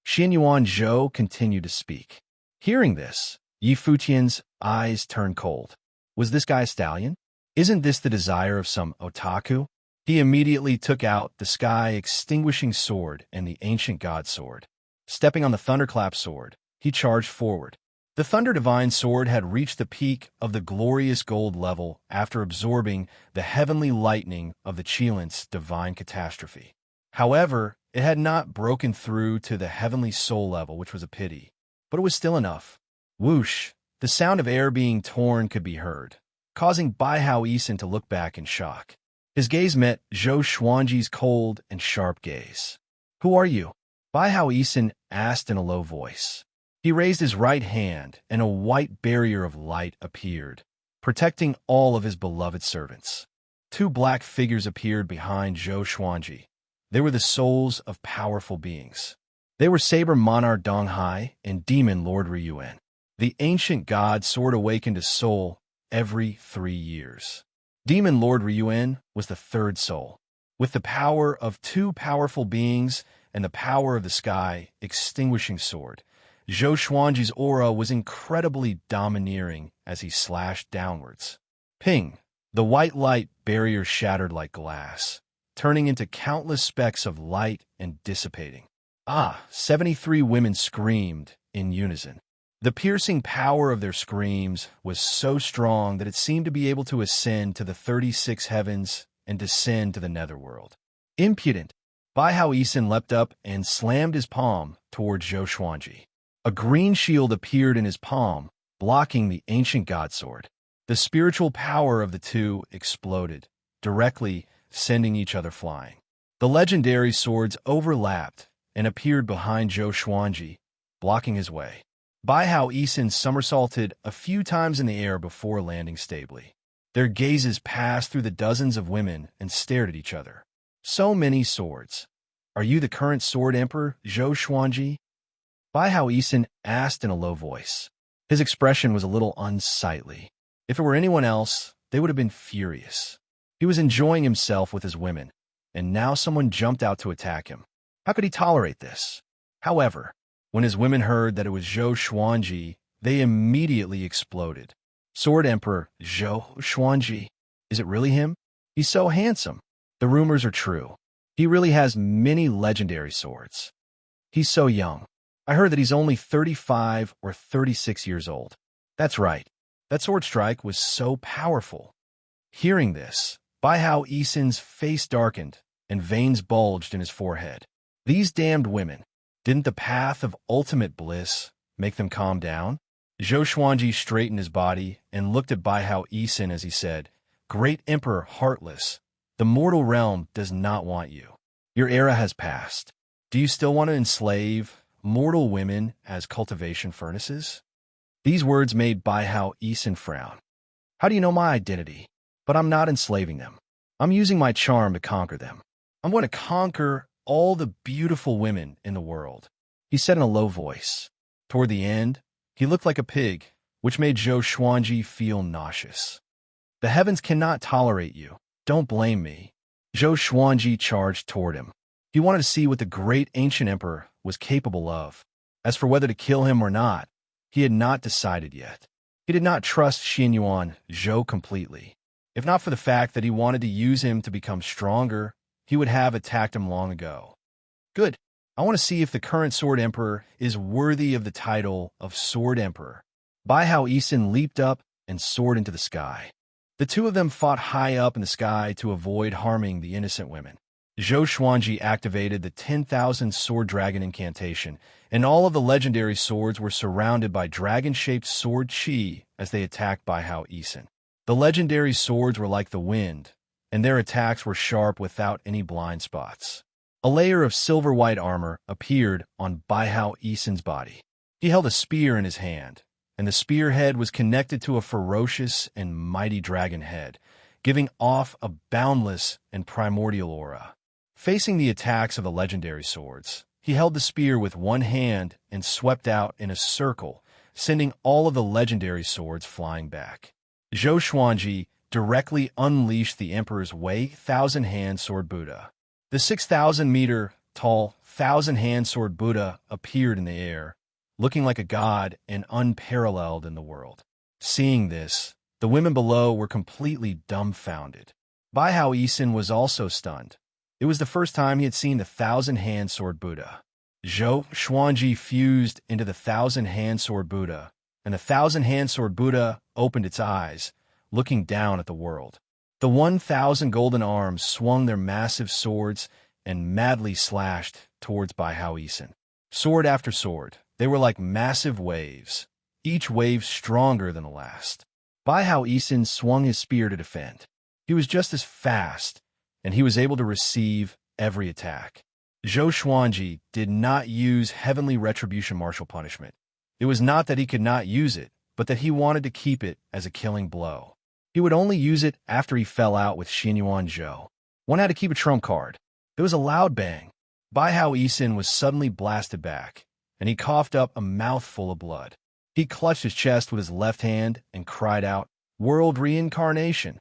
Xianyuan Zhou continued to speak. Hearing this, Yi Futian's eyes turned cold. Was this guy a stallion? Isn't this the desire of some otaku? He immediately took out the sky-extinguishing sword and the ancient god sword. Stepping on the thunderclap sword, he charged forward. The Thunder Divine Sword had reached the peak of the glorious gold level after absorbing the heavenly lightning of the Qilint's divine catastrophe. However, it had not broken through to the heavenly soul level, which was a pity. But it was still enough. Whoosh! The sound of air being torn could be heard, causing Bai Hao Isin to look back in shock. His gaze met Zhou Xuanji's cold and sharp gaze. Who are you? Bai Hao Isin asked in a low voice. He raised his right hand, and a white barrier of light appeared, protecting all of his beloved servants. Two black figures appeared behind Zhou Xuanji. They were the souls of powerful beings. They were Saber Monarch Donghai and Demon Lord Ryuan. The ancient god sword awakened a soul every 3 years. Demon Lord Ryuan was the third soul. With the power of two powerful beings and the power of the sky-extinguishing sword, Zhou Xuanji's aura was incredibly domineering as he slashed downwards. Ping! The white light barrier shattered like glass, turning into countless specks of light and dissipating. 73 women screamed in unison. The piercing power of their screams was so strong that it seemed to be able to ascend to the 36 heavens and descend to the netherworld. Impudent! Bai Hao Isin leapt up and slammed his palm toward Zhou Xuanji. A green shield appeared in his palm, blocking the ancient god sword. The spiritual power of the two exploded, directly sending each other flying. The legendary swords overlapped and appeared behind Zhou Xuanji, blocking his way. Bai Hao Isin somersaulted a few times in the air before landing stably. Their gazes passed through the dozens of women and stared at each other. So many swords. Are you the current sword emperor, Zhou Xuanji? Bai Hao Isin asked in a low voice. His expression was a little unsightly. If it were anyone else, they would have been furious. He was enjoying himself with his women, and now someone jumped out to attack him. How could he tolerate this? However, when his women heard that it was Zhou Xuanji, they immediately exploded. Sword Emperor Zhou Xuanji. Is it really him? He's so handsome. The rumors are true. He really has many legendary swords. He's so young. I heard that he's only 35 or 36 years old. That's right. That sword strike was so powerful. Hearing this, Baihao Isen's face darkened and veins bulged in his forehead. These damned women. Didn't the path of ultimate bliss make them calm down? Zhou Xuanji straightened his body and looked at Baihao Isen as he said, "Great Emperor Heartless, the mortal realm does not want you. Your era has passed. Do you still want to enslave mortal women as cultivation furnaces?" These words made Baihao Isen frown. "How do you know my identity? But I'm not enslaving them. I'm using my charm to conquer them. I'm going to conquer all the beautiful women in the world," he said in a low voice. Toward the end, he looked like a pig, which made Zhou Xuanji feel nauseous. "The heavens cannot tolerate you. Don't blame me." Zhou Xuanji charged toward him. He wanted to see what the great ancient emperor was capable of. As for whether to kill him or not, he had not decided yet. He did not trust Xianyuan Zhou completely. If not for the fact that he wanted to use him to become stronger, he would have attacked him long ago. Good. I want to see if the current Sword Emperor is worthy of the title of Sword Emperor. Baihao Isen leaped up and soared into the sky. The two of them fought high up in the sky to avoid harming the innocent women. Zhou Xuanji activated the 10,000 Sword Dragon incantation, and all of the legendary swords were surrounded by dragon-shaped sword chi as they attacked Baihao Isen. The legendary swords were like the wind, and their attacks were sharp without any blind spots. A layer of silver-white armor appeared on Baihao Isen's body. He held a spear in his hand, and the spearhead was connected to a ferocious and mighty dragon head, giving off a boundless and primordial aura. Facing the attacks of the legendary swords, he held the spear with one hand and swept out in a circle, sending all of the legendary swords flying back. Zhou Xuanji directly unleashed the Emperor's Wei Thousand-Hand Sword Buddha. The 6,000-meter-tall Thousand-Hand Sword Buddha appeared in the air, looking like a god and unparalleled in the world. Seeing this, the women below were completely dumbfounded. Baihao Isen was also stunned. It was the first time he had seen the Thousand-Hand Sword Buddha. Zhou Xuanji fused into the Thousand-Hand Sword Buddha, and the Thousand-Hand Sword Buddha opened its eyes, looking down at the world. The 1,000 golden arms swung their massive swords and madly slashed towards Baihao Isen. Sword after sword, they were like massive waves, each wave stronger than the last. Baihao Isen swung his spear to defend. He was just as fast, and he was able to receive every attack. Zhou Xuanji did not use Heavenly Retribution Martial Punishment. It was not that he could not use it, but that he wanted to keep it as a killing blow. He would only use it after he fell out with Xianyuan Zhou. One had to keep a trump card. There was a loud bang. Baihao Isen was suddenly blasted back, and he coughed up a mouthful of blood. He clutched his chest with his left hand and cried out, "World Reincarnation!"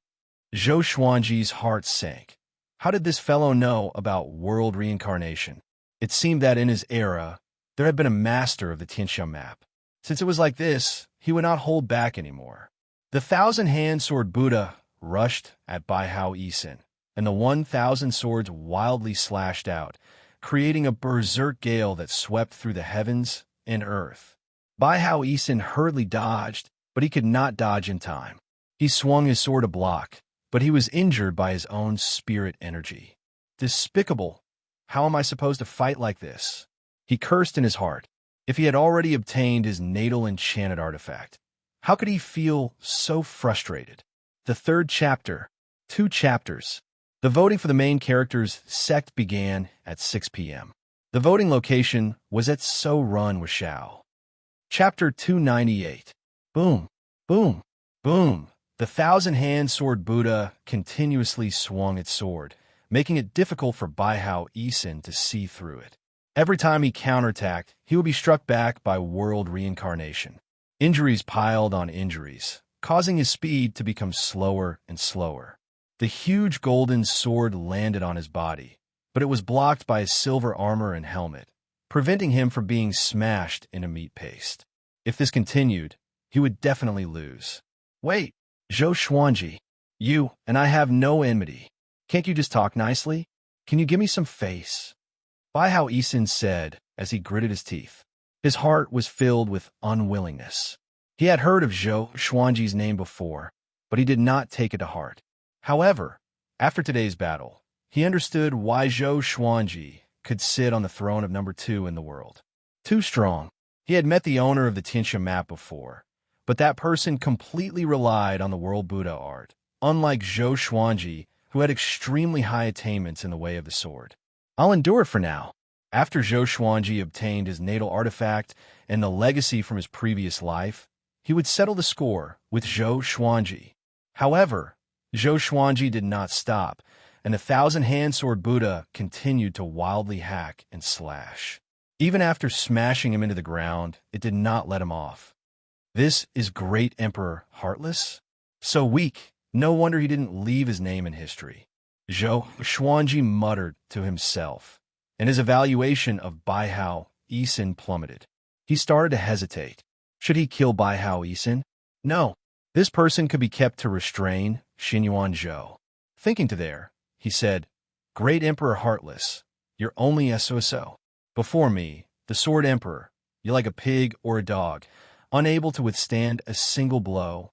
Zhou Xuanji's heart sank. How did this fellow know about world reincarnation? It seemed that in his era, there had been a master of the Tianxia map. Since it was like this, he would not hold back anymore. The Thousand-Hand Sword Buddha rushed at Baihao Isen, and the 1,000 swords wildly slashed out, creating a berserk gale that swept through the heavens and earth. Baihao Isen hurriedly dodged, but he could not dodge in time. He swung his sword to block, but he was injured by his own spirit energy. Despicable! How am I supposed to fight like this? He cursed in his heart. If he had already obtained his natal enchanted artifact, how could he feel so frustrated? The third chapter. 2 chapters. The voting for the main character's sect began at 6 p.m. The voting location was at So Run with Shao. Chapter 298. Boom, boom, boom. The Thousand-Hand Sword Buddha continuously swung its sword, making it difficult for Baihao Isen to see through it. Every time he counterattacked, he would be struck back by world reincarnation. Injuries piled on injuries, causing his speed to become slower and slower. The huge golden sword landed on his body, but it was blocked by his silver armor and helmet, preventing him from being smashed into meat paste. If this continued, he would definitely lose. Wait, Zhou Xuanji. You and I have no enmity. Can't you just talk nicely? Can you give me some face? Baihao Isin said as he gritted his teeth. His heart was filled with unwillingness. He had heard of Zhou Xuanji's name before, but he did not take it to heart. However, after today's battle, he understood why Zhou Xuanji could sit on the throne of number 2 in the world. Too strong. He had met the owner of the Tianxia map before, but that person completely relied on the world Buddha art, unlike Zhou Xuanji, who had extremely high attainments in the way of the sword. I'll endure it for now. After Zhou Xuanji obtained his natal artifact and the legacy from his previous life, he would settle the score with Zhou Xuanji. However, Zhou Xuanji did not stop, and the thousand-hand sword Buddha continued to wildly hack and slash. Even after smashing him into the ground, it did not let him off. This is Great Emperor Heartless? So weak, no wonder he didn't leave his name in history. Zhou Xuanji muttered to himself, and his evaluation of Baihao Isin plummeted. He started to hesitate. Should he kill Baihao Isin? No. This person could be kept to restrain Xinyuan Zhou. Thinking to there, he said, Great Emperor Heartless, you're only SOSO. Before me, the Sword Emperor, you're like a pig or a dog, unable to withstand a single blow.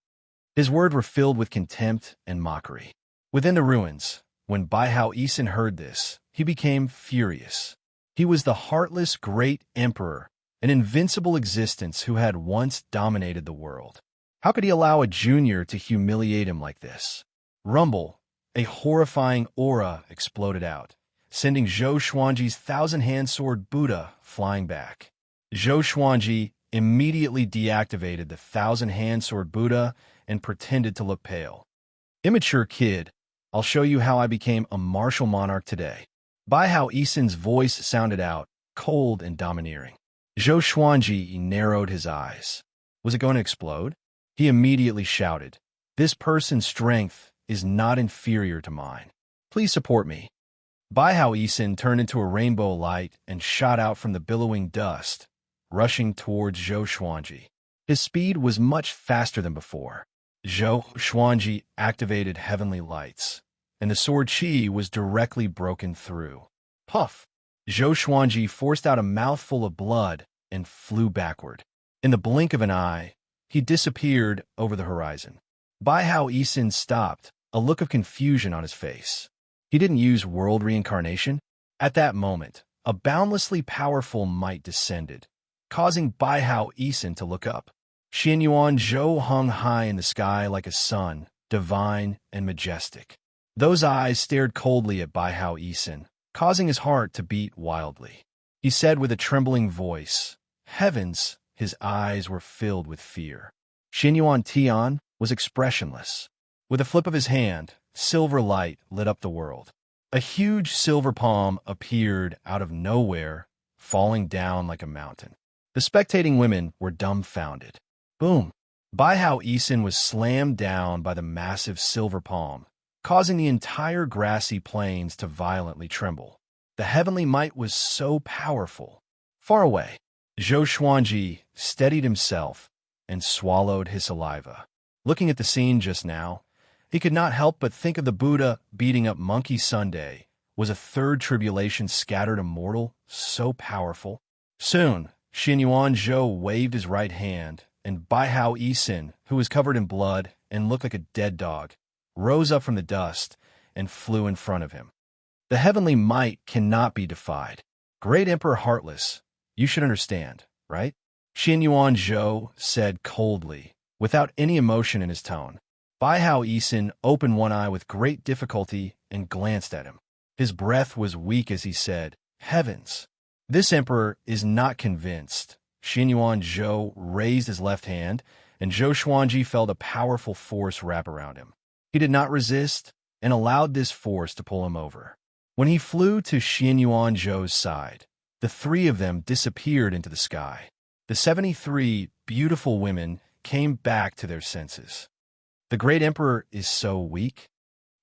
His words were filled with contempt and mockery. Within the ruins, when Baihao Isin heard this, he became furious. He was the heartless Great Emperor, an invincible existence who had once dominated the world. How could he allow a junior to humiliate him like this? Rumble, a horrifying aura exploded out, sending Zhou Xuanji's thousand-hand sword Buddha flying back. Zhou Xuanji immediately deactivated the thousand-hand sword Buddha and pretended to look pale. Immature kid, I'll show you how I became a martial monarch today. Baihao Isin's voice sounded out, cold and domineering. Zhou Xuanji narrowed his eyes. Was it going to explode? He immediately shouted, This person's strength is not inferior to mine. Please support me. Baihao Isin turned into a rainbow light and shot out from the billowing dust, rushing towards Zhou Xuanji. His speed was much faster than before. Zhou Xuanji activated heavenly lights, and the sword chi was directly broken through. Puff! Zhou Xuanji forced out a mouthful of blood and flew backward. In the blink of an eye, he disappeared over the horizon. Baihao Isin stopped, a look of confusion on his face. He didn't use world reincarnation. At that moment, a boundlessly powerful might descended, causing Baihao Isin to look up. Xinyuan Zhou hung high in the sky like a sun, divine and majestic. Those eyes stared coldly at Baihao Isin, causing his heart to beat wildly. He said with a trembling voice, Heavens! His eyes were filled with fear. Xinyuan Tian was expressionless. With a flip of his hand, silver light lit up the world. A huge silver palm appeared out of nowhere, falling down like a mountain. The spectating women were dumbfounded. Boom! Baihao Isin was slammed down by the massive silver palm, causing the entire grassy plains to violently tremble. The heavenly might was so powerful. Far away, Zhou Xuanji steadied himself and swallowed his saliva. Looking at the scene just now, he could not help but think of the Buddha beating up Monkey Sunday. Was a third tribulation scattered immortal, so powerful? Soon, Xinyuan Zhou waved his right hand, and Baihao Isin, who was covered in blood and looked like a dead dog, rose up from the dust and flew in front of him. The heavenly might cannot be defied. Great Emperor Heartless, you should understand, right? Xinyuan Zhou said coldly, without any emotion in his tone. Baihao Isin opened one eye with great difficulty and glanced at him. His breath was weak as he said, Heavens! This emperor is not convinced. Xinyuan Zhou raised his left hand, and Zhou Xuanji felt a powerful force wrap around him. He did not resist and allowed this force to pull him over. When he flew to Xinyuan Zhou's side, the three of them disappeared into the sky. The 73 beautiful women came back to their senses. The great emperor is so weak.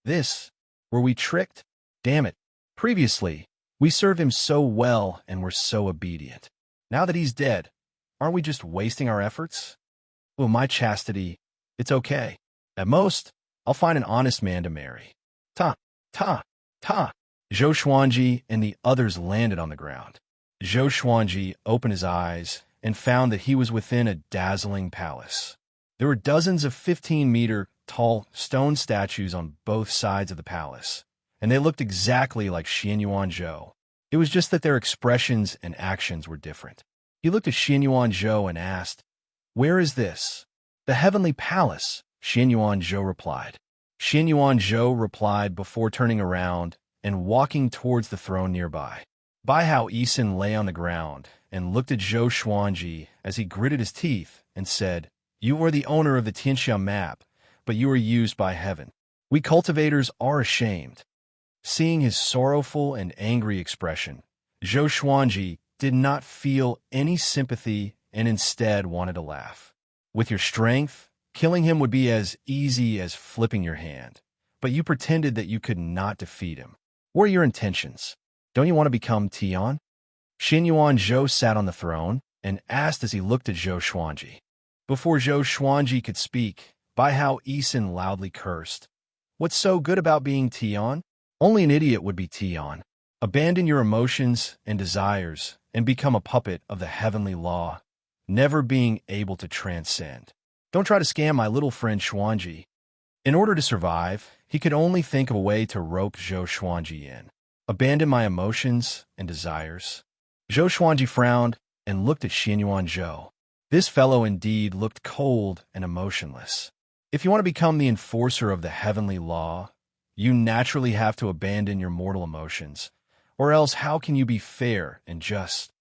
Were we tricked? Damn it. Previously, we served him so well and were so obedient. Now that he's dead, aren't we just wasting our efforts? Oh, my chastity, it's okay. At most, I'll find an honest man to marry. Ta, ta, ta. Zhou Xuanji and the others landed on the ground. Zhou Xuanji opened his eyes and found that he was within a dazzling palace. There were dozens of 15-meter-tall stone statues on both sides of the palace, and they looked exactly like Xianyuan Zhou. It was just that their expressions and actions were different. He looked at Xianyuan Zhou and asked, "Where is this?" "The heavenly palace," Xianyuan Zhou replied. Xianyuan Zhou replied before turning around and walking towards the throne nearby. Bai Hao Yisin lay on the ground and looked at Zhou Xuanji as he gritted his teeth and said, "You are the owner of the Tianxia map, but you are used by heaven. We cultivators are ashamed." Seeing his sorrowful and angry expression, Zhou Xuanji did not feel any sympathy and instead wanted to laugh. "With your strength, killing him would be as easy as flipping your hand, but you pretended that you could not defeat him. What are your intentions? Don't you want to become Tian?" Xianyuan Zhou sat on the throne and asked as he looked at Zhou Xuanji. Before Zhou Xuanji could speak, Bai Hao Yisin loudly cursed. "What's so good about being Tian? Only an idiot would be Tian. Abandon your emotions and desires and become a puppet of the heavenly law, never being able to transcend. Don't try to scam my little friend Xuanji." In order to survive, he could only think of a way to rope Zhou Xuanji in. "Abandon my emotions and desires." Zhou Xuanji frowned and looked at Xianyuan Zhou. This fellow indeed looked cold and emotionless. If you want to become the enforcer of the heavenly law, you naturally have to abandon your mortal emotions, or else how can you be fair and just?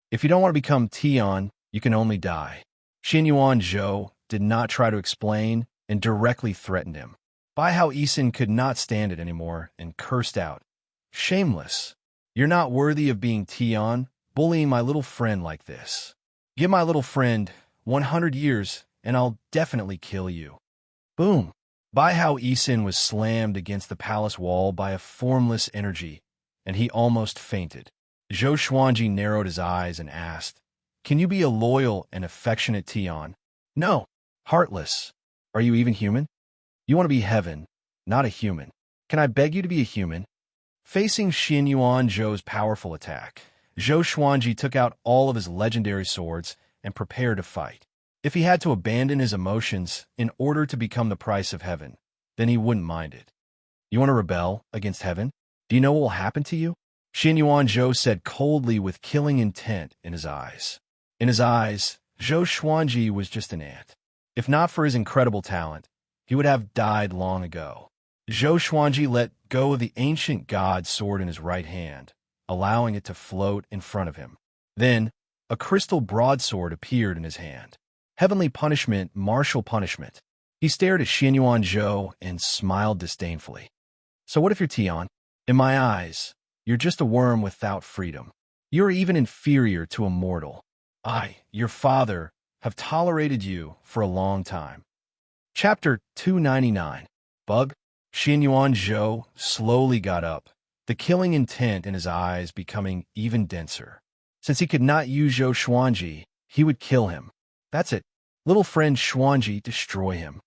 If you don't want to become Tian, you can only die. Xianyuan Zhou did not try to explain and directly threatened him. Bai Hao Yisin could not stand it anymore and cursed out, "Shameless! You're not worthy of being Tian, bullying my little friend like this. Give my little friend 100 years and I'll definitely kill you." Boom! Bai Hao Yisin was slammed against the palace wall by a formless energy, and he almost fainted. Zhou Xuanji narrowed his eyes and asked, "Can you be a loyal and affectionate Tian?" "No. Heartless. Are you even human? You want to be heaven, not a human. Can I beg you to be a human?" Facing Xianyuan Zhou's powerful attack, Zhou Xuanji took out all of his legendary swords and prepared to fight. If he had to abandon his emotions in order to become the price of heaven, then he wouldn't mind it. "You want to rebel against heaven? Do you know what will happen to you?" Xianyuan Zhou said coldly with killing intent in his eyes. In his eyes, Zhou Xuanji was just an ant. If not for his incredible talent, he would have died long ago. Zhou Xuanji let go of the ancient god sword in his right hand, allowing it to float in front of him. Then, a crystal broadsword appeared in his hand. Heavenly punishment, martial punishment. He stared at Xianyuan Zhou and smiled disdainfully. "So what if you're Tian? In my eyes, you're just a worm without freedom. You're even inferior to a mortal. I, your father, have tolerated you for a long time." Chapter 299. Bug? Xianyuan Zhou slowly got up, the killing intent in his eyes becoming even denser. Since he could not use Zhou Xuanji, he would kill him. That's it. Little friend Xuanji, destroy him.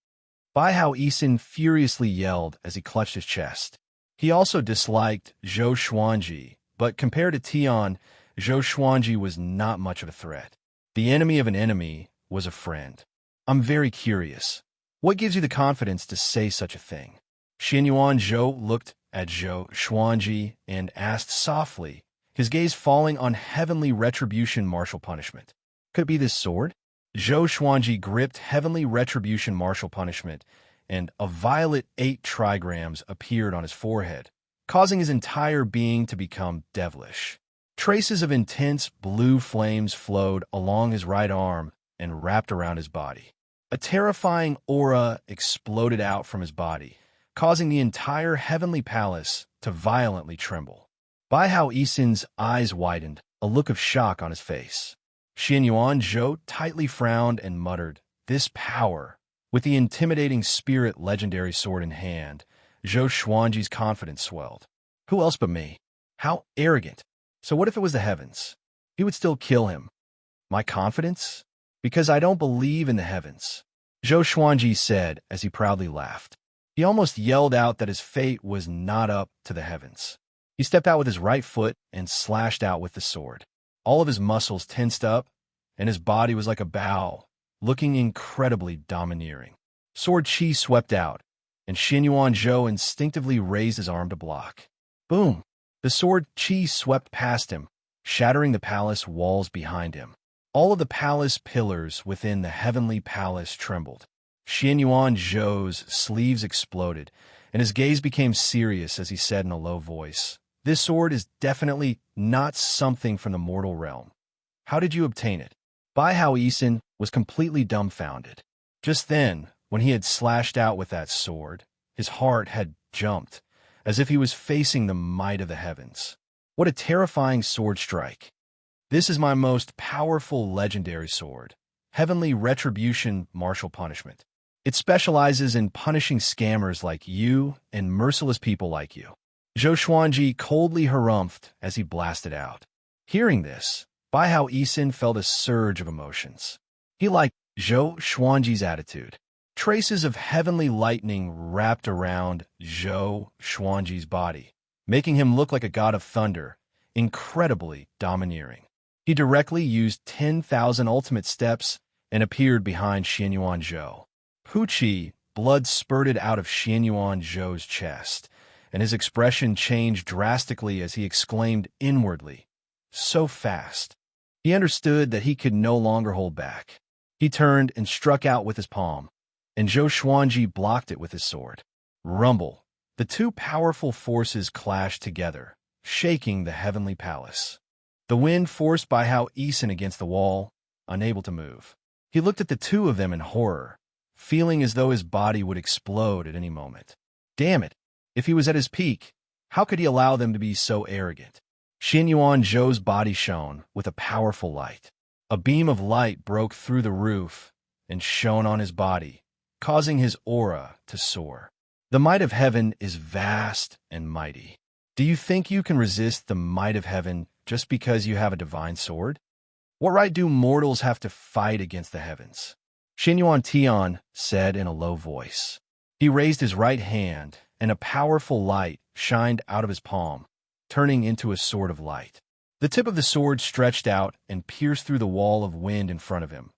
Bai Hao Yisin furiously yelled as he clutched his chest. He also disliked Zhou Xuanji, but compared to Tian, Zhou Xuanji was not much of a threat. The enemy of an enemy was a friend. "I'm very curious. What gives you the confidence to say such a thing?" Xianyuan Zhou looked at Zhou Xuanji and asked softly, his gaze falling on heavenly retribution martial punishment. "Could it be this sword?" Zhou Xuanji gripped heavenly retribution martial punishment, and a violet 8 trigrams appeared on his forehead, causing his entire being to become devilish. Traces of intense blue flames flowed along his right arm and wrapped around his body. A terrifying aura exploded out from his body, causing the entire heavenly palace to violently tremble. Bai Hao Yisin's eyes widened, a look of shock on his face. Xianyuan Zhou tightly frowned and muttered, "This power." With the intimidating spirit legendary sword in hand, Zhou Xuanji's confidence swelled. "Who else but me? How arrogant. So what if it was the heavens? He would still kill him. My confidence? Because I don't believe in the heavens," Zhou Xuanji said as he proudly laughed. He almost yelled out that his fate was not up to the heavens. He stepped out with his right foot and slashed out with the sword. All of his muscles tensed up, and his body was like a bow, looking incredibly domineering. Sword chi swept out, and Xianyuan Zhou instinctively raised his arm to block. Boom! The sword chi swept past him, shattering the palace walls behind him. All of the palace pillars within the heavenly palace trembled. Xianyuan Zhou's sleeves exploded, and his gaze became serious as he said in a low voice, "This sword is definitely not something from the mortal realm. How did you obtain it?" Bai Hao Yisin was completely dumbfounded. Just then, when he had slashed out with that sword, his heart had jumped, as if he was facing the might of the heavens. What a terrifying sword strike! This is my most powerful legendary sword, Heavenly Retribution Martial Punishment. It specializes in punishing scammers like you and merciless people like you. Zhou Xuanji coldly harumphed as he blasted out. Hearing this, Bai Hao Yisin felt a surge of emotions. He liked Zhou Xuanji's attitude. Traces of heavenly lightning wrapped around Zhou Xuanji's body, making him look like a god of thunder, incredibly domineering. He directly used 10,000 ultimate steps and appeared behind Xianyuan Zhou. Puqi, blood spurted out of Xianyuan Zhou's chest, and his expression changed drastically as he exclaimed inwardly, "So fast." He understood that he could no longer hold back. He turned and struck out with his palm, and Zhou Xuanji blocked it with his sword. Rumble! The two powerful forces clashed together, shaking the heavenly palace. The wind forced Bai Hao Yisin against the wall, unable to move. He looked at the two of them in horror, feeling as though his body would explode at any moment. Damn it! If he was at his peak, how could he allow them to be so arrogant? Xianyuan Zhou's body shone with a powerful light. A beam of light broke through the roof and shone on his body, causing his aura to soar. The might of heaven is vast and mighty. Do you think you can resist the might of heaven just because you have a divine sword? What right do mortals have to fight against the heavens? Xianyuan Tian said in a low voice. He raised his right hand, and a powerful light shined out of his palm, turning into a sword of light. The tip of the sword stretched out and pierced through the wall of wind in front of him,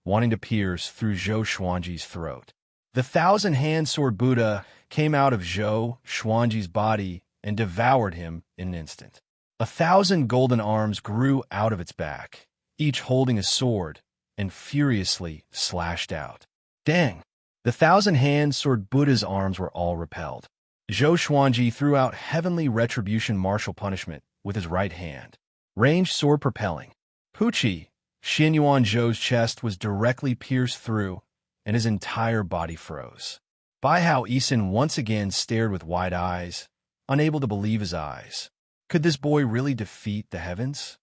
wanting to pierce through Zhou Xuanji's throat. The thousand-hand sword Buddha came out of Zhou Xuanji's body and devoured him in an instant. 1,000 golden arms grew out of its back, each holding a sword, and furiously slashed out. Dang! The 1,000-hand sword Buddha's arms were all repelled. Zhou Xuanji threw out Heavenly Retribution Martial Punishment with his right hand. Ranged sword propelling. Puqi, Xianyuan Zhou's chest was directly pierced through, and his entire body froze. Bai Hao Yisin once again stared with wide eyes, unable to believe his eyes. Could this boy really defeat the heavens?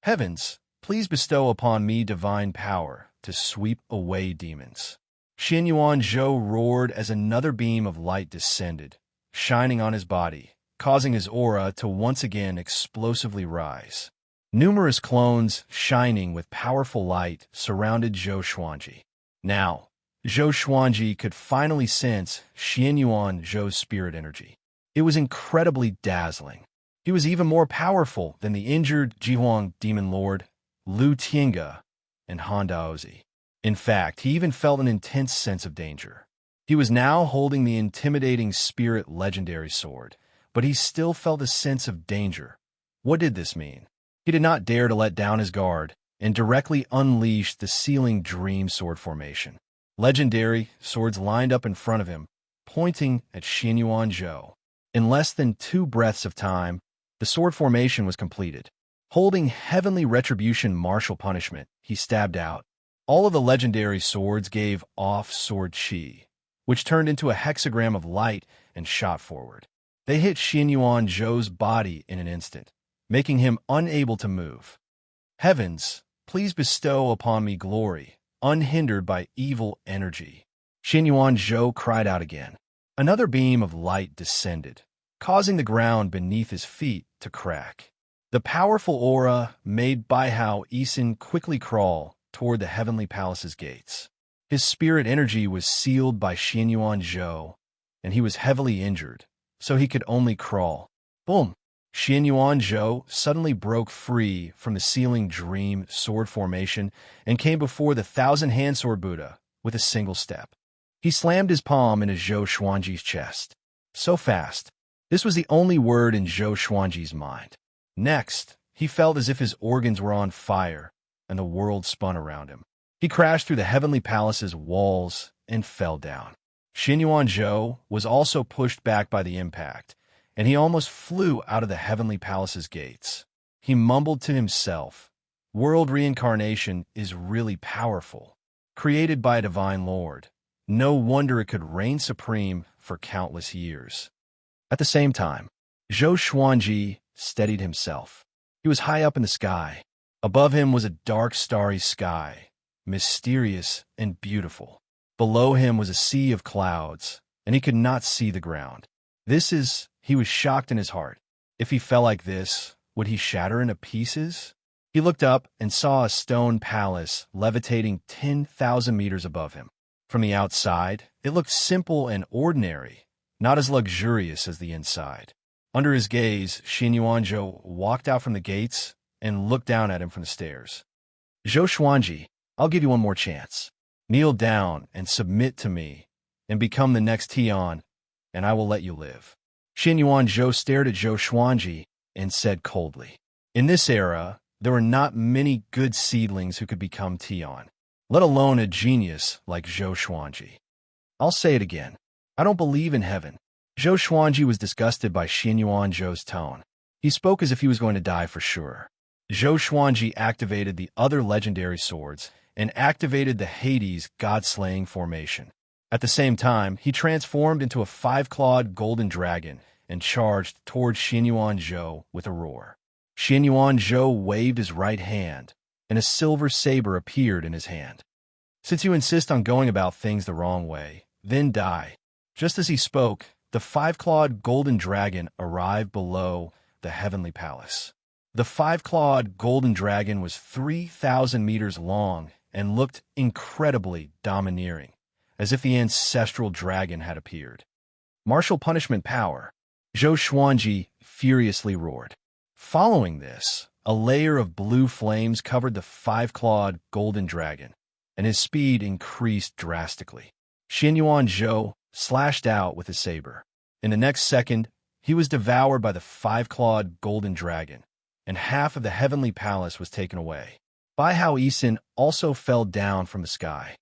Heavens, please bestow upon me divine power to sweep away demons. Xianyuan Zhou roared as another beam of light descended, shining on his body, causing his aura to once again explosively rise. Numerous clones shining with powerful light surrounded Zhou Xuanji. Now, Zhou Xuanji could finally sense Xianyuan Zhou's spirit energy. It was incredibly dazzling. He was even more powerful than the injured Jihuang Demon Lord, Lu Tiange, and Han Daozi. In fact, he even felt an intense sense of danger. He was now holding the intimidating spirit legendary sword, but he still felt a sense of danger. What did this mean? He did not dare to let down his guard and directly unleashed the Sealing Dream Sword formation. Legendary swords lined up in front of him, pointing at Xianyuan Zhou. In less than 2 breaths of time, the sword formation was completed. Holding Heavenly Retribution Martial Punishment, he stabbed out. All of the legendary swords gave off sword chi, which turned into a hexagram of light and shot forward. They hit Xianyuan Zhou's body in an instant, making him unable to move. Heavens, please bestow upon me glory, unhindered by evil energy. Xianyuan Zhou cried out again. Another beam of light descended, causing the ground beneath his feet to crack. The powerful aura made Bai Hao Yisin quickly crawl toward the heavenly palace's gates. His spirit energy was sealed by Xianyuan Zhou, and he was heavily injured, so he could only crawl. Boom! Xianyuan Zhou suddenly broke free from the ceiling dream sword formation and came before the thousand-hand sword Buddha with a single step. He slammed his palm into Zhou Xuanji's chest. So fast. This was the only word in Zhou Xuanji's mind. Next, he felt as if his organs were on fire and the world spun around him. He crashed through the heavenly palace's walls and fell down. Xianyuan Zhou was also pushed back by the impact, and he almost flew out of the heavenly palace's gates. He mumbled to himself, "World reincarnation is really powerful. Created by a divine lord. No wonder it could reign supreme for countless years." At the same time, Zhou Xuanji steadied himself. He was high up in the sky. Above him was a dark, starry sky, mysterious and beautiful. Below him was a sea of clouds, and he could not see the ground. He was shocked in his heart. If he fell like this, would he shatter into pieces? He looked up and saw a stone palace levitating 10,000 meters above him. From the outside, it looked simple and ordinary, not as luxurious as the inside. Under his gaze, Xianyuan Zhou walked out from the gates and looked down at him from the stairs. "Zhou Xuanji, I'll give you one more chance. Kneel down and submit to me, and become the next Tian, and I will let you live." Xianyuan Zhou stared at Zhou Xuanji and said coldly, "In this era, there were not many good seedlings who could become Tian, let alone a genius like Zhou Xuanji. I'll say it again. I don't believe in heaven." Zhou Xuanji was disgusted by Xianyuan Zhou's tone. He spoke as if he was going to die for sure. Zhou Xuanji activated the other legendary swords and activated the Hades god-slaying formation. At the same time, he transformed into a 5-clawed golden dragon and charged towards Xianyuan Zhou with a roar. Xianyuan Zhou waved his right hand, and a silver saber appeared in his hand. "Since you insist on going about things the wrong way, then die." Just as he spoke, the 5-clawed golden dragon arrived below the heavenly palace. The 5-clawed golden dragon was 3,000 meters long and looked incredibly domineering, as if the ancestral dragon had appeared. "Martial punishment power," Zhou Xuanji furiously roared. Following this, a layer of blue flames covered the 5-clawed golden dragon, and his speed increased drastically. Xianyuan Zhou slashed out with his saber. In the next second, he was devoured by the 5-clawed golden dragon, and half of the heavenly palace was taken away. Bai Hao Yisin also fell down from the sky.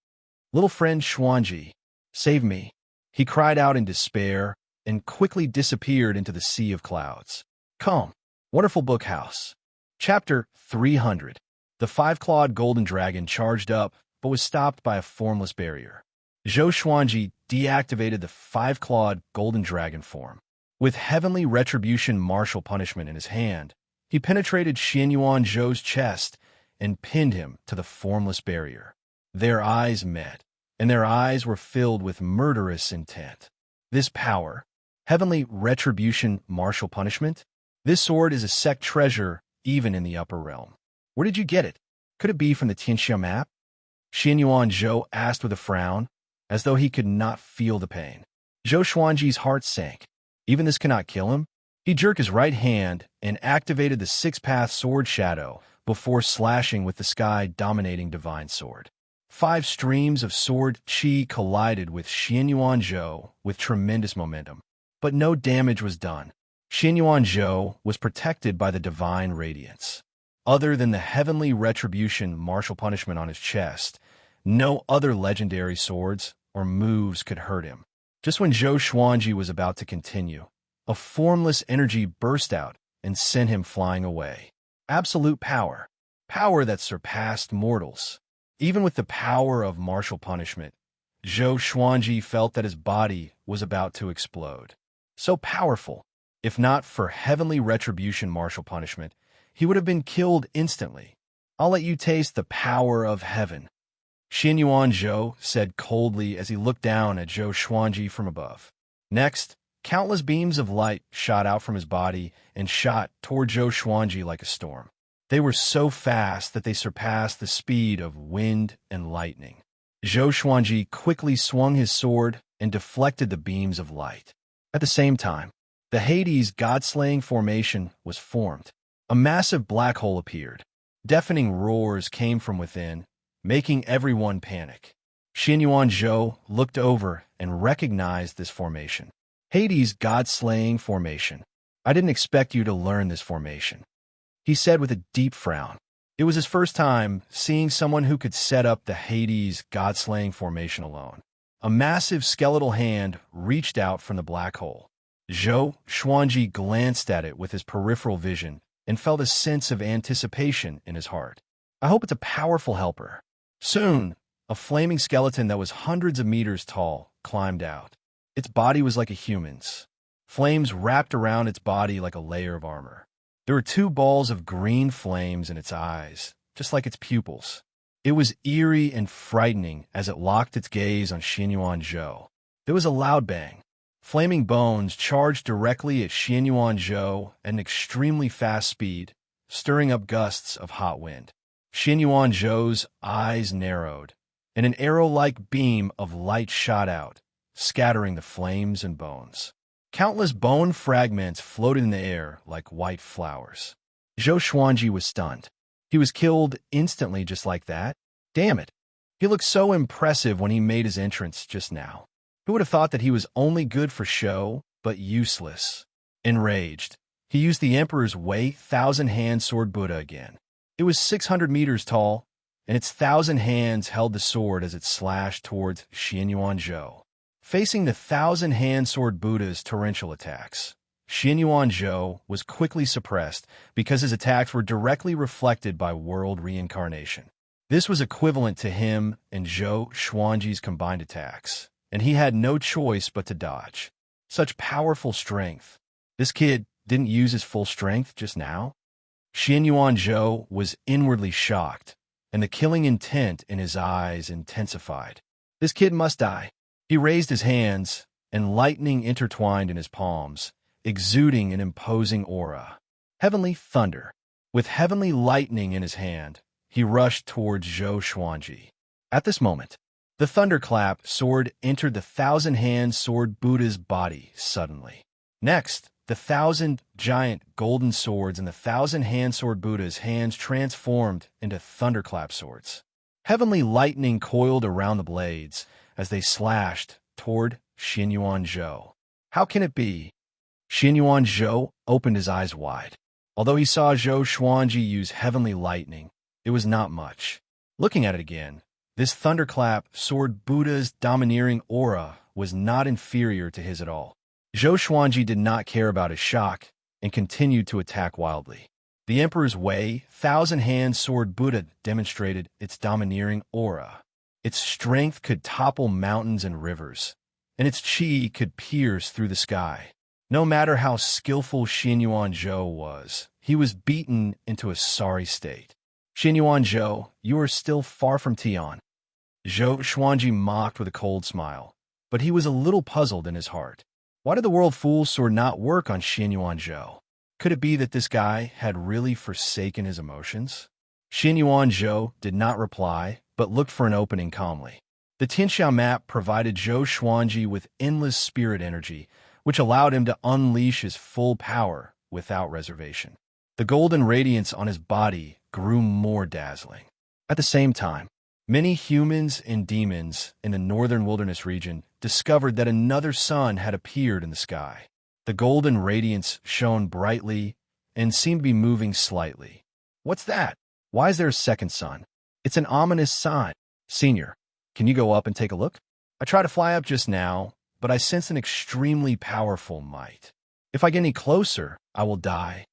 "Little friend Xuanji, save me," he cried out in despair and quickly disappeared into the sea of clouds. Come, wonderful book house. Chapter 300. The 5-clawed golden dragon charged up, but was stopped by a formless barrier. Zhou Xuanji deactivated the 5-clawed golden dragon form. With heavenly retribution martial punishment in his hand, he penetrated Xianyuan Zhou's chest and pinned him to the formless barrier. Their eyes met, and their eyes were filled with murderous intent. This power, heavenly retribution martial punishment, this sword is a sect treasure even in the upper realm. Where did you get it? Could it be from the Tianxia map? Xianyuan Zhou asked with a frown, as though he could not feel the pain. Zhou Xuanji's heart sank. Even this cannot kill him? He jerked his right hand and activated the 6-path sword shadow before slashing with the sky-dominating divine sword. 5 streams of sword chi collided with Xianyuan Zhou with tremendous momentum, but no damage was done. Xianyuan Zhou was protected by the divine radiance. Other than the heavenly retribution martial punishment on his chest, no other legendary swords or moves could hurt him. Just when Zhou Xuanji was about to continue, a formless energy burst out and sent him flying away. Absolute power, power that surpassed mortals. Even with the power of martial punishment, Zhou Xuanji felt that his body was about to explode. So powerful, if not for heavenly retribution martial punishment, he would have been killed instantly. "I'll let you taste the power of heaven," Xianyuan Zhou said coldly as he looked down at Zhou Xuanji from above. Next, countless beams of light shot out from his body and shot toward Zhou Xuanji like a storm. They were so fast that they surpassed the speed of wind and lightning. Zhou Xuanji quickly swung his sword and deflected the beams of light. At the same time, the Hades god-slaying formation was formed. A massive black hole appeared. Deafening roars came from within, making everyone panic. Xianyuan Zhou looked over and recognized this formation. Hades god-slaying formation. I didn't expect you to learn this formation, he said with a deep frown. It was his first time seeing someone who could set up the Hades god-slaying formation alone. A massive skeletal hand reached out from the black hole. Zhou Xuanji glanced at it with his peripheral vision and felt a sense of anticipation in his heart. I hope it's a powerful helper. Soon, a flaming skeleton that was hundreds of meters tall climbed out. Its body was like a human's. Flames wrapped around its body like a layer of armor. There were two balls of green flames in its eyes, just like its pupils. It was eerie and frightening as it locked its gaze on Xianyuan Zhou. There was a loud bang. Flaming bones charged directly at Xianyuan Zhou at an extremely fast speed, stirring up gusts of hot wind. Xianyuan Zhou's eyes narrowed, and an arrow-like beam of light shot out, scattering the flames and bones. Countless bone fragments floated in the air like white flowers. Zhou Xuanji was stunned. He was killed instantly just like that. Damn it. He looked so impressive when he made his entrance just now. Who would have thought that he was only good for show, but useless? Enraged, he used the Emperor's Way thousand-hand sword Buddha again. It was 600 meters tall, and its 1,000 hands held the sword as it slashed towards Xianyuan Zhou. Facing the 1,000-hand sword Buddha's torrential attacks, Xianyuan Zhou was quickly suppressed because his attacks were directly reflected by world reincarnation. This was equivalent to him and Zhou Xuanji's combined attacks, and he had no choice but to dodge. Such powerful strength. This kid didn't use his full strength just now? Xianyuan Zhou was inwardly shocked, and the killing intent in his eyes intensified. This kid must die. He raised his hands, and lightning intertwined in his palms, exuding an imposing aura. Heavenly thunder. With heavenly lightning in his hand, he rushed towards Zhou Xuanji. At this moment, the thunderclap sword entered the 1,000-hand sword Buddha's body suddenly. Next, the 1,000 giant golden swords in the 1,000-hand sword Buddha's hands transformed into thunderclap swords. Heavenly lightning coiled around the blades as they slashed toward Xianyuan Zhou. How can it be? Xianyuan Zhou opened his eyes wide. Although he saw Zhou Xuanji use heavenly lightning, it was not much. Looking at it again, this thunderclap sword Buddha's domineering aura was not inferior to his at all. Zhou Xuanji did not care about his shock and continued to attack wildly. The Emperor's Way 1,000-hand sword Buddha demonstrated its domineering aura. Its strength could topple mountains and rivers, and its chi could pierce through the sky. No matter how skillful Xianyuan Zhou was, he was beaten into a sorry state. Xianyuan Zhou, you are still far from Tian. Zhou Xuanji mocked with a cold smile, but he was a little puzzled in his heart. Why did the World Fool's sword not work on Xianyuan Zhou? Could it be that this guy had really forsaken his emotions? Xianyuan Zhou did not reply, but looked for an opening calmly. The Tianxiao map provided Zhou Xuanji with endless spirit energy, which allowed him to unleash his full power without reservation. The golden radiance on his body grew more dazzling. At the same time, many humans and demons in the northern wilderness region discovered that another sun had appeared in the sky. The golden radiance shone brightly and seemed to be moving slightly. What's that? Why is there a second sun? It's an ominous sign. Senior, can you go up and take a look? I tried to fly up just now, but I sense an extremely powerful might. If I get any closer, I will die.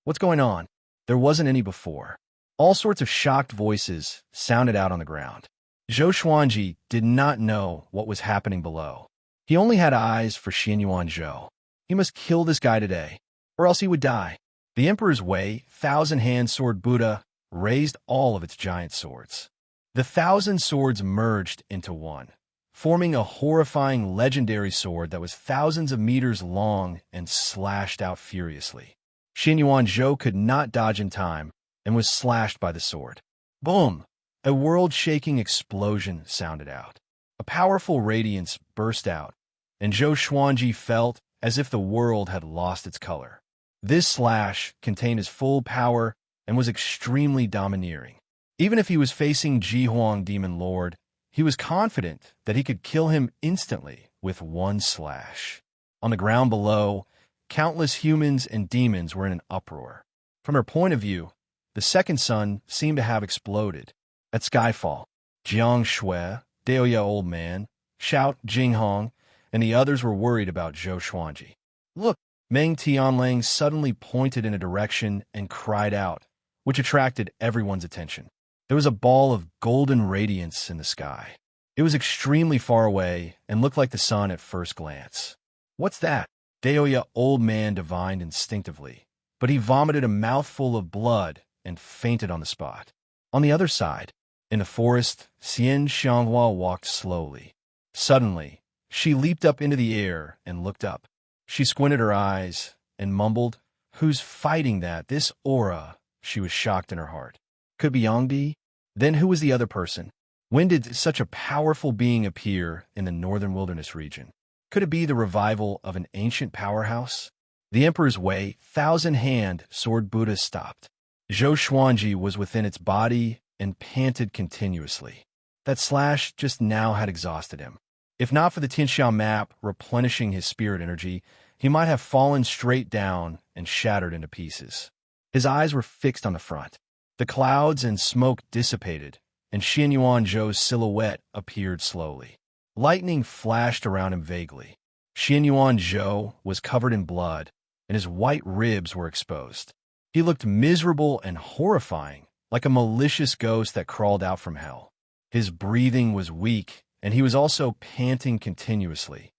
What's going on? There wasn't any before. All sorts of shocked voices sounded out on the ground. Zhou Xuanji did not know what was happening below. He only had eyes for Xianyuan Zhou. He must kill this guy today, or else he would die. The Emperor's Way 1,000-hand sword Buddha raised all of its giant swords. The 1,000 swords merged into one, forming a horrifying legendary sword that was thousands of meters long and slashed out furiously. Xianyuan Zhou could not dodge in time and was slashed by the sword. Boom! A world-shaking explosion sounded out. A powerful radiance burst out, and Zhou Xuanji felt as if the world had lost its color. This slash contained his full power and was extremely domineering. Even if he was facing Jihuang Demon Lord, he was confident that he could kill him instantly with one slash. On the ground below, countless humans and demons were in an uproar. From her point of view, the second sun seemed to have exploded. At Skyfall, Jiang Shui, Daoya Old Man, Shout Jinghong, and the others were worried about Zhou Xuanji. Look! Meng Tianlang suddenly pointed in a direction and cried out, which attracted everyone's attention. There was a ball of golden radiance in the sky. It was extremely far away and looked like the sun at first glance. What's that? Daoya Old Man divined instinctively, but he vomited a mouthful of blood and fainted on the spot. On the other side, in the forest, Xian Xianghua walked slowly. Suddenly, she leaped up into the air and looked up. She squinted her eyes and mumbled, "Who's fighting that? This aura?" She was shocked in her heart. Could be Yangdi? Then who was the other person? When did such a powerful being appear in the northern wilderness region? Could it be the revival of an ancient powerhouse? The Emperor's Way, thousand-hand sword Buddha stopped. Zhou Xuanji was within its body and panted continuously. That slash just now had exhausted him. If not for the Tianxiao map replenishing his spirit energy, he might have fallen straight down and shattered into pieces. His eyes were fixed on the front. The clouds and smoke dissipated, and Xianyuan Zhou's silhouette appeared slowly. Lightning flashed around him vaguely. Xianyuan Zhou was covered in blood, and his white ribs were exposed. He looked miserable and horrifying, like a malicious ghost that crawled out from hell. His breathing was weak, and he was also panting continuously.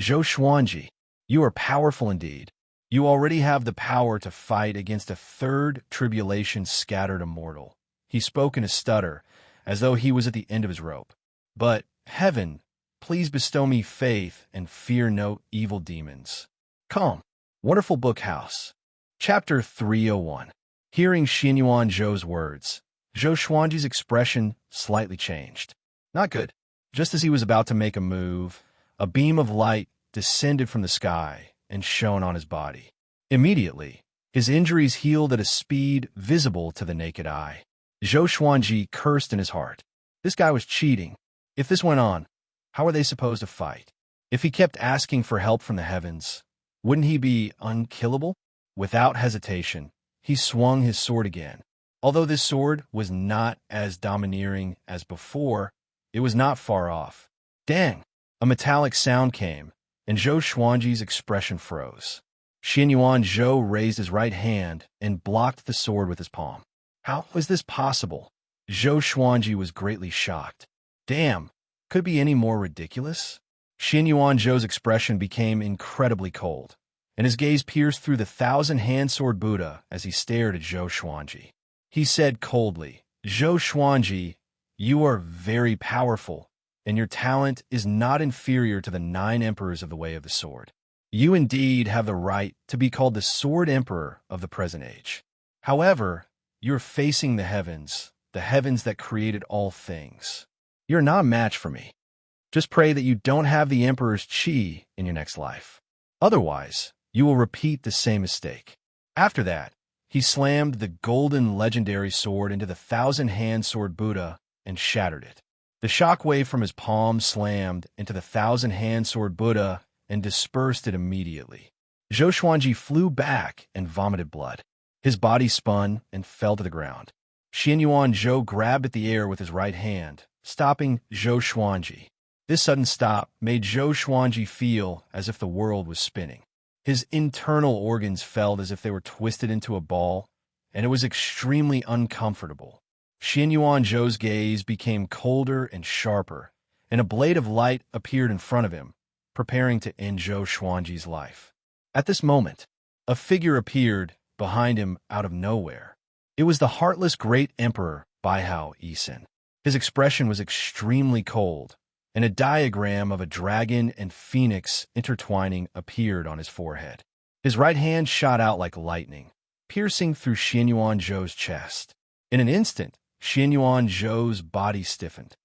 Zhou Xuanji, you are powerful indeed. You already have the power to fight against a third tribulation-scattered immortal. He spoke in a stutter, as though he was at the end of his rope. But, heaven, please bestow me faith and fear no evil demons. Calm. Wonderful Book House. Chapter 301. Hearing Xianyuan Zhou's words, Zhou Xuanji's expression slightly changed. Not good. Just as he was about to make a move, a beam of light descended from the sky and shone on his body. Immediately, his injuries healed at a speed visible to the naked eye. Zhou Xuanji cursed in his heart. This guy was cheating. If this went on, how were they supposed to fight? If he kept asking for help from the heavens, wouldn't he be unkillable? Without hesitation, he swung his sword again. Although this sword was not as domineering as before, it was not far off. Dang! A metallic sound came, and Zhou Xuanji's expression froze. Xianyuan Zhou raised his right hand and blocked the sword with his palm. How was this possible? Zhou Xuanji was greatly shocked. Damn! Could it be any more ridiculous? Xianyuan Zhou's expression became incredibly cold, and his gaze pierced through the thousand-hand sword Buddha as he stared at Zhou Xuanji. He said coldly, Zhou Xuanji, you are very powerful, and your talent is not inferior to the 9 emperors of the Way of the Sword. You indeed have the right to be called the Sword Emperor of the present age. However, you're facing the heavens that created all things. You're not a match for me. Just pray that you don't have the Emperor's chi in your next life. Otherwise, you will repeat the same mistake. After that, he slammed the golden legendary sword into the thousand-hand sword Buddha and shattered it. The shockwave from his palm slammed into the thousand-hand sword Buddha and dispersed it immediately. Zhou Xuanji flew back and vomited blood. His body spun and fell to the ground. Xianyuan Zhou grabbed at the air with his right hand, stopping Zhou Xuanji. This sudden stop made Zhou Xuanji feel as if the world was spinning. His internal organs felt as if they were twisted into a ball, and it was extremely uncomfortable. Xianyuan Zhou's gaze became colder and sharper, and a blade of light appeared in front of him, preparing to end Zhou Xuanji's life. At this moment, a figure appeared behind him out of nowhere. It was the heartless great emperor Baihao Yisin. His expression was extremely cold, and a diagram of a dragon and phoenix intertwining appeared on his forehead. His right hand shot out like lightning, piercing through Xianyuan Zhou's chest. In an instant, Xianyuan Zhou's body stiffened.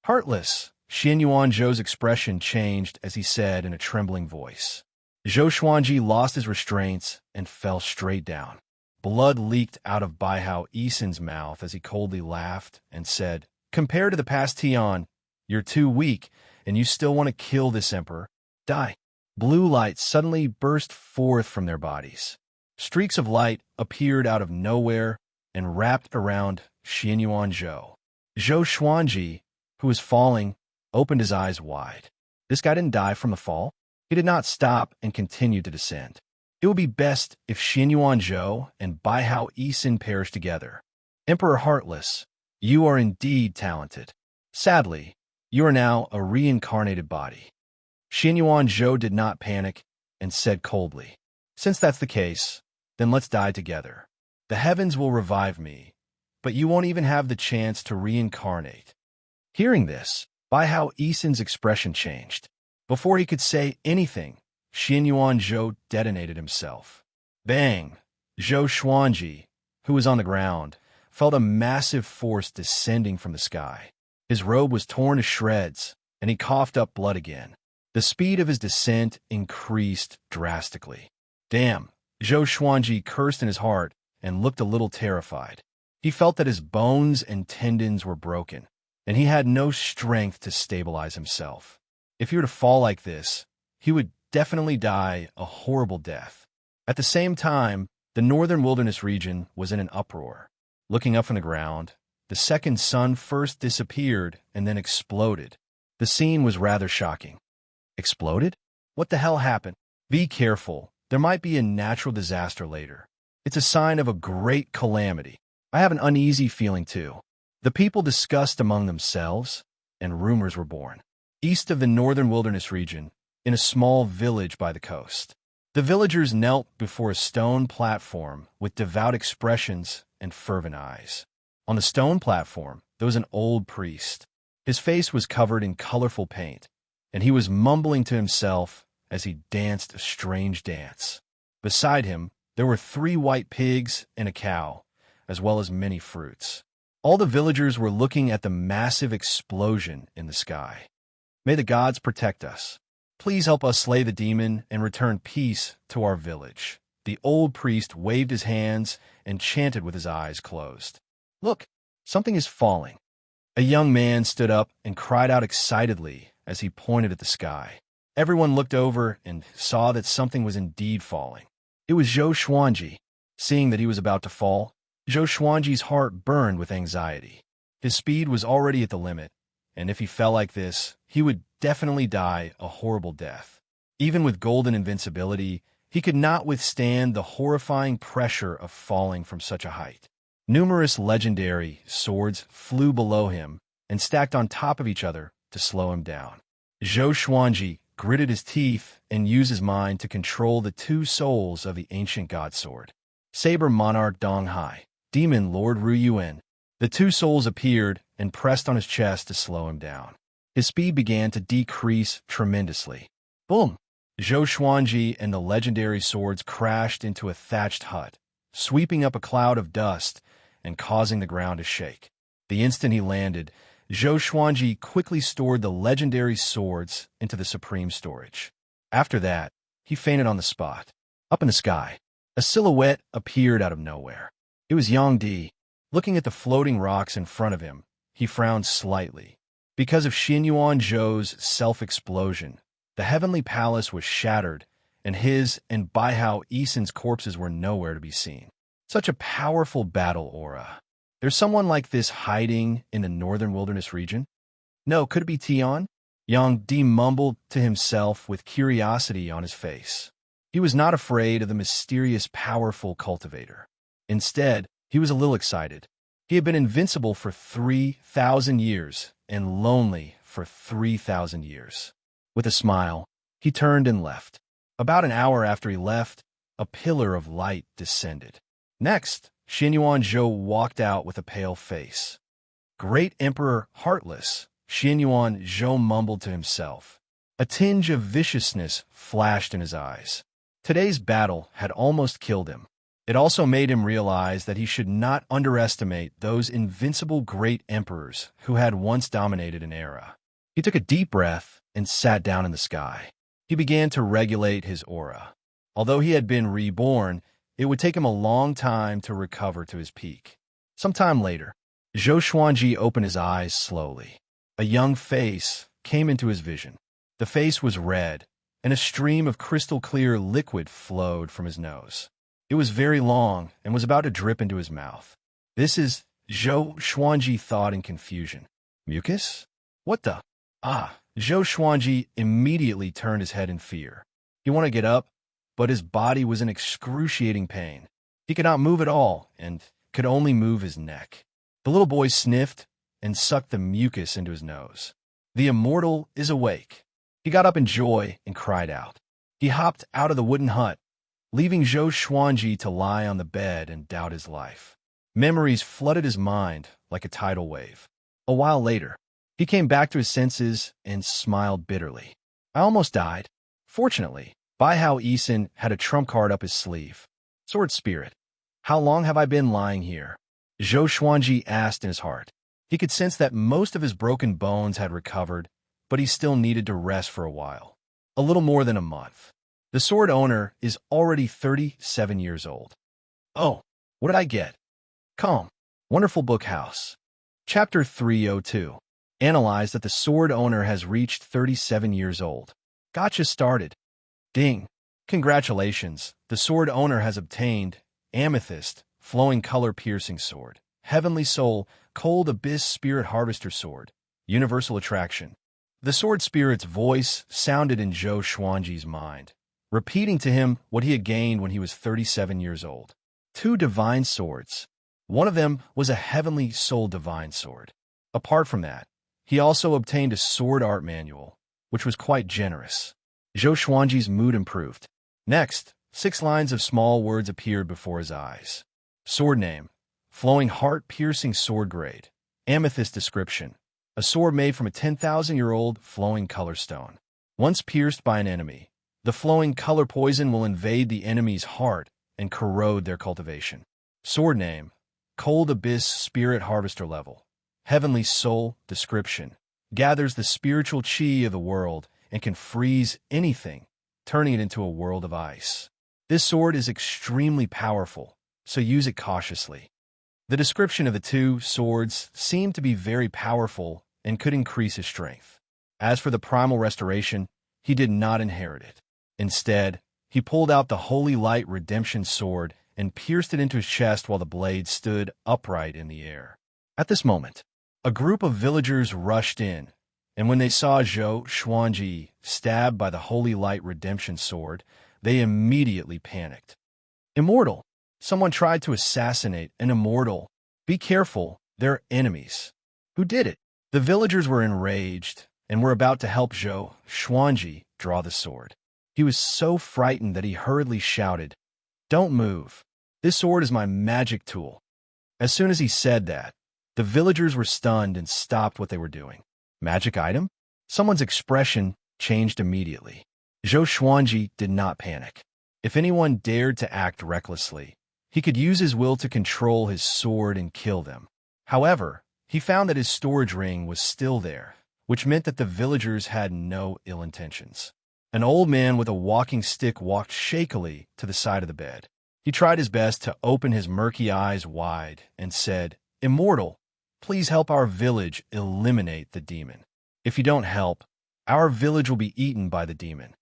Heartless, Xianyuan Zhou's expression changed as he said in a trembling voice. Zhou Xuanji lost his restraints and fell straight down. Blood leaked out of Baihao Yisin's mouth as he coldly laughed and said, "Compared to the past Tian, you're too weak, and you still want to kill this emperor? Die." Blue light suddenly burst forth from their bodies. Streaks of light appeared out of nowhere and wrapped around Xianyuan Zhou. Zhou Xuanji, who was falling, opened his eyes wide. This guy didn't die from the fall. He did not stop and continued to descend. It would be best if Xianyuan Zhou and Baihao Yisin perished together. Emperor Heartless, you are indeed talented. Sadly, you are now a reincarnated body. Xianyuan Zhou did not panic and said coldly, "Since that's the case, then let's die together. The heavens will revive me, but you won't even have the chance to reincarnate." Hearing this, Baihao Yisin's expression changed. Before he could say anything, Xianyuan Zhou detonated himself. Bang! Zhou Xuanji, who was on the ground, felt a massive force descending from the sky. His robe was torn to shreds, and he coughed up blood again. The speed of his descent increased drastically. Damn! Zhou Xuanji cursed in his heart and looked a little terrified. He felt that his bones and tendons were broken, and he had no strength to stabilize himself. If he were to fall like this, he would definitely die a horrible death. At the same time, the northern wilderness region was in an uproar. Looking up from the ground, the second sun first disappeared and then exploded. The scene was rather shocking. Exploded? What the hell happened? Be careful. There might be a natural disaster later. It's a sign of a great calamity. I have an uneasy feeling too. The people discussed among themselves, and rumors were born. East of the northern wilderness region, in a small village by the coast, the villagers knelt before a stone platform with devout expressions and fervent eyes. On the stone platform, there was an old priest. His face was covered in colorful paint, and he was mumbling to himself as he danced a strange dance. Beside him, there were 3 white pigs and a cow, as well as many fruits. All the villagers were looking at the massive explosion in the sky. May the gods protect us. Please help us slay the demon and return peace to our village. The old priest waved his hands and chanted with his eyes closed. Look, something is falling. A young man stood up and cried out excitedly as he pointed at the sky. Everyone looked over and saw that something was indeed falling. It was Zhou Xuanji. Seeing that he was about to fall, Zhou Xuanji's heart burned with anxiety. His speed was already at the limit, and if he fell like this, he would definitely die a horrible death. Even with golden invincibility, he could not withstand the horrifying pressure of falling from such a height. Numerous legendary swords flew below him and stacked on top of each other to slow him down. Zhou Xuanji gritted his teeth and used his mind to control the 2 souls of the ancient god sword. Saber Monarch Dong Hai, Demon Lord Ru Yuan. The 2 souls appeared and pressed on his chest to slow him down. His speed began to decrease tremendously. Boom! Zhou Xuanji and the legendary swords crashed into a thatched hut, sweeping up a cloud of dust and causing the ground to shake. The instant he landed, Zhou Xuanji quickly stored the legendary swords into the supreme storage. After that, he fainted on the spot. Up in the sky, a silhouette appeared out of nowhere. It was Yang Di. Looking at the floating rocks in front of him, he frowned slightly. Because of Xianyuan Zhou's self-explosion, the heavenly palace was shattered, and his and Baihao Yisin's corpses were nowhere to be seen. Such a powerful battle aura. There's someone like this hiding in the northern wilderness region? No, could it be Tian? Yang Di mumbled to himself with curiosity on his face. He was not afraid of the mysterious, powerful cultivator. Instead, he was a little excited. He had been invincible for 3,000 years and lonely for 3,000 years. With a smile, he turned and left. About an hour after he left, a pillar of light descended. Next, Xianyuan Zhou walked out with a pale face. Great Emperor Heartless, Xianyuan Zhou mumbled to himself. A tinge of viciousness flashed in his eyes. Today's battle had almost killed him. It also made him realize that he should not underestimate those invincible great emperors who had once dominated an era. He took a deep breath and sat down in the sky. He began to regulate his aura. Although he had been reborn, it would take him a long time to recover to his peak. Sometime later, Zhou Xuanji opened his eyes slowly. A young face came into his vision. The face was red, and a stream of crystal-clear liquid flowed from his nose. It was very long and was about to drip into his mouth. This is, Zhou Xuanji thought in confusion. Mucus? What the? Zhou Xuanji immediately turned his head in fear. He wanted to get up, but his body was in excruciating pain. He could not move at all and could only move his neck. The little boy sniffed and sucked the mucus into his nose. The immortal is awake. He got up in joy and cried out. He hopped out of the wooden hut, leaving Zhou Xuanji to lie on the bed and doubt his life. Memories flooded his mind like a tidal wave. A while later, he came back to his senses and smiled bitterly. I almost died. Fortunately, Bai Hao Yisan had a trump card up his sleeve. Sword Spirit. How long have I been lying here? Zhou Xuanji asked in his heart. He could sense that most of his broken bones had recovered, but he still needed to rest for a while. A little more than a month. The sword owner is already 37 years old. Oh, what did I get? Calm. Wonderful Book House. Chapter 302. Analyze that the sword owner has reached 37 years old. Gotcha started. Ding. Congratulations. The sword owner has obtained Amethyst, Flowing Color Piercing Sword, Heavenly Soul, Cold Abyss Spirit Harvester Sword, Universal Attraction. The sword spirit's voice sounded in Zhou Xuanji's mind, repeating to him what he had gained when he was 37 years old. 2 divine swords. One of them was a Heavenly Soul divine sword. Apart from that, he also obtained a sword art manual, which was quite generous. Zhou Xuanji's mood improved. Next, 6 lines of small words appeared before his eyes. Sword name, Flowing Heart-Piercing Sword Grade. Amethyst description, a sword made from a 10,000-year-old flowing color stone. Once pierced by an enemy, the flowing color poison will invade the enemy's heart and corrode their cultivation. Sword name, Cold Abyss Spirit Harvester Level. Heavenly Soul description, gathers the spiritual chi of the world and can freeze anything, turning it into a world of ice. This sword is extremely powerful, so use it cautiously. The description of the 2 swords seemed to be very powerful and could increase his strength. As for the primal restoration, he did not inherit it. Instead, he pulled out the Holy Light Redemption Sword and pierced it into his chest while the blade stood upright in the air. At this moment, a group of villagers rushed in, and when they saw Zhou Xuanji stabbed by the Holy Light Redemption Sword, they immediately panicked. Immortal! Someone tried to assassinate an immortal. Be careful, they're enemies. Who did it? The villagers were enraged and were about to help Zhou Xuanji draw the sword. He was so frightened that he hurriedly shouted, "Don't move. This sword is my magic tool." As soon as he said that, the villagers were stunned and stopped what they were doing. Magic item? Someone's expression changed immediately. Zhou Xuanji did not panic. If anyone dared to act recklessly, he could use his will to control his sword and kill them. However, he found that his storage ring was still there, which meant that the villagers had no ill intentions. An old man with a walking stick walked shakily to the side of the bed. He tried his best to open his murky eyes wide and said, "Immortal, please help our village eliminate the demon. If you don't help, our village will be eaten by the demon."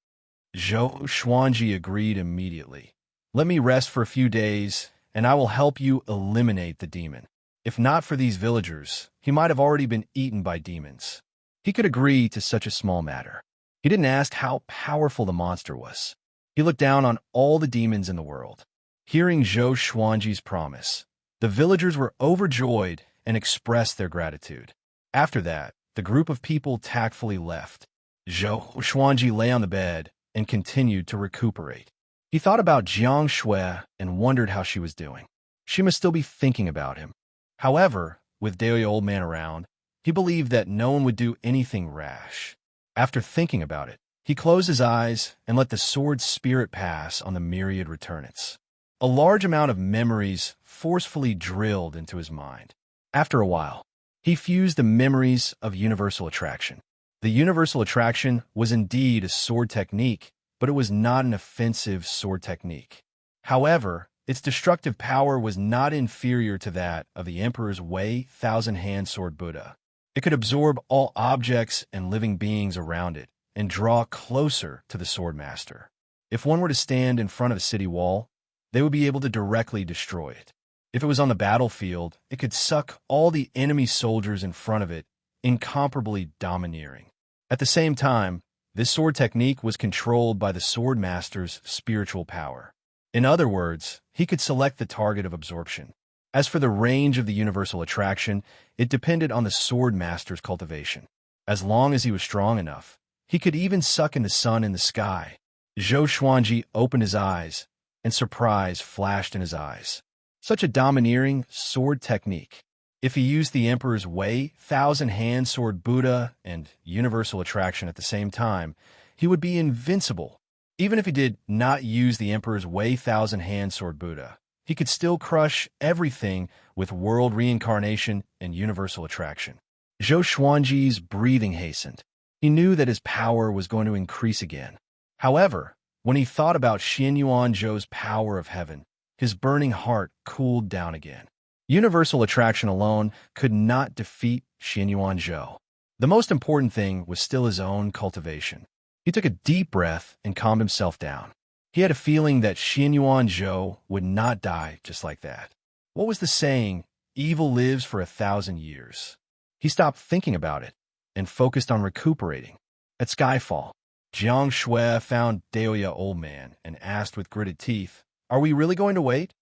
Zhou Xuanji agreed immediately. "Let me rest for a few days, and I will help you eliminate the demon. If not for these villagers, he might have already been eaten by demons." He could agree to such a small matter. He didn't ask how powerful the monster was. He looked down on all the demons in the world. Hearing Zhou Xuanji's promise, the villagers were overjoyed and expressed their gratitude. After that, the group of people tactfully left. Zhou Xuanji lay on the bed and continued to recuperate. He thought about Jiang Shui and wondered how she was doing. She must still be thinking about him. However, with the old man around, he believed that no one would do anything rash. After thinking about it, he closed his eyes and let the sword spirit pass on the myriad returnants. A large amount of memories forcefully drilled into his mind. After a while, he fused the memories of universal attraction. The universal attraction was indeed a sword technique, but it was not an offensive sword technique. However, its destructive power was not inferior to that of the Emperor's Wei thousand-hand sword Buddha. It could absorb all objects and living beings around it and draw closer to the swordmaster. If one were to stand in front of a city wall, they would be able to directly destroy it. If it was on the battlefield, it could suck all the enemy soldiers in front of it, incomparably domineering. At the same time, this sword technique was controlled by the swordmaster's spiritual power. In other words, he could select the target of absorption. As for the range of the universal attraction, it depended on the swordmaster's cultivation. As long as he was strong enough, he could even suck in the sun in the sky. Zhou Xuanji opened his eyes, and surprise flashed in his eyes. Such a domineering sword technique. If he used the Emperor's Wei thousand-hand sword Buddha and universal attraction at the same time, he would be invincible. Even if he did not use the Emperor's Wei thousand-hand sword Buddha, he could still crush everything with world reincarnation and universal attraction. Zhou Xuanji's breathing hastened. He knew that his power was going to increase again. However, when he thought about Xianyuan Zhou's power of heaven, his burning heart cooled down again. Universal attraction alone could not defeat Xianyuan Zhou. The most important thing was still his own cultivation. He took a deep breath and calmed himself down. He had a feeling that Xianyuan Zhou would not die just like that. What was the saying, evil lives for 1,000 years? He stopped thinking about it and focused on recuperating. At Skyfall, Jiang Shui found Daoya Old Man and asked with gritted teeth, "Are we really going to wait?"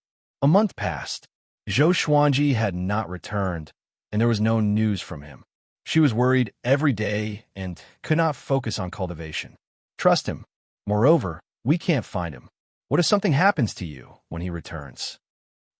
A month passed. Zhou Xuanji had not returned, and there was no news from him. She was worried every day and could not focus on cultivation. Trust him. Moreover, we can't find him. What if something happens to you when he returns?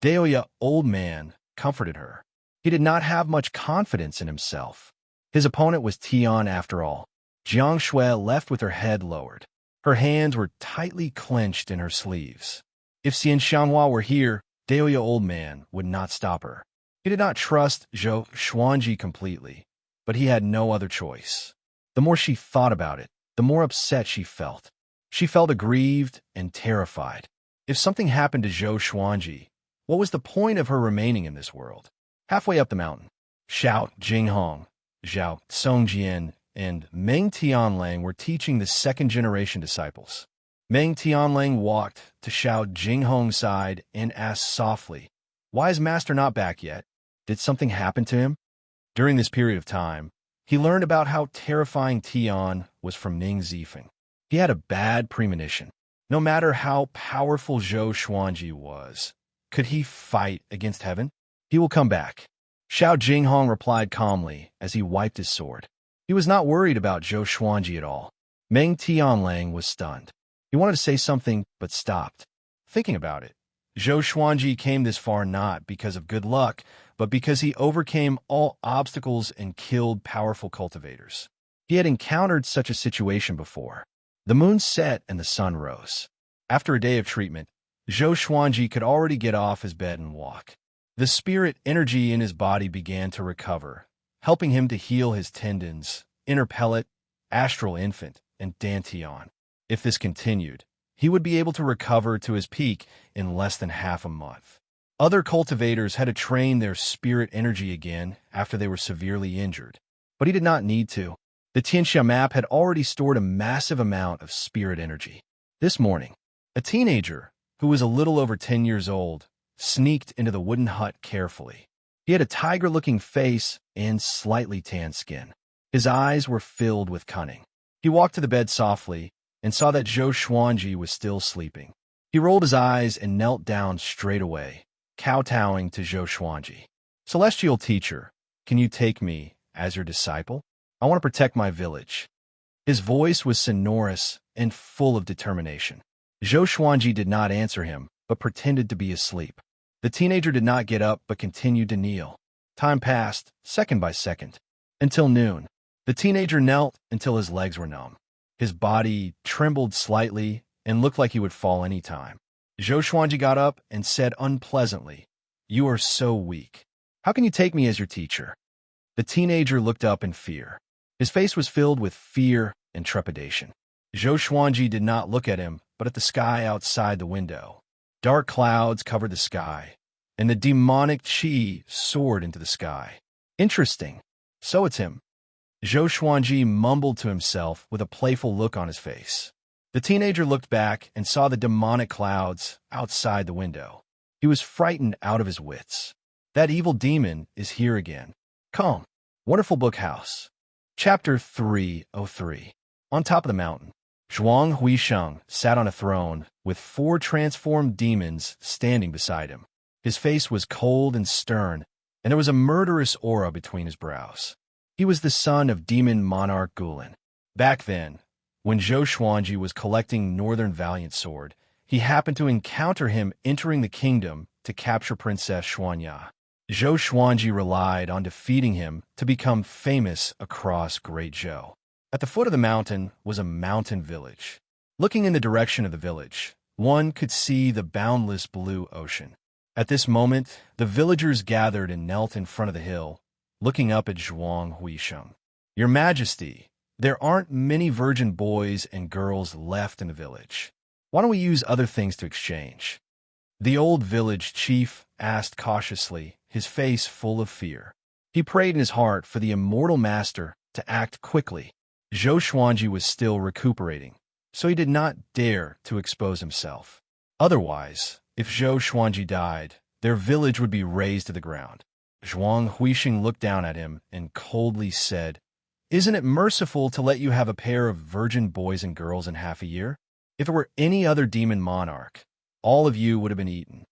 Daoya Old Man comforted her. He did not have much confidence in himself. His opponent was Tian after all. Jiang Shui left with her head lowered. Her hands were tightly clenched in her sleeves. If Xian Xianghua were here, Daoya Old Man would not stop her. He did not trust Zhou Xuanji completely, but he had no other choice. The more she thought about it, the more upset she felt. She felt aggrieved and terrified. If something happened to Zhou Xuanji, what was the point of her remaining in this world? Halfway up the mountain, Xiao Jinghong, Zhao Songjian, and Meng Tianlang were teaching the second-generation disciples. Meng Tianlang walked to Xiao Jinghong's side and asked softly, "Why is Master not back yet? Did something happen to him?" During this period of time, he learned about how terrifying Tian was from Ning Zifeng. He had a bad premonition. No matter how powerful Zhou Xuanji was, could he fight against heaven? He will come back. Xiao Jinghong replied calmly as he wiped his sword. He was not worried about Zhou Xuanji at all. Meng Tianlang was stunned. He wanted to say something, but stopped. Thinking about it, Zhou Xuanji came this far not because of good luck, but because he overcame all obstacles and killed powerful cultivators. He had encountered such a situation before. The moon set and the sun rose. After a day of treatment, Zhou Xuanji could already get off his bed and walk. The spirit energy in his body began to recover, helping him to heal his tendons, inner pellet, astral infant, and dantian. If this continued, he would be able to recover to his peak in less than half a month. Other cultivators had to train their spirit energy again after they were severely injured, but he did not need to. The Tianxia map had already stored a massive amount of spirit energy. This morning, a teenager, who was a little over 10 years old, sneaked into the wooden hut carefully. He had a tiger-looking face and slightly tanned skin. His eyes were filled with cunning. He walked to the bed softly and saw that Zhou Xuanji was still sleeping. He rolled his eyes and knelt down straight away, kowtowing to Zhou Xuanji. "Celestial teacher, can you take me as your disciple? I want to protect my village." His voice was sonorous and full of determination. Zhou Xuanji did not answer him, but pretended to be asleep. The teenager did not get up, but continued to kneel. Time passed, second by second, until noon. The teenager knelt until his legs were numb. His body trembled slightly and looked like he would fall any time. Zhou Xuanji got up and said unpleasantly, "You are so weak. How can you take me as your teacher?" The teenager looked up in fear. His face was filled with fear and trepidation. Zhou Xuanji did not look at him, but at the sky outside the window. Dark clouds covered the sky, and the demonic qi soared into the sky. Interesting. So it's him. Zhou Xuanji mumbled to himself with a playful look on his face. The teenager looked back and saw the demonic clouds outside the window. He was frightened out of his wits. That evil demon is here again. Come. Wonderful Book House. Chapter 303. On top of the mountain, Zhuang Huisheng sat on a throne with 4 transformed demons standing beside him. His face was cold and stern, and there was a murderous aura between his brows. He was the son of demon monarch Gulen. Back then, when Zhou Xuanji was collecting Northern Valiant Sword, he happened to encounter him entering the kingdom to capture Princess Xuanya. Zhou Xuanji relied on defeating him to become famous across Great Zhou. At the foot of the mountain was a mountain village. Looking in the direction of the village, one could see the boundless blue ocean. At this moment, the villagers gathered and knelt in front of the hill, looking up at Zhuang Huisheng. Your Majesty, there aren't many virgin boys and girls left in the village. Why don't we use other things to exchange? The old village chief asked cautiously, his face full of fear. He prayed in his heart for the immortal master to act quickly. Zhou Xuanji was still recuperating, so he did not dare to expose himself. Otherwise, if Zhou Xuanji died, their village would be razed to the ground. Zhuang Huisheng looked down at him and coldly said, "Isn't it merciful to let you have a pair of virgin boys and girls in half a year? If it were any other demon monarch, all of you would have been eaten."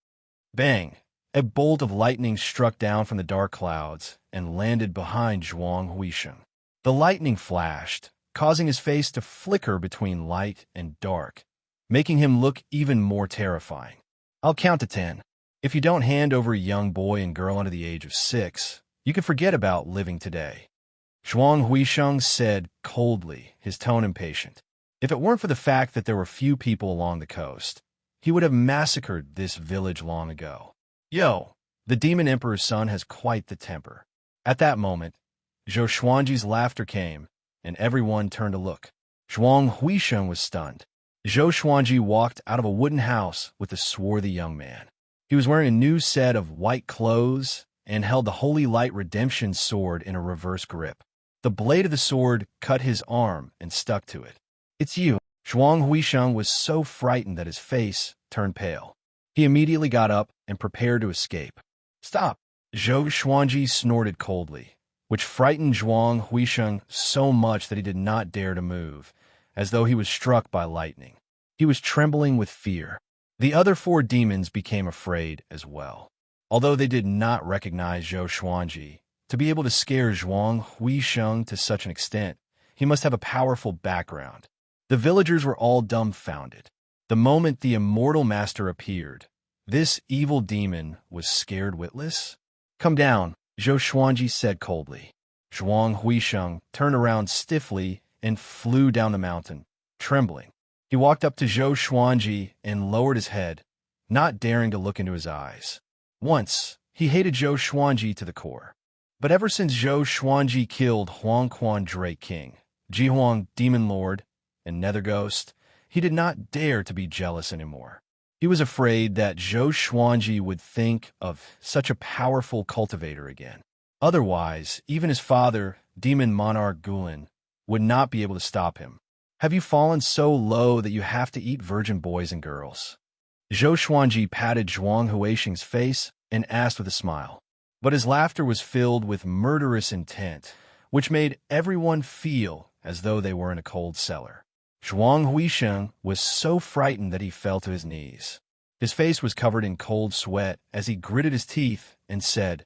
Bang! A bolt of lightning struck down from the dark clouds and landed behind Zhuang Huisheng. The lightning flashed, causing his face to flicker between light and dark, making him look even more terrifying. I'll count to 10. If you don't hand over a young boy and girl under the age of 6, you can forget about living today. Zhuang Huisheng said coldly, his tone impatient. If it weren't for the fact that there were few people along the coast, he would have massacred this village long ago. Yo, the demon emperor's son has quite the temper. At that moment, Zhou Xuanji's laughter came, and everyone turned to look. Zhuang Huisheng was stunned. Zhou Xuanji walked out of a wooden house with a swarthy young man. He was wearing a new set of white clothes and held the Holy Light Redemption sword in a reverse grip. The blade of the sword cut his arm and stuck to it. "It's you." Zhuang Huisheng was so frightened that his face turned pale. He immediately got up and prepared to escape. "Stop!" Zhou Xuanji snorted coldly, which frightened Zhuang Huisheng so much that he did not dare to move, as though he was struck by lightning. He was trembling with fear. The other 4 demons became afraid as well. Although they did not recognize Zhou Xuanji, to be able to scare Zhuang Huisheng to such an extent, he must have a powerful background. The villagers were all dumbfounded. The moment the immortal master appeared, this evil demon was scared witless. "Come down," Zhou Xuanji said coldly. Zhuang Huisheng turned around stiffly and flew down the mountain, trembling. He walked up to Zhou Xuanji and lowered his head, not daring to look into his eyes. Once, he hated Zhou Xuanji to the core. But ever since Zhou Xuanji killed Huang Quan Drake King, Jihuang Demon Lord, and Nether Ghost, he did not dare to be jealous anymore. He was afraid that Zhou Xuanji would think of such a powerful cultivator again. Otherwise, even his father, Demon Monarch Gulen, would not be able to stop him. "Have you fallen so low that you have to eat virgin boys and girls?" Zhou Xuanji patted Zhuang Huisheng's face and asked with a smile. But his laughter was filled with murderous intent, which made everyone feel as though they were in a cold cellar. Zhuang Huisheng was so frightened that he fell to his knees. His face was covered in cold sweat as he gritted his teeth and said,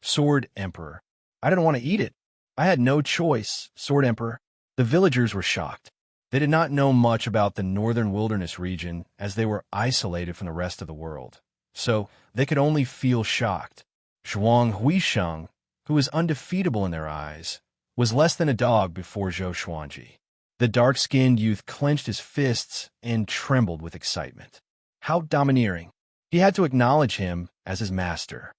"Sword Emperor, I didn't want to eat it. I had no choice, Sword Emperor." The villagers were shocked. They did not know much about the northern wilderness region as they were isolated from the rest of the world, so they could only feel shocked. Zhuang Huisheng, who was undefeatable in their eyes, was less than a dog before Zhou Xuanji. The dark-skinned youth clenched his fists and trembled with excitement. How domineering! He had to acknowledge him as his master.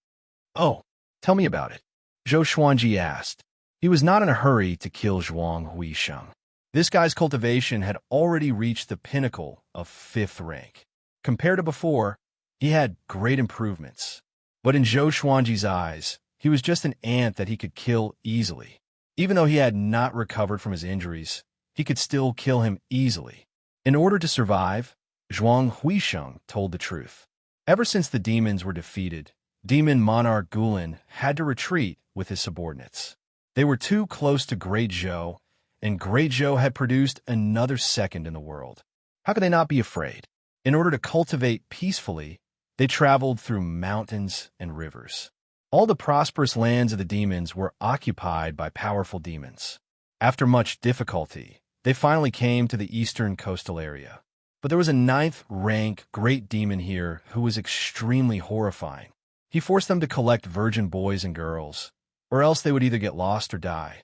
"Oh, tell me about it," Zhou Xuanji asked. He was not in a hurry to kill Zhuang Huisheng. This guy's cultivation had already reached the pinnacle of 5th rank. Compared to before, he had great improvements. But in Zhou Xuanji's eyes, he was just an ant that he could kill easily. Even though he had not recovered from his injuries, he could still kill him easily. In order to survive, Zhuang Huisheng told the truth. Ever since the demons were defeated, Demon Monarch Gulen had to retreat with his subordinates. They were too close to Great Zhou, and Great Zhou had produced another second in the world. How could they not be afraid? In order to cultivate peacefully, they traveled through mountains and rivers. All the prosperous lands of the demons were occupied by powerful demons. After much difficulty, they finally came to the eastern coastal area. But there was a 9th rank great demon here who was extremely horrifying. He forced them to collect virgin boys and girls, or else they would either get lost or die.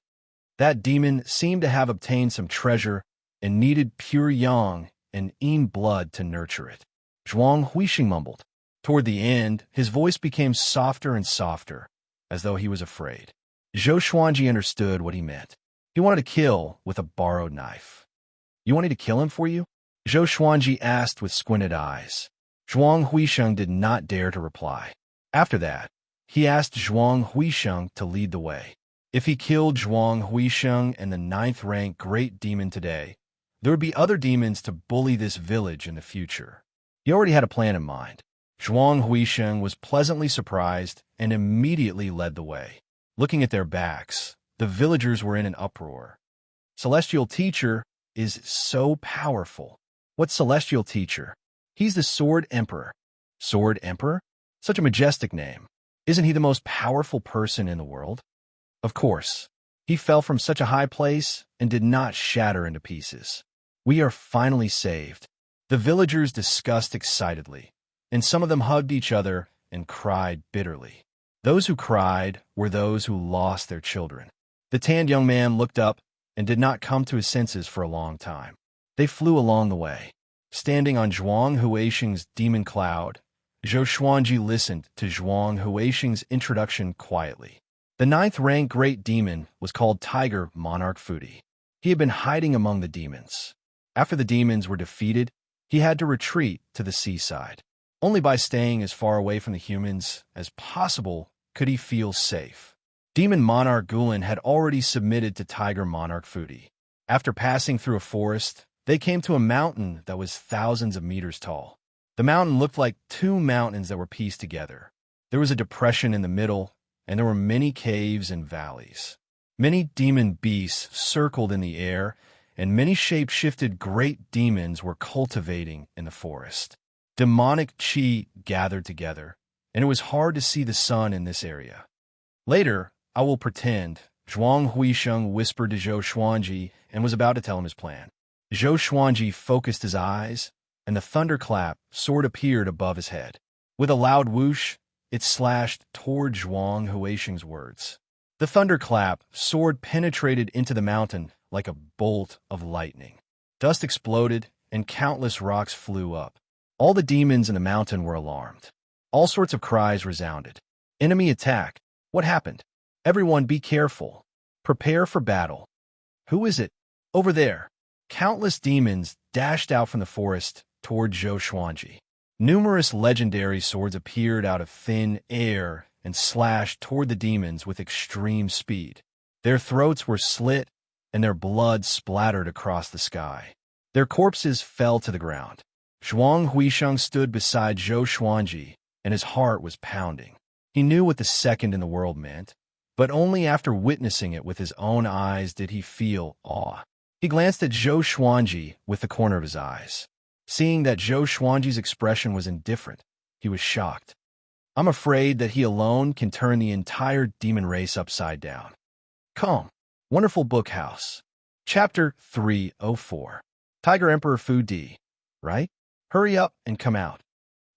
That demon seemed to have obtained some treasure and needed pure yang and yin blood to nurture it. Zhuang Huisheng mumbled. Toward the end, his voice became softer and softer, as though he was afraid. Zhou Xuanji understood what he meant. He wanted to kill with a borrowed knife. You want me to kill him for you? Zhou Xuanji asked with squinted eyes. Zhuang Huisheng did not dare to reply. After that, he asked Zhuang Huisheng to lead the way. If he killed Zhuang Huisheng and the 9th rank great demon today, there would be other demons to bully this village in the future. He already had a plan in mind. Zhuang Huisheng was pleasantly surprised and immediately led the way. Looking at their backs, the villagers were in an uproar. Celestial Teacher is so powerful. What Celestial Teacher? He's the Sword Emperor. Sword Emperor? Such a majestic name. Isn't he the most powerful person in the world? Of course. He fell from such a high place and did not shatter into pieces. We are finally saved. The villagers discussed excitedly, and some of them hugged each other and cried bitterly. Those who cried were those who lost their children. The tanned young man looked up and did not come to his senses for a long time. They flew along the way. Standing on Zhuang Huisheng's demon cloud, Zhou Xuanji listened to Zhuang Huisheng's introduction quietly. The 9th rank great demon was called Tiger Monarch Fudi. He had been hiding among the demons. After the demons were defeated, he had to retreat to the seaside. Only by staying as far away from the humans as possible could he feel safe. Demon Monarch Gulen had already submitted to Tiger Monarch Fudi. After passing through a forest, they came to a mountain that was thousands of meters tall. The mountain looked like 2 mountains that were pieced together. There was a depression in the middle, and there were many caves and valleys. Many demon beasts circled in the air, and many shape-shifted great demons were cultivating in the forest. Demonic chi gathered together, and it was hard to see the sun in this area. Later, I will pretend, Zhuang Huisheng whispered to Zhou Xuanji and was about to tell him his plan. Zhou Xuanji focused his eyes, and the thunderclap sword appeared above his head. With a loud whoosh, it slashed toward Zhuang Huisheng's words. The thunderclap sword penetrated into the mountain like a bolt of lightning. Dust exploded, and countless rocks flew up. All the demons in the mountain were alarmed. All sorts of cries resounded. Enemy attack. What happened? Everyone be careful. Prepare for battle. Who is it? Over there. Countless demons dashed out from the forest toward Zhou Xuanji. Numerous legendary swords appeared out of thin air and slashed toward the demons with extreme speed. Their throats were slit, and their blood splattered across the sky. Their corpses fell to the ground. Zhuang Huisheng stood beside Zhou Xuanji, and his heart was pounding. He knew what the second in the world meant, but only after witnessing it with his own eyes did he feel awe. He glanced at Zhou Xuanji with the corner of his eyes. Seeing that Zhou Xuanji's expression was indifferent, he was shocked. I'm afraid that he alone can turn the entire demon race upside down. Calm. Wonderful Book House. Chapter 304. Tiger Emperor Fu Di. Right? Hurry up and come out.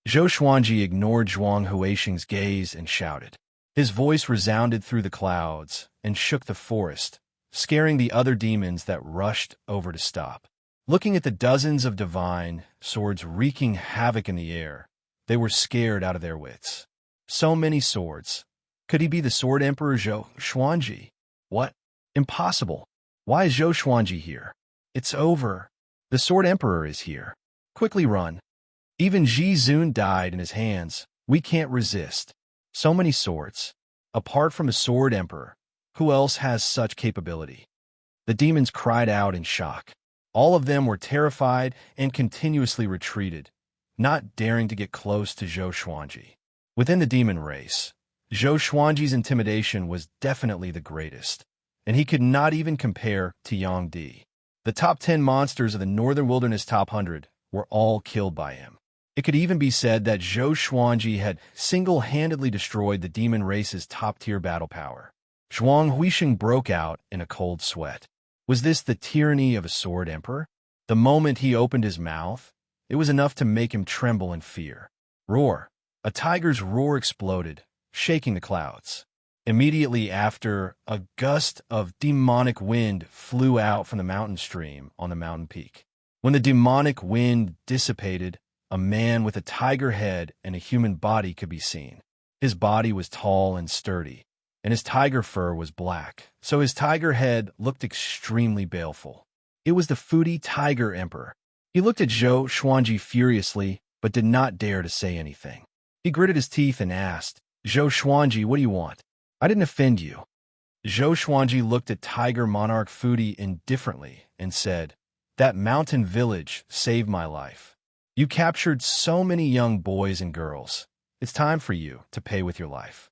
Zhou Xuanji ignored Zhuang Huisheng's gaze and shouted. His voice resounded through the clouds and shook the forest, scaring the other demons that rushed over to stop. Looking at the dozens of divine swords wreaking havoc in the air, they were scared out of their wits. So many swords. Could he be the Sword Emperor Zhou Xuanji? What? Impossible. Why is Zhou Xuanji here? It's over. The Sword Emperor is here. Quickly run. Even Ji Zun died in his hands. We can't resist. So many swords. Apart from the Sword Emperor, who else has such capability? The demons cried out in shock. All of them were terrified and continuously retreated, not daring to get close to Zhou Xuanji. Within the demon race, Zhou Xuanji's intimidation was definitely the greatest, and he could not even compare to Yang Di. The top 10 monsters of the Northern Wilderness Top 100 were all killed by him. It could even be said that Zhou Xuanji had single-handedly destroyed the demon race's top-tier battle power. Zhuang Huixing broke out in a cold sweat. Was this the tyranny of a sword emperor? The moment he opened his mouth, it was enough to make him tremble in fear. Roar! A tiger's roar exploded, shaking the clouds. Immediately after, a gust of demonic wind flew out from the mountain stream on the mountain peak. When the demonic wind dissipated, a man with a tiger head and a human body could be seen. His body was tall and sturdy, and his tiger fur was black, so his tiger head looked extremely baleful. It was the Fudi Tiger Emperor. He looked at Zhou Xuanji furiously, but did not dare to say anything. He gritted his teeth and asked, "Zhou Xuanji, what do you want? I didn't offend you." Zhou Xuanji looked at Tiger Monarch Fudi indifferently and said, "That mountain village saved my life. You captured so many young boys and girls. It's time for you to pay with your life."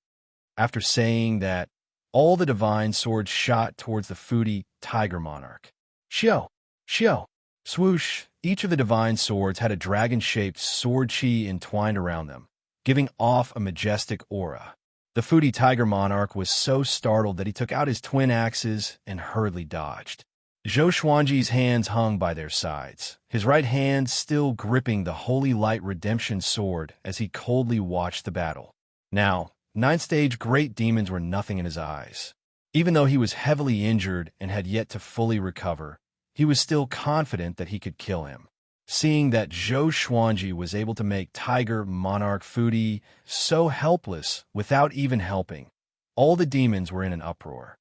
After saying that, all the divine swords shot towards the Fudi Tiger Monarch. Xiao! Xiao! Swoosh! Each of the divine swords had a dragon-shaped sword chi entwined around them, giving off a majestic aura. The Fudi Tiger Monarch was so startled that he took out his twin axes and hurriedly dodged. Zhou Xuanji's hands hung by their sides, his right hand still gripping the Holy Light Redemption Sword as he coldly watched the battle. Now, 9th-stage great demons were nothing in his eyes. Even though he was heavily injured and had yet to fully recover, he was still confident that he could kill him. Seeing that Zhou Xuanji was able to make Tiger Monarch Fudi so helpless without even helping, all the demons were in an uproar.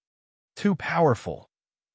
Too powerful.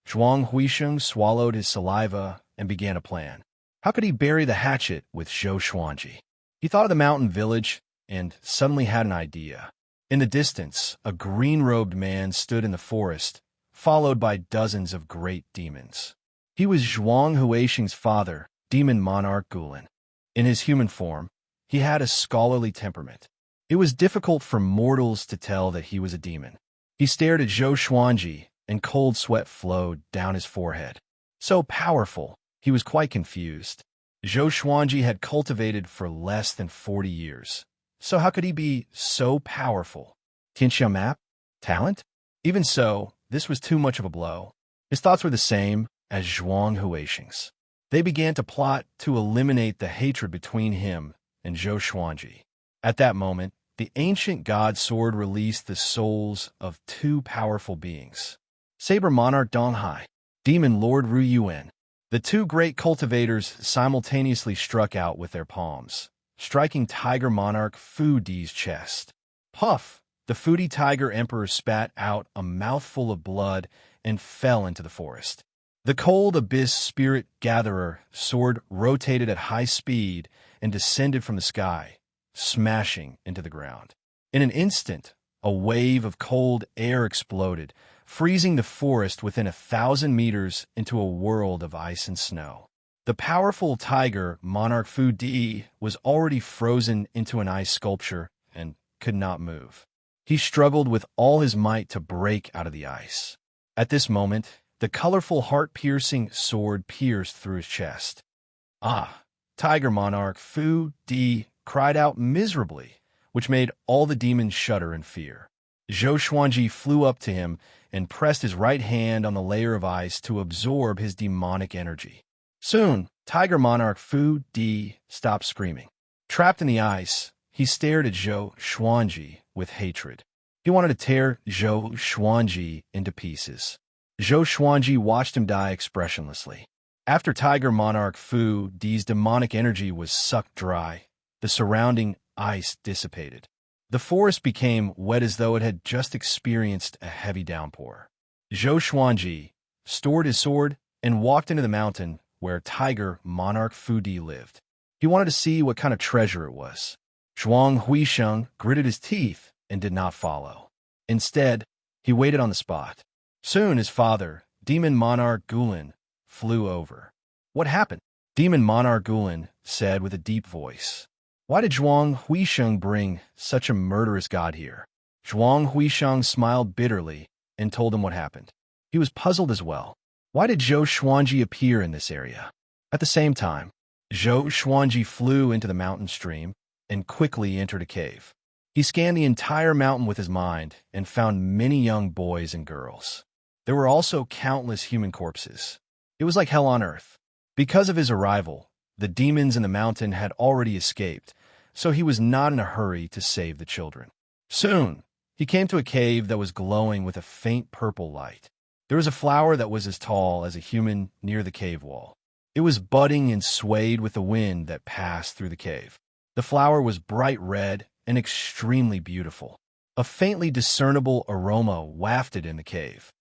Zhuang Huixing swallowed his saliva and began a plan. How could he bury the hatchet with Zhou Xuanji? He thought of the mountain village and suddenly had an idea. In the distance, a green-robed man stood in the forest, followed by dozens of great demons. He was Zhuang Huixing's father, Demon Monarch Gulen. In his human form, he had a scholarly temperament. It was difficult for mortals to tell that he was a demon. He stared at Zhou Xuanji, and cold sweat flowed down his forehead. So powerful, he was quite confused. Zhou Xuanji had cultivated for less than 40 years. So how could he be so powerful? Tianxia map? Talent? Even so, this was too much of a blow. His thoughts were the same as Zhuang Huixing's. They began to plot to eliminate the hatred between him and Zhou Xuanji. At that moment, the ancient god sword released the souls of two powerful beings. Saber Monarch Donghai, Demon Lord Ru Yuan. The two great cultivators simultaneously struck out with their palms, striking Tiger Monarch Fu Di's chest. Puff! The Fudi Tiger Emperor spat out a mouthful of blood and fell into the forest. The Cold Abyss Spirit Gatherer sword rotated at high speed and descended from the sky, smashing into the ground. In an instant, a wave of cold air exploded, freezing the forest within 1,000 meters into a world of ice and snow. The powerful tiger, Monarch Fu Di, was already frozen into an ice sculpture and could not move. He struggled with all his might to break out of the ice. At this moment, the colorful heart-piercing sword pierced through his chest. Ah! Tiger Monarch Fu Di cried out miserably, which made all the demons shudder in fear. Zhou Xuanji flew up to him and pressed his right hand on the layer of ice to absorb his demonic energy. Soon, Tiger Monarch Fu Di stopped screaming. Trapped in the ice, he stared at Zhou Xuanji with hatred. He wanted to tear Zhou Xuanji into pieces. Zhou Xuanji watched him die expressionlessly. After Tiger Monarch Fu Di's demonic energy was sucked dry, the surrounding ice dissipated. The forest became wet as though it had just experienced a heavy downpour. Zhou Xuanji stored his sword and walked into the mountain where Tiger Monarch Fudi lived. He wanted to see what kind of treasure it was. Zhuang Huisheng gritted his teeth and did not follow. Instead, he waited on the spot. Soon his father, Demon Monarch Gulen, flew over. "What happened?" Demon Monarch Gulen said with a deep voice. "Why did Zhuang Huisheng bring such a murderous god here?" Zhuang Huisheng smiled bitterly and told him what happened. He was puzzled as well. Why did Zhou Xuanji appear in this area? At the same time, Zhou Xuanji flew into the mountain stream and quickly entered a cave. He scanned the entire mountain with his mind and found many young boys and girls. There were also countless human corpses. It was like hell on earth. Because of his arrival, the demons in the mountain had already escaped, so he was not in a hurry to save the children. Soon, he came to a cave that was glowing with a faint purple light. There was a flower that was as tall as a human near the cave wall. It was budding and swayed with the wind that passed through the cave. The flower was bright red and extremely beautiful. A faintly discernible aroma wafted in the cave.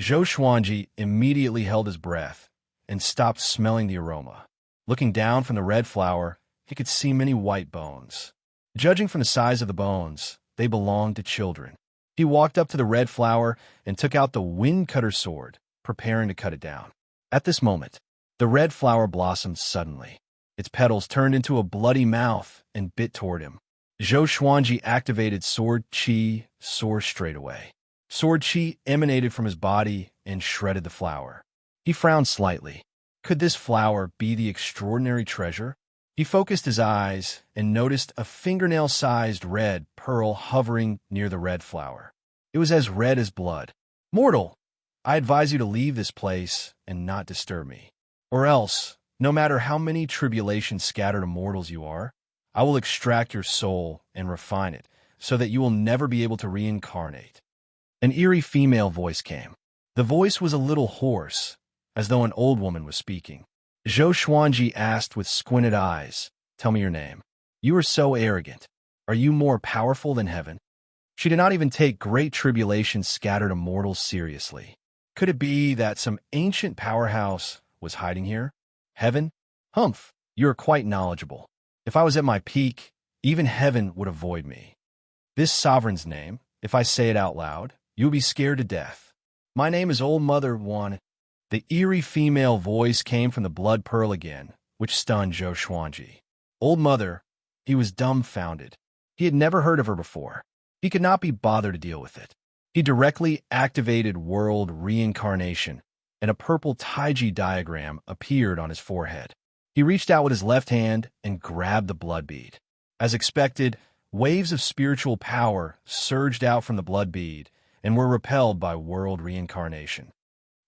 Zhou Xuanji immediately held his breath and stopped smelling the aroma. Looking down from the red flower, he could see many white bones. Judging from the size of the bones, they belonged to children. He walked up to the red flower and took out the wind cutter sword, preparing to cut it down. At this moment, the red flower blossomed suddenly. Its petals turned into a bloody mouth and bit toward him. Zhou Xuanji activated Sword Qi Soar straight away. Sword Qi emanated from his body and shredded the flower. He frowned slightly. Could this flower be the extraordinary treasure? He focused his eyes and noticed a fingernail-sized red pearl hovering near the red flower. It was as red as blood. "Mortal, I advise you to leave this place and not disturb me. Or else, no matter how many tribulations scattered to mortals you are, I will extract your soul and refine it so that you will never be able to reincarnate." An eerie female voice came. The voice was a little hoarse, as though an old woman was speaking. Zhou Xuanji asked with squinted eyes, "Tell me your name. You are so arrogant. Are you more powerful than heaven?" She did not even take great tribulations scattered to mortals seriously. Could it be that some ancient powerhouse was hiding here? Heaven? Humph, you are quite knowledgeable. If I was at my peak, even heaven would avoid me. This sovereign's name, if I say it out loud, you will be scared to death. My name is Old Mother One. The eerie female voice came from the blood pearl again, which stunned Zhou Xuanji. Old Mother, he was dumbfounded. He had never heard of her before. He could not be bothered to deal with it. He directly activated World Reincarnation, and a purple Taiji diagram appeared on his forehead. He reached out with his left hand and grabbed the blood bead. As expected, waves of spiritual power surged out from the blood bead and were repelled by World Reincarnation.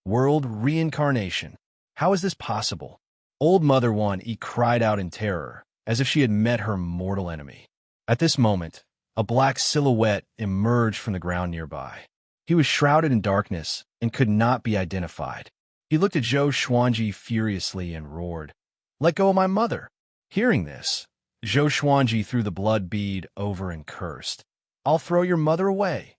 World Reincarnation. How is this possible? Old Mother One cried out in terror, as if she had met her mortal enemy. At this moment, a black silhouette emerged from the ground nearby. He was shrouded in darkness and could not be identified. He looked at Zhou Xuanji furiously and roared, "Let go of my mother!" Hearing this, Zhou Xuanji threw the blood bead over and cursed, "I'll throw your mother away!"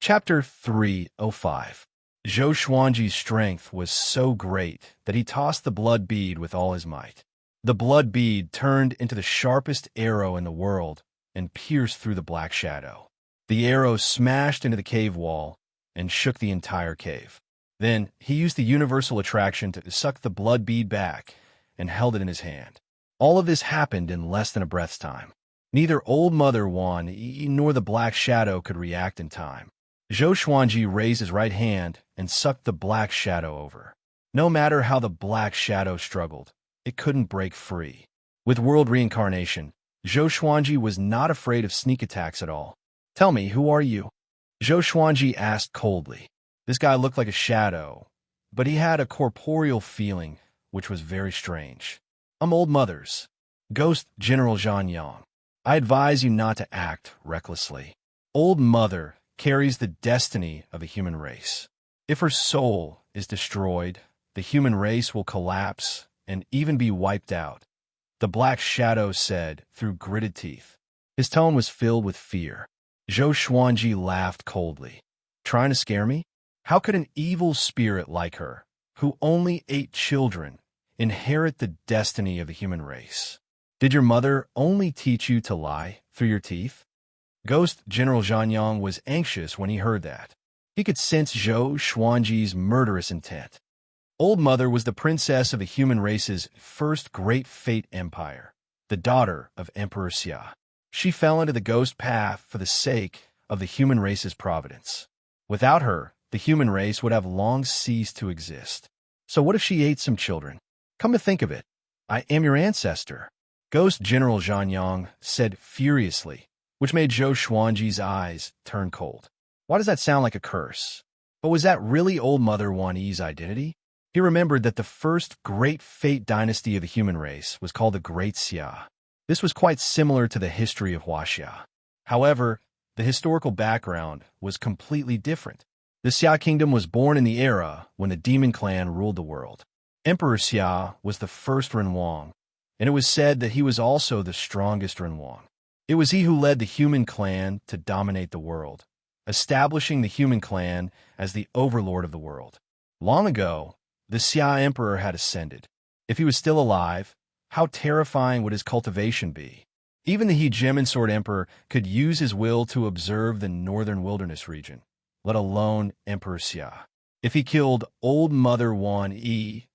Chapter 305. Zhou Xuanji's strength was so great that he tossed the blood bead with all his might. The blood bead turned into the sharpest arrow in the world and pierced through the black shadow. The arrow smashed into the cave wall and shook the entire cave. Then he used the universal attraction to suck the blood bead back and held it in his hand. All of this happened in less than a breath's time. Neither Old Mother Wan nor the black shadow could react in time. Zhou Xuanji raised his right hand and sucked the black shadow over. No matter how the black shadow struggled, it couldn't break free. With World Reincarnation, Zhou Xuanji was not afraid of sneak attacks at all. "Tell me, who are you?" Zhou Xuanji asked coldly. This guy looked like a shadow, but he had a corporeal feeling, which was very strange. "I'm Old Mother's Ghost General Zhang Yang. I advise you not to act recklessly. Old Mother carries the destiny of the human race. If her soul is destroyed, the human race will collapse and even be wiped out," the black shadow said through gritted teeth. His tone was filled with fear. Zhou Xuanji laughed coldly. "Trying to scare me? How could an evil spirit like her, who only ate children, inherit the destiny of the human race? Did your mother only teach you to lie through your teeth? Ghost General Zhanyang was anxious when he heard that. He could sense Zhou Xuanji's murderous intent. Old Mother was the princess of the human race's first great fate empire, the daughter of Emperor Xia. She fell into the ghost path for the sake of the human race's providence. Without her, the human race would have long ceased to exist. So what if she ate some children? Come to think of it, I am your ancestor. Ghost General Zhanyang said furiously, which made Zhou Xuanji's eyes turn cold. Why does that sound like a curse? But was that really Old Mother Wan Yi's identity? He remembered that the first great fate dynasty of the human race was called the Great Xia. This was quite similar to the history of Huaxia. However, the historical background was completely different. The Xia kingdom was born in the era when the demon clan ruled the world. Emperor Xia was the first Renwang, and it was said that he was also the strongest Renwang. It was he who led the human clan to dominate the world, establishing the human clan as the overlord of the world. Long ago, the Xia emperor had ascended. If he was still alive, how terrifying would his cultivation be? Even the He Gem and Sword Emperor could use his will to observe the northern wilderness region, let alone Emperor Xia. If he killed Old Mother Wan Yi,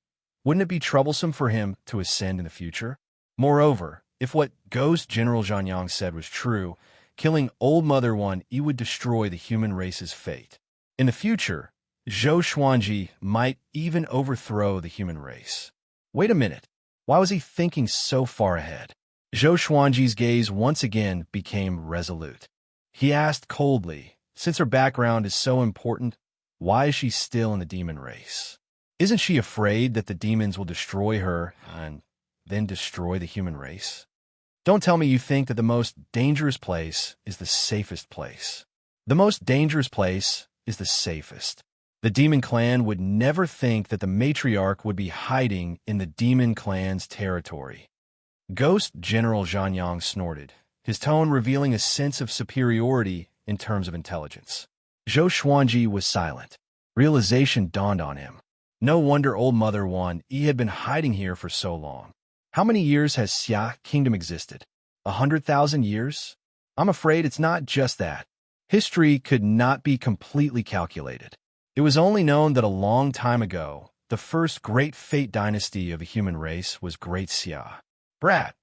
wouldn't it be troublesome for him to ascend in the future? Moreover, if what Ghost General Zhanyang said was true, killing Old Mother Wan Yi would destroy the human race's fate. In the future, Zhou Xuanji might even overthrow the human race. Wait a minute. Why was he thinking so far ahead? Zhou Xuanji's gaze once again became resolute. He asked coldly, since her background is so important, why is she still in the demon race? Isn't she afraid that the demons will destroy her and then destroy the human race? Don't tell me you think that the most dangerous place is the safest place. The most dangerous place is the safest. The demon clan would never think that the matriarch would be hiding in the demon clan's territory. Ghost General Zhanyang snorted, his tone revealing a sense of superiority in terms of intelligence. Zhou Xuanji was silent. Realization dawned on him. No wonder Old Mother Wan Yi had been hiding here for so long. How many years has Xia Kingdom existed? 100,000 years? I'm afraid it's not just that. History could not be completely calculated. It was only known that a long time ago, the first great fate dynasty of the human race was Great Xia. Brat,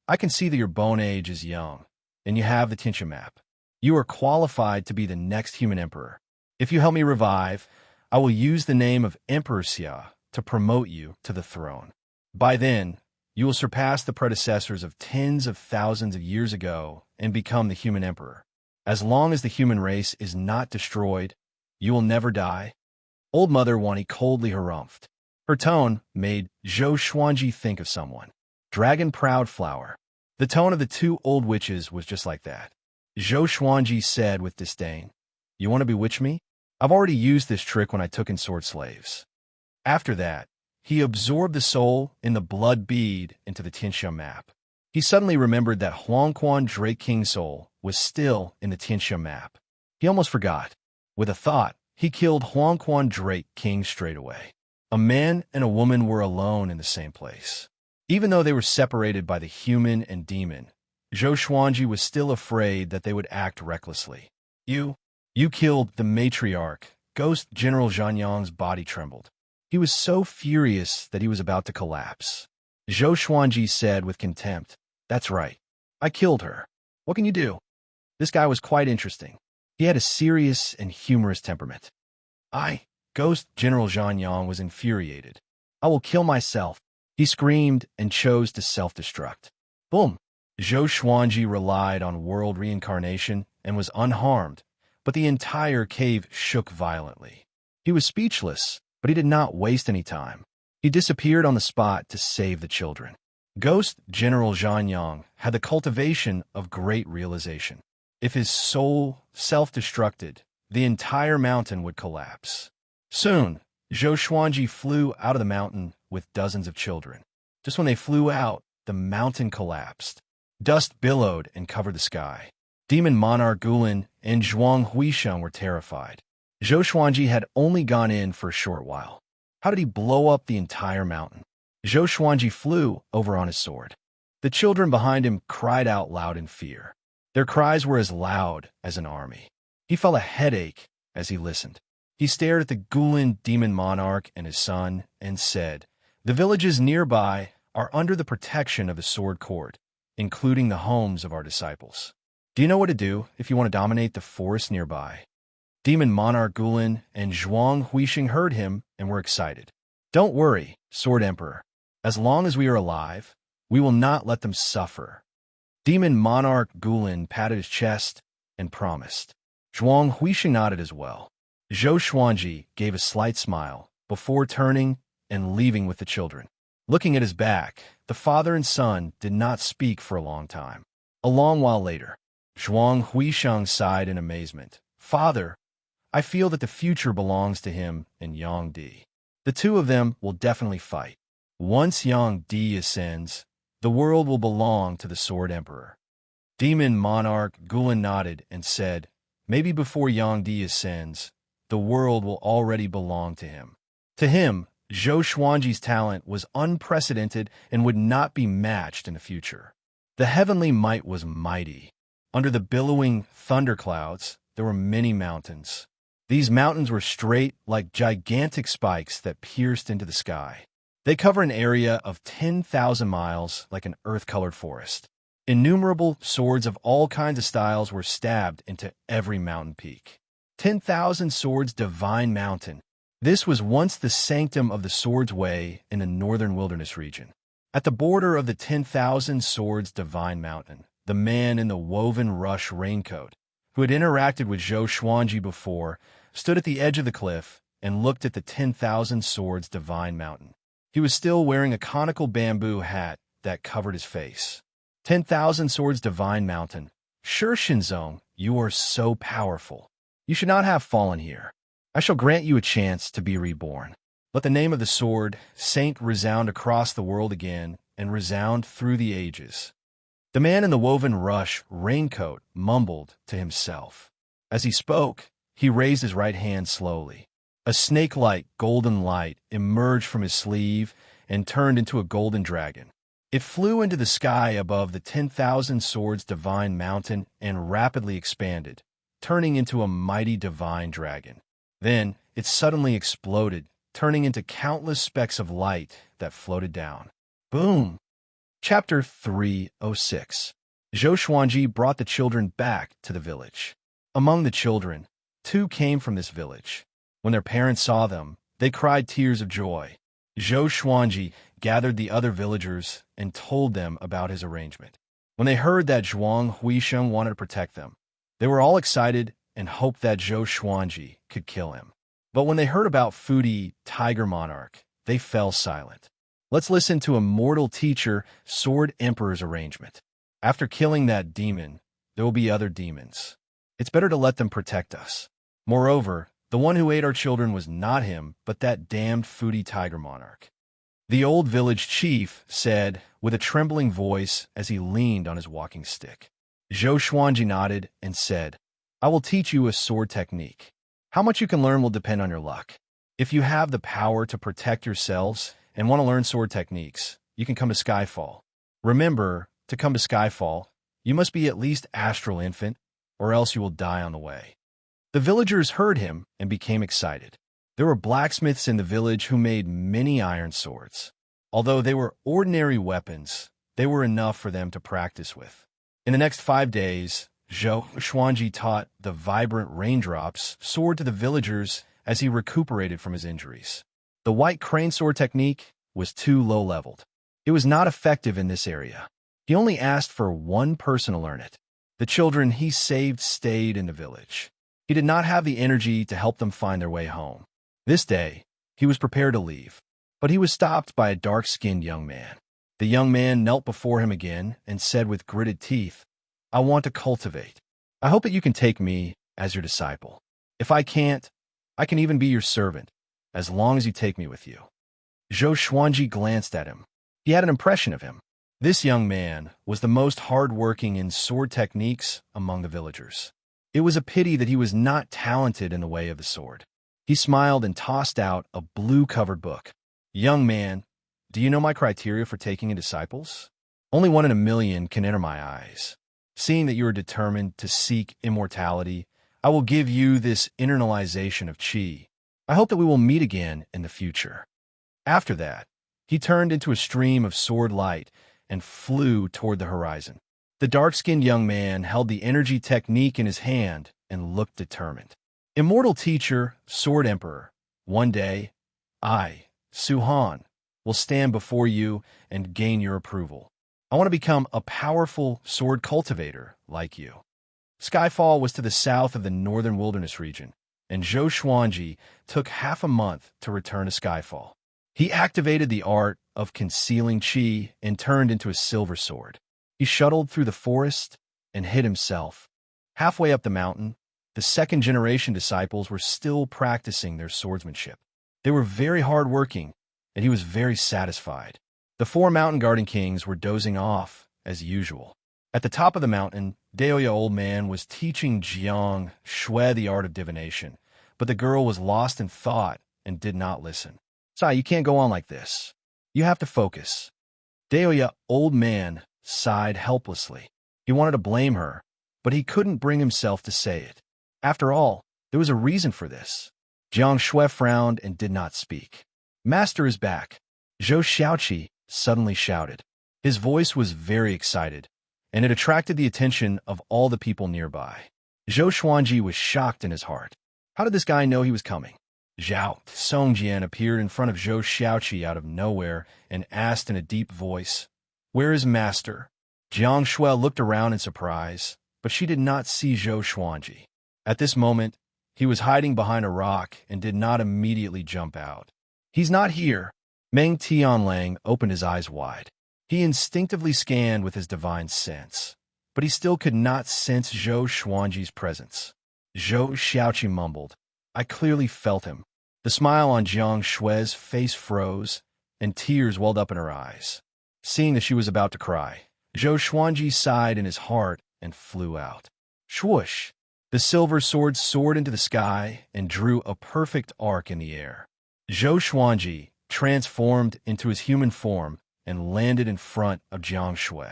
I can see that your bone age is young, and you have the Tinsha map. You are qualified to be the next human emperor. If you help me revive, I will use the name of Emperor Xia to promote you to the throne. By then, you will surpass the predecessors of tens of thousands of years ago and become the human emperor. As long as the human race is not destroyed, you will never die. Old Mother Wan Yi coldly harumphed. Her tone made Zhou Xuanji think of someone. Dragon Proud Flower. The tone of the two old witches was just like that. Zhou Xuanji said with disdain, "You want to bewitch me? I've already used this trick when I took in sword slaves." After that, he absorbed the soul in the blood bead into the Tinsha map. He suddenly remembered that Huangquan Drake King's soul was still in the Tinsha map. He almost forgot. With a thought, he killed Huangquan Drake King straight away. A man and a woman were alone in the same place. Even though they were separated by the human and demon, Zhou Xuanji was still afraid that they would act recklessly. You killed the matriarch. Ghost General Zhanyang's body trembled. He was so furious that he was about to collapse. Zhou Xuanji said with contempt, "That's right. I killed her. What can you do?" This guy was quite interesting. He had a serious and humorous temperament. Ghost General Zhanyang was infuriated. "I will kill myself." He screamed and chose to self-destruct. Boom! Zhou Xuanji relied on world reincarnation and was unharmed, but the entire cave shook violently. He was speechless, but he did not waste any time. He disappeared on the spot to save the children. Ghost General Zhanyang had the cultivation of great realization. If his soul self-destructed, the entire mountain would collapse. Soon, Zhou Xuanji flew out of the mountain with dozens of children. Just when they flew out, the mountain collapsed. Dust billowed and covered the sky. Demon Monarch Gulen and Zhuang Huisheng were terrified. Zhou Xuanji had only gone in for a short while. How did he blow up the entire mountain? Zhou Xuanji flew over on his sword. The children behind him cried out loud in fear. Their cries were as loud as an army. He felt a headache as he listened. He stared at the Gulen demon monarch and his son and said, "The villages nearby are under the protection of the sword court, including the homes of our disciples. Do you know what to do if you want to dominate the forest nearby?" Demon monarch Gulen and Zhuang Huixing heard him and were excited. "Don't worry, Sword Emperor. As long as we are alive, we will not let them suffer." Demon monarch Gulen patted his chest and promised. Zhuang Huixing nodded as well. Zhou Xuanji gave a slight smile before turning and leaving with the children. Looking at his back, the father and son did not speak for a long time. A long while later, Zhuang Huixing sighed in amazement. "Father, I feel that the future belongs to him and Yang Di. The two of them will definitely fight. Once Yang Di ascends, the world will belong to the Sword Emperor." Demon monarch Gulen nodded and said, "Maybe before Yang Di ascends, the world will already belong to him." To him, Zhou Xuanji's talent was unprecedented and would not be matched in the future. The heavenly might was mighty. Under the billowing thunderclouds, there were many mountains. These mountains were straight like gigantic spikes that pierced into the sky. They cover an area of 10,000 miles like an earth-colored forest. Innumerable swords of all kinds of styles were stabbed into every mountain peak. 10,000 Swords Divine Mountain. This was once the sanctum of the Swords Way in the northern wilderness region. At the border of the 10,000 Swords Divine Mountain, the man in the woven rush raincoat, who had interacted with Zhou Xuanji before, stood at the edge of the cliff and looked at the 10,000 Swords Divine Mountain. He was still wearing a conical bamboo hat that covered his face. 10,000 Swords Divine Mountain. Sure, Shinzong, you are so powerful. You should not have fallen here. I shall grant you a chance to be reborn. Let the name of the sword, Saint, resound across the world again and resound through the ages." The man in the woven rush raincoat mumbled to himself. As he spoke, he raised his right hand slowly. A snake-like golden light emerged from his sleeve and turned into a golden dragon. It flew into the sky above the 10,000 Swords Divine Mountain and rapidly expanded, turning into a mighty divine dragon. Then it suddenly exploded, turning into countless specks of light that floated down. Boom! Chapter 306. Zhou Xuanji brought the children back to the village. Among the children, 2 came from this village. When their parents saw them, they cried tears of joy. Zhou Xuanji gathered the other villagers and told them about his arrangement. When they heard that Zhuang Huixing wanted to protect them, they were all excited and hoped that Zhou Xuanji could kill him. But when they heard about Fudi, Tiger Monarch, they fell silent. Let's listen to Immortal Teacher Sword Emperor's arrangement. After killing that demon, there will be other demons. It's better to let them protect us. Moreover, the one who ate our children was not him, but that damned Fudi Tiger Monarch. The old village chief said with a trembling voice as he leaned on his walking stick. Zhou Xuanji nodded and said, "I will teach you a sword technique. How much you can learn will depend on your luck. If you have the power to protect yourselves and want to learn sword techniques, you can come to Skyfall. Remember, to come to Skyfall, you must be at least astral infant, or else you will die on the way." The villagers heard him and became excited. There were blacksmiths in the village who made many iron swords. Although they were ordinary weapons, they were enough for them to practice with. In the next 5 days, Zhou Xuanji taught the vibrant raindrops sword to the villagers as he recuperated from his injuries. The white crane sword technique was too low-leveled. It was not effective in this area. He only asked for 1 person to learn it. The children he saved stayed in the village. He did not have the energy to help them find their way home. This day, he was prepared to leave, but he was stopped by a dark-skinned young man. The young man knelt before him again and said with gritted teeth, "I want to cultivate. I hope that you can take me as your disciple. If I can't, I can even be your servant, as long as you take me with you." Zhou Xuanji glanced at him. He had an impression of him. This young man was the most hard-working in sword techniques among the villagers. It was a pity that he was not talented in the way of the sword. He smiled and tossed out a blue-covered book. Young man, do you know my criteria for taking in disciples? Only 1 in a million can enter my eyes. Seeing that you are determined to seek immortality, I will give you this internalization of chi. I hope that we will meet again in the future. After that, he turned into a stream of sword light and flew toward the horizon. The dark-skinned young man held the energy technique in his hand and looked determined. Immortal teacher, Sword Emperor, one day, I, Suhan, will stand before you and gain your approval. I want to become a powerful sword cultivator like you. Skyfall was to the south of the northern wilderness region, and Zhou Xuanji took half a month to return to Skyfall. He activated the art of concealing chi and turned into a silver sword. He shuttled through the forest and hid himself. Halfway up the mountain, the second-generation disciples were still practicing their swordsmanship. They were very hard-working, and he was very satisfied. The 4 mountain guarding kings were dozing off, as usual. At the top of the mountain, Daoya Old Man was teaching Jiang Shui the art of divination, but the girl was lost in thought and did not listen. Sai, you can't go on like this. You have to focus. Daoya Old Man sighed helplessly. He wanted to blame her, but he couldn't bring himself to say it. After all, there was a reason for this. Jiang Shui frowned and did not speak. Master is back, Zhou Xiaoqi suddenly shouted. His voice was very excited, and it attracted the attention of all the people nearby. Zhou Xuanji was shocked in his heart. How did this guy know he was coming? Zhao Songjian appeared in front of Zhou Xiaoqi out of nowhere and asked in a deep voice, "Where is Master?" Jiang Shui looked around in surprise, but she did not see Zhou Xuanji. At this moment, he was hiding behind a rock and did not immediately jump out. He's not here. Meng Tianlang opened his eyes wide. He instinctively scanned with his divine sense, but he still could not sense Zhou Xuanji's presence. Zhou Xiaoqi mumbled, "I clearly felt him." The smile on Jiang Shui's face froze, and tears welled up in her eyes. Seeing that she was about to cry, Zhou Xuanji sighed in his heart and flew out. Swoosh! The silver sword soared into the sky and drew a perfect arc in the air. Zhou Xuanji transformed into his human form and landed in front of Jiang Shui.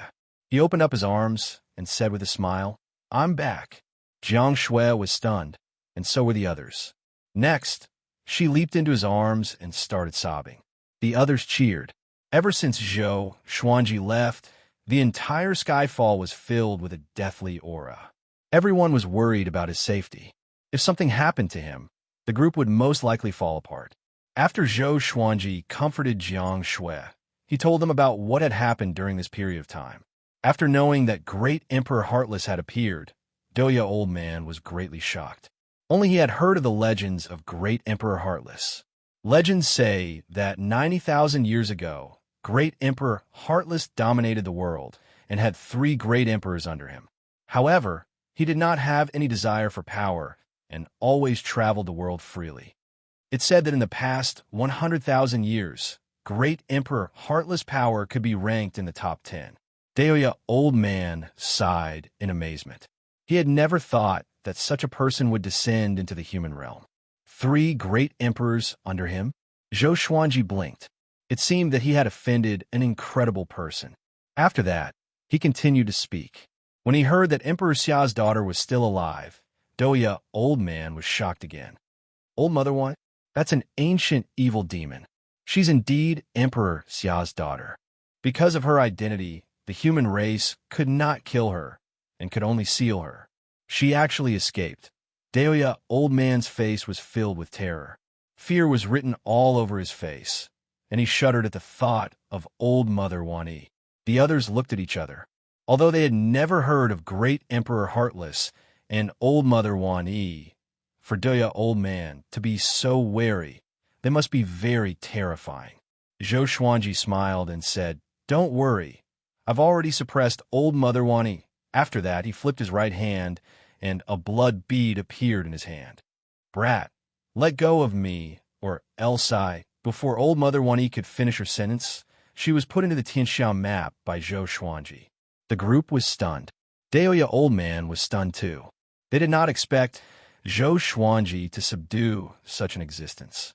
He opened up his arms and said with a smile, "I'm back." Jiang Shui was stunned, and so were the others. Next, she leaped into his arms and started sobbing. The others cheered. Ever since Zhou Xuanji left, the entire Skyfall was filled with a deathly aura. Everyone was worried about his safety. If something happened to him, the group would most likely fall apart. After Zhou Xuanji comforted Jiang Shui, he told them about what had happened during this period of time. After knowing that Great Emperor Heartless had appeared, Daoya Old Man was greatly shocked. Only he had heard of the legends of Great Emperor Heartless. Legends say that 90,000 years ago, Great Emperor Heartless dominated the world and had 3 great emperors under him. However, he did not have any desire for power and always traveled the world freely. It's said that in the past 100,000 years, Great Emperor Heartless power could be ranked in the top 10. Daoya Old Man sighed in amazement. He had never thought that such a person would descend into the human realm. 3 great emperors under him? Zhou Xuanji blinked. It seemed that he had offended an incredible person. After that, he continued to speak. When he heard that Emperor Xia's daughter was still alive, Daoya Old Man was shocked again. Old Mother One? That's an ancient evil demon. She's indeed Emperor Xia's daughter. Because of her identity, the human race could not kill her and could only seal her. She actually escaped. Daoya Old Man's face was filled with terror. Fear was written all over his face, and he shuddered at the thought of Old Mother Wani. The others looked at each other. Although they had never heard of Great Emperor Heartless and Old Mother Wani, for Daoya Old Man to be so wary, they must be very terrifying. Zhou Xuanji smiled and said, "Don't worry. I've already suppressed Old Mother Wani." After that, he flipped his right hand, and a blood bead appeared in his hand. "Brat, let go of me, or else I..." Before Old Mother Wani could finish her sentence, she was put into the Tianxiao map by Zhou Xuanji. The group was stunned. Daoya Old Man was stunned too. They did not expect Zhou Xuanji to subdue such an existence.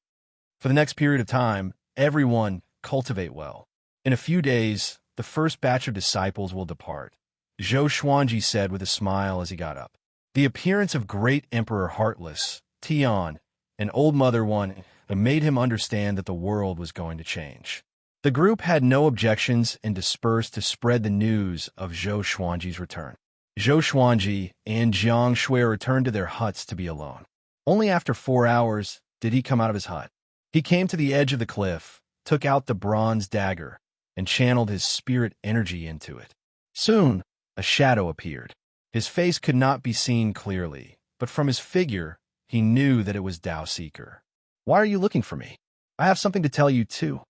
For the next period of time, everyone cultivate well. In a few days, the first batch of disciples will depart, Zhou Xuanji said with a smile as he got up. The appearance of great Emperor Heartless, Tian, and Old Mother One made him understand that the world was going to change. The group had no objections and dispersed to spread the news of Zhou Xuanji's return. Zhou Xuanji and Jiang Shui returned to their huts to be alone. Only after 4 hours did he come out of his hut. He came to the edge of the cliff, took out the bronze dagger, and channeled his spirit energy into it. Soon, a shadow appeared. His face could not be seen clearly, but from his figure, he knew that it was Dao Seeker. "Why are you looking for me? I have something to tell you too,"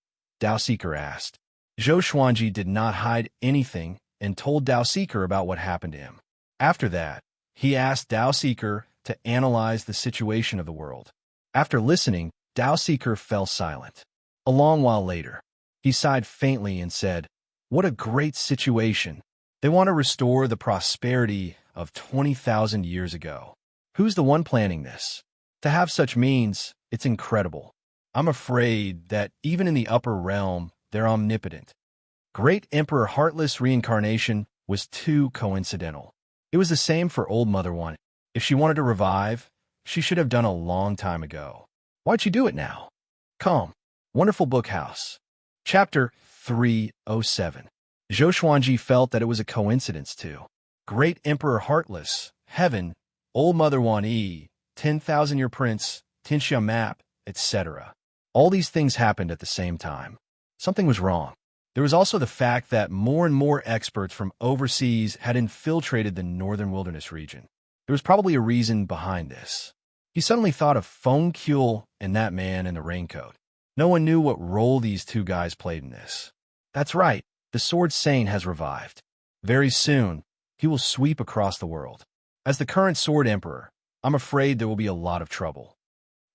Dao Seeker asked. Zhou Xuanji did not hide anything and told Dao Seeker about what happened to him. After that, he asked Dao Seeker to analyze the situation of the world. After listening, Dao Seeker fell silent. A long while later, he sighed faintly and said, "What a great situation. They want to restore the prosperity of 20,000 years ago. Who's the one planning this? To have such means, it's incredible. I'm afraid that even in the upper realm, they're omnipotent." Great Emperor Heartless reincarnation was too coincidental. It was the same for Old Mother One. If she wanted to revive, she should have done a long time ago. Why'd she do it now? Come. Wonderful Book House. Chapter 307. Zhou Xuanji felt that it was a coincidence too. Great Emperor Heartless, Heaven, Old Mother One 10,000-year Prince, Tianxia Map, etc. All these things happened at the same time. Something was wrong. There was also the fact that more and more experts from overseas had infiltrated the northern wilderness region. There was probably a reason behind this. He suddenly thought of Feng Qiu and that man in the raincoat. No one knew what role these two guys played in this. That's right, the Sword Saint has revived. Very soon, he will sweep across the world. As the current Sword Emperor, I'm afraid there will be a lot of trouble.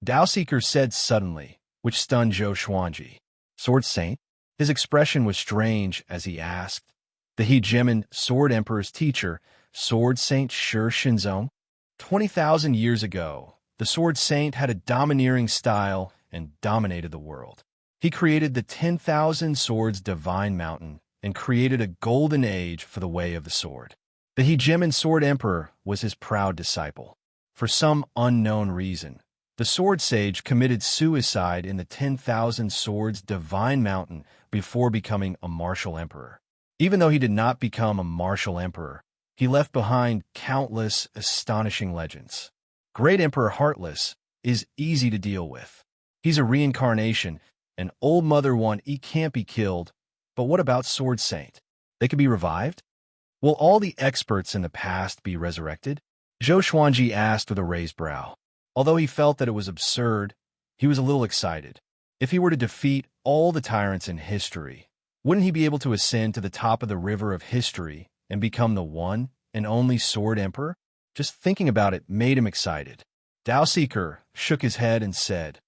Dao Seeker said suddenly, which stunned Zhou Xuanji. Sword Saint? His expression was strange as he asked, "The hegemon Sword Emperor's teacher, Sword Saint Shi Shinzong?" 20,000 years ago, the Sword Saint had a domineering style and dominated the world. He created the 10,000 Swords Divine Mountain and created a golden age for the way of the sword. The hegemon Sword Emperor was his proud disciple. For some unknown reason, the Sword Sage committed suicide in the 10,000 Swords Divine Mountain before becoming a martial emperor. Even though he did not become a martial emperor, he left behind countless astonishing legends. Great Emperor Heartless is easy to deal with. He's a reincarnation, and Old Mother One can't be killed. But what about Sword Saint? They could be revived? Will all the experts in the past be resurrected? Zhou Xuanji asked with a raised brow. Although he felt that it was absurd, he was a little excited. If he were to defeat all the tyrants in history, wouldn't he be able to ascend to the top of the river of history and become the one and only Sword Emperor? Just thinking about it made him excited. Dao Seeker shook his head and said,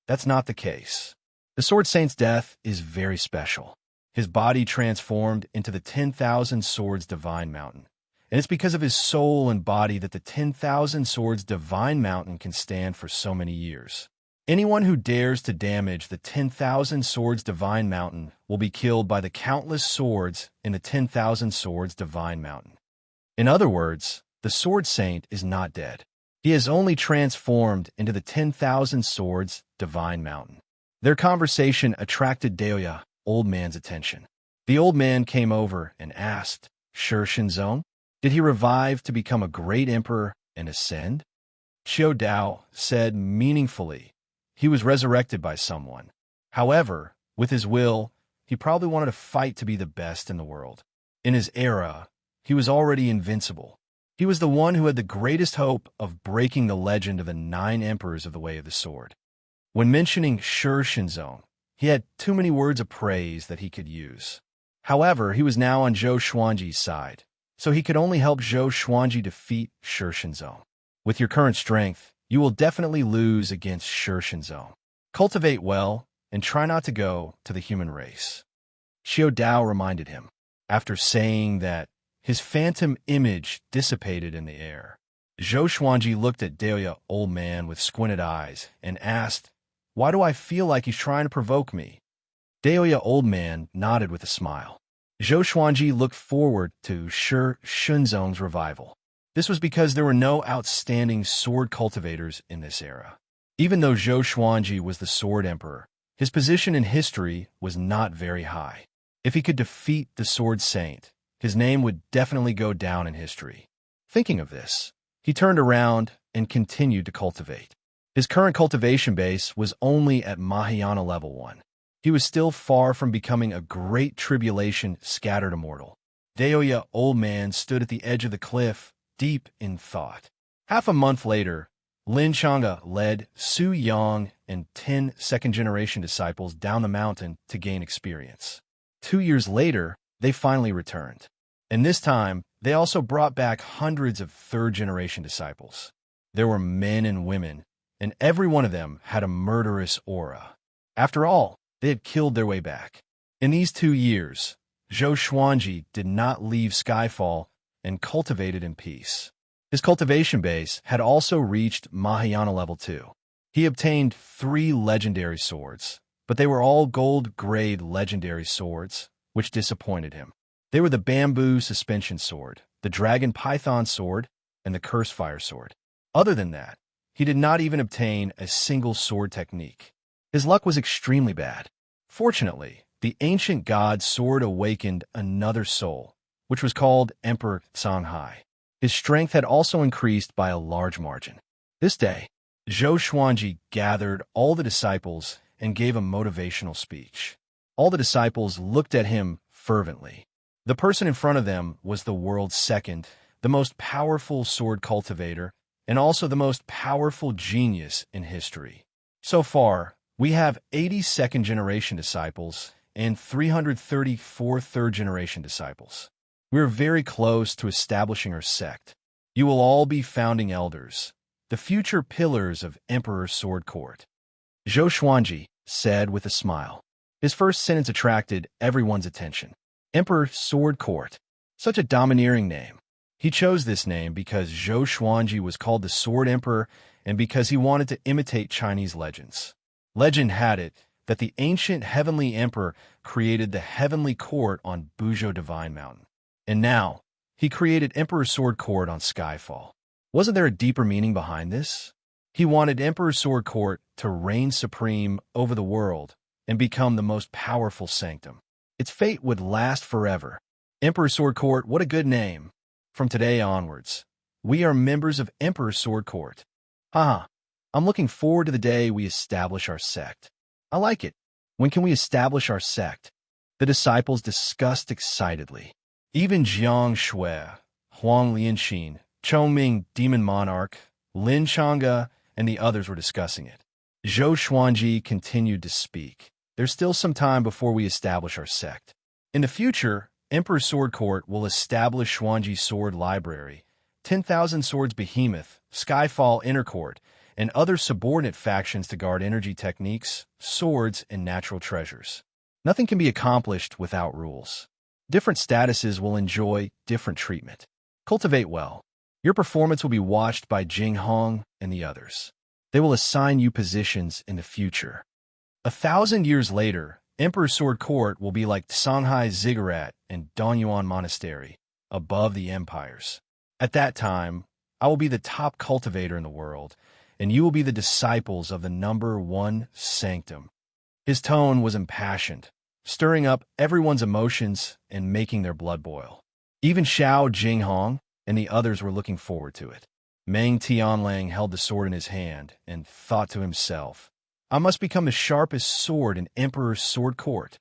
"That's not the case. The Sword Saint's death is very special. His body transformed into the 10,000 Swords Divine Mountain. And it's because of his soul and body that the 10,000 Swords Divine Mountain can stand for so many years. Anyone who dares to damage the 10,000 Swords Divine Mountain will be killed by the countless swords in the 10,000 Swords Divine Mountain." In other words, the Sword Saint is not dead. He has only transformed into the 10,000 Swords Divine Mountain. Their conversation attracted Daoya, old man's attention. The old man came over and asked, "Shi Shinzong? Did he revive to become a great emperor and ascend?" Xiao Dao said meaningfully, "He was resurrected by someone. However, with his will, he probably wanted to fight to be the best in the world. In his era, he was already invincible. He was the one who had the greatest hope of breaking the legend of the 9 emperors of the Way of the Sword." When mentioning Shi Shinzong, he had too many words of praise that he could use. However, he was now on Zhou Xuanji's side, so he could only help Zhou Xuanji defeat Shi Shinzong. With your current strength, you will definitely lose against Shi Shinzong. Cultivate well and try not to go to the human race. Xiao Dao reminded him. After saying that, his phantom image dissipated in the air. Zhou Xuanji looked at Deoya old man with squinted eyes and asked, "Why do I feel like he's trying to provoke me?" Deoya old man nodded with a smile. Zhou Xuanji looked forward to Shi Shunzong's revival. This was because there were no outstanding sword cultivators in this era. Even though Zhou Xuanji was the Sword Emperor, his position in history was not very high. If he could defeat the Sword Saint, his name would definitely go down in history. Thinking of this, he turned around and continued to cultivate. His current cultivation base was only at Mahayana level 1. He was still far from becoming a great tribulation scattered immortal. Deoya old man stood at the edge of the cliff, deep in thought. Half a month later, Lin Chang'e led Su Yang and 10 second-generation disciples down the mountain to gain experience. 2 years later, they finally returned. And this time, they also brought back hundreds of third-generation disciples. There were men and women, and every one of them had a murderous aura. After all, they had killed their way back. In these 2 years, Zhou Xuanji did not leave Skyfall and cultivated in peace. His cultivation base had also reached Mahayana level 2. He obtained 3 legendary swords, but they were all gold-grade legendary swords, which disappointed him. They were the Bamboo Suspension Sword, the Dragon Python Sword, and the Curse Fire Sword. Other than that, he did not even obtain a single sword technique. His luck was extremely bad. Fortunately, the ancient god's sword awakened another soul, which was called Emperor Songhai. His strength had also increased by a large margin. This day, Zhou Xuanji gathered all the disciples and gave a motivational speech. All the disciples looked at him fervently. The person in front of them was the world's second, the most powerful sword cultivator, and also the most powerful genius in history. So far, we have 80 second-generation disciples and 334 third-generation disciples. We are very close to establishing our sect. You will all be founding elders, the future pillars of Emperor Sword Court. Zhou Xuanji said with a smile. His first sentence attracted everyone's attention. Emperor Sword Court. Such a domineering name. He chose this name because Zhou Xuanji was called the Sword Emperor and because he wanted to imitate Chinese legends. Legend had it that the ancient heavenly emperor created the heavenly court on Buzhou Divine Mountain. And now, he created Emperor Sword Court on Skyfall. Wasn't there a deeper meaning behind this? He wanted Emperor Sword Court to reign supreme over the world and become the most powerful sanctum. Its fate would last forever. Emperor Sword Court, what a good name. From today onwards, we are members of Emperor Sword Court. Haha, I'm looking forward to the day we establish our sect. I like it. When can we establish our sect? The disciples discussed excitedly. Even Jiang Shui, Huang Lianxin, Chou Ming Demon Monarch, Lin Chang'e, and the others were discussing it. Zhou Xuanji continued to speak. There's still some time before we establish our sect. In the future, Emperor Sword Court will establish Xuanji Sword Library, 10,000 Swords Behemoth, Skyfall Inner Court, and other subordinate factions to guard energy techniques, swords, and natural treasures. Nothing can be accomplished without rules. Different statuses will enjoy different treatment. Cultivate well. Your performance will be watched by Jing Hong and the others. They will assign you positions in the future. 1,000 years later, Emperor Sword Court will be like Songhai Ziggurat and Donyuan Monastery, above the empires. At that time, I will be the top cultivator in the world, and you will be the disciples of the number 1 sanctum. His tone was impassioned, stirring up everyone's emotions and making their blood boil. Even Xiao Jinghong and the others were looking forward to it. Meng Tianlang held the sword in his hand and thought to himself, I must become the sharpest sword in Emperor's Sword Court.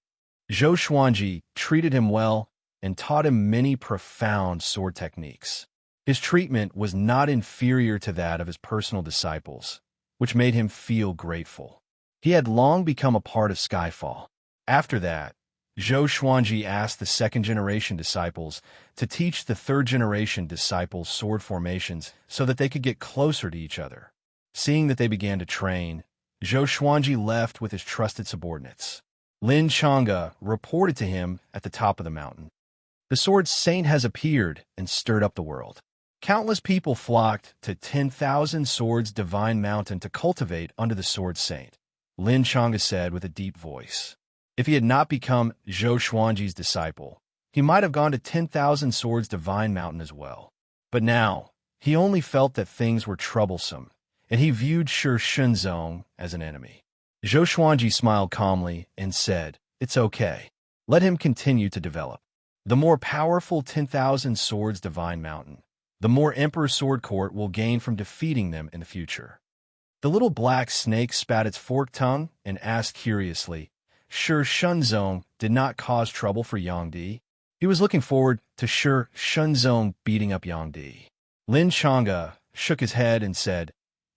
Zhou Xuanji treated him well and taught him many profound sword techniques. His treatment was not inferior to that of his personal disciples, which made him feel grateful. He had long become a part of Skyfall. After that, Zhou Xuanji asked the second-generation disciples to teach the third-generation disciples sword formations so that they could get closer to each other. Seeing that they began to train, Zhou Xuanji left with his trusted subordinates. Lin Chang'e reported to him at the top of the mountain. The sword saint has appeared and stirred up the world. Countless people flocked to 10,000 Swords Divine Mountain to cultivate under the Sword Saint, Lin Changa said with a deep voice. If he had not become Zhou Xuanji's disciple, he might have gone to 10,000 Swords Divine Mountain as well. But now, he only felt that things were troublesome, and he viewed Shi Shenzong as an enemy. Zhou Xuanji smiled calmly and said, "It's okay. Let him continue to develop. The more powerful 10,000 Swords Divine Mountain, the more Emperor Sword Court will gain from defeating them in the future." The little black snake spat its forked tongue and asked curiously, Shi Shenzong did not cause trouble for Yang Di? He was looking forward to Shi Shenzong beating up Yang Di. Lin Changa shook his head and said,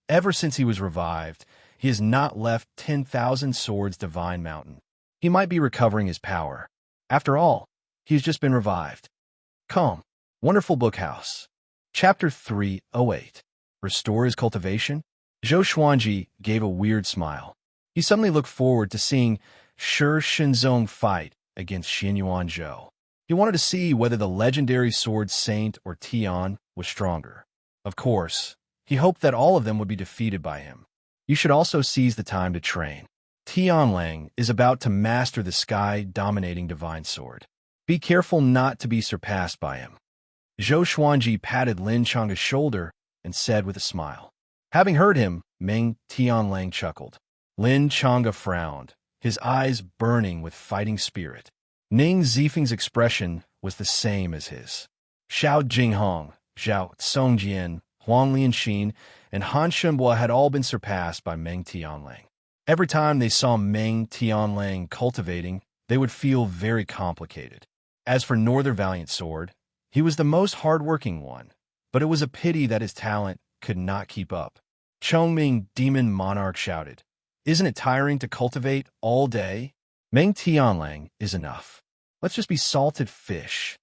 "Ever since he was revived, he has not left 10,000 Swords Divine Mountain. He might be recovering his power. After all, he's just been revived." Calm. Wonderful Bookhouse. Chapter 308. Restore his cultivation? Zhou Xuanji gave a weird smile. He suddenly looked forward to seeing Shi Shenzong fight against Xinyuan Zhou. He wanted to see whether the legendary Sword Saint or Tian was stronger. Of course, he hoped that all of them would be defeated by him. You should also seize the time to train. Tianlang is about to master the sky-dominating divine sword. Be careful not to be surpassed by him. Zhou Xuanji patted Lin Changa's shoulder and said with a smile. Having heard him, Meng Tianlang chuckled. Lin Changa frowned, his eyes burning with fighting spirit. Ning Zifeng's expression was the same as his. Xiao Jinghong, Zhao Songjian, Huang Lianxin, and Han Shenbua had all been surpassed by Meng Tianlang. Every time they saw Meng Tianlang cultivating, they would feel very complicated. As for Northern Valiant Sword, he was the most hard-working one, but it was a pity that his talent could not keep up. Chongming Demon Monarch shouted, "Isn't it tiring to cultivate all day? Meng Tianlang is enough. Let's just be salted fish."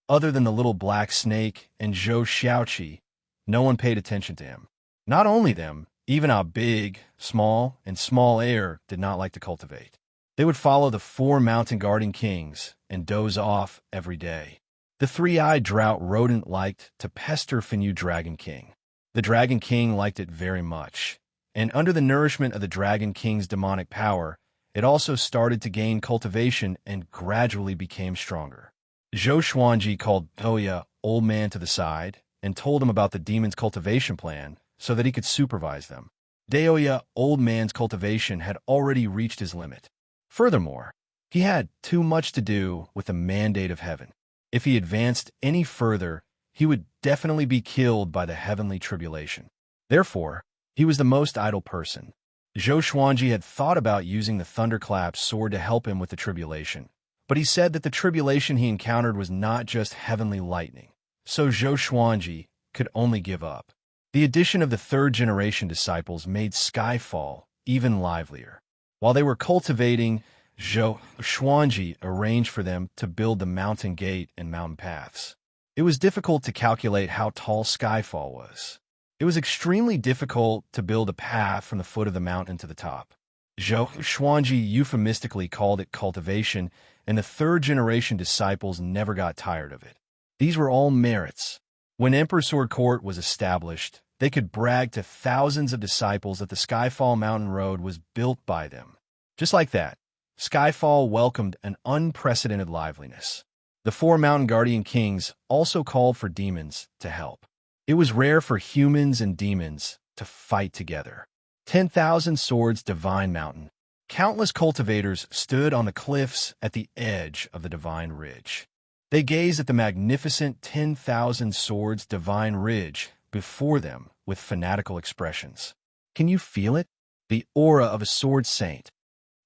Other than the little black snake and Zhou Xiaoqi, no one paid attention to him. Not only them, even a big, small, and small heir did not like to cultivate. They would follow the 4 mountain guarding kings and doze off every day. The 3-eyed drought rodent liked to pester Finyu Dragon King. The Dragon King liked it very much, and under the nourishment of the Dragon King's demonic power, it also started to gain cultivation and gradually became stronger. Zhou Xuanji called Doya Old Man to the side and told him about the demon's cultivation plan so that he could supervise them. Daoya Old Man's cultivation had already reached his limit. Furthermore, he had too much to do with the mandate of heaven. If he advanced any further, he would definitely be killed by the heavenly tribulation. Therefore, he was the most idle person. Zhou Xuanji had thought about using the Thunderclap sword to help him with the tribulation, but he said that the tribulation he encountered was not just heavenly lightning, so Zhou Xuanji could only give up. The addition of the 3rd-generation disciples made Skyfall even livelier. While they were cultivating, Zhou Xuanji arranged for them to build the mountain gate and mountain paths. It was difficult to calculate how tall Skyfall was. It was extremely difficult to build a path from the foot of the mountain to the top. Zhou Xuanji euphemistically called it cultivation, and the 3rd-generation disciples never got tired of it. These were all merits. When Emperor Sword Court was established, they could brag to thousands of disciples that the Skyfall Mountain Road was built by them. Just like that, Skyfall welcomed an unprecedented liveliness. The 4 mountain guardian kings also called for demons to help. It was rare for humans and demons to fight together. 10,000 Swords Divine Mountain. Countless cultivators stood on the cliffs at the edge of the Divine Ridge. They gazed at the magnificent 10,000 Swords Divine Ridge before them with fanatical expressions. Can you feel it? The aura of a sword saint.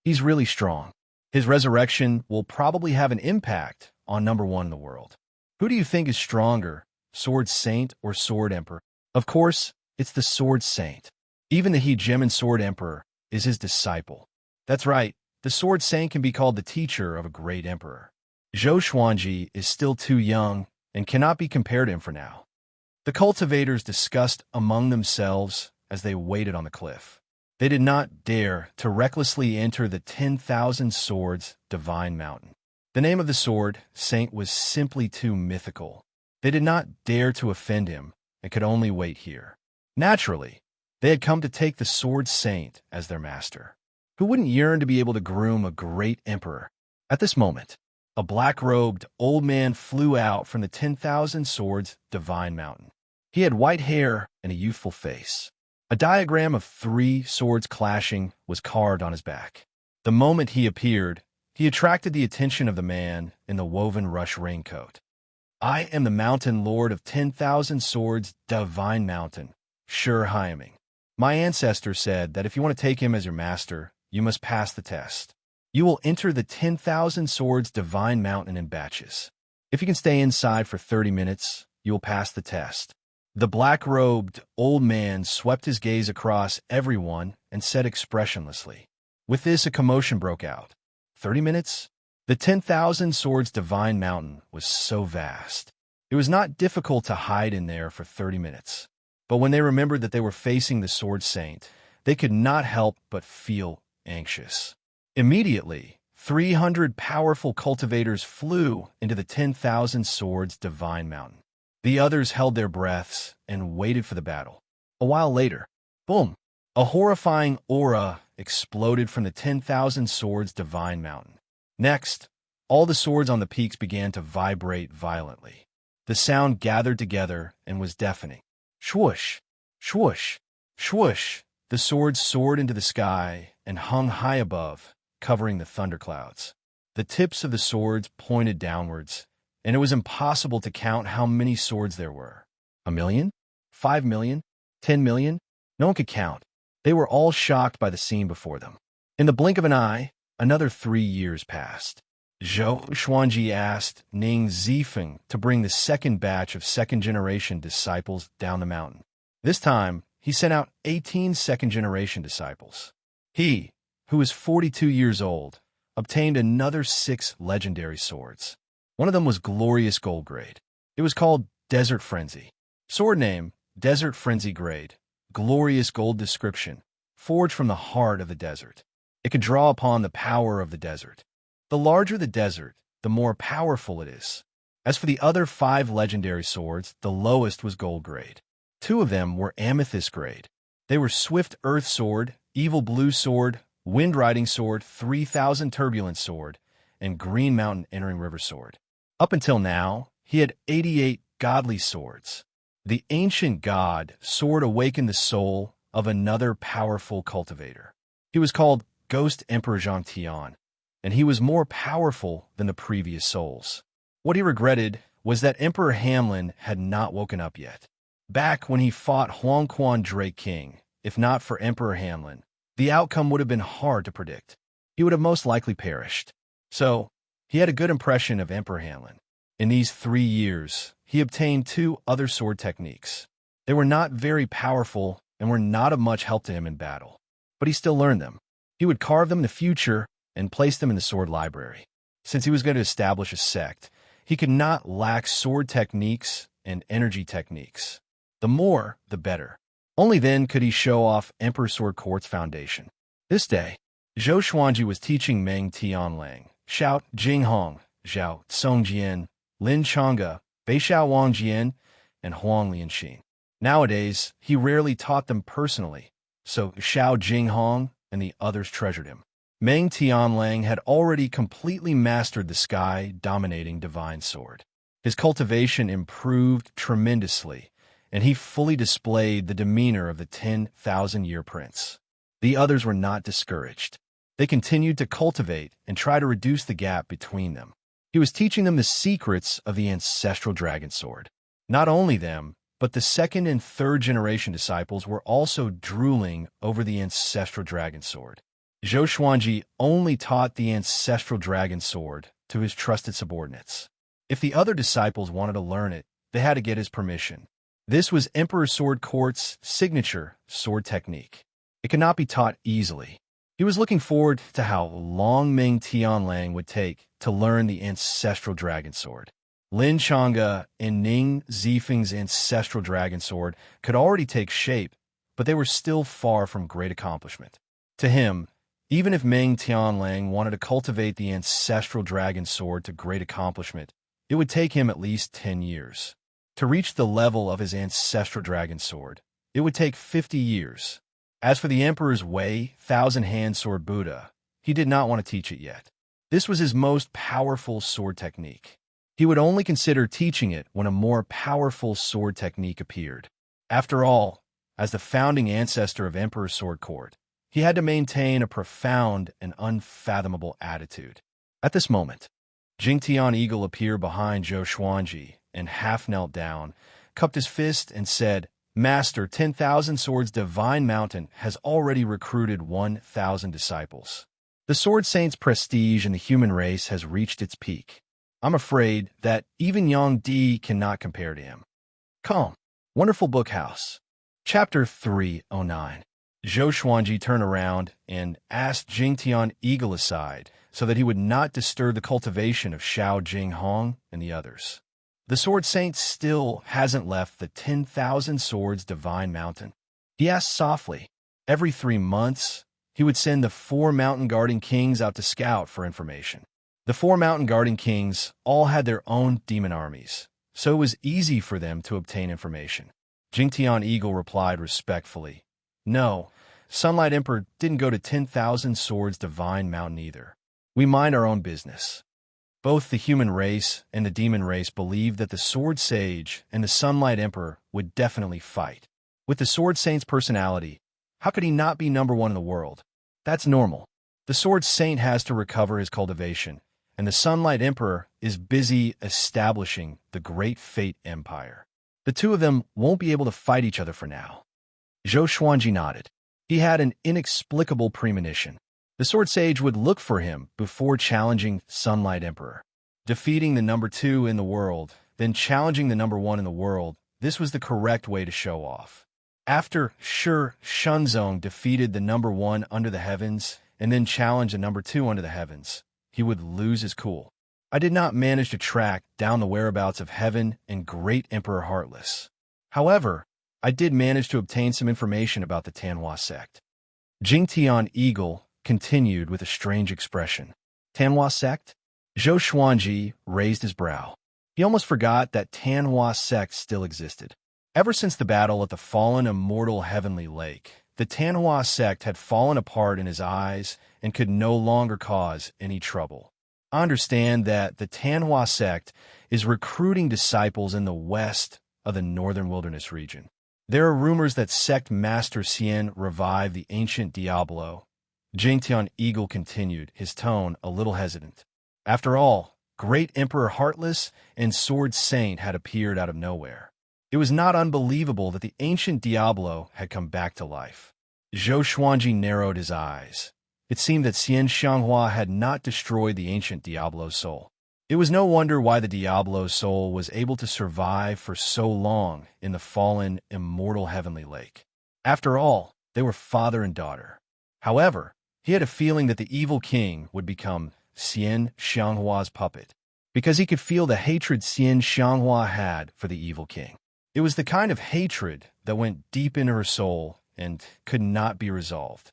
He's really strong. His resurrection will probably have an impact on number 1 in the world. Who do you think is stronger, Sword Saint or Sword Emperor? Of course, it's the Sword Saint. Even the Hegemon Sword Emperor is his disciple. That's right, the Sword Saint can be called the teacher of a great emperor. Zhou Xuanji is still too young and cannot be compared to him for now. The cultivators discussed among themselves as they waited on the cliff. They did not dare to recklessly enter the 10,000 Swords Divine Mountain. The name of the sword saint was simply too mythical. They did not dare to offend him, and could only wait here. Naturally, they had come to take the Sword Saint as their master. Who wouldn't yearn to be able to groom a great emperor? At this moment, a black-robed old man flew out from the 10,000 Swords Divine Mountain. He had white hair and a youthful face. A diagram of 3 swords clashing was carved on his back. The moment he appeared, he attracted the attention of the man in the woven rush raincoat. "I am the Mountain Lord of 10,000 Swords Divine Mountain, Shur Hyaming. My ancestor said that if you want to take him as your master, you must pass the test. You will enter the 10,000 Swords Divine Mountain in batches. If you can stay inside for 30 minutes, you will pass the test." The black-robed old man swept his gaze across everyone and said expressionlessly. With this, a commotion broke out. 30 minutes? The 10,000 Swords Divine Mountain was so vast. It was not difficult to hide in there for 30 minutes. But when they remembered that they were facing the Sword Saint, they could not help but feel anxious. Immediately, 300 powerful cultivators flew into the 10,000 Swords Divine Mountain. The others held their breaths and waited for the battle. A while later, boom! A horrifying aura exploded from the 10,000 Swords Divine Mountain. Next, all the swords on the peaks began to vibrate violently. The sound gathered together and was deafening. Swoosh! Swoosh! Swoosh! The swords soared into the sky and hung high above, covering the thunderclouds. The tips of the swords pointed downwards, and it was impossible to count how many swords there were. 1 million? 5 million? 10 million? No one could count. They were all shocked by the scene before them. In the blink of an eye, another 3 years passed. Zhou Xuanji asked Ning Zifeng to bring the second batch of second-generation disciples down the mountain. This time, he sent out 18 second-generation disciples. He, who was 42 years old, obtained another 6 legendary swords. One of them was glorious gold grade. It was called Desert Frenzy. Sword name, Desert Frenzy grade. Glorious gold description, forged from the heart of the desert. It could draw upon the power of the desert. The larger the desert, the more powerful it is. As for the other 5 legendary swords, the lowest was gold grade. 2 of them were amethyst grade. They were Swift Earth Sword, Evil Blue Sword, Wind Riding Sword, 3000 Turbulent Sword, and Green Mountain Entering River Sword. Up until now, he had 88 godly swords. The ancient god sword awakened the soul of another powerful cultivator. He was called Ghost Emperor Zhang Tian, and he was more powerful than the previous souls. What he regretted was that Emperor Hamlin had not woken up yet. Back when he fought Huang Quan Drake King, if not for Emperor Hamlin, the outcome would have been hard to predict. He would have most likely perished. So, he had a good impression of Emperor Hamlin. In these 3 years, he obtained 2 other sword techniques. They were not very powerful and were not of much help to him in battle, but he still learned them. He would carve them in the future and place them in the sword library. Since he was going to establish a sect, he could not lack sword techniques and energy techniques. The more, the better. Only then could he show off Emperor Sword Court's foundation. This day, Zhou Xuanji was teaching Meng Tianlang, Xiao Jinghong, Zhao Songjian, Lin Changge, Beixiao Wangjian, and Huang Lianxin. Nowadays, he rarely taught them personally, so Xiao Jinghong and the others treasured him. Meng Tianlang had already completely mastered the sky-dominating divine sword. His cultivation improved tremendously, and he fully displayed the demeanor of the 10,000-year prince. The others were not discouraged. They continued to cultivate and try to reduce the gap between them. He was teaching them the secrets of the ancestral dragon sword. Not only them, but the 2nd and 3rd generation disciples were also drooling over the ancestral dragon sword. Zhou Xuanji only taught the ancestral dragon sword to his trusted subordinates. If the other disciples wanted to learn it, they had to get his permission. This was Emperor Sword Court's signature sword technique. It could not be taught easily. He was looking forward to how long Meng Tianlang would take to learn the ancestral dragon sword. Lin Changge and Ning Zifeng's ancestral dragon sword could already take shape, but they were still far from great accomplishment. To him, even if Meng Tianlang wanted to cultivate the ancestral dragon sword to great accomplishment, it would take him at least 10 years. To reach the level of his ancestral dragon sword, it would take 50 years. As for the Emperor's Way, thousand-hand sword Buddha, he did not want to teach it yet. This was his most powerful sword technique. He would only consider teaching it when a more powerful sword technique appeared. After all, as the founding ancestor of Emperor's Sword Court, he had to maintain a profound and unfathomable attitude. At this moment, Jingtian Eagle appeared behind Zhou Xuanji and half knelt down, cupped his fist, and said, "Master, 10,000 Swords Divine Mountain has already recruited 1,000 disciples. The Sword Saint's prestige in the human race has reached its peak. I'm afraid that even Yang Di cannot compare to him." Come. Wonderful Book House. Chapter 309. Zhou Xuanji turned around and asked Jingtian Eagle aside so that he would not disturb the cultivation of Xiao Jinghong and the others. "The Sword Saint still hasn't left the 10,000 Swords Divine Mountain?" he asked softly. Every 3 months, he would send the 4 mountain guarding kings out to scout for information. The 4 mountain guarding kings all had their own demon armies, so it was easy for them to obtain information. Jingtian Eagle replied respectfully, "No, Sunlight Emperor didn't go to 10,000 Swords Divine Mountain either. We mind our own business." Both the human race and the demon race believed that the Sword Sage and the Sunlight Emperor would definitely fight. With the Sword Saint's personality, how could he not be #1 in the world? That's normal. The Sword Saint has to recover his cultivation, and the Sunlight Emperor is busy establishing the Great Fate Empire. The two of them won't be able to fight each other for now. Zhou Xuanji nodded. He had an inexplicable premonition. The Sword Sage would look for him before challenging Sunlight Emperor. Defeating the #2 in the world, then challenging the #1 in the world, this was the correct way to show off. After Shi Shunzong defeated the #1 under the heavens and then challenged the #2 under the heavens, he would lose his cool. I did not manage to track down the whereabouts of Heaven and Great Emperor Heartless. However, I did manage to obtain some information about the Tanhua sect. Jingtian Eagle continued with a strange expression. Tanhua sect? Zhou Xuanji raised his brow. He almost forgot that Tanhua sect still existed. Ever since the battle at the fallen immortal heavenly lake, the Tanhua sect had fallen apart in his eyes and could no longer cause any trouble. I understand that the Tanhua sect is recruiting disciples in the west of the northern wilderness region. There are rumors that sect master Xian revived the ancient Diablo. Jingtian Eagle continued, his tone a little hesitant. After all, Great Emperor Heartless and Sword Saint had appeared out of nowhere. It was not unbelievable that the ancient Diablo had come back to life. Zhou Xuanji narrowed his eyes. It seemed that Xian Xianghua had not destroyed the ancient Diablo's soul. It was no wonder why the Diablo's soul was able to survive for so long in the fallen, immortal heavenly lake. After all, they were father and daughter. However, he had a feeling that the evil king would become Xian Xianghua's puppet, because he could feel the hatred Xian Xianghua had for the evil king. It was the kind of hatred that went deep into her soul and could not be resolved.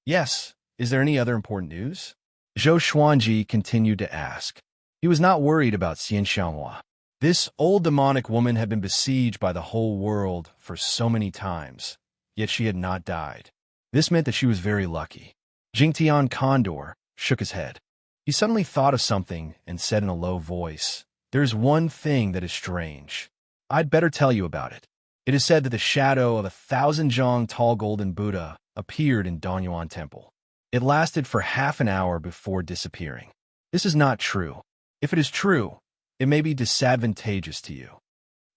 "Yes, is there any other important news?" Zhou Xuanji continued to ask. He was not worried about Xian Xianghua. This old demonic woman had been besieged by the whole world for so many times, yet she had not died. This meant that she was very lucky. Jingtian Condor shook his head. He suddenly thought of something and said in a low voice, "There is one thing that is strange. I'd better tell you about it. It is said that the shadow of 1,000 zhang tall golden Buddha appeared in Donyuan Temple. It lasted for half an hour before disappearing. This is not true. If it is true, it may be disadvantageous to you."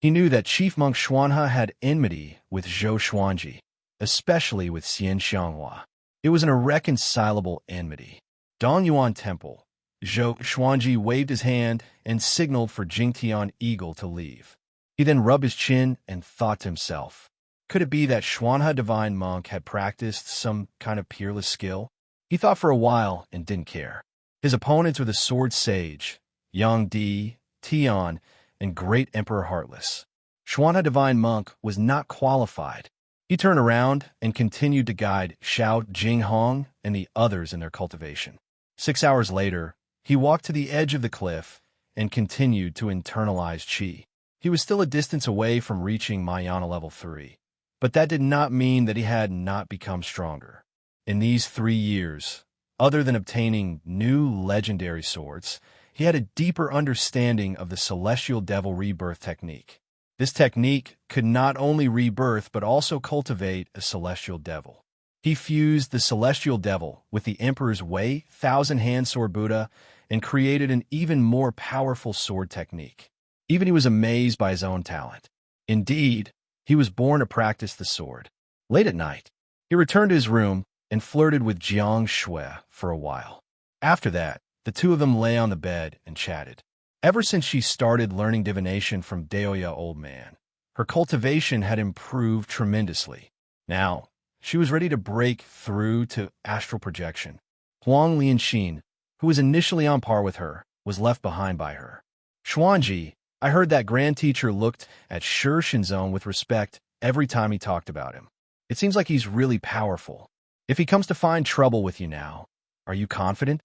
He knew that Chief Monk Xuanhe had enmity with Zhou Xuanji, especially with Xian Xianghua. It was an irreconcilable enmity. Donyuan Temple. Zhou Xuanji waved his hand and signaled for Jingtian Eagle to leave. He then rubbed his chin and thought to himself, could it be that Xuanhe Divine Monk had practiced some kind of peerless skill? He thought for a while and didn't care. His opponents were the Sword Sage, Yang Di, Tian, and Great Emperor Heartless. Xuanhe Divine Monk was not qualified. He turned around and continued to guide Xiao Jinghong and the others in their cultivation. 6 hours later, he walked to the edge of the cliff and continued to internalize qi. He was still a distance away from reaching Mayana level 3, but that did not mean that he had not become stronger. In these 3 years, other than obtaining new legendary swords, he had a deeper understanding of the Celestial Devil rebirth technique. This technique could not only rebirth but also cultivate a Celestial Devil. He fused the Celestial Devil with the Emperor's Way Thousand-Hand Sword Buddha and created an even more powerful sword technique. Even he was amazed by his own talent. Indeed, he was born to practice the sword. Late at night, he returned to his room and flirted with Jiang Shui for a while. After that, the two of them lay on the bed and chatted. Ever since she started learning divination from Daoya Old Man, her cultivation had improved tremendously. Now, she was ready to break through to astral projection. Huang Lianxin, who was initially on par with her, was left behind by her. Xuanji, I heard that grand teacher looked at Shi Shinzong with respect every time he talked about him. It seems like he's really powerful. If he comes to find trouble with you now, are you confident?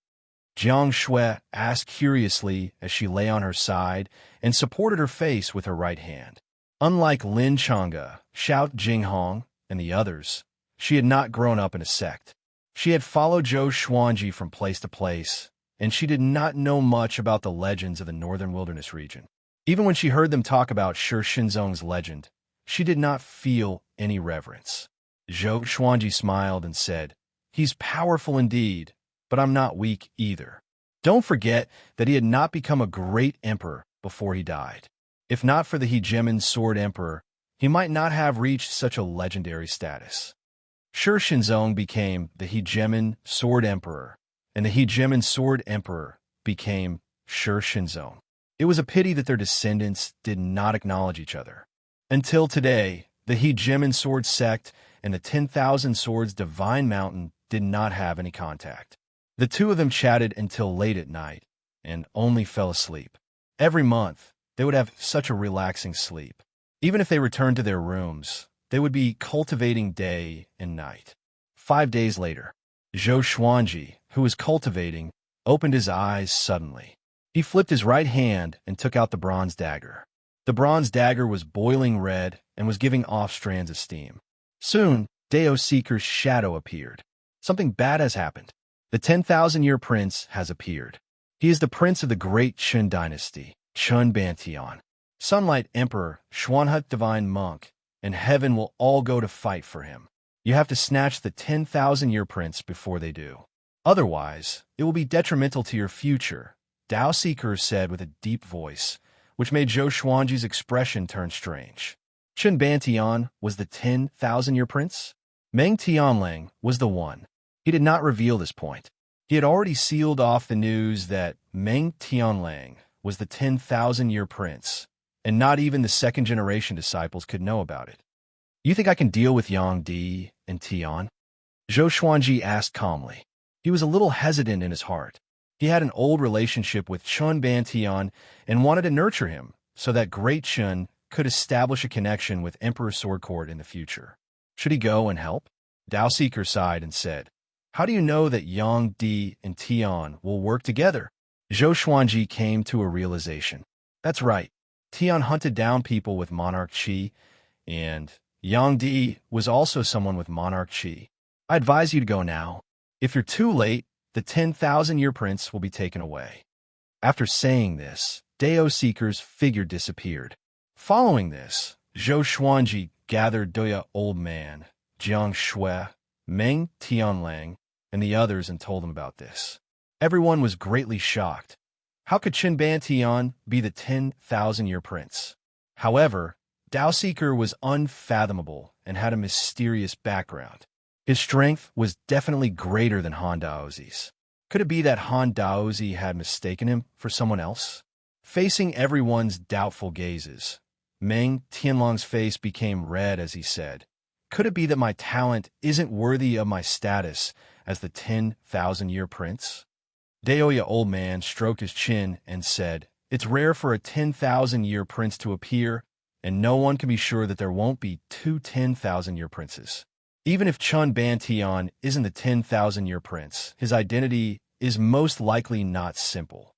Jiang Shui asked curiously as she lay on her side and supported her face with her right hand. Unlike Lin Chang'e, Xiao Jinghong, and the others, she had not grown up in a sect. She had followed Zhou Xuanji from place to place, and she did not know much about the legends of the northern wilderness region. Even when she heard them talk about Shi Shinzong's legend, she did not feel any reverence. Zhou Xuanji smiled and said, "He's powerful indeed, but I'm not weak either. Don't forget that he had not become a great emperor before he died. If not for the Hegemon Sword Emperor, he might not have reached such a legendary status." Shi Shinzong became the Hegemon Sword Emperor, and the Hegemon Sword Emperor became Shi Shinzong. It was a pity that their descendants did not acknowledge each other. Until today, the Hegemon Sword Sect and the 10,000 Swords Divine Mountain did not have any contact. The two of them chatted until late at night and only fell asleep. Every month, they would have such a relaxing sleep. Even if they returned to their rooms, they would be cultivating day and night. 5 days later, Zhou Xuanji, who was cultivating, opened his eyes suddenly. He flipped his right hand and took out the bronze dagger. The bronze dagger was boiling red and was giving off strands of steam. Soon, Dao Seeker's shadow appeared. Something bad has happened. The 10,000-year prince has appeared. He is the prince of the great Qin dynasty, Chun Bantian. Sunlight Emperor, Xuanhut Divine Monk, and heaven will all go to fight for him. You have to snatch the 10,000-year prince before they do. Otherwise, it will be detrimental to your future, Dao Seeker said with a deep voice, which made Zhou Xuanji's expression turn strange. Qin Bantian was the 10,000-year prince? Meng Tianlang was the one. He did not reveal this point. He had already sealed off the news that Meng Tianlang was the 10,000-year prince, and not even the second-generation disciples could know about it. You think I can deal with Yang Di and Tian? Zhou Xuanji asked calmly. He was a little hesitant in his heart. He had an old relationship with Chun Bantian and wanted to nurture him so that Great Chun could establish a connection with Emperor Sword Court in the future. Should he go and help? Dao Seeker sighed and said, "How do you know that Yang Di and Tian will work together?" Zhou Xuanji came to a realization. That's right. Tian hunted down people with Monarch Qi, and Yang Di was also someone with Monarch Qi. I advise you to go now. If you're too late, the 10,000-year prince will be taken away. After saying this, Dao Seeker's figure disappeared. Following this, Zhou Xuanji gathered Daoya Old Man, Jiang Shui, Meng Tianlang, and the others and told them about this. Everyone was greatly shocked. How could Qin Bantian be the 10,000-year prince? However, Dao Seeker was unfathomable and had a mysterious background. His strength was definitely greater than Han Daozi's. Could it be that Han Daozi had mistaken him for someone else? Facing everyone's doubtful gazes, Meng Tianlang's face became red as he said, "Could it be that my talent isn't worthy of my status as the 10,000-year prince?" Daoya Old Man stroked his chin and said, "It's rare for a 10,000-year prince to appear, and no one can be sure that there won't be two 10,000-year princes. Even if Chun Bantian isn't the 10,000-year prince, his identity is most likely not simple."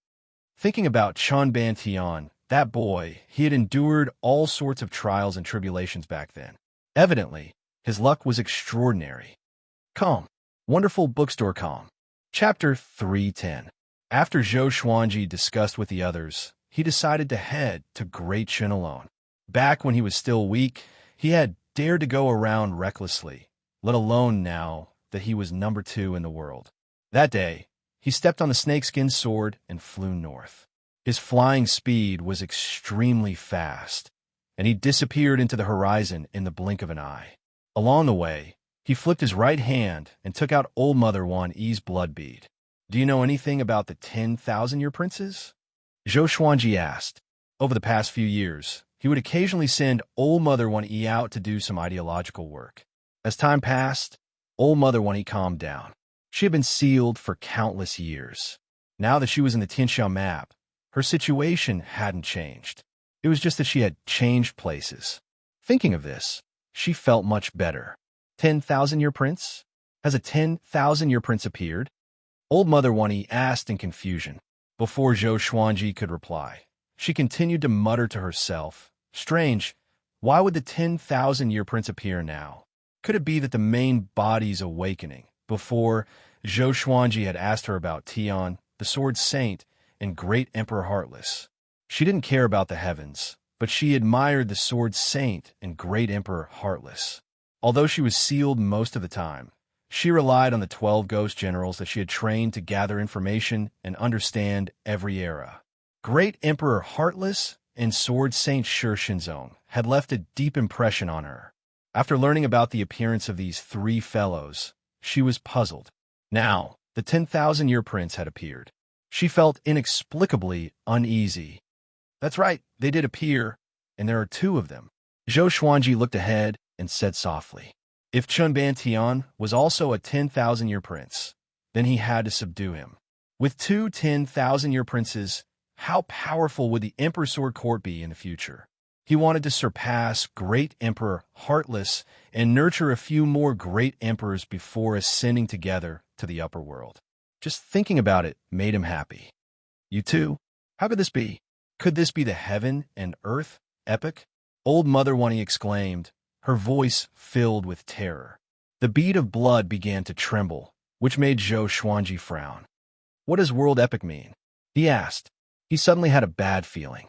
Thinking about Chun Bantian, That boy, he had endured all sorts of trials and tribulations back then. Evidently, his luck was extraordinary. Calm. Wonderful bookstore calm. Chapter 310. After Zhou Xuanji discussed with the others, he decided to head to Great Chen alone. Back when he was still weak, he had dared to go around recklessly, let alone now that he was number 2 in the world. That day, he stepped on the snakeskin sword and flew north. His flying speed was extremely fast, and he disappeared into the horizon in the blink of an eye. Along the way, he flipped his right hand and took out Old Mother Wan Yi's blood bead. Do you know anything about the 10,000-year princes? Zhou Xuanji asked. Over the past few years, he would occasionally send Old Mother Wan Yi out to do some ideological work. As time passed, Old Mother Wan Yi calmed down. She had been sealed for countless years. Now that she was in the Tianxia map, her situation hadn't changed. It was just that she had changed places. Thinking of this, she felt much better. 10,000-year prince? Has a 10,000-year prince appeared? Old Mother Wan Yi asked in confusion. Before Zhou Xuanji could reply, she continued to mutter to herself, "Strange, why would the 10,000-year prince appear now? Could it be that the main body's awakening?" Before, Zhou Xuanji had asked her about Tian, the Sword Saint, and Great Emperor Heartless. She didn't care about the heavens, but she admired the Sword Saint and Great Emperor Heartless. Although she was sealed most of the time, she relied on the 12 ghost generals that she had trained to gather information and understand every era. Great Emperor Heartless and Sword Saint Shinzong had left a deep impression on her. After learning about the appearance of these 3 fellows, she was puzzled. Now, the 10,000-year prince had appeared. She felt inexplicably uneasy. That's right, they did appear, and there are 2 of them. Zhou Xuanji looked ahead and said softly, if Chunban Tian was also a 10,000-year prince, then he had to subdue him. With 2 10,000-year princes, how powerful would the Emperor Sword Court be in the future? He wanted to surpass Great Emperor Heartless and nurture a few more great emperors before ascending together to the upper world. Just thinking about it made him happy. You too? How could this be? Could this be the heaven and earth epic? Old Mother Wan Yi exclaimed, her voice filled with terror. The bead of blood began to tremble, which made Zhou Xuanji frown. What does world epic mean? He asked. He suddenly had a bad feeling.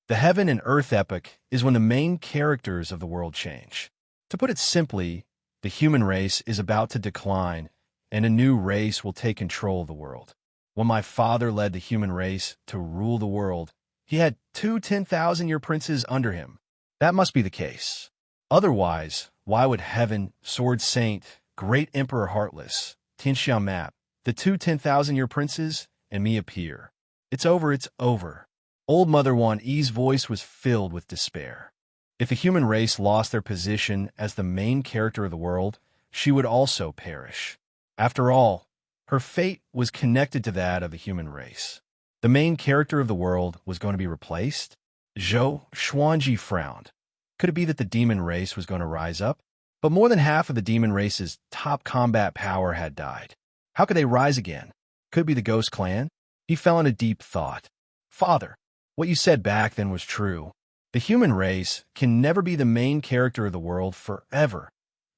The heaven and earth epic is when the main characters of the world change. To put it simply, the human race is about to decline, and a new race will take control of the world. When my father led the human race to rule the world, he had 2 10,000-year princes under him. That must be the case. Otherwise, why would Heaven, Sword Saint, Great Emperor Heartless, Tianxia Map, the 2 10,000-year princes, and me appear? It's over, it's over. Old Mother Wan Yi's voice was filled with despair. If the human race lost their position as the main character of the world, she would also perish. After all, her fate was connected to that of the human race. The main character of the world was going to be replaced? Zhou Xuanji frowned. Could it be that the demon race was going to rise up? But more than half of the demon race's top combat power had died. How could they rise again? Could it be the Ghost Clan? He fell into deep thought. Father, what you said back then was true. The human race can never be the main character of the world forever,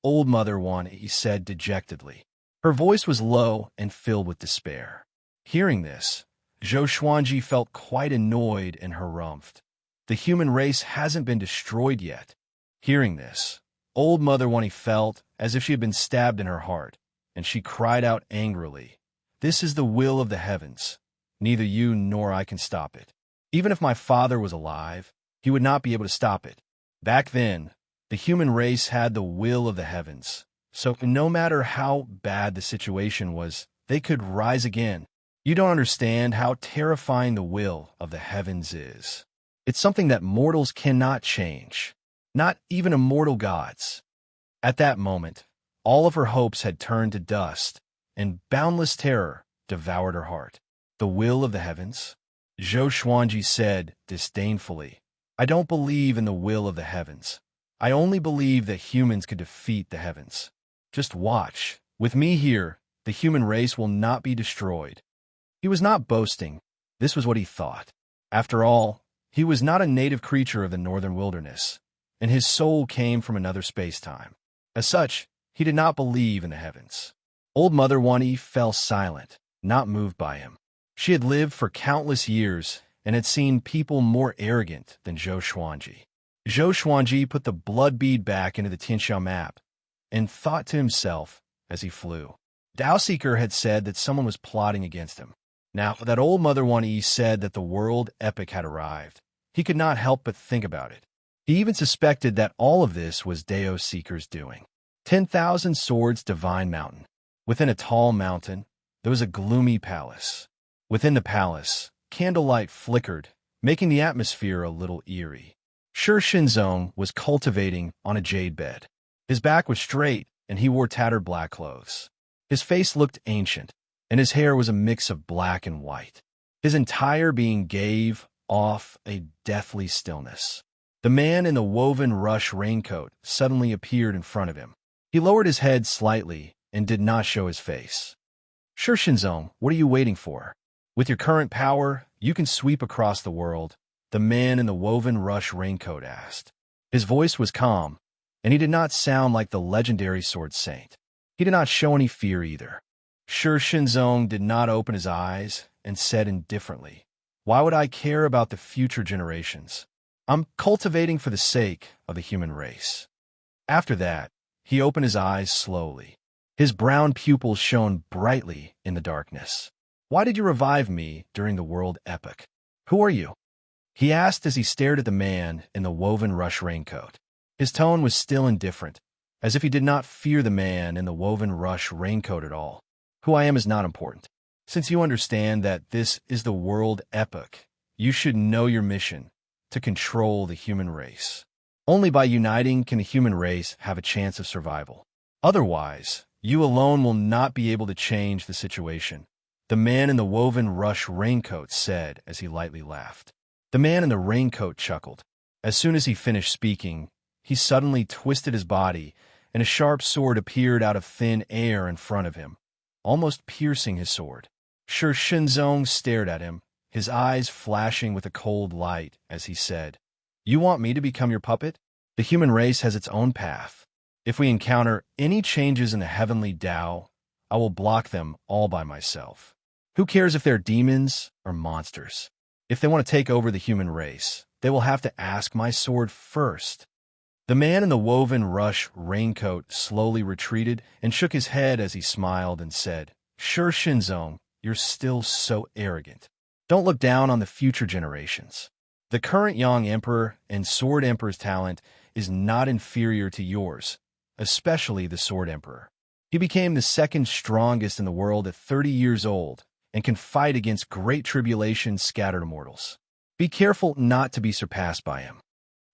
Old Mother Wan Yi said dejectedly. Her voice was low and filled with despair. Hearing this, Zhou Xuanji felt quite annoyed and harumphed. The human race hasn't been destroyed yet. Hearing this, Old Mother Wan Yi felt as if she had been stabbed in her heart, and she cried out angrily, "This is the will of the heavens. Neither you nor I can stop it. Even if my father was alive, he would not be able to stop it. Back then, the human race had the will of the heavens. So no matter how bad the situation was, they could rise again. You don't understand how terrifying the will of the heavens is. It's something that mortals cannot change, not even immortal gods." At that moment, all of her hopes had turned to dust, and boundless terror devoured her heart. The will of the heavens? Zhou Xuanji said disdainfully, "I don't believe in the will of the heavens. I only believe that humans could defeat the heavens. Just watch. With me here, the human race will not be destroyed." He was not boasting. This was what he thought. After all, He was not a native creature of the northern wilderness, and his soul came from another space-time. As such, he did not believe in the heavens. Old Mother Wani fell silent, not moved by him. She had lived for countless years and had seen people more arrogant than Zhou Xuanji. Zhou Xuanji put the blood bead back into the Tianxia map and thought to himself as he flew. Dao Seeker had said that someone was plotting against him. Now that old Mother Wani said that the world epic had arrived, he could not help but think about it. He even suspected that all of this was Dao Seeker's doing. 10,000 Swords Divine Mountain. Within a tall mountain, there was a gloomy palace. Within the palace, candlelight flickered, making the atmosphere a little eerie. Shi Shinzong was cultivating on a jade bed. His back was straight, and he wore tattered black clothes. His face looked ancient, and his hair was a mix of black and white. His entire being gave off a deathly stillness. The man in the woven rush raincoat suddenly appeared in front of him. He lowered his head slightly and did not show his face. Shi Shinzong, what are you waiting for? With your current power, you can sweep across the world, the man in the woven rush raincoat asked. His voice was calm, and he did not sound like the legendary sword saint. He did not show any fear either. Shi Shinzong did not open his eyes and said indifferently, "Why would I care about the future generations? I'm cultivating for the sake of the human race." After that, he opened his eyes slowly. His brown pupils shone brightly in the darkness. "Why did you revive me during the world epic? Who are you?" he asked as he stared at the man in the woven rush raincoat. His tone was still indifferent, as if he did not fear the man in the woven rush raincoat at all. "Who I am is not important. Since you understand that this is the world epic, you should know your mission, to control the human race. Only by uniting can the human race have a chance of survival. Otherwise, you alone will not be able to change the situation," the man in the woven rush raincoat said as he lightly laughed. The man in the raincoat chuckled. As soon as he finished speaking, he suddenly twisted his body, and a sharp sword appeared out of thin air in front of him, almost piercing his sword. Shi Shinzong stared at him, his eyes flashing with a cold light as he said, "You want me to become your puppet? The human race has its own path. If we encounter any changes in the heavenly Tao, I will block them all by myself. Who cares if they're demons or monsters? If they want to take over the human race, they will have to ask my sword first." The man in the woven rush raincoat slowly retreated and shook his head as he smiled and said, "Shi Shinzong, you're still so arrogant. Don't look down on the future generations. The current young emperor and sword emperor's talent is not inferior to yours, especially the sword emperor. He became the second strongest in the world at 30 years old and can fight against great tribulations scattered immortals. Be careful not to be surpassed by him.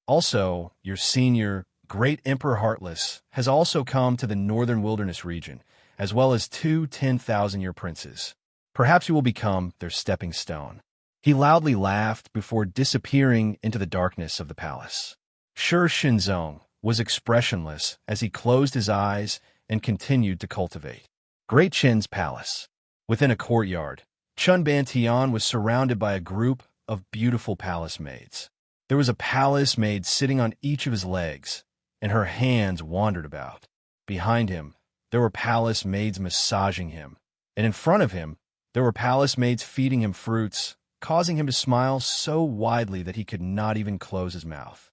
Also, your senior, Great Emperor Heartless, has also come to the northern wilderness region, as well as 2 10,000-year princes. Perhaps you will become their stepping stone." He loudly laughed before disappearing into the darkness of the palace. Shi Shinzong was expressionless as he closed his eyes and continued to cultivate. Great Qin's palace. Within a courtyard, Chun Bantian was surrounded by a group of beautiful palace maids. There was a palace maid sitting on each of his legs, and her hands wandered about. Behind him, there were palace maids massaging him, and in front of him, there were palace maids feeding him fruits, causing him to smile so widely that he could not even close his mouth.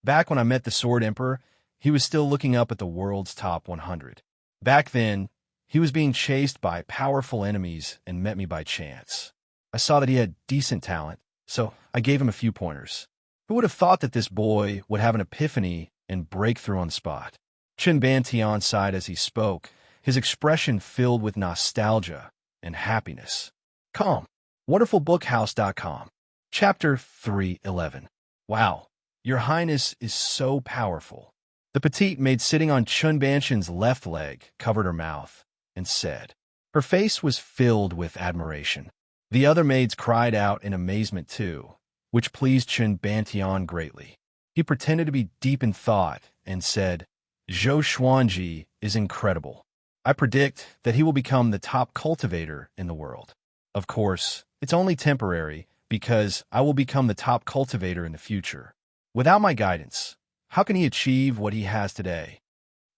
Back when I met the Sword Emperor, he was still looking up at the world's top 100. Back then, he was being chased by powerful enemies and met me by chance. I saw that he had decent talent, so I gave him a few pointers. Who would have thought that this boy would have an epiphany and break through on the spot? Chin Bantian sighed as he spoke, his expression filled with nostalgia and happiness. Calm. WonderfulBookhouse.com. Chapter 311. Wow, Your Highness is so powerful. The petite maid sitting on Chun Banshan's left leg covered her mouth and said. Her face was filled with admiration. The other maids cried out in amazement too, which pleased Chun Bantian greatly. He pretended to be deep in thought and said, Zhou Xuanji is incredible. I predict that he will become the top cultivator in the world. Of course, it's only temporary, because I will become the top cultivator in the future. Without my guidance, how can he achieve what he has today?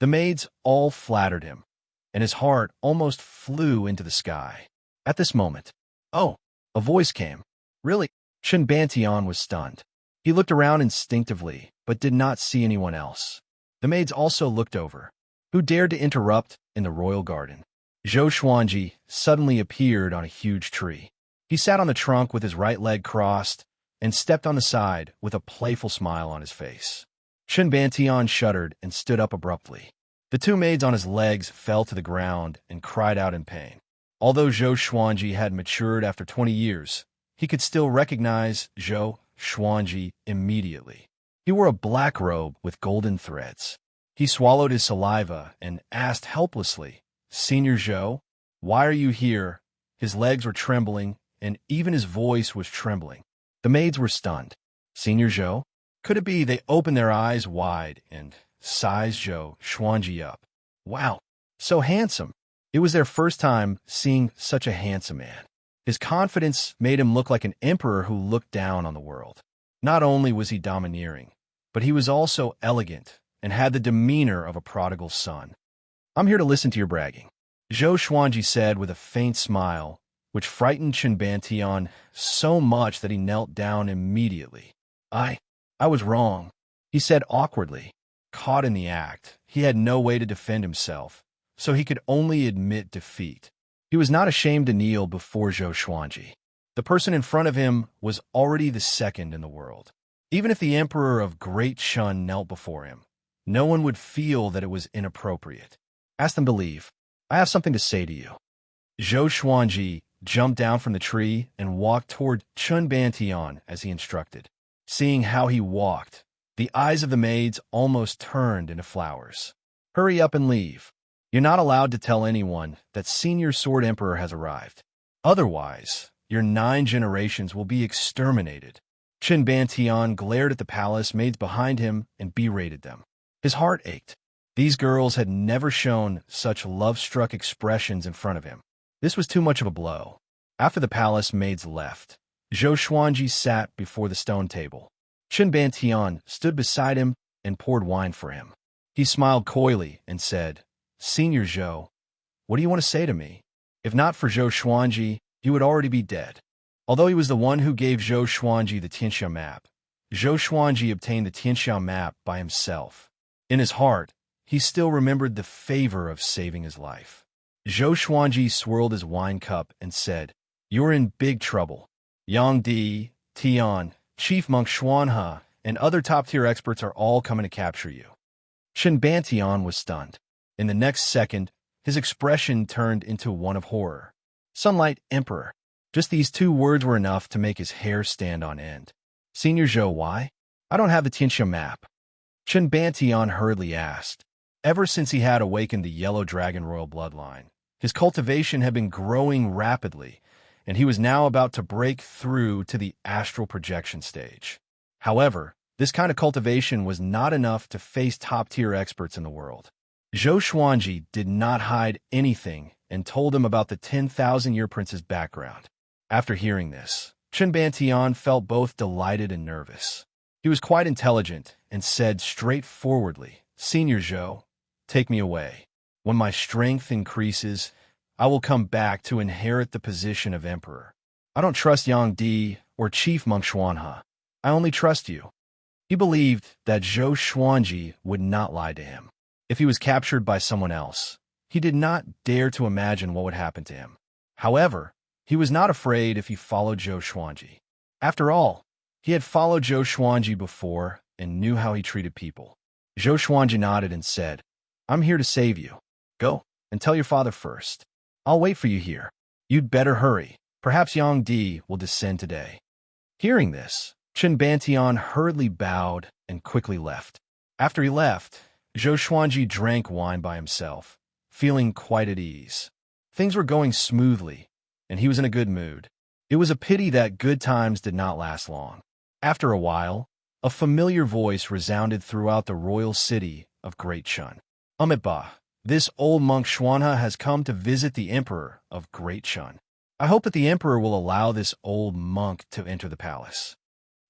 The maids all flattered him, and his heart almost flew into the sky. At this moment, oh, a voice came. Really? Chen Bantian was stunned. He looked around instinctively, but did not see anyone else. The maids also looked over. Who dared to interrupt in the royal garden? Zhou Xuanji suddenly appeared on a huge tree. He sat on the trunk with his right leg crossed and stepped on the side with a playful smile on his face. Chen Bantian shuddered and stood up abruptly. The two maids on his legs fell to the ground and cried out in pain. Although Zhou Xuanji had matured after 20 years, he could still recognize Zhou Xuanji immediately. He wore a black robe with golden threads. He swallowed his saliva and asked helplessly, "Senior Zhou, why are you here?" His legs were trembling, and even his voice was trembling. The maids were stunned. Senior Zhou? Could it be? They opened their eyes wide and sized Zhou Xuanji up. Wow, so handsome. It was their first time seeing such a handsome man. His confidence made him look like an emperor who looked down on the world. Not only was he domineering, but he was also elegant and had the demeanor of a prodigal son. "I'm here to listen to your bragging," Zhou Xuanji said with a faint smile, which frightened Chen Bantian so much that he knelt down immediately. I was wrong," he said awkwardly. Caught in the act, he had no way to defend himself, so he could only admit defeat. He was not ashamed to kneel before Zhou Xuanji. The person in front of him was already the second in the world. Even if the emperor of Great Shun knelt before him, no one would feel that it was inappropriate. Ask them to leave. I have something to say to you. Zhou Xuanji jumped down from the tree and walked toward Chen Bantian as he instructed. Seeing how he walked, the eyes of the maids almost turned into flowers. "Hurry up and leave. You're not allowed to tell anyone that Senior Sword Emperor has arrived. Otherwise, your 9 generations will be exterminated." Chen Bantian glared at the palace maids behind him and berated them. His heart ached. These girls had never shown such love-struck expressions in front of him. This was too much of a blow. After the palace maids left, Zhou Xuanji sat before the stone table. Chen Bantian stood beside him and poured wine for him. He smiled coyly and said, "Senior Zhou, what do you want to say to me? If not for Zhou Xuanji, you would already be dead." Although he was the one who gave Zhou Xuanji the Tianxia map, Zhou Xuanji obtained the Tianxia map by himself. In his heart, he still remembered the favor of saving his life. Zhou Xuanji swirled his wine cup and said, "You're in big trouble. Yang Di, Tian, Chief Monk Xuanhe, and other top-tier experts are all coming to capture you." Chen Bantian was stunned. In the next second, his expression turned into one of horror. "Sunlight Emperor." Just these 2 words were enough to make his hair stand on end. "Senior Zhou, why? I don't have the Tianxia map." Chen Bantian hurriedly asked. Ever since he had awakened the Yellow Dragon royal bloodline, his cultivation had been growing rapidly, and he was now about to break through to the astral projection stage. However, this kind of cultivation was not enough to face top-tier experts in the world. Zhou Xuanji did not hide anything and told him about the 10,000-year prince's background. After hearing this, Chen Bantian felt both delighted and nervous. He was quite intelligent and said straightforwardly, "Senior Zhou, take me away. When my strength increases, I will come back to inherit the position of emperor. I don't trust Yang Di or Chief Monk Xuanhe. I only trust you." He believed that Zhou Xuanji would not lie to him. If he was captured by someone else, he did not dare to imagine what would happen to him. However, he was not afraid if he followed Zhou Xuanji. After all, he had followed Zhou Xuanji before and knew how he treated people. Zhou Xuanji nodded and said, "I'm here to save you. Go and tell your father first. I'll wait for you here. You'd better hurry. Perhaps Yang Di will descend today." Hearing this, Chen Bantian hurriedly bowed and quickly left. After he left, Zhou Xuanji drank wine by himself, feeling quite at ease. Things were going smoothly, and he was in a good mood. It was a pity that good times did not last long. After a while, a familiar voice resounded throughout the royal city of Great Shun. "Amitba, this old monk Xuanhe has come to visit the emperor of Great Shun." I hope that the emperor will allow this old monk to enter the palace."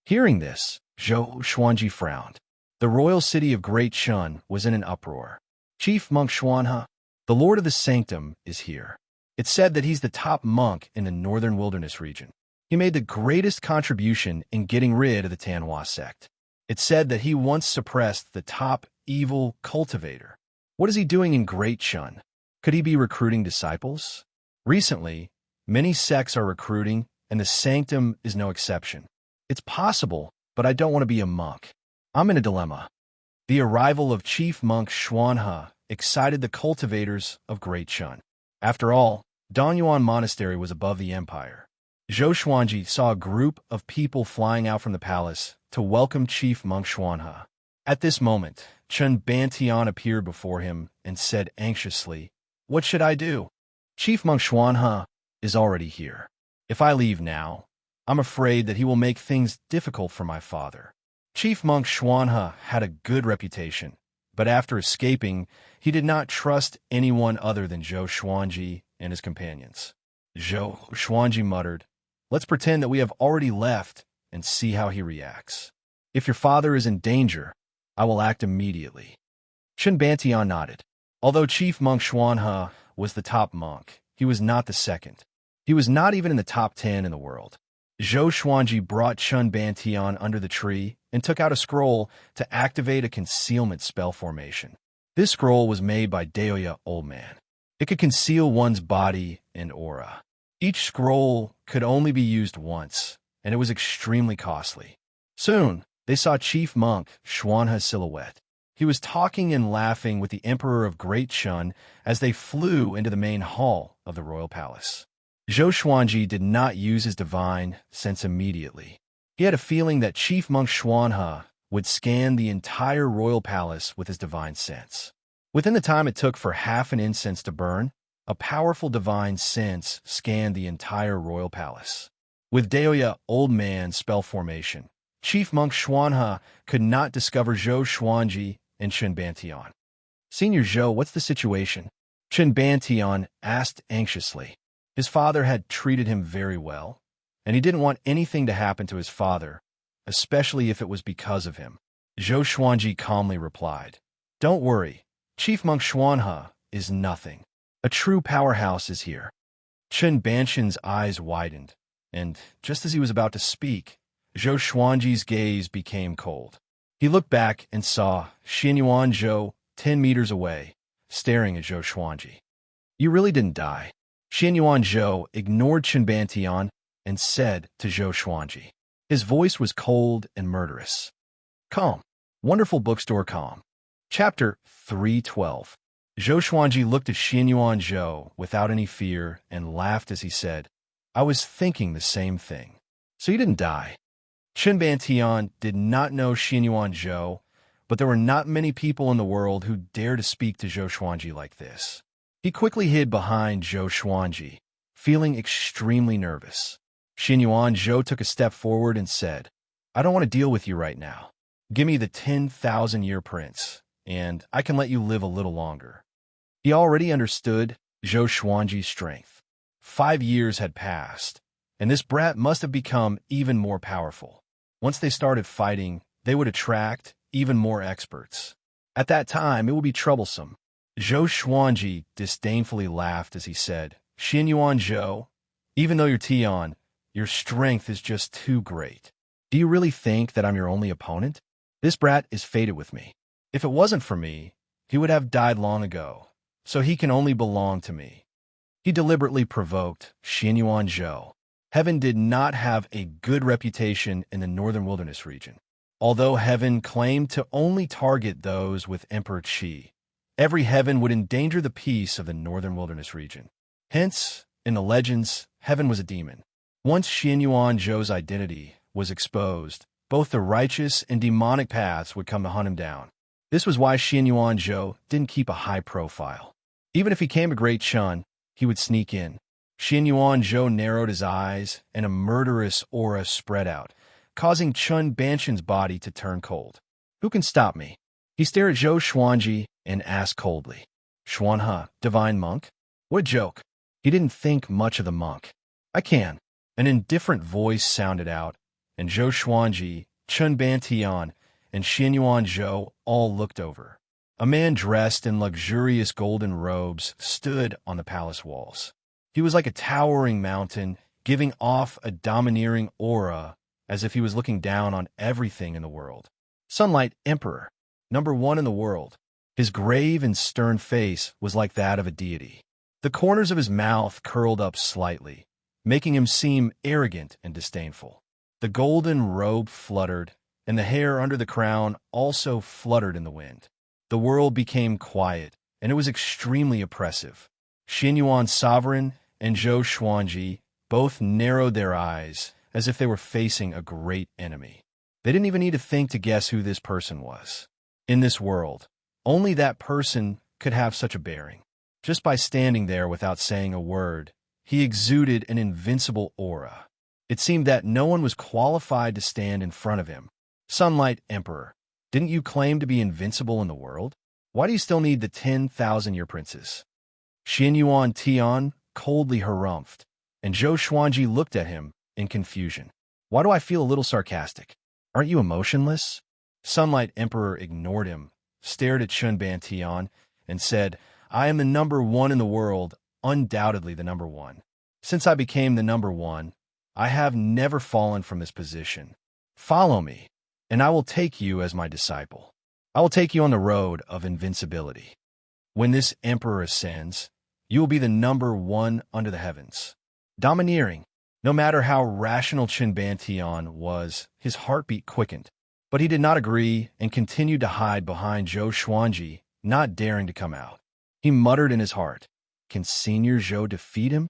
Hearing this, Zhou Xuanji frowned. The royal city of Great Shun was in an uproar. "Chief Monk Xuanhe, the Lord of the Sanctum, is here. It's said that he's the top monk in the northern wilderness region. He made the greatest contribution in getting rid of the Tanhua sect. It's said that he once suppressed the top evil cultivator. What is he doing in Great Shun? Could he be recruiting disciples? Recently, many sects are recruiting, and the Sanctum is no exception. It's possible, but I don't want to be a monk. I'm in a dilemma." The arrival of Chief Monk Xuanhe excited the cultivators of Great Shun. After all, Danyuan Monastery was above the empire. Zhou Xuanji saw a group of people flying out from the palace to welcome Chief Monk Xuanhe. At this moment, Chen Bantian appeared before him and said anxiously, "What should I do? Chief Monk Xuanhe is already here. If I leave now, I'm afraid that he will make things difficult for my father." Chief Monk Xuanhe had a good reputation, but after escaping, he did not trust anyone other than Zhou Xuanji and his companions. Zhou Xuanji muttered, "Let's pretend that we have already left and see how he reacts. If your father is in danger, I will act immediately." Chen Bantian nodded. Although Chief Monk Xuanhe was the top monk, he was not the second. He was not even in the top 10 in the world. Zhou Xuanji brought Chen Bantian under the tree and took out a scroll to activate a concealment spell formation. This scroll was made by Daoya Old Man. It could conceal one's body and aura. Each scroll could only be used once, and it was extremely costly. Soon, they saw Chief Monk Xuanhe's silhouette. He was talking and laughing with the Emperor of Great Shun as they flew into the main hall of the royal palace. Zhou Xuanji did not use his divine sense immediately. He had a feeling that Chief Monk Xuanhe would scan the entire royal palace with his divine sense. Within the time it took for half an incense to burn, a powerful divine sense scanned the entire royal palace. With Daoya Old Man spell formation, Chief Monk Xuanhe could not discover Zhou Xuanji and Chen Bantian. "Senior Zhou, what's the situation?" Chen Bantian asked anxiously. His father had treated him very well, and he didn't want anything to happen to his father, especially if it was because of him. Zhou Xuanji calmly replied, "Don't worry, Chief Monk Xuanhe is nothing. A true powerhouse is here." Chen Bantian's eyes widened, and just as he was about to speak, Zhou Xuanji's gaze became cold. He looked back and saw Xianyuan Zhou 10 meters away, staring at Zhou Xuanji. "You really didn't die." Xianyuan Zhou ignored Chen Bantian and said to Zhou Xuanji. His voice was cold and murderous. "Calm. Wonderful bookstore calm." Chapter 312. Zhou Xuanji looked at Xianyuan Zhou without any fear and laughed as he said, "I was thinking the same thing. So you didn't die." Chen Bantian did not know Xianyuan Zhou, but there were not many people in the world who dared to speak to Zhou Xuanji like this. He quickly hid behind Zhou Xuanji, feeling extremely nervous. Xianyuan Zhou took a step forward and said, "I don't want to deal with you right now. Give me the 10,000-year prince, and I can let you live a little longer." He already understood Zhou Xuanji's strength. 5 years had passed, and this brat must have become even more powerful. Once they started fighting, they would attract even more experts. At that time, it would be troublesome. Zhou Xuanji disdainfully laughed as he said, "Xianyuan Zhou, even though you're Tian, your strength is just too great. Do you really think that I'm your only opponent? This brat is fated with me. If it wasn't for me, he would have died long ago, so he can only belong to me." He deliberately provoked Xianyuan Zhou. Heaven did not have a good reputation in the northern wilderness region. Although Heaven claimed to only target those with Emperor Qi, every heaven would endanger the peace of the northern wilderness region. Hence, in the legends, Heaven was a demon. Once Xianyuan Zhou's identity was exposed, both the righteous and demonic paths would come to hunt him down. This was why Xianyuan Zhou didn't keep a high profile. Even if he came to Great Shun, he would sneak in. Xianyuan Zhou narrowed his eyes, and a murderous aura spread out, causing Chen Bantian's body to turn cold. "Who can stop me?" He stared at Zhou Xuanji and asked coldly, "Xuanhe, divine monk?" What a joke. He didn't think much of the monk. I can. An indifferent voice sounded out, and Zhou Xuanji, Chun Bantian, and Xianyuan Zhou all looked over. A man dressed in luxurious golden robes stood on the palace walls. He was like a towering mountain, giving off a domineering aura as if he was looking down on everything in the world. Sunlight Emperor, #1 in the world. His grave and stern face was like that of a deity. The corners of his mouth curled up slightly, making him seem arrogant and disdainful. The golden robe fluttered, and the hair under the crown also fluttered in the wind. The world became quiet, and it was extremely oppressive. Xianyuan Sovereign and Zhou Xuanji both narrowed their eyes as if they were facing a great enemy. They didn't even need to think to guess who this person was. In this world, only that person could have such a bearing. Just by standing there without saying a word, he exuded an invincible aura. It seemed that no one was qualified to stand in front of him. Sunlight Emperor, didn't you claim to be invincible in the world? Why do you still need the 10,000-year princes? Xianyuan Tian coldly harumphed, and Zhou Xuanji looked at him in confusion. Why do I feel a little sarcastic? Aren't you emotionless? Sunlight Emperor ignored him, stared at Chun Bantian, and said, I am the #1 in the world, undoubtedly the #1. Since I became the #1, I have never fallen from this position. Follow me, and I will take you as my disciple. I will take you on the road of invincibility. When this emperor ascends, you will be the #1 under the heavens. Domineering. No matter how rational Chun Bantian was, his heartbeat quickened. But he did not agree and continued to hide behind Zhou Xuanji, not daring to come out. He muttered in his heart, can Senior Zhou defeat him?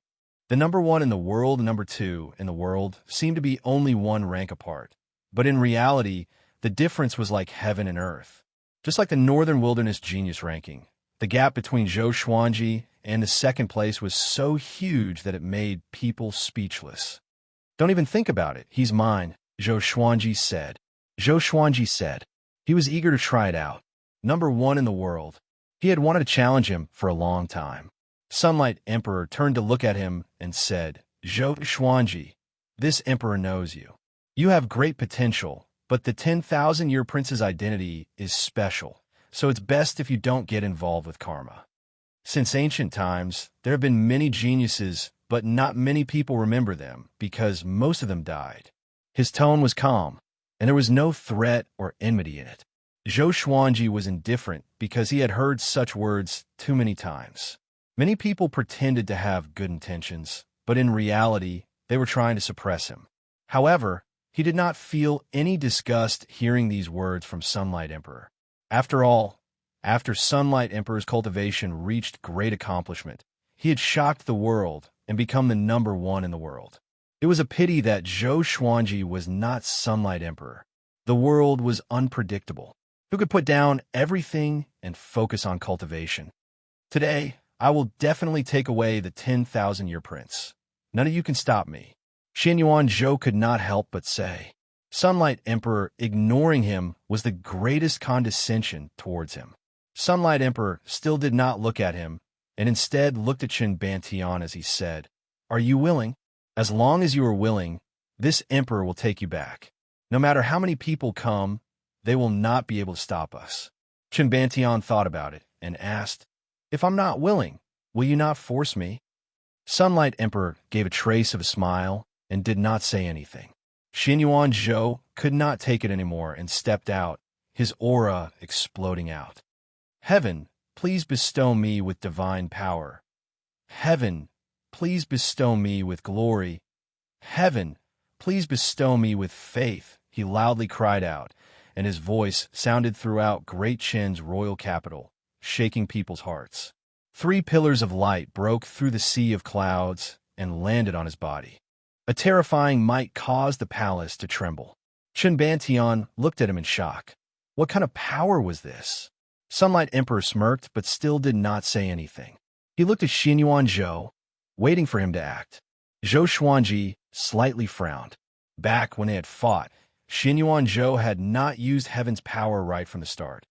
The #1 in the world and #2 in the world seemed to be only one rank apart. But in reality, the difference was like heaven and earth. Just like the Northern Wilderness Genius ranking, the gap between Zhou Xuanji and the second place was so huge that it made people speechless. Don't even think about it. He's mine, Zhou Xuanji said. Zhou Xuanji said. He was eager to try it out. #1 in the world. He had wanted to challenge him for a long time. Sunlight Emperor turned to look at him and said, Zhou Xuanji, this emperor knows you. You have great potential, but the 10,000-year prince's identity is special, so it's best if you don't get involved with karma. Since ancient times, there have been many geniuses, but not many people remember them because most of them died. His tone was calm, and there was no threat or enmity in it. Zhou Xuanji was indifferent because he had heard such words too many times. Many people pretended to have good intentions, but in reality, they were trying to suppress him. However, he did not feel any disgust hearing these words from Sunlight Emperor. After all, after Sunlight Emperor's cultivation reached great accomplishment, he had shocked the world and become the #1 in the world. It was a pity that Zhou Xuanji was not Sunlight Emperor. The world was unpredictable. Who could put down everything and focus on cultivation? Today, I will definitely take away the 10,000-year prince. None of you can stop me. Xianyuan Zhou could not help but say. Sunlight Emperor ignoring him was the greatest condescension towards him. Sunlight Emperor still did not look at him, and instead looked at Chun Bantian as he said, Are you willing? As long as you are willing, this emperor will take you back. No matter how many people come, they will not be able to stop us. Chun Bantian thought about it and asked, If I'm not willing, will you not force me? Sunlight Emperor gave a trace of a smile and did not say anything. Xianyuan Zhou could not take it anymore and stepped out, his aura exploding out. Heaven, please bestow me with divine power. Heaven, please bestow me with glory. Heaven, please bestow me with faith, he loudly cried out, and his voice sounded throughout Great Qin's royal capital, shaking people's hearts. 3 pillars of light broke through the sea of clouds and landed on his body. A terrifying might caused the palace to tremble. Chun Bantian looked at him in shock. What kind of power was this? Sunlight Emperor smirked but still did not say anything. He looked at Xianyuan Zhou, waiting for him to act. Zhou Xuanji slightly frowned. Back when they had fought, Xianyuan Zhou had not used heaven's power right from the start.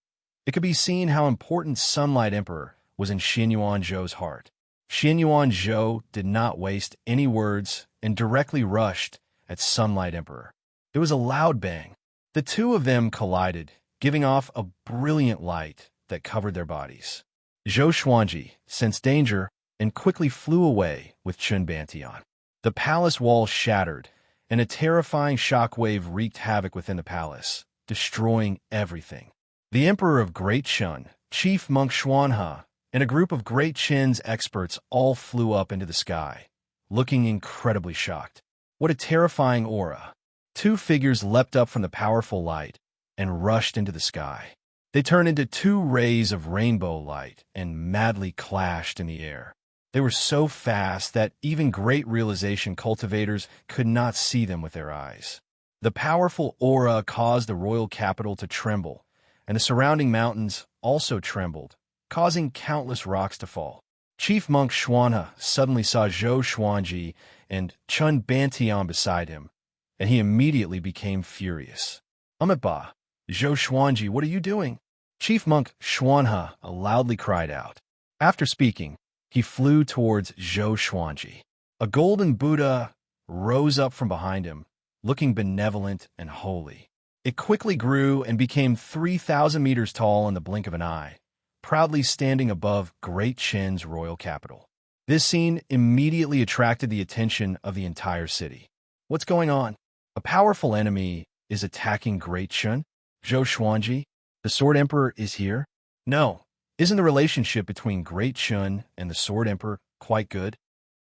It could be seen how important Sunlight Emperor was in Xianyuan Zhou's heart. Xianyuan Zhou did not waste any words and directly rushed at Sunlight Emperor. There was a loud bang. The two of them collided, giving off a brilliant light that covered their bodies. Zhou Xuanji sensed danger and quickly flew away with Chun Bantian. The palace walls shattered, and a terrifying shockwave wreaked havoc within the palace, destroying everything. The Emperor of Great Chun, Chief Monk Xuanhe, and a group of Great Chin's experts all flew up into the sky, looking incredibly shocked. What a terrifying aura! Two figures leapt up from the powerful light and rushed into the sky. They turned into two rays of rainbow light and madly clashed in the air. They were so fast that even great realization cultivators could not see them with their eyes. The powerful aura caused the royal capital to tremble, and the surrounding mountains also trembled, causing countless rocks to fall. Chief Monk Xuanhe suddenly saw Zhou Xuanji and Chun Bantian beside him, and he immediately became furious. "Amiba, Zhou Xuanji, what are you doing?" Chief Monk Xuanhe loudly cried out. After speaking, he flew towards Zhou Xuanji. A golden Buddha rose up from behind him, looking benevolent and holy. It quickly grew and became 3,000 meters tall in the blink of an eye, proudly standing above Great Chin's royal capital. This scene immediately attracted the attention of the entire city. What's going on? A powerful enemy is attacking Great Chun? Zhou Xuanji, the Sword Emperor, is here? No. Isn't the relationship between Great Chun and the Sword Emperor quite good?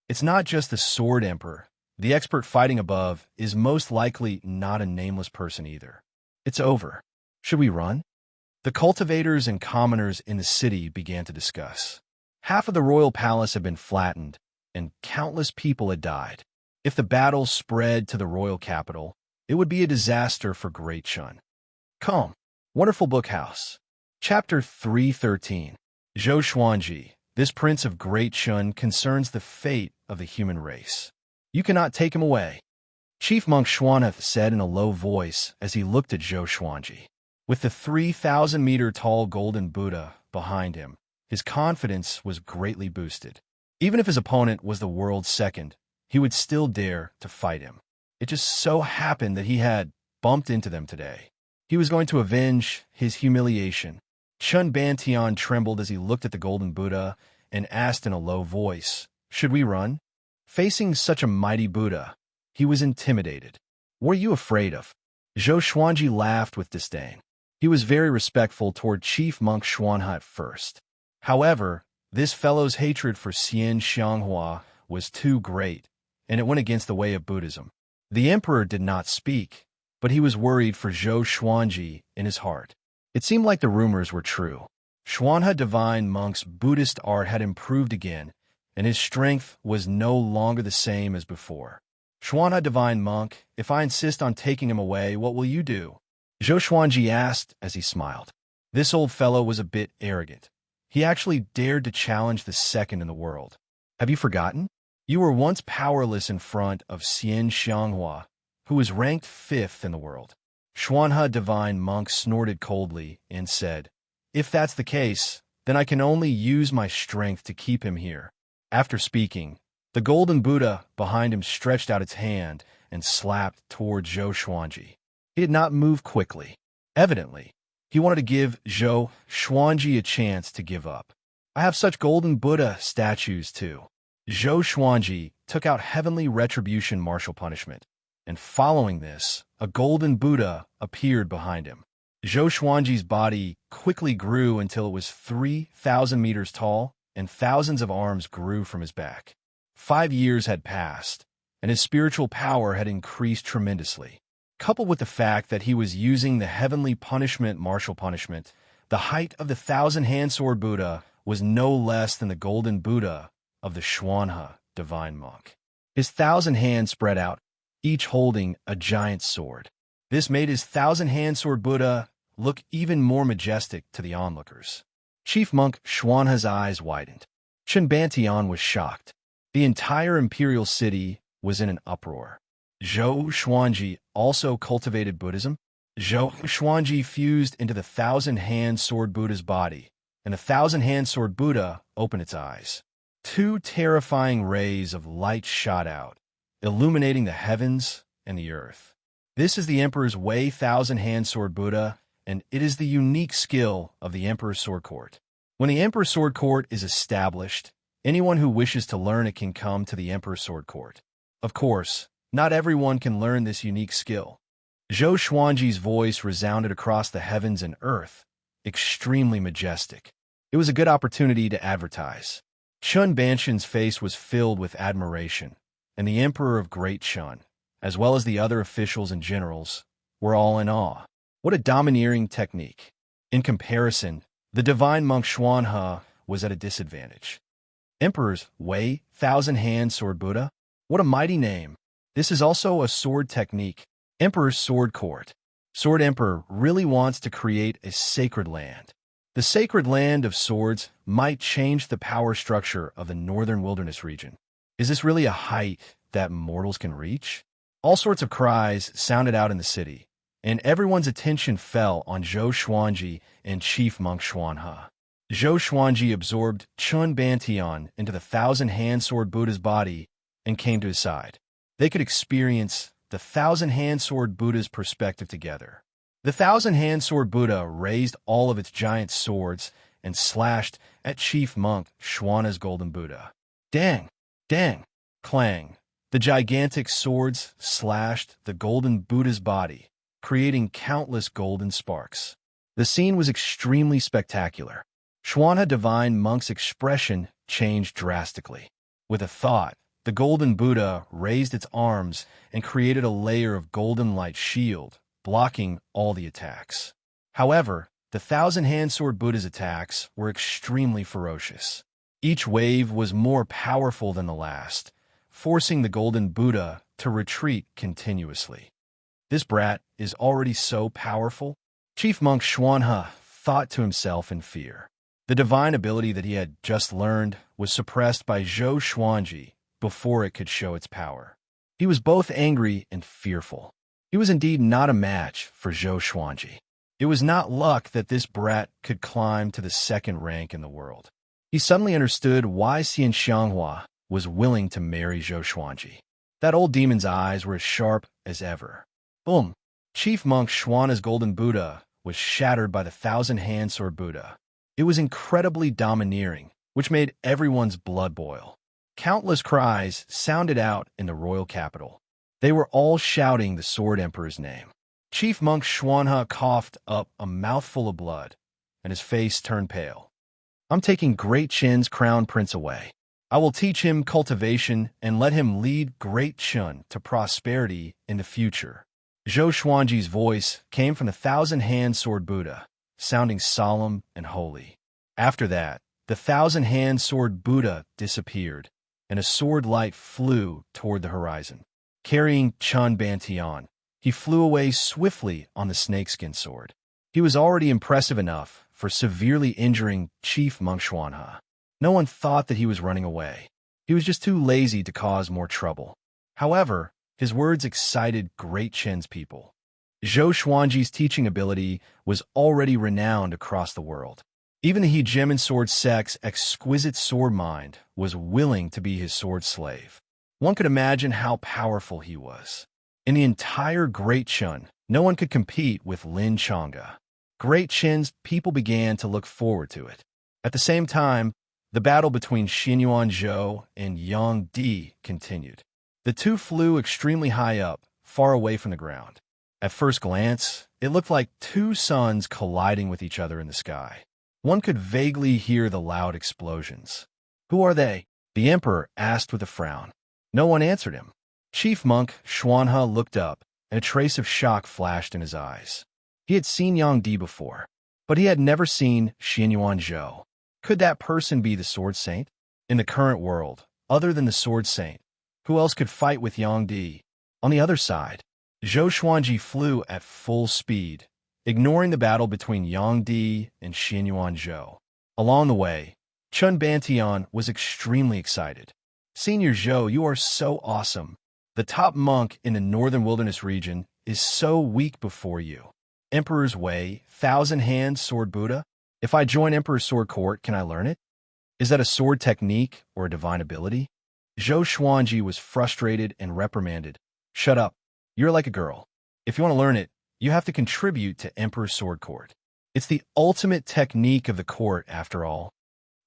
It's not just the Sword Emperor. The expert fighting above is most likely not a nameless person either. It's over. Should we run? The cultivators and commoners in the city began to discuss. Half of the royal palace had been flattened, and countless people had died. If the battle spread to the royal capital, it would be a disaster for Great Chun. Come, Wonderful Book House. Chapter 313. Zhou Xuanji, this prince of Great Chun, concerns the fate of the human race. You cannot take him away. Chief Monk Xuanhe said in a low voice as he looked at Zhou Xuanji. With the 3,000-meter-tall golden Buddha behind him, his confidence was greatly boosted. Even if his opponent was the world's second, he would still dare to fight him. It just so happened that he had bumped into them today. He was going to avenge his humiliation. Chun Bantian trembled as he looked at the golden Buddha and asked in a low voice, "Should we run?" Facing such a mighty Buddha, he was intimidated. "What are you afraid of?" Zhou Xuanji laughed with disdain. He was very respectful toward Chief Monk Xuanhe at first. However, this fellow's hatred for Xian Xianghua was too great, and it went against the way of Buddhism. The emperor did not speak, but he was worried for Zhou Xuanji in his heart. It seemed like the rumors were true. Xuanhe Divine Monk's Buddhist art had improved again, and his strength was no longer the same as before. "Xuanhe Divine Monk, if I insist on taking him away, what will you do?" Zhou Xuanji asked as he smiled. This old fellow was a bit arrogant. He actually dared to challenge the second in the world. "Have you forgotten? You were once powerless in front of Xian Xianghua, who was ranked 5th in the world." Xuanhe Divine Monk snorted coldly and said, "If that's the case, then I can only use my strength to keep him here." After speaking, the golden Buddha behind him stretched out its hand and slapped toward Zhou Xuanji. He did not move quickly. Evidently, he wanted to give Zhou Xuanji a chance to give up. "I have such golden Buddha statues too." Zhou Xuanji took out Heavenly Retribution Martial Punishment, and following this, a golden Buddha appeared behind him. Zhou Xuanji's body quickly grew until it was 3,000 meters tall, and thousands of arms grew from his back. 5 years had passed, and his spiritual power had increased tremendously. Coupled with the fact that he was using the Heavenly Punishment Martial Punishment, the height of the 1,000-hand sword Buddha was no less than the golden Buddha of the Xuanhe Divine Monk. His 1,000 hands spread out, each holding a giant sword. This made his 1,000-hand sword Buddha look even more majestic to the onlookers. Chief Monk Xuanhe's eyes widened. Chun Bantian was shocked. The entire imperial city was in an uproar. Zhou Xuanji also cultivated Buddhism. Zhou Xuanji fused into the 1,000-hand sword Buddha's body, and the 1,000-hand sword Buddha opened its eyes. Two terrifying rays of light shot out, illuminating the heavens and the earth. This is the Emperor's Way Thousand-Hand Sword Buddha, and it is the unique skill of the Emperor's Sword Court. When the Emperor's Sword Court is established, anyone who wishes to learn it can come to the Emperor's Sword Court. Of course, not everyone can learn this unique skill. Zhou Xuanji's voice resounded across the heavens and earth, extremely majestic. It was a good opportunity to advertise. Chun Banshan's face was filled with admiration, and the Emperor of Great Chun, as well as the other officials and generals, were all in awe. What a domineering technique. In comparison, the divine monk Xuanhe was at a disadvantage. Emperor's Way Thousand-Hand Sword Buddha? What a mighty name. This is also a sword technique. Emperor's Sword Court. Sword Emperor really wants to create a sacred land. The sacred land of swords might change the power structure of the northern wilderness region. Is this really a height that mortals can reach? All sorts of cries sounded out in the city, and everyone's attention fell on Zhou Xuanji and Chief Monk Xuanhe. Zhou Xuanji absorbed Chun Bantian into the Thousand-Hand Sword Buddha's body and came to his side. They could experience the Thousand-Hand Sword Buddha's perspective together. The Thousand-Hand Sword Buddha raised all of its giant swords and slashed at Chief Monk Xuanhe's Golden Buddha. Dang! Dang! Clang! The gigantic swords slashed the Golden Buddha's body, creating countless golden sparks. The scene was extremely spectacular. Xuanhe Divine Monk's expression changed drastically. With a thought, the Golden Buddha raised its arms and created a layer of golden light shield, blocking all the attacks. However, the Thousand-Hand Sword Buddha's attacks were extremely ferocious. Each wave was more powerful than the last, forcing the Golden Buddha to retreat continuously. This brat is already so powerful? Chief Monk Xuanhe thought to himself in fear. The divine ability that he had just learned was suppressed by Zhou Xuanji before it could show its power. He was both angry and fearful. He was indeed not a match for Zhou Xuanji. It was not luck that this brat could climb to the second rank in the world. He suddenly understood why Xian Xianghua was willing to marry Zhou Xuanji. That old demon's eyes were as sharp as ever. Boom! Chief Monk Xuanhe's Golden Buddha was shattered by the Thousand-Hand Sword Buddha. It was incredibly domineering, which made everyone's blood boil. Countless cries sounded out in the royal capital. They were all shouting the Sword Emperor's name. Chief Monk Xuanhe coughed up a mouthful of blood, and his face turned pale. I'm taking Great Chen's crown prince away. I will teach him cultivation and let him lead Great Chun to prosperity in the future. Zhou Xuanji's voice came from the Thousand-Hand Sword Buddha, sounding solemn and holy. After that, the Thousand-Hand Sword Buddha disappeared, and a sword light flew toward the horizon. Carrying Chun Bantian, he flew away swiftly on the snakeskin sword. He was already impressive enough for severely injuring Chief Monk Xuanhe. No one thought that he was running away. He was just too lazy to cause more trouble. However, his words excited Great Chen's people. Zhou Xuanji's teaching ability was already renowned across the world. Even the Hegemon Sword Sect's exquisite sword mind was willing to be his sword slave. One could imagine how powerful he was. In the entire Great Chun, no one could compete with Lin Chang'e. Great Chen's people began to look forward to it. At the same time, the battle between Xinyuan Zhou and Yang Di continued. The two flew extremely high up, far away from the ground. At first glance, it looked like two suns colliding with each other in the sky. One could vaguely hear the loud explosions. Who are they? The Emperor asked with a frown. No one answered him. Chief Monk Xuanhe looked up, and a trace of shock flashed in his eyes. He had seen Yang Di before, but he had never seen Xinyuan Zhou. Could that person be the Sword Saint? In the current world, other than the Sword Saint, who else could fight with Yang Di? On the other side, Zhou Xuanji flew at full speed, ignoring the battle between Yang Di and Xinyuan Zhou. Along the way, Chun Bantian was extremely excited. Senior Zhou, you are so awesome. The top monk in the northern wilderness region is so weak before you. Emperor's Way, Thousand-Hand Sword Buddha? If I join Emperor's Sword Court, can I learn it? Is that a sword technique or a divine ability? Zhou Xuanji was frustrated and reprimanded. Shut up. You're like a girl. If you want to learn it, you have to contribute to Emperor's Sword Court. It's the ultimate technique of the court, after all.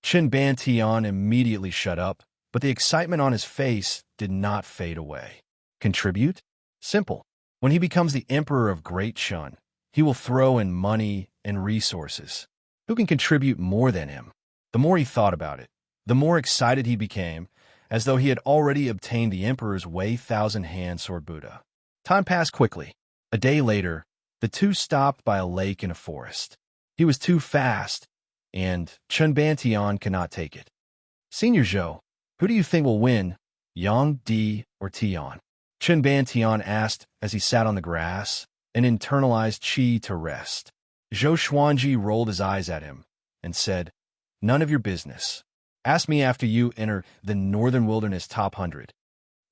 Qin Bantian immediately shut up, but the excitement on his face did not fade away. Contribute? Simple. When he becomes the Emperor of Great Shun, he will throw in money and resources. Who can contribute more than him? The more he thought about it, the more excited he became, as though he had already obtained the Emperor's Wei Thousand-Hand Sword Buddha. Time passed quickly. A day later, the two stopped by a lake in a forest. He was too fast, and Chun Bantian could not take it. Senior Zhou, who do you think will win, Yang, Di, or Tian? Chun Bantian asked as he sat on the grass and internalized qi to rest. Zhou Xuanji rolled his eyes at him and said, "None of your business. Ask me after you enter the Northern Wilderness Top 100.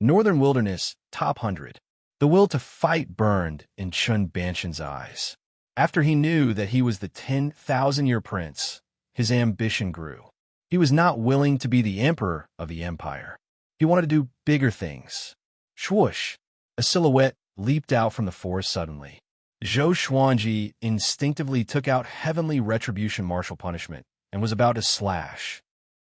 Northern Wilderness Top 100. The will to fight burned in Chun Bantian's eyes. After he knew that he was the 10,000-year prince, his ambition grew. He was not willing to be the emperor of the empire. He wanted to do bigger things. Swoosh! A silhouette leaped out from the forest suddenly. Zhou Xuanji instinctively took out Heavenly Retribution Martial Punishment and was about to slash.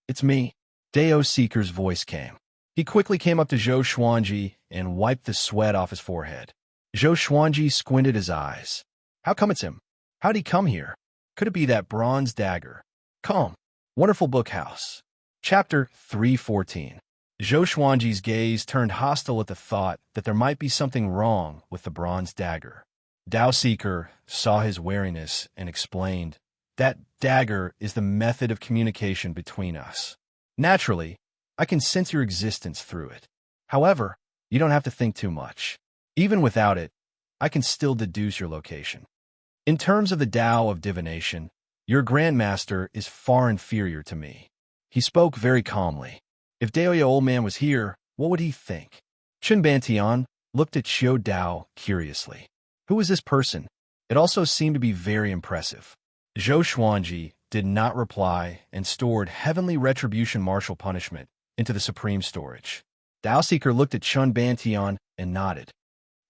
"It's me." Dao Seeker's voice came. He quickly came up to Zhou Xuanji and wiped the sweat off his forehead. Zhou Xuanji squinted his eyes. How come it's him? How'd he come here? Could it be that bronze dagger? Calm. Wonderful book house. Chapter 314. Zhou Xuanji's gaze turned hostile at the thought that there might be something wrong with the bronze dagger. Dao Seeker saw his wariness and explained, "That dagger is the method of communication between us. Naturally, I can sense your existence through it. However, you don't have to think too much. Even without it, I can still deduce your location. In terms of the Tao of divination, your Grandmaster is far inferior to me." He spoke very calmly. If Daoya Old Man was here, what would he think? Chun Bantian looked at Xiao Dao curiously. Who was this person? It also seemed to be very impressive. Zhou Xuanji did not reply and stored Heavenly Retribution Martial Punishment into the Supreme Storage. Dao Seeker looked at Chun Bantian and nodded.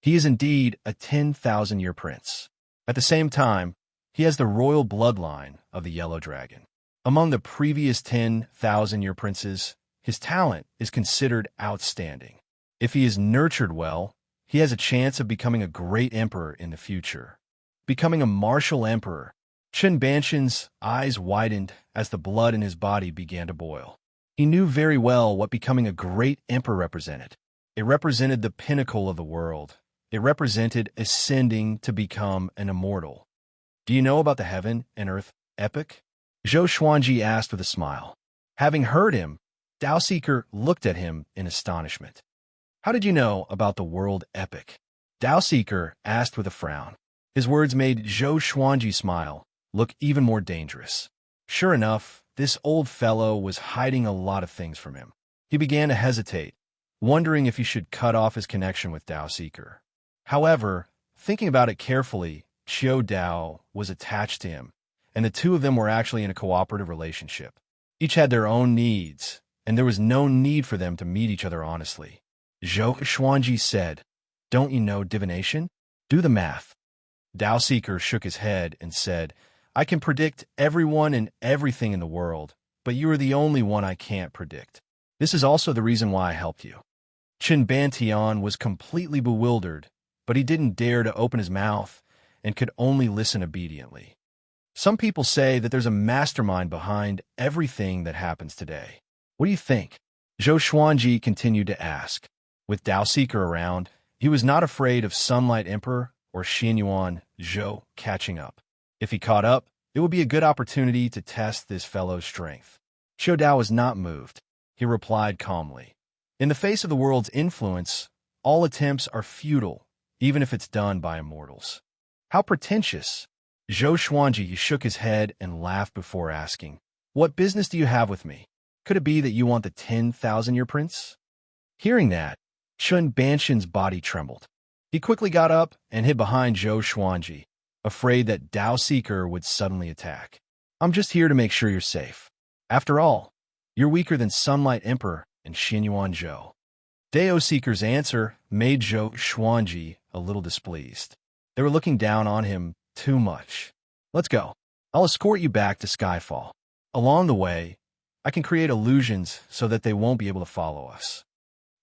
He is indeed a 10,000-year prince. At the same time, he has the royal bloodline of the Yellow Dragon. Among the previous 10,000-year princes, his talent is considered outstanding. If he is nurtured well, he has a chance of becoming a great emperor in the future. Becoming a martial emperor. Chun Bantian's eyes widened as the blood in his body began to boil. He knew very well what becoming a great emperor represented. It represented the pinnacle of the world. It represented ascending to become an immortal. Do you know about the Heaven and Earth epic? Zhou Xuanji asked with a smile. Having heard him, Dao Seeker looked at him in astonishment. How did you know about the world epic? Dao Seeker asked with a frown. His words made Zhou Xuanji smile look even more dangerous. Sure enough, this old fellow was hiding a lot of things from him. He began to hesitate, wondering if he should cut off his connection with Dao Seeker. However, thinking about it carefully, Xiao Dao was attached to him, and the two of them were actually in a cooperative relationship. Each had their own needs, and there was no need for them to meet each other honestly. Zhou Xuanji said, "Don't you know divination? Do the math." Dao Seeker shook his head and said, "I can predict everyone and everything in the world, but you are the only one I can't predict. This is also the reason why I helped you." Qin Bantian was completely bewildered, but he didn't dare to open his mouth and could only listen obediently. Some people say that there's a mastermind behind everything that happens today. What do you think? Zhou Xuanji continued to ask. With Dao Seeker around, he was not afraid of Sunlight Emperor or Xianyuan Zhou catching up. If he caught up, it would be a good opportunity to test this fellow's strength. Xiao Dao was not moved. He replied calmly. In the face of the world's influence, all attempts are futile, even if it's done by immortals. How pretentious! Zhou Xuanji shook his head and laughed before asking, "What business do you have with me? Could it be that you want the 10,000-year prince?" Hearing that, Chun Bantian's body trembled. He quickly got up and hid behind Zhou Xuanji, afraid that Dao Seeker would suddenly attack. "I'm just here to make sure you're safe. After all, You're weaker than Sunlight Emperor and Xinyuan Zhou. Dao Seeker's answer made Zhou Xuanji a little displeased. They were looking down on him too much. Let's go. I'll escort you back to Skyfall. Along the way, I can create illusions so that they won't be able to follow us.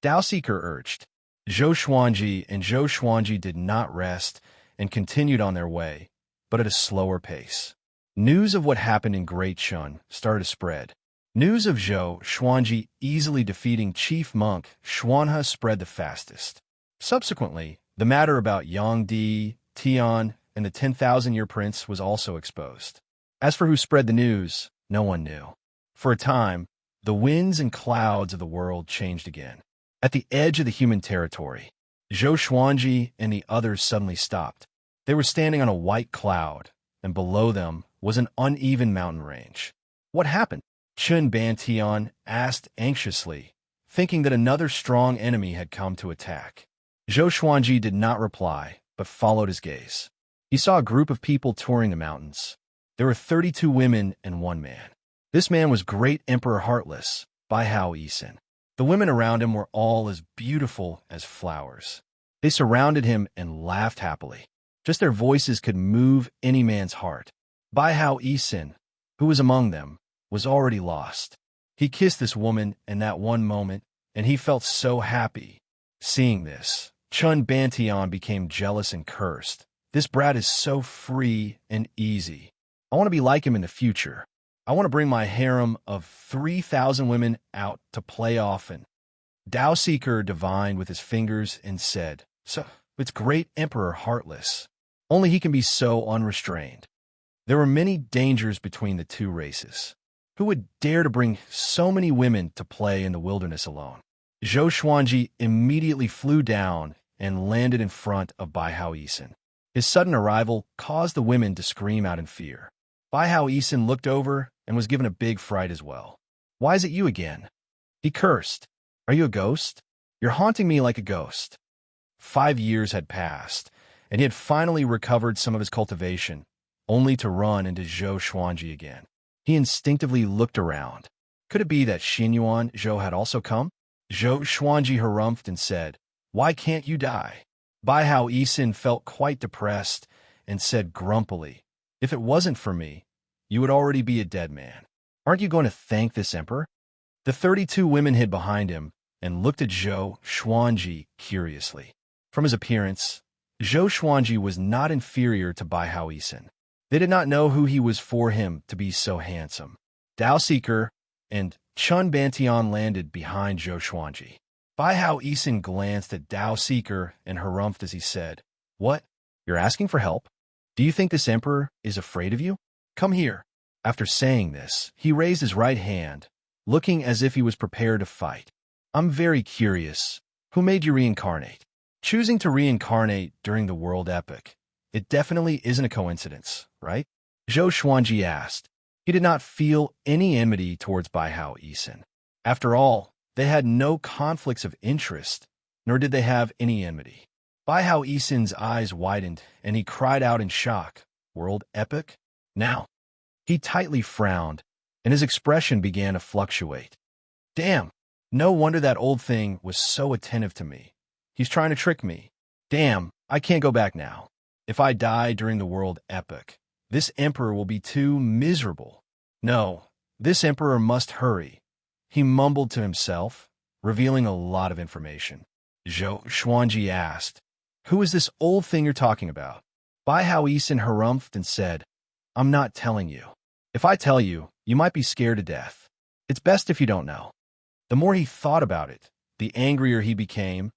Dao Seeker urged. Zhou Xuanji and Zhou Xuanji did not rest and continued on their way, but at a slower pace. News of what happened in Great Shun started to spread. News of Zhou Xuanji easily defeating Chief Monk Xuanhe spread the fastest. Subsequently, the matter about Yang Di, Tian, and the 10,000-year prince was also exposed. As for who spread the news, no one knew. For a time, the winds and clouds of the world changed again. At the edge of the human territory, Zhou Xuanji and the others suddenly stopped. They were standing on a white cloud, and below them was an uneven mountain range. What happened? Chun Bantian asked anxiously, thinking that another strong enemy had come to attack. Zhou Xuanji did not reply, but followed his gaze. He saw a group of people touring the mountains. There were 32 women and 1 man. This man was Great Emperor Heartless, Bai Hao Yisin. The women around him were all as beautiful as flowers. They surrounded him and laughed happily. Just their voices could move any man's heart. Bai Hao Yisin, who was among them, was already lost. He kissed this woman in that one moment, and he felt so happy. Seeing this, Chun Bantian became jealous and cursed. This brat is so free and easy. I want to be like him in the future. I want to bring my harem of 3,000 women out to play often. Dao Seeker divined with his fingers and said, So, it's Great Emperor Heartless. Only he can be so unrestrained. There were many dangers between the two races. Who would dare to bring so many women to play in the wilderness alone? Zhou Xuanji immediately flew down and landed in front of Bai Hao Yisin. His sudden arrival caused the women to scream out in fear. Bai Hao Yisin looked over and was given a big fright as well. Why is it you again? He cursed. Are you a ghost? You're haunting me like a ghost. 5 years had passed, and he had finally recovered some of his cultivation, only to run into Zhou Xuanji again. He instinctively looked around. Could it be that Xinyuan Zhou had also come? Zhou Xuanji harumphed and said, Why can't you die? Bai Hao Yisin felt quite depressed and said grumpily, If it wasn't for me, you would already be a dead man. Aren't you going to thank this emperor? The 32 women hid behind him and looked at Zhou Xuanji curiously. From his appearance, Zhou Xuanji was not inferior to Bai Hao Yisin. They did not know who he was for him to be so handsome. Dao Seeker and Chun Bantian landed behind Zhou Xuanji. Bai Hao Yisin glanced at Dao Seeker and harumphed as he said, What? You're asking for help? Do you think this emperor is afraid of you? Come here. After saying this, he raised his right hand, looking as if he was prepared to fight. I'm very curious. Who made you reincarnate? Choosing to reincarnate during the world epic. It definitely isn't a coincidence, right? Zhou Xuanji asked. He did not feel any enmity towards Bai Hao Yisin. After all, they had no conflicts of interest, nor did they have any enmity. Bai Hao Yisin's eyes widened, and he cried out in shock, World epic? Now. He tightly frowned, and his expression began to fluctuate. Damn, no wonder that old thing was so attentive to me. He's trying to trick me. Damn, I can't go back now. If I die during the world epic, this emperor will be too miserable. No, this emperor must hurry. He mumbled to himself, revealing a lot of information. Zhou Xuanji asked, Who is this old thing you're talking about? Bai Hao Yisin harumphed and said, I'm not telling you. If I tell you, you might be scared to death. It's best if you don't know. The more he thought about it, the angrier he became,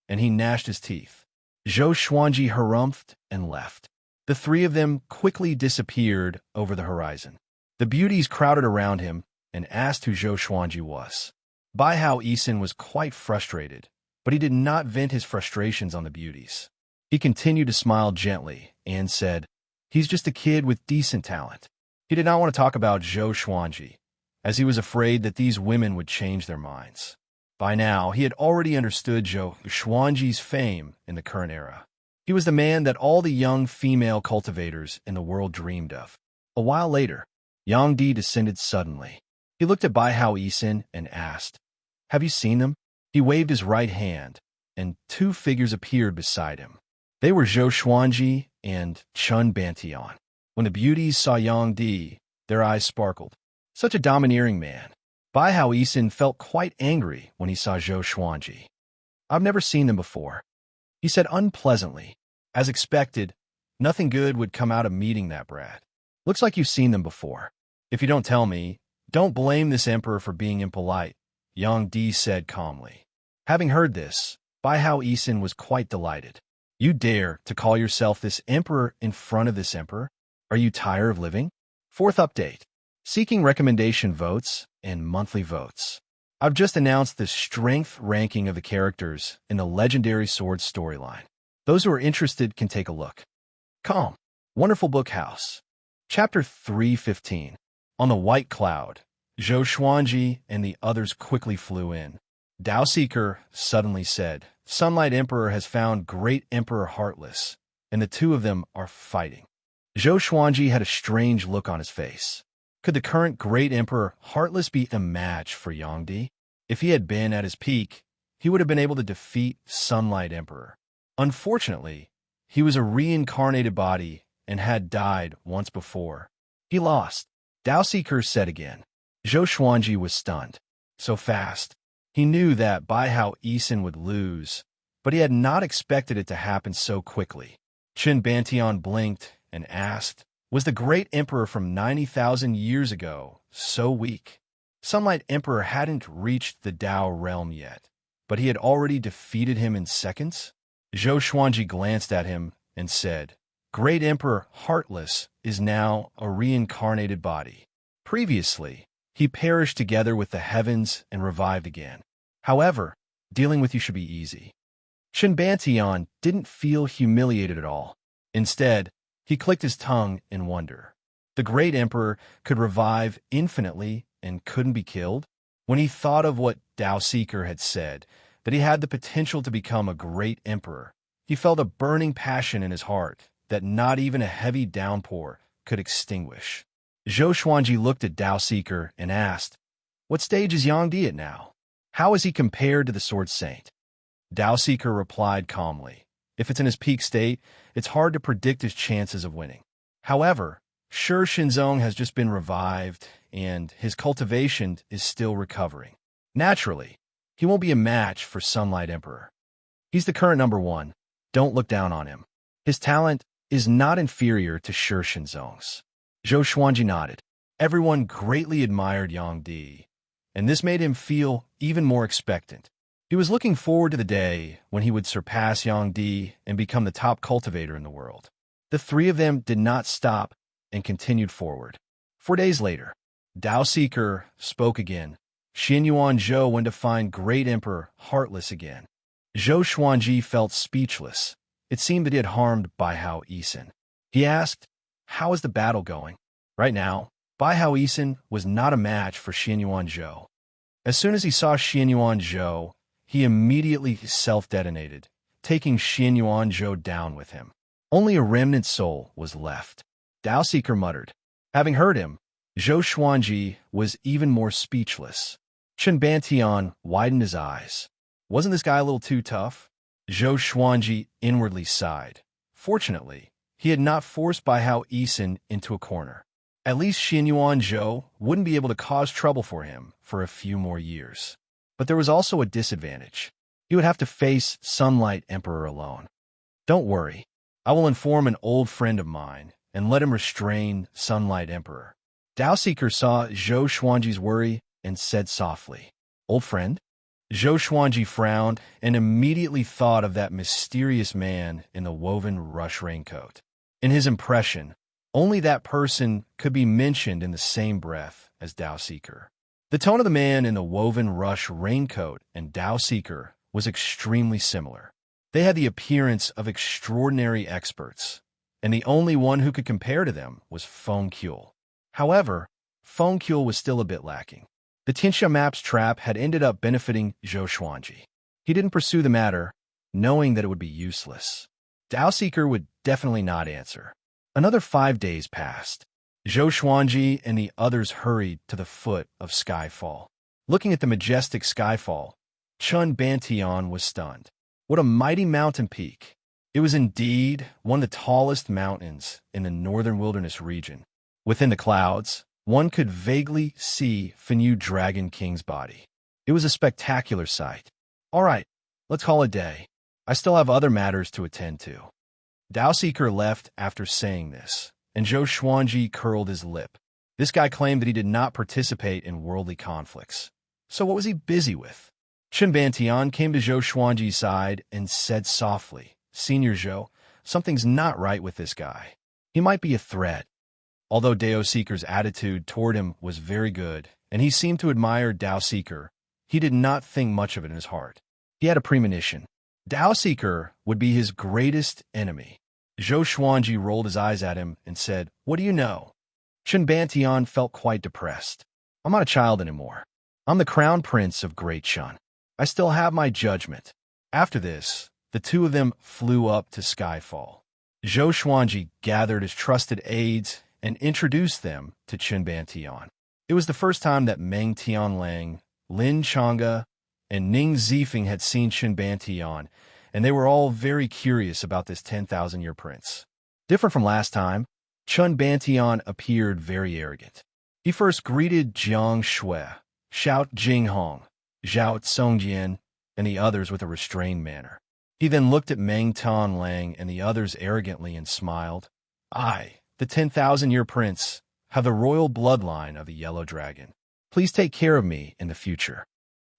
and he gnashed his teeth. Zhou Xuanji harumphed and left. The three of them quickly disappeared over the horizon. The beauties crowded around him and asked who Zhou Xuanji was. Bai Hao Yisin was quite frustrated, but he did not vent his frustrations on the beauties. He continued to smile gently and said, He's just a kid with decent talent. He did not want to talk about Zhou Xuanji, as he was afraid that these women would change their minds. By now, he had already understood Zhou Xuanji's fame in the current era. He was the man that all the young female cultivators in the world dreamed of. A while later, Yang Di descended suddenly. He looked at Bai Hao Isin and asked, "Have you seen them?" He waved his right hand, and two figures appeared beside him. They were Zhou Xuanji and Chun Bantian. When the beauties saw Yang Di, their eyes sparkled. Such a domineering man. Bai Hao Isin felt quite angry when he saw Zhou Xuanji. "I've never seen them before," he said unpleasantly. As expected, nothing good would come out of meeting that brat. "Looks like you've seen them before. If you don't tell me, don't blame this emperor for being impolite," Yang Di said calmly. Having heard this, Bai Hao Isin was quite delighted. "You dare to call yourself this emperor in front of this emperor? Are you tired of living?" Fourth update. Seeking recommendation votes and monthly votes. I've just announced the strength ranking of the characters in the Legendary Sword storyline. Those who are interested can take a look. Calm. Wonderful Book House. Chapter 315. On the White Cloud, Zhou Xuanji and the others quickly flew in. Dao Seeker suddenly said, "Sunlight Emperor has found Great Emperor Heartless, and the two of them are fighting." Zhou Xuanji had a strange look on his face. Could the current Great Emperor Heartless be a match for Yang Di? If he had been at his peak, he would have been able to defeat Sunlight Emperor. Unfortunately, he was a reincarnated body and had died once before. He lost. Dao Seeker said again. Zhou Xuanji was stunned. So fast. He knew that Bai Hao Isin would lose, but he had not expected it to happen so quickly. Qin Bantian blinked and asked, "Was the great emperor from 90,000 years ago so weak?" Sunlight Emperor hadn't reached the Dao realm yet, but he had already defeated him in seconds. Zhou Xuanji glanced at him and said, "Great Emperor Heartless is now a reincarnated body. Previously, he perished together with the heavens and revived again. However, dealing with you should be easy." Qin Bantian didn't feel humiliated at all. Instead, he clicked his tongue in wonder. The great emperor could revive infinitely and couldn't be killed? When he thought of what Dao Seeker had said, that he had the potential to become a great emperor, he felt a burning passion in his heart that not even a heavy downpour could extinguish. Zhou Xuanji looked at Dao Seeker and asked, "What stage is Yang Di at now? How is he compared to the Sword Saint?" Dao Seeker replied calmly, "If it's in his peak state, it's hard to predict his chances of winning. However, Shi Shinzong has just been revived, and his cultivation is still recovering. Naturally, he won't be a match for Sunlight Emperor. He's the current number one. Don't look down on him. His talent is not inferior to Shi Shinzong's." Zhou Xuanji nodded. Everyone greatly admired Yang Di, and this made him feel even more expectant. He was looking forward to the day when he would surpass Yang Di and become the top cultivator in the world. The three of them did not stop and continued forward. 4 days later, Dao Seeker spoke again. Xianyuan Zhou went to find Great Emperor Heartless again. Zhou Xuanji felt speechless. It seemed that he had harmed Bai Hao Isin. He asked, "How is the battle going?" Right now, Bai Hao Isin was not a match for Xianyuan Zhou. As soon as he saw Xianyuan Zhou, he immediately self-detonated, taking Xianyuan Zhou down with him. Only a remnant soul was left. Dao Seeker muttered. Having heard him, Zhou Xuanji was even more speechless. Qin Bantian widened his eyes. Wasn't this guy a little too tough? Zhou Xuanji inwardly sighed. Fortunately, he had not forced Bai Hao Isin into a corner. At least Xianyuan Zhou wouldn't be able to cause trouble for him for a few more years. But there was also a disadvantage. He would have to face Sunlight Emperor alone. Don't worry. I will inform an old friend of mine and let him restrain Sunlight Emperor. Dao Seeker saw Zhou Xuanji's worry and said softly, "Old friend?" Zhou Xuanji frowned and immediately thought of that mysterious man in the woven rush raincoat. In his impression, only that person could be mentioned in the same breath as Dao Seeker. The tone of the man in the woven rush raincoat and Dao Seeker was extremely similar. They had the appearance of extraordinary experts, and the only one who could compare to them was Feng Qiu. However, Feng Qiu was still a bit lacking. The Tianxia map's trap had ended up benefiting Zhou Xuanji. He didn't pursue the matter, knowing that it would be useless. Dao Seeker would definitely not answer. Another 5 days passed. Zhou Xuanji and the others hurried to the foot of Skyfall. Looking at the majestic Skyfall, Chun Bantian was stunned. What a mighty mountain peak! It was indeed one of the tallest mountains in the northern wilderness region. Within the clouds, one could vaguely see Fenyu Dragon King's body. It was a spectacular sight. All right, let's call it a day. I still have other matters to attend to. Daoseeker left after saying this, and Zhou Xuanji curled his lip. This guy claimed that he did not participate in worldly conflicts. So what was he busy with? Chun Bantian came to Zhou Xuanji's side and said softly, "Senior Zhou, something's not right with this guy. He might be a threat." Although Daoseeker's attitude toward him was very good, and he seemed to admire Daoseeker, he did not think much of it in his heart. He had a premonition. Daoseeker would be his greatest enemy. Zhou Xuanji rolled his eyes at him and said, "What do you know?" Chun Bantian felt quite depressed. "I'm not a child anymore. I'm the crown prince of Great Chun. I still have my judgment." After this, the two of them flew up to Skyfall. Zhou Xuanji gathered his trusted aides and introduced them to Chun Bantian. It was the first time that Meng Tianlang, Lin Chang'e, and Ning Zifeng had seen Chun Bantian, and they were all very curious about this 10,000-year prince. Different from last time, Chun Bantian appeared very arrogant. He first greeted Jiang Shui, Xiao Jinghong, Zhao Tsongjian, and the others with a restrained manner. He then looked at Meng Tianlang and the others arrogantly and smiled. "I, the 10,000-year prince, have the royal bloodline of the Yellow Dragon. Please take care of me in the future."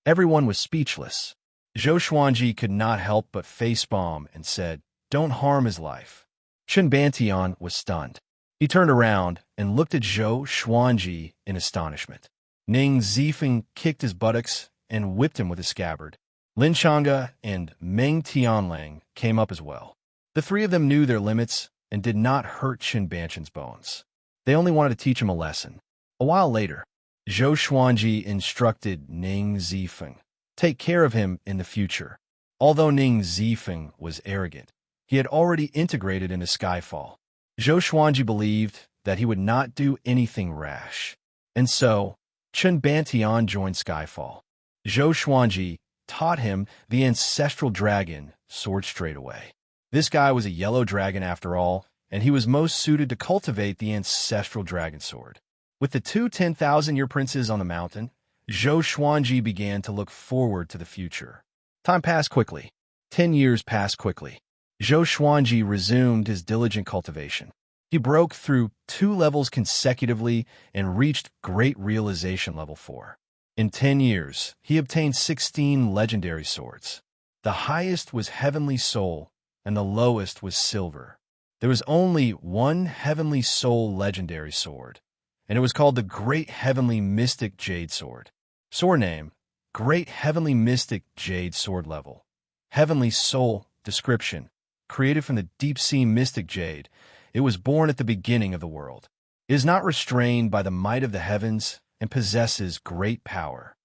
Everyone was speechless. Zhou Xuanji could not help but facepalm and said, "Don't harm his life." Chun Bantian was stunned. He turned around and looked at Zhou Xuanji in astonishment. Ning Zifeng kicked his buttocks and whipped him with his scabbard. Lin Chang'e and Meng Tianlang came up as well. The three of them knew their limits and did not hurt Chun Bantian's bones. They only wanted to teach him a lesson. A while later, Zhou Xuanji instructed Ning Zifeng, "Take care of him in the future." Although Ning Zifeng was arrogant, he had already integrated into Skyfall. Zhou Xuanji believed that he would not do anything rash. And so, Chun Bantian joined Skyfall. Zhou Xuanji taught him the ancestral dragon sword straight away. This guy was a yellow dragon after all, and he was most suited to cultivate the ancestral dragon sword. With the two 10,000-year princes on the mountain, Zhou Xuanji began to look forward to the future. Time passed quickly. 10 years passed quickly. Zhou Xuanji resumed his diligent cultivation. He broke through 2 levels consecutively and reached Great Realization Level 4. In 10 years, he obtained 16 legendary swords. The highest was Heavenly Soul, and the lowest was Silver. There was only one Heavenly Soul legendary sword, and it was called the Great Heavenly Mystic Jade Sword. Sword name, Great Heavenly Mystic Jade Sword Level. Heavenly Soul description, created from the deep-sea mystic jade, it was born at the beginning of the world. It is not restrained by the might of the heavens and possesses great power.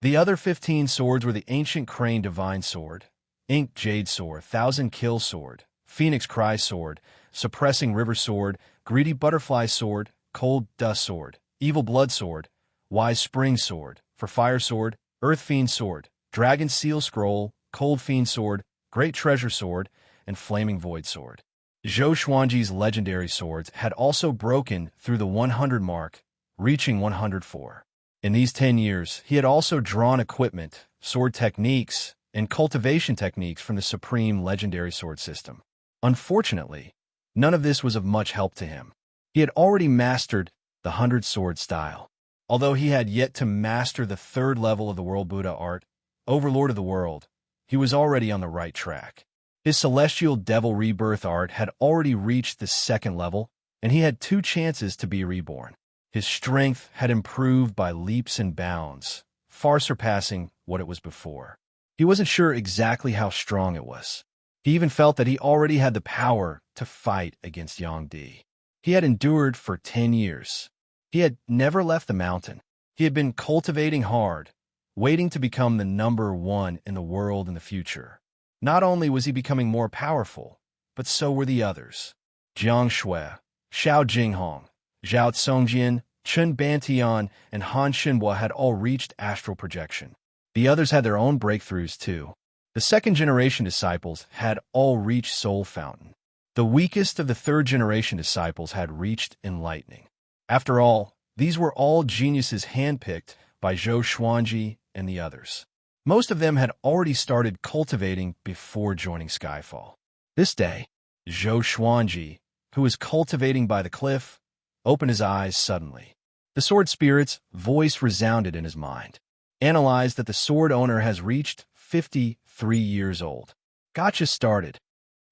The other 15 swords were the Ancient Crane Divine Sword, Ink Jade Sword, Thousand Kill Sword, Phoenix Cry Sword, Suppressing River Sword, Greedy Butterfly Sword, Cold Dust Sword, Evil Blood Sword, Wise Spring Sword, For Fire Sword, Earth Fiend Sword, Dragon Seal Scroll, Cold Fiend Sword, Great Treasure Sword, and Flaming Void Sword. Zhou Xuanji's legendary swords had also broken through the 100 mark, reaching 104. In these 10 years, he had also drawn equipment, sword techniques, and cultivation techniques from the Supreme Legendary Sword System. Unfortunately, none of this was of much help to him. He had already mastered the 100 sword style. Although he had yet to master the 3rd level of the World Buddha art, Overlord of the World, he was already on the right track. His Celestial Devil Rebirth art had already reached the 2nd level, and he had 2 chances to be reborn. His strength had improved by leaps and bounds, far surpassing what it was before. He wasn't sure exactly how strong it was. He even felt that he already had the power to fight against Yang Di. He had endured for 10 years. He had never left the mountain. He had been cultivating hard, waiting to become the number 1 in the world in the future. Not only was he becoming more powerful, but so were the others. Jiang Shui, Xiao Jinghong, Zhao Tsongjian, Chen Bantian, and Han Xinhua had all reached astral projection. The others had their own breakthroughs too. The second-generation disciples had all reached Soul Fountain. The weakest of the third-generation disciples had reached enlightening. After all, these were all geniuses handpicked by Zhou Xuanji and the others. Most of them had already started cultivating before joining Skyfall. This day, Zhou Xuanji, who was cultivating by the cliff, opened his eyes suddenly. The sword spirit's voice resounded in his mind. Analyze that the sword owner has reached 53 years old. Gotcha started.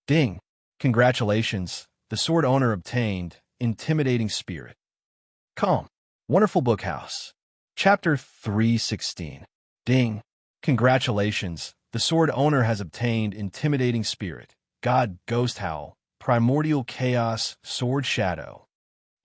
Ding. Congratulations, the sword owner obtained intimidating spirit. Calm. Wonderful Bookhouse. Chapter 316. Ding. Congratulations, the sword owner has obtained intimidating spirit. God Ghost Howl. Primordial Chaos Sword Shadow.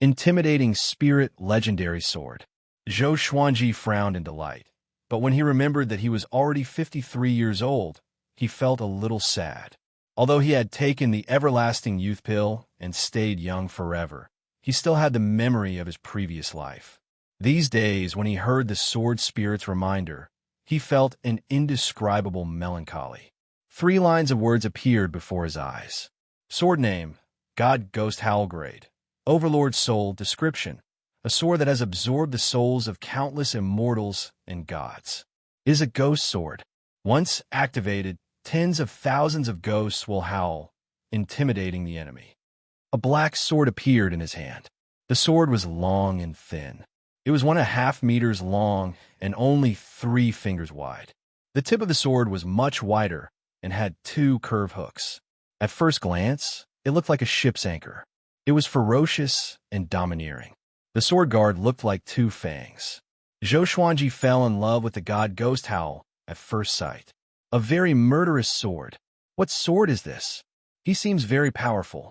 Intimidating Spirit Legendary Sword. Zhou Xuanji frowned in delight, but when he remembered that he was already 53 years old, he felt a little sad. Although he had taken the everlasting youth pill and stayed young forever, he still had the memory of his previous life. These days, when he heard the sword spirit's reminder, he felt an indescribable melancholy. 3 lines of words appeared before his eyes. Sword name, God Ghost Howl Grade. Overlord Soul description, a sword that has absorbed the souls of countless immortals and gods. Is a ghost sword. Once activated, tens of thousands of ghosts will howl, intimidating the enemy. A black sword appeared in his hand. The sword was long and thin. It was 1.5 meters long and only 3 fingers wide. The tip of the sword was much wider and had 2 curved hooks. At first glance, it looked like a ship's anchor. It was ferocious and domineering. The sword guard looked like 2 fangs. Zhou Xuanji fell in love with the god Ghost Howl at first sight. A very murderous sword. What sword is this? He seems very powerful.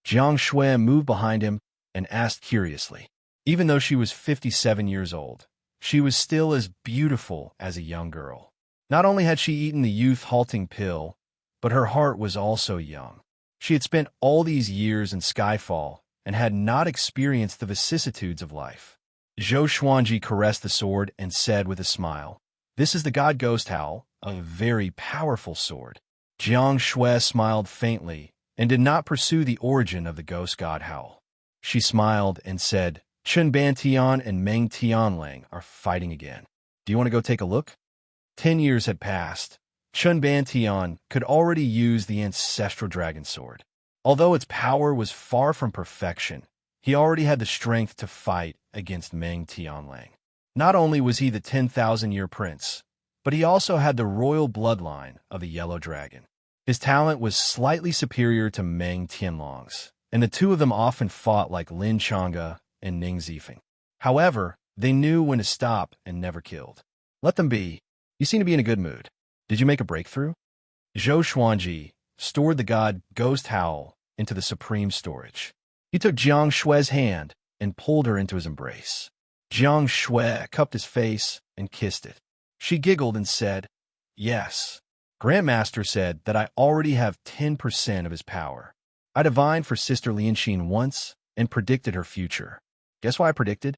Jiang Shui moved behind him and asked curiously. Even though she was 57 years old, she was still as beautiful as a young girl. Not only had she eaten the youth-halting pill, but her heart was also young. She had spent all these years in Skyfall and had not experienced the vicissitudes of life. Zhou Xuanji caressed the sword and said with a smile, "This is the god Ghost Howl, a very powerful sword." Jiang Shui smiled faintly and did not pursue the origin of the ghost god Howl. She smiled and said, "Chen Bantian and Meng Tianlang are fighting again. Do you want to go take a look?" 10 years had passed. Chen Bantian could already use the ancestral dragon sword. Although its power was far from perfection, he already had the strength to fight against Meng Tianlang. Not only was he the 10,000-year prince, but he also had the royal bloodline of the yellow dragon. His talent was slightly superior to Meng Tianlang's, and the two of them often fought like Lin Chang'e and Ning Zifeng. However, they knew when to stop and never killed. Let them be. You seem to be in a good mood. Did you make a breakthrough? Zhou Xuanji stored the god Ghost Howl into the supreme storage. He took Jiang Shui's hand and pulled her into his embrace. Jiang Shui cupped his face and kissed it. She giggled and said, "Yes." Grandmaster said that I already have 10% of his power. I divined for Sister Lianxin once and predicted her future. Guess what I predicted?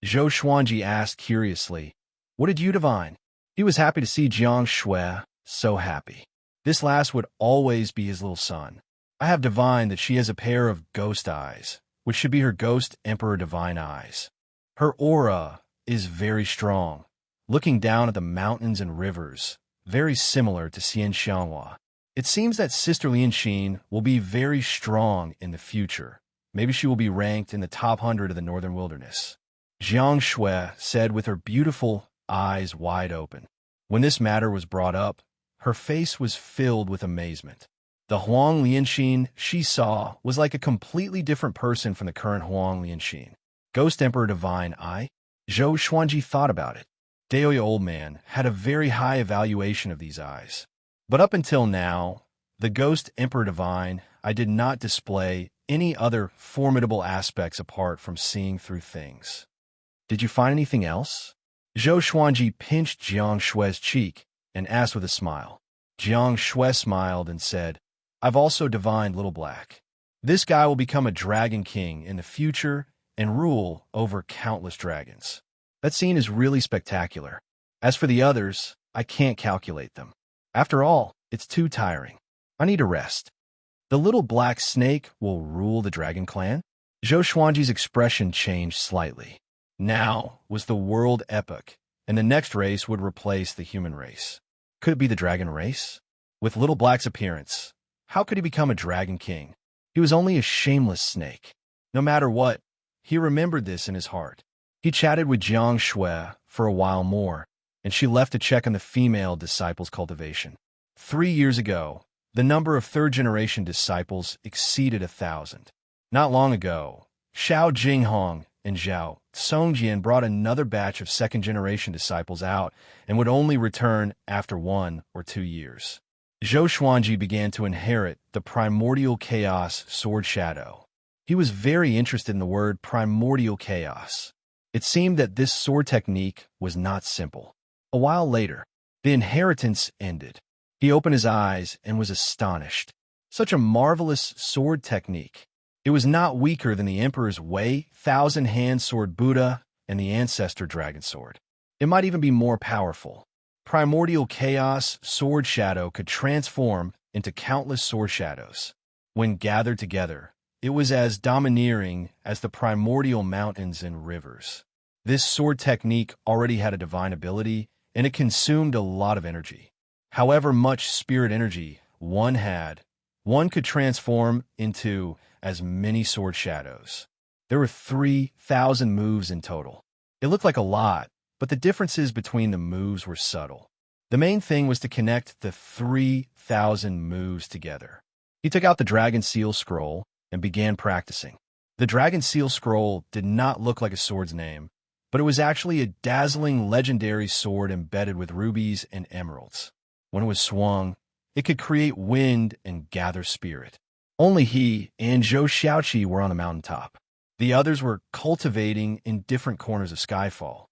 Zhou Xuanji asked curiously, "What did you divine?" He was happy to see Jiang Shui, so happy. This last would always be his little son. I have divined that she has a pair of ghost eyes, which should be her ghost emperor divine eyes. Her aura is very strong, looking down at the mountains and rivers, very similar to Xian Xianghua. It seems that Sister Lianxin will be very strong in the future. Maybe she will be ranked in the top 100 of the Northern Wilderness. Jiang Shui said with her beautiful eyes wide open. When this matter was brought up, her face was filled with amazement. The Huang Lianxin she saw was like a completely different person from the current Huang Lianxin. Ghost Emperor Divine Eye? Zhou Xuanji thought about it. Daoya Old Man had a very high evaluation of these eyes. But up until now, the Ghost Emperor Divine Eye did not display any other formidable aspects apart from seeing through things. Did you find anything else? Zhou Xuanji pinched Jiang Shui's cheek and asked with a smile. Jiang Shui smiled and said, "I've also divined Little Black. This guy will become a dragon king in the future and rule over countless dragons. That scene is really spectacular. As for the others, I can't calculate them. After all, it's too tiring. I need a rest. The little black snake will rule the dragon clan? Zhou Xuanji's expression changed slightly. Now was the world epoch, and the next race would replace the human race. Could it be the dragon race? With Little Black's appearance, how could he become a dragon king? He was only a shameless snake. No matter what, he remembered this in his heart. He chatted with Jiang Shui for a while more, and she left to check on the female disciples' cultivation. 3 years ago, the number of third-generation disciples exceeded 1,000. Not long ago, Xiao Jinghong and Zhao Songjian brought another batch of second-generation disciples out and would only return after 1 or 2 years. Zhou Xuanji began to inherit the primordial chaos sword shadow. He was very interested in the word primordial chaos. It seemed that this sword technique was not simple. A while later, the inheritance ended. He opened his eyes and was astonished. Such a marvelous sword technique. It was not weaker than the Emperor's Wei, thousand-hand sword Buddha, and the Ancestor Dragon Sword. It might even be more powerful. Primordial Chaos Sword Shadow could transform into countless sword shadows. When gathered together, it was as domineering as the primordial mountains and rivers. This sword technique already had a divine ability, and it consumed a lot of energy. However much spirit energy one had, one could transform into as many sword shadows. There were 3,000 moves in total. It looked like a lot, but the differences between the moves were subtle. The main thing was to connect the 3,000 moves together. He took out the Dragon Seal Scroll and began practicing. The Dragon Seal Scroll did not look like a sword's name, but it was actually a dazzling legendary sword embedded with rubies and emeralds. When it was swung, it could create wind and gather spirit. Only he and Zhou Xiaoqi were on the mountaintop. The others were cultivating in different corners of Skyfall.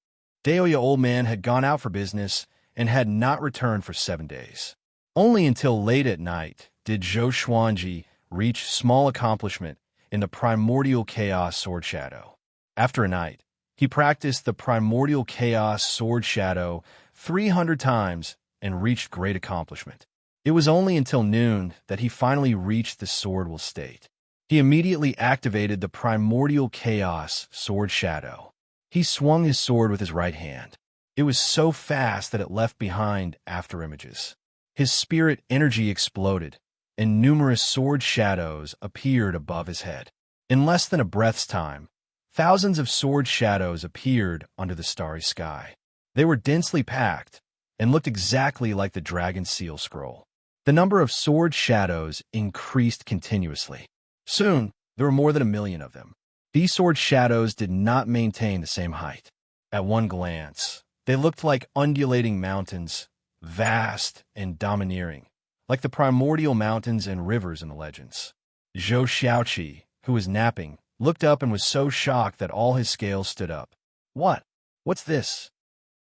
Daoya Old Man had gone out for business and had not returned for 7 days. Only until late at night did Zhou Xuanji reach small accomplishment in the Primordial Chaos Sword Shadow. After a night, he practiced the Primordial Chaos Sword Shadow 300 times and reached great accomplishment. It was only until noon that he finally reached the swordwell state. He immediately activated the Primordial Chaos Sword Shadow. He swung his sword with his right hand. It was so fast that it left behind after images. His spirit energy exploded, and numerous sword shadows appeared above his head. In less than a breath's time, thousands of sword shadows appeared under the starry sky. They were densely packed and looked exactly like the Dragon Seal Scroll. The number of sword shadows increased continuously. Soon, there were more than 1 million of them. These sword shadows did not maintain the same height. At one glance, they looked like undulating mountains, vast and domineering, like the primordial mountains and rivers in the legends. Zhou Xiaoqi, who was napping, looked up and was so shocked that all his scales stood up. "What? What's this?"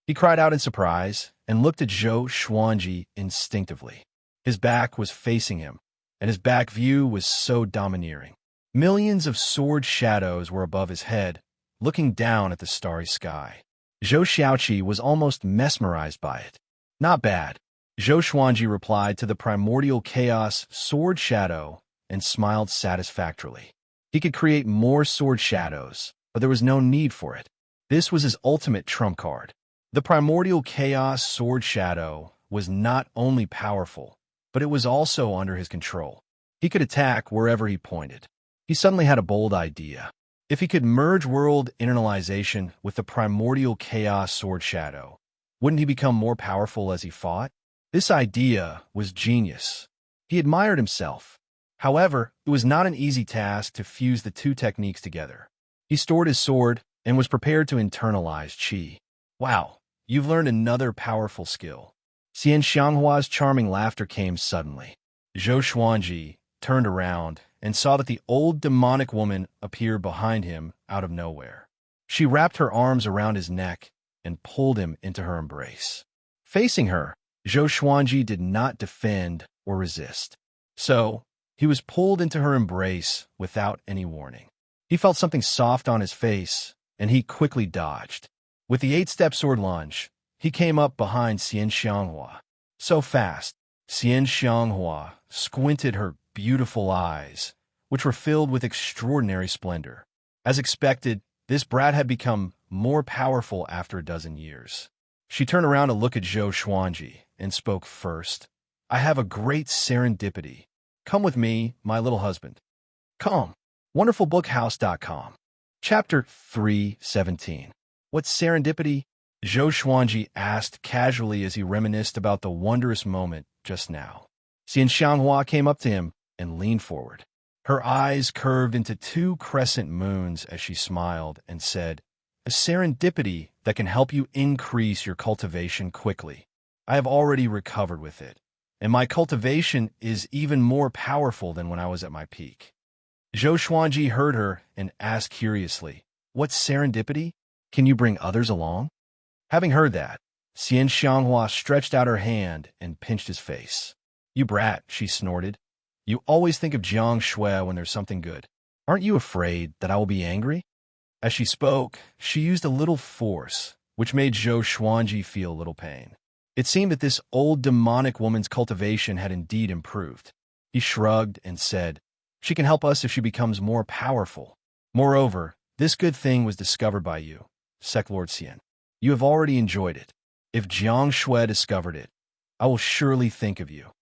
He cried out in surprise and looked at Zhou Xuanji instinctively. His back was facing him, and his back view was so domineering. Millions of sword shadows were above his head, looking down at the starry sky. Zhou Xiaoqi was almost mesmerized by it. "Not bad," Zhou Xuanji replied to the Primordial Chaos Sword Shadow and smiled satisfactorily. He could create more sword shadows, but there was no need for it. This was his ultimate trump card. The Primordial Chaos Sword Shadow was not only powerful, but it was also under his control. He could attack wherever he pointed. He suddenly had a bold idea. If he could merge world internalization with the Primordial Chaos Sword Shadow, wouldn't he become more powerful as he fought? This idea was genius. He admired himself. However, it was not an easy task to fuse the two techniques together. He stored his sword and was prepared to internalize qi. "Wow, you've learned another powerful skill." Xian Xianghua's charming laughter came suddenly. Zhou Xuanji turned around and saw that the old demonic woman appeared behind him out of nowhere. She wrapped her arms around his neck and pulled him into her embrace. Facing her, Zhou Xuanji did not defend or resist. So, he was pulled into her embrace without any warning. He felt something soft on his face, and he quickly dodged. With the 8-step sword lunge, he came up behind Xian Xianghua. So fast, Xian Xianghua squinted her beautiful eyes, which were filled with extraordinary splendor. As expected, this brat had become more powerful after a dozen years. She turned around to look at Zhou Xuanji and spoke first. I have a great serendipity. Come with me, my little husband. Come. WonderfulBookhouse.com. Chapter 3:17. What's serendipity? Zhou Xuanji asked casually as he reminisced about the wondrous moment just now. Xian Xianghua came up to him and leaned forward. Her eyes curved into 2 crescent moons as she smiled and said, a serendipity that can help you increase your cultivation quickly. I have already recovered with it, and my cultivation is even more powerful than when I was at my peak. Zhou Xuanji heard her and asked curiously, what's serendipity? Can you bring others along? Having heard that, Xian Xianghua stretched out her hand and pinched his face. You brat, she snorted. You always think of Jiang Shui when there's something good. Aren't you afraid that I will be angry? As she spoke, she used a little force, which made Zhou Xuanji feel a little pain. It seemed that this old demonic woman's cultivation had indeed improved. He shrugged and said, she can help us if she becomes more powerful. Moreover, this good thing was discovered by you, Sec Lord Xian. You have already enjoyed it. If Jiang Shui discovered it, I will surely think of you.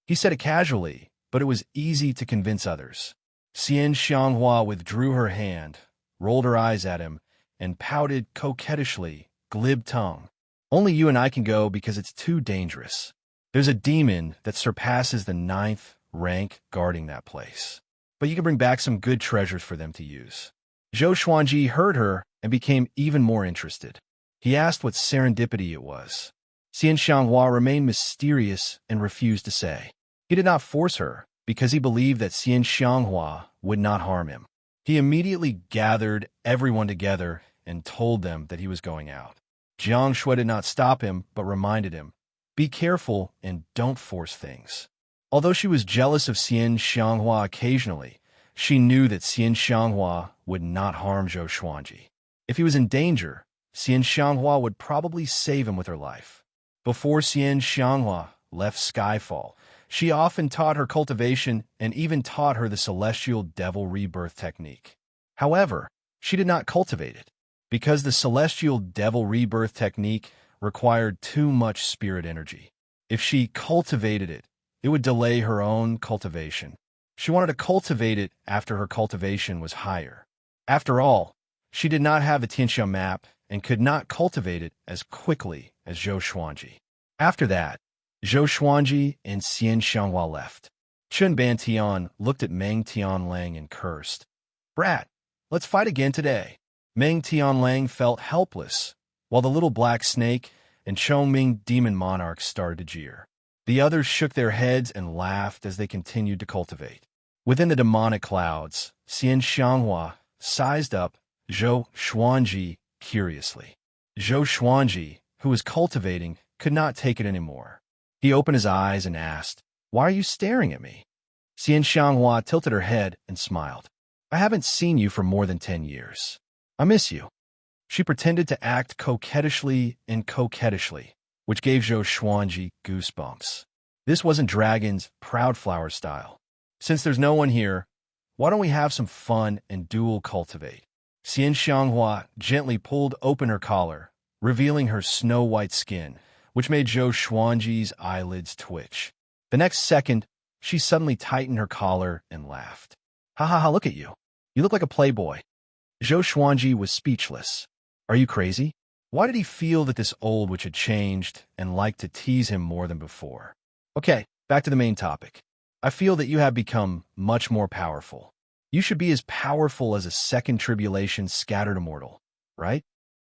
He said it casually, but it was easy to convince others. Xian Xianghua withdrew her hand, rolled her eyes at him, and pouted coquettishly, glib tongue. Only you and I can go because it's too dangerous. There's a demon that surpasses the 9th rank guarding that place. But you can bring back some good treasures for them to use. Zhou Xuanji heard her and became even more interested. He asked what serendipity it was. Xian Xianghua remained mysterious and refused to say. He did not force her because he believed that Xian Xianghua would not harm him. He immediately gathered everyone together and told them that he was going out. Jiang Shui did not stop him, but reminded him, be careful and don't force things. Although she was jealous of Xian Xianghua occasionally, she knew that Xian Xianghua would not harm Zhou Xuanji. If he was in danger, Xian Xianghua would probably save him with her life. Before Xian Xianghua left Skyfall, she often taught her cultivation and even taught her the celestial devil rebirth technique. However, she did not cultivate it, because the celestial devil rebirth technique required too much spirit energy. If she cultivated it, it would delay her own cultivation. She wanted to cultivate it after her cultivation was higher. After all, she did not have a Tianxia map and could not cultivate it as quickly as Zhou Xuanji. After that, Zhou Xuanji and Xian Xianghua left. Chun Ban Tian looked at Meng Tianlang and cursed. Brat, let's fight again today. Meng Tianlang felt helpless, while the little black snake and Chongming demon monarch started to jeer. The others shook their heads and laughed as they continued to cultivate. Within the demonic clouds, Xian Xianghua sized up Zhou Xuanji curiously. Zhou Xuanji, who was cultivating, could not take it anymore. He opened his eyes and asked, why are you staring at me? Xian Xianghua tilted her head and smiled. I haven't seen you for more than 10 years. I miss you. She pretended to act coquettishly, which gave Zhou Xuanji goosebumps. This wasn't Dragon's proud flower style. Since there's no one here, why don't we have some fun and dual cultivate? Xian Xianghua gently pulled open her collar, revealing her snow-white skin, which made Zhou Xuanji's eyelids twitch. The next second, she suddenly tightened her collar and laughed. Ha ha ha, look at you. You look like a playboy. Zhou Xuanji was speechless. Are you crazy? Why did he feel that this old witch had changed and liked to tease him more than before? Okay, back to the main topic. I feel that you have become much more powerful. You should be as powerful as a second tribulation scattered immortal, right?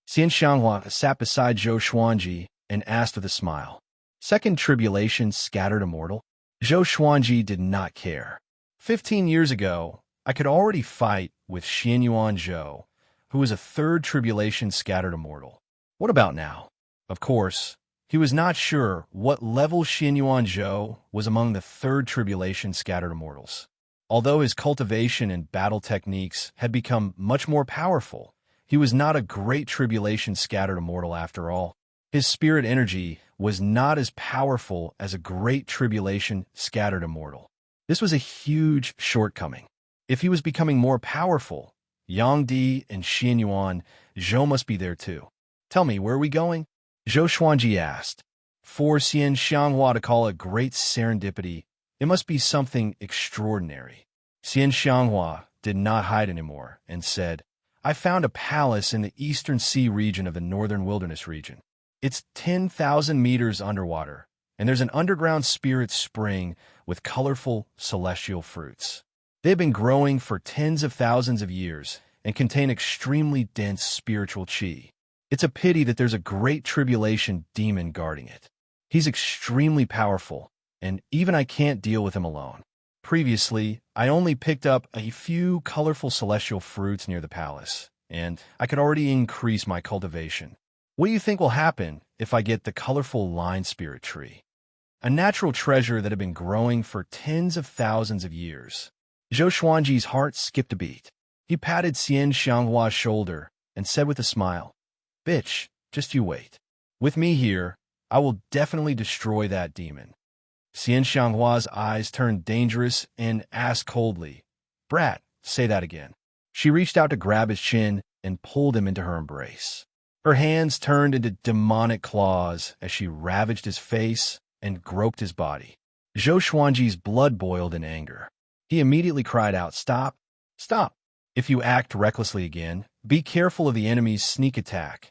Xian Xianghua sat beside Zhou Xuanji and asked with a smile. Second tribulation scattered immortal? Zhou Xuanji did not care. 15 years ago, I could already fight with Xianyuan Zhou, who was a third tribulation scattered immortal. What about now? Of course, he was not sure what level Xianyuan Zhou was among the third tribulation scattered immortals. Although his cultivation and battle techniques had become much more powerful, he was not a great tribulation scattered immortal after all. His spirit energy was not as powerful as a great tribulation scattered immortal. This was a huge shortcoming. If he was becoming more powerful, Yang Di and Xian Yuan, Zhou must be there too. Tell me, where are we going? Zhou Xuanji asked. For Xian Xianghua to call it great serendipity, it must be something extraordinary. Xian Xianghua did not hide anymore and said, I found a palace in the eastern sea region of the northern wilderness region. It's 10,000 meters underwater, and there's an underground spirit spring with colorful celestial fruits. They've been growing for tens of thousands of years and contain extremely dense spiritual qi. It's a pity that there's a great tribulation demon guarding it. He's extremely powerful, and even I can't deal with him alone. Previously, I only picked up a few colorful celestial fruits near the palace, and I could already increase my cultivation. What do you think will happen if I get the colorful line spirit tree? A natural treasure that had been growing for tens of thousands of years. Zhou Xuanji's heart skipped a beat. He patted Xian Xianghua's shoulder and said with a smile, Bitch, just you wait. With me here, I will definitely destroy that demon. Xian Xianghua's eyes turned dangerous and asked coldly, Brat, say that again. She reached out to grab his chin and pulled him into her embrace. Her hands turned into demonic claws as she ravaged his face and groped his body. Zhou Xuanji's blood boiled in anger. He immediately cried out, Stop! Stop! If you act recklessly again, be careful of the enemy's sneak attack.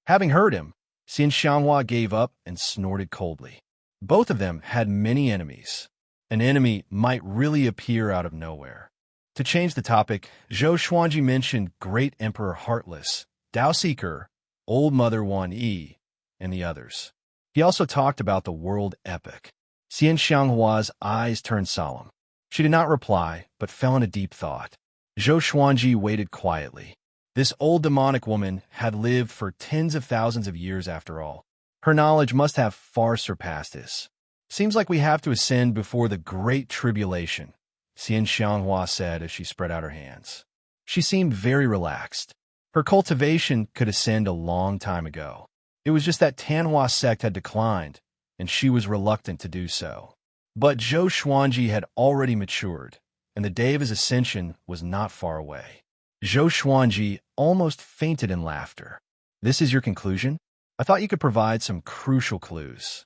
Having heard him, Xian Xianghua gave up and snorted coldly. Both of them had many enemies. An enemy might really appear out of nowhere. To change the topic, Zhou Xuanji mentioned Great Emperor Heartless, Dao Seeker, Old Mother Wan Yi, and the others. He also talked about the world epic. Xian Xianghua's eyes turned solemn. She did not reply, but fell into deep thought. Zhou Xuanji waited quietly. This old demonic woman had lived for tens of thousands of years after all. Her knowledge must have far surpassed this. Seems like we have to ascend before the Great Tribulation, Xian Xianghua said as she spread out her hands. She seemed very relaxed. Her cultivation could ascend a long time ago. It was just that Tanhua sect had declined, and she was reluctant to do so. But Zhou Xuanji had already matured, and the day of his ascension was not far away. Zhou Xuanji almost fainted in laughter. This is your conclusion? I thought you could provide some crucial clues.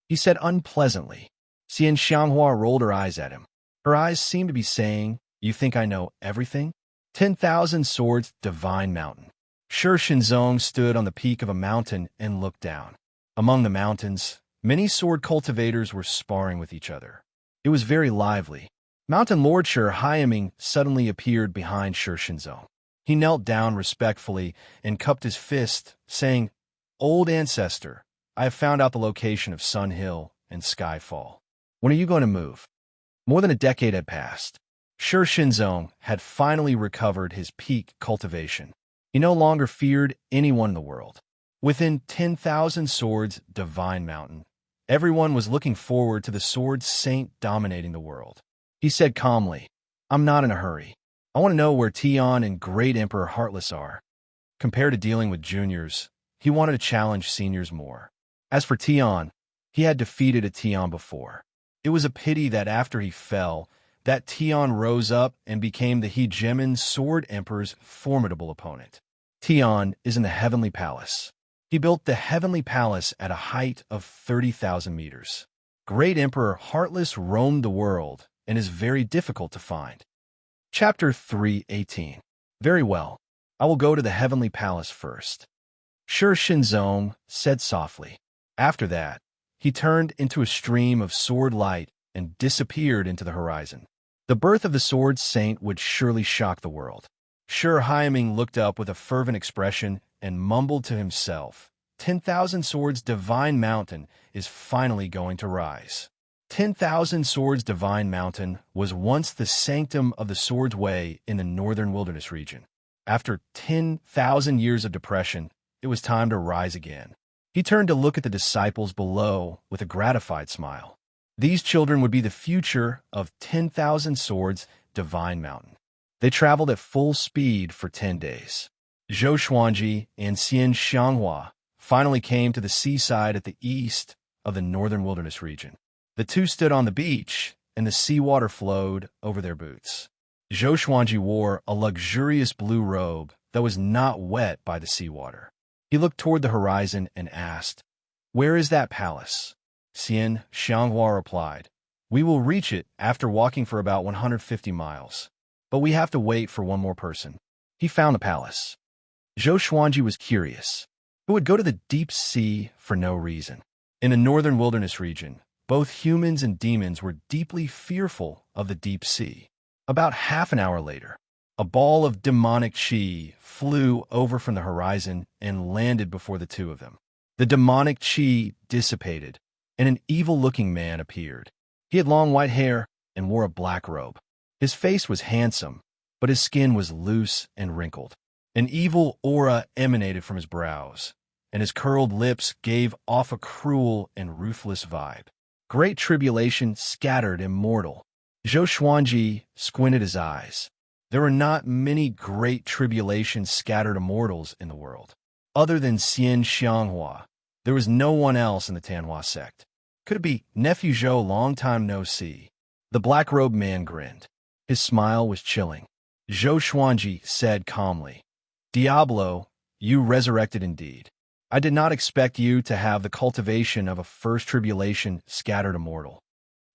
He said unpleasantly. Xian Xianghua rolled her eyes at him. Her eyes seemed to be saying, You think I know everything? 10,000 Swords, Divine Mountain. Shi Shinzong stood on the peak of a mountain and looked down. Among the mountains, many sword cultivators were sparring with each other. It was very lively. Mountain Lord Shi Haiyaming suddenly appeared behind Shi Shinzong. He knelt down respectfully and cupped his fist, saying, Old ancestor, I have found out the location of Sun Hill and Skyfall. When are you going to move? More than a decade had passed. Shi Shinzong had finally recovered his peak cultivation. He no longer feared anyone in the world. Within 10,000 Swords, Divine Mountain, everyone was looking forward to the Sword Saint dominating the world. He said calmly, I'm not in a hurry. I want to know where Tian and Great Emperor Heartless are. Compared to dealing with juniors, he wanted to challenge seniors more. As for Tian, he had defeated a Tian before. It was a pity that after he fell, that Tian rose up and became the Hegemon Sword Emperor's formidable opponent. Tian is in the Heavenly Palace. He built the Heavenly Palace at a height of 30,000 meters. Great Emperor Heartless roamed the world and is very difficult to find. Chapter 3:18. Very well. I will go to the Heavenly Palace first. Shi Shinzong said softly. After that, he turned into a stream of sword light and disappeared into the horizon. The birth of the Sword Saint would surely shock the world. Shi Haiyaming looked up with a fervent expression and mumbled to himself, 10,000 Swords Divine Mountain is finally going to rise. 10,000 Swords Divine Mountain was once the sanctum of the Sword's Way in the northern wilderness region. After 10,000 years of depression, it was time to rise again. He turned to look at the disciples below with a gratified smile. These children would be the future of 10,000 Swords Divine Mountain. They traveled at full speed for 10 days. Zhou Xuanji and Xian Xianghua finally came to the seaside at the east of the northern wilderness region. The two stood on the beach, and the seawater flowed over their boots. Zhou Xuanji wore a luxurious blue robe that was not wet by the seawater. He looked toward the horizon and asked, "Where is that palace?" Xian Xianghua replied, "We will reach it after walking for about 150 miles. But we have to wait for one more person." He found the palace. Zhou Xuanji was curious. Who would go to the deep sea for no reason? In the northern wilderness region, both humans and demons were deeply fearful of the deep sea. About half an hour later, a ball of demonic chi flew over from the horizon and landed before the two of them. The demonic chi dissipated, and an evil-looking man appeared. He had long white hair and wore a black robe. His face was handsome, but his skin was loose and wrinkled. An evil aura emanated from his brows, and his curled lips gave off a cruel and ruthless vibe. Great tribulation scattered immortal. Zhou Xuanji squinted his eyes. There were not many great tribulation scattered immortals in the world. Other than Xian Xianghua, there was no one else in the Tanhua sect. Could it be Nephew Zhou, long time no see? The black-robed man grinned. His smile was chilling. Zhou Xuanji said calmly, "Diablo, you resurrected indeed. I did not expect you to have the cultivation of a first tribulation scattered immortal."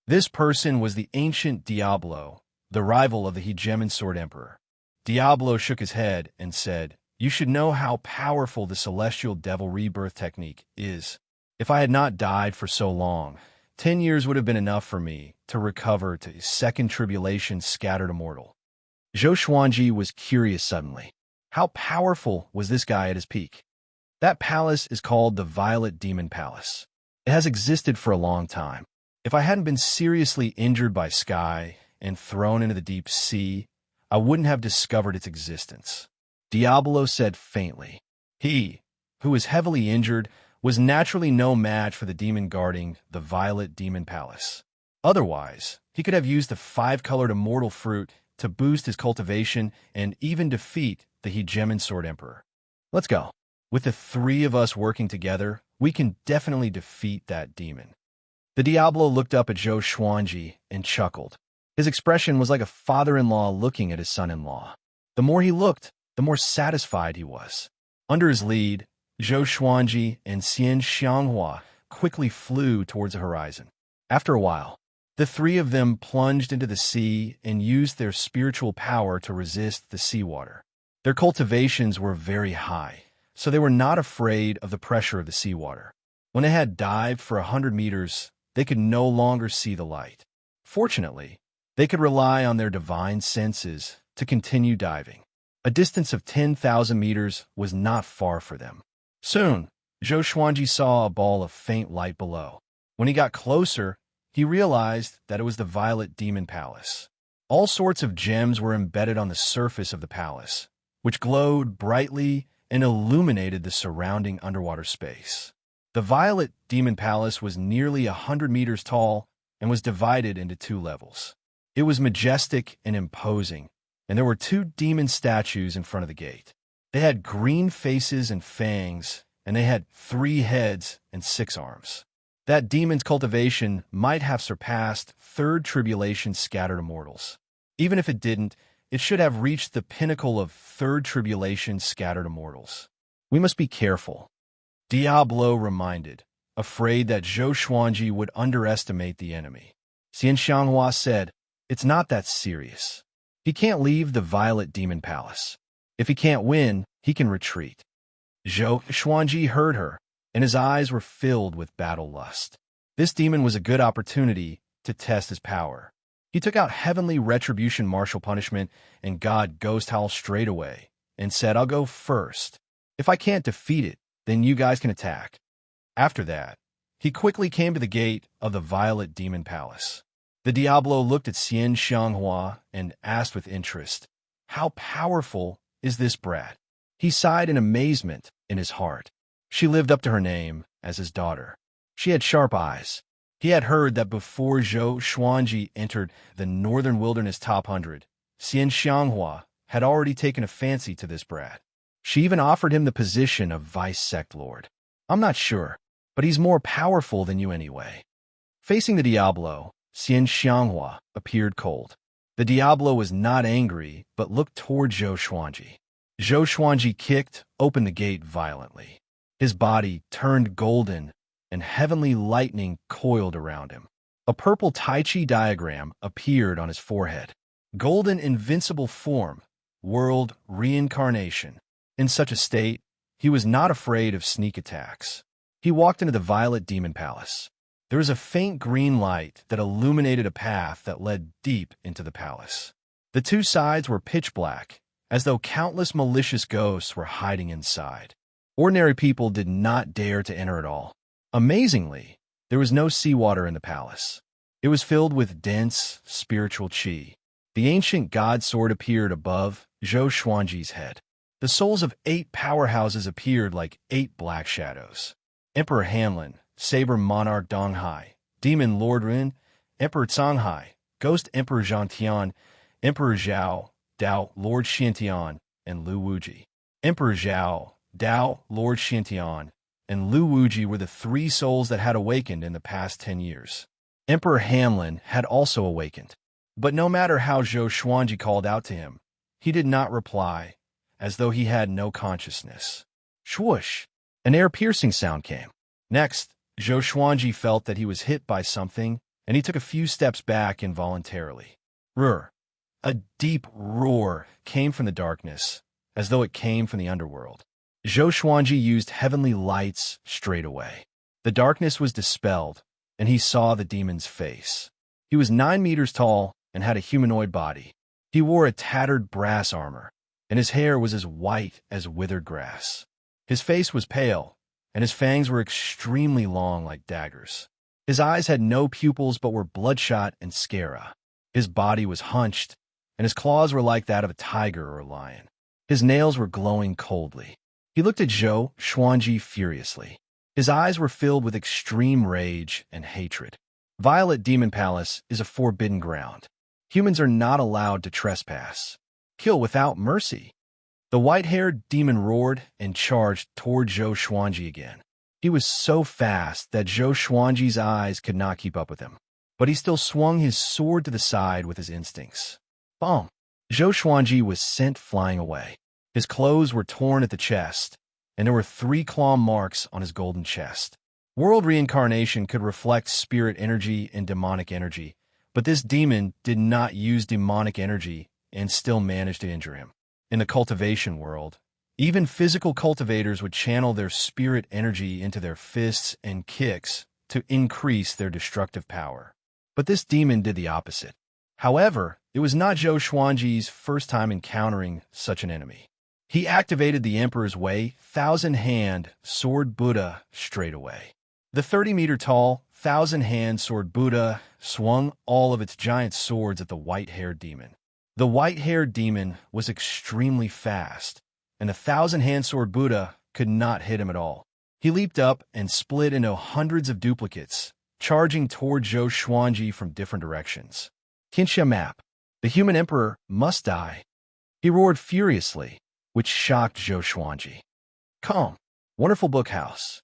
This person was the ancient Diablo, the rival of the Hegemon Sword Emperor. Diablo shook his head and said, "You should know how powerful the celestial devil rebirth technique is. If I had not died for so long, 10 years would have been enough for me to recover to second tribulation scattered immortal." Zhou Xuanji was curious suddenly. How powerful was this guy at his peak? That palace is called the Violet Demon Palace. It has existed for a long time. If I hadn't been seriously injured by Sky and thrown into the deep sea, I wouldn't have discovered its existence. Diablo said faintly. He, who was heavily injured, was naturally no match for the demon guarding the Violet Demon Palace. Otherwise, he could have used the 5-colored immortal fruit to boost his cultivation and even defeat the Hegemon Sword Emperor. Let's go. With the 3 of us working together, we can definitely defeat that demon. The Diablo looked up at Zhou Xuanji and chuckled. His expression was like a father-in-law looking at his son-in-law. The more he looked, the more satisfied he was. Under his lead, Zhou Xuanji and Xian Xianghua quickly flew towards the horizon. After a while, the 3 of them plunged into the sea and used their spiritual power to resist the seawater. Their cultivations were very high, so they were not afraid of the pressure of the seawater. When they had dived for 100 meters, they could no longer see the light. Fortunately, they could rely on their divine senses to continue diving. A distance of 10,000 meters was not far for them. Soon, Zhou Xuanji saw a ball of faint light below. When he got closer, he realized that it was the Violet Demon Palace. All sorts of gems were embedded on the surface of the palace, which glowed brightly and illuminated the surrounding underwater space. The Violet Demon Palace was nearly 100 meters tall and was divided into 2 levels. It was majestic and imposing, and there were 2 demon statues in front of the gate. They had green faces and fangs, and they had 3 heads and 6 arms. That demon's cultivation might have surpassed third tribulation scattered immortals. Even if it didn't, it should have reached the pinnacle of third tribulation scattered immortals. We must be careful, Diablo reminded, afraid that Zhou Xuanji would underestimate the enemy. Xian Xianghua said, "It's not that serious. He can't leave the Violet Demon Palace. If he can't win, he can retreat." Zhou Xuanji heard her, and his eyes were filled with battle lust. This demon was a good opportunity to test his power. He took out Heavenly Retribution Martial Punishment and God Ghost Howl straight away, and said, "I'll go first. If I can't defeat it, then you guys can attack." After that, he quickly came to the gate of the Violet Demon Palace. The Diablo looked at Xian Xianghua and asked with interest, "How powerful is this brat?" He sighed in amazement in his heart. She lived up to her name as his daughter. She had sharp eyes, He had heard that before Zhou Xuanji entered the Northern Wilderness Top 100, Xian Xianghua had already taken a fancy to this brat. She even offered him the position of vice sect lord. I'm not sure, but he's more powerful than you anyway. Facing the Diablo, Xian Xianghua appeared cold. The Diablo was not angry, but looked toward Zhou Xuanji. Zhou Xuanji kicked open the gate violently. His body turned golden, and heavenly lightning coiled around him. A purple Tai Chi diagram appeared on his forehead. Golden invincible form, world reincarnation. In such a state, he was not afraid of sneak attacks. He walked into the Violet Demon Palace. There was a faint green light that illuminated a path that led deep into the palace. The two sides were pitch black, as though countless malicious ghosts were hiding inside. Ordinary people did not dare to enter at all. Amazingly, there was no seawater in the palace. It was filled with dense, spiritual qi. The ancient god sword appeared above Zhou Xuanji's head. The souls of 8 powerhouses appeared like 8 black shadows. Emperor Hanlin, Saber Monarch Donghai, Demon Lord Rin, Emperor Canghai, Ghost Emperor Zhangtian, Emperor Zhao, Dao Lord Xiantian, and Lu Wuji. Emperor Zhao, Dao Lord Xiantian, and Lu Wuji were the 3 souls that had awakened in the past 10 years. Emperor Hanlin had also awakened. But no matter how Zhou Xuanji called out to him, he did not reply, as though he had no consciousness. Swoosh! An air-piercing sound came. Next, Zhou Xuanji felt that he was hit by something, and he took a few steps back involuntarily. Roar! A deep roar came from the darkness, as though it came from the underworld. Zhou Xuanji used heavenly lights straight away. The darkness was dispelled, and he saw the demon's face. He was 9 meters tall and had a humanoid body. He wore a tattered brass armor, and his hair was as white as withered grass. His face was pale, and his fangs were extremely long like daggers. His eyes had no pupils but were bloodshot and scara. His body was hunched, and his claws were like that of a tiger or a lion. His nails were glowing coldly. He looked at Zhou Xuanji furiously. His eyes were filled with extreme rage and hatred. Violet Demon Palace is a forbidden ground. Humans are not allowed to trespass. Kill without mercy. The white-haired demon roared and charged toward Zhou Xuanji again. He was so fast that Zhou Xuanji's eyes could not keep up with him. But he still swung his sword to the side with his instincts. Boom! Zhou Xuanji was sent flying away. His clothes were torn at the chest, and there were 3 claw marks on his golden chest. World reincarnation could reflect spirit energy and demonic energy, but this demon did not use demonic energy and still managed to injure him. In the cultivation world, even physical cultivators would channel their spirit energy into their fists and kicks to increase their destructive power. But this demon did the opposite. However, it was not Zhou Xuanji's first time encountering such an enemy. He activated the Emperor's Way, 1,000-hand sword Buddha straight away. The 30-meter-tall, 1,000-hand sword Buddha swung all of its giant swords at the white-haired demon. The white-haired demon was extremely fast, and the 1,000-hand sword Buddha could not hit him at all. He leaped up and split into hundreds of duplicates, charging toward Zhou Xuanji from different directions. Tianxia map. The human emperor must die. He roared furiously, which shocked Zhou Xuanji. Calm. Wonderful book house.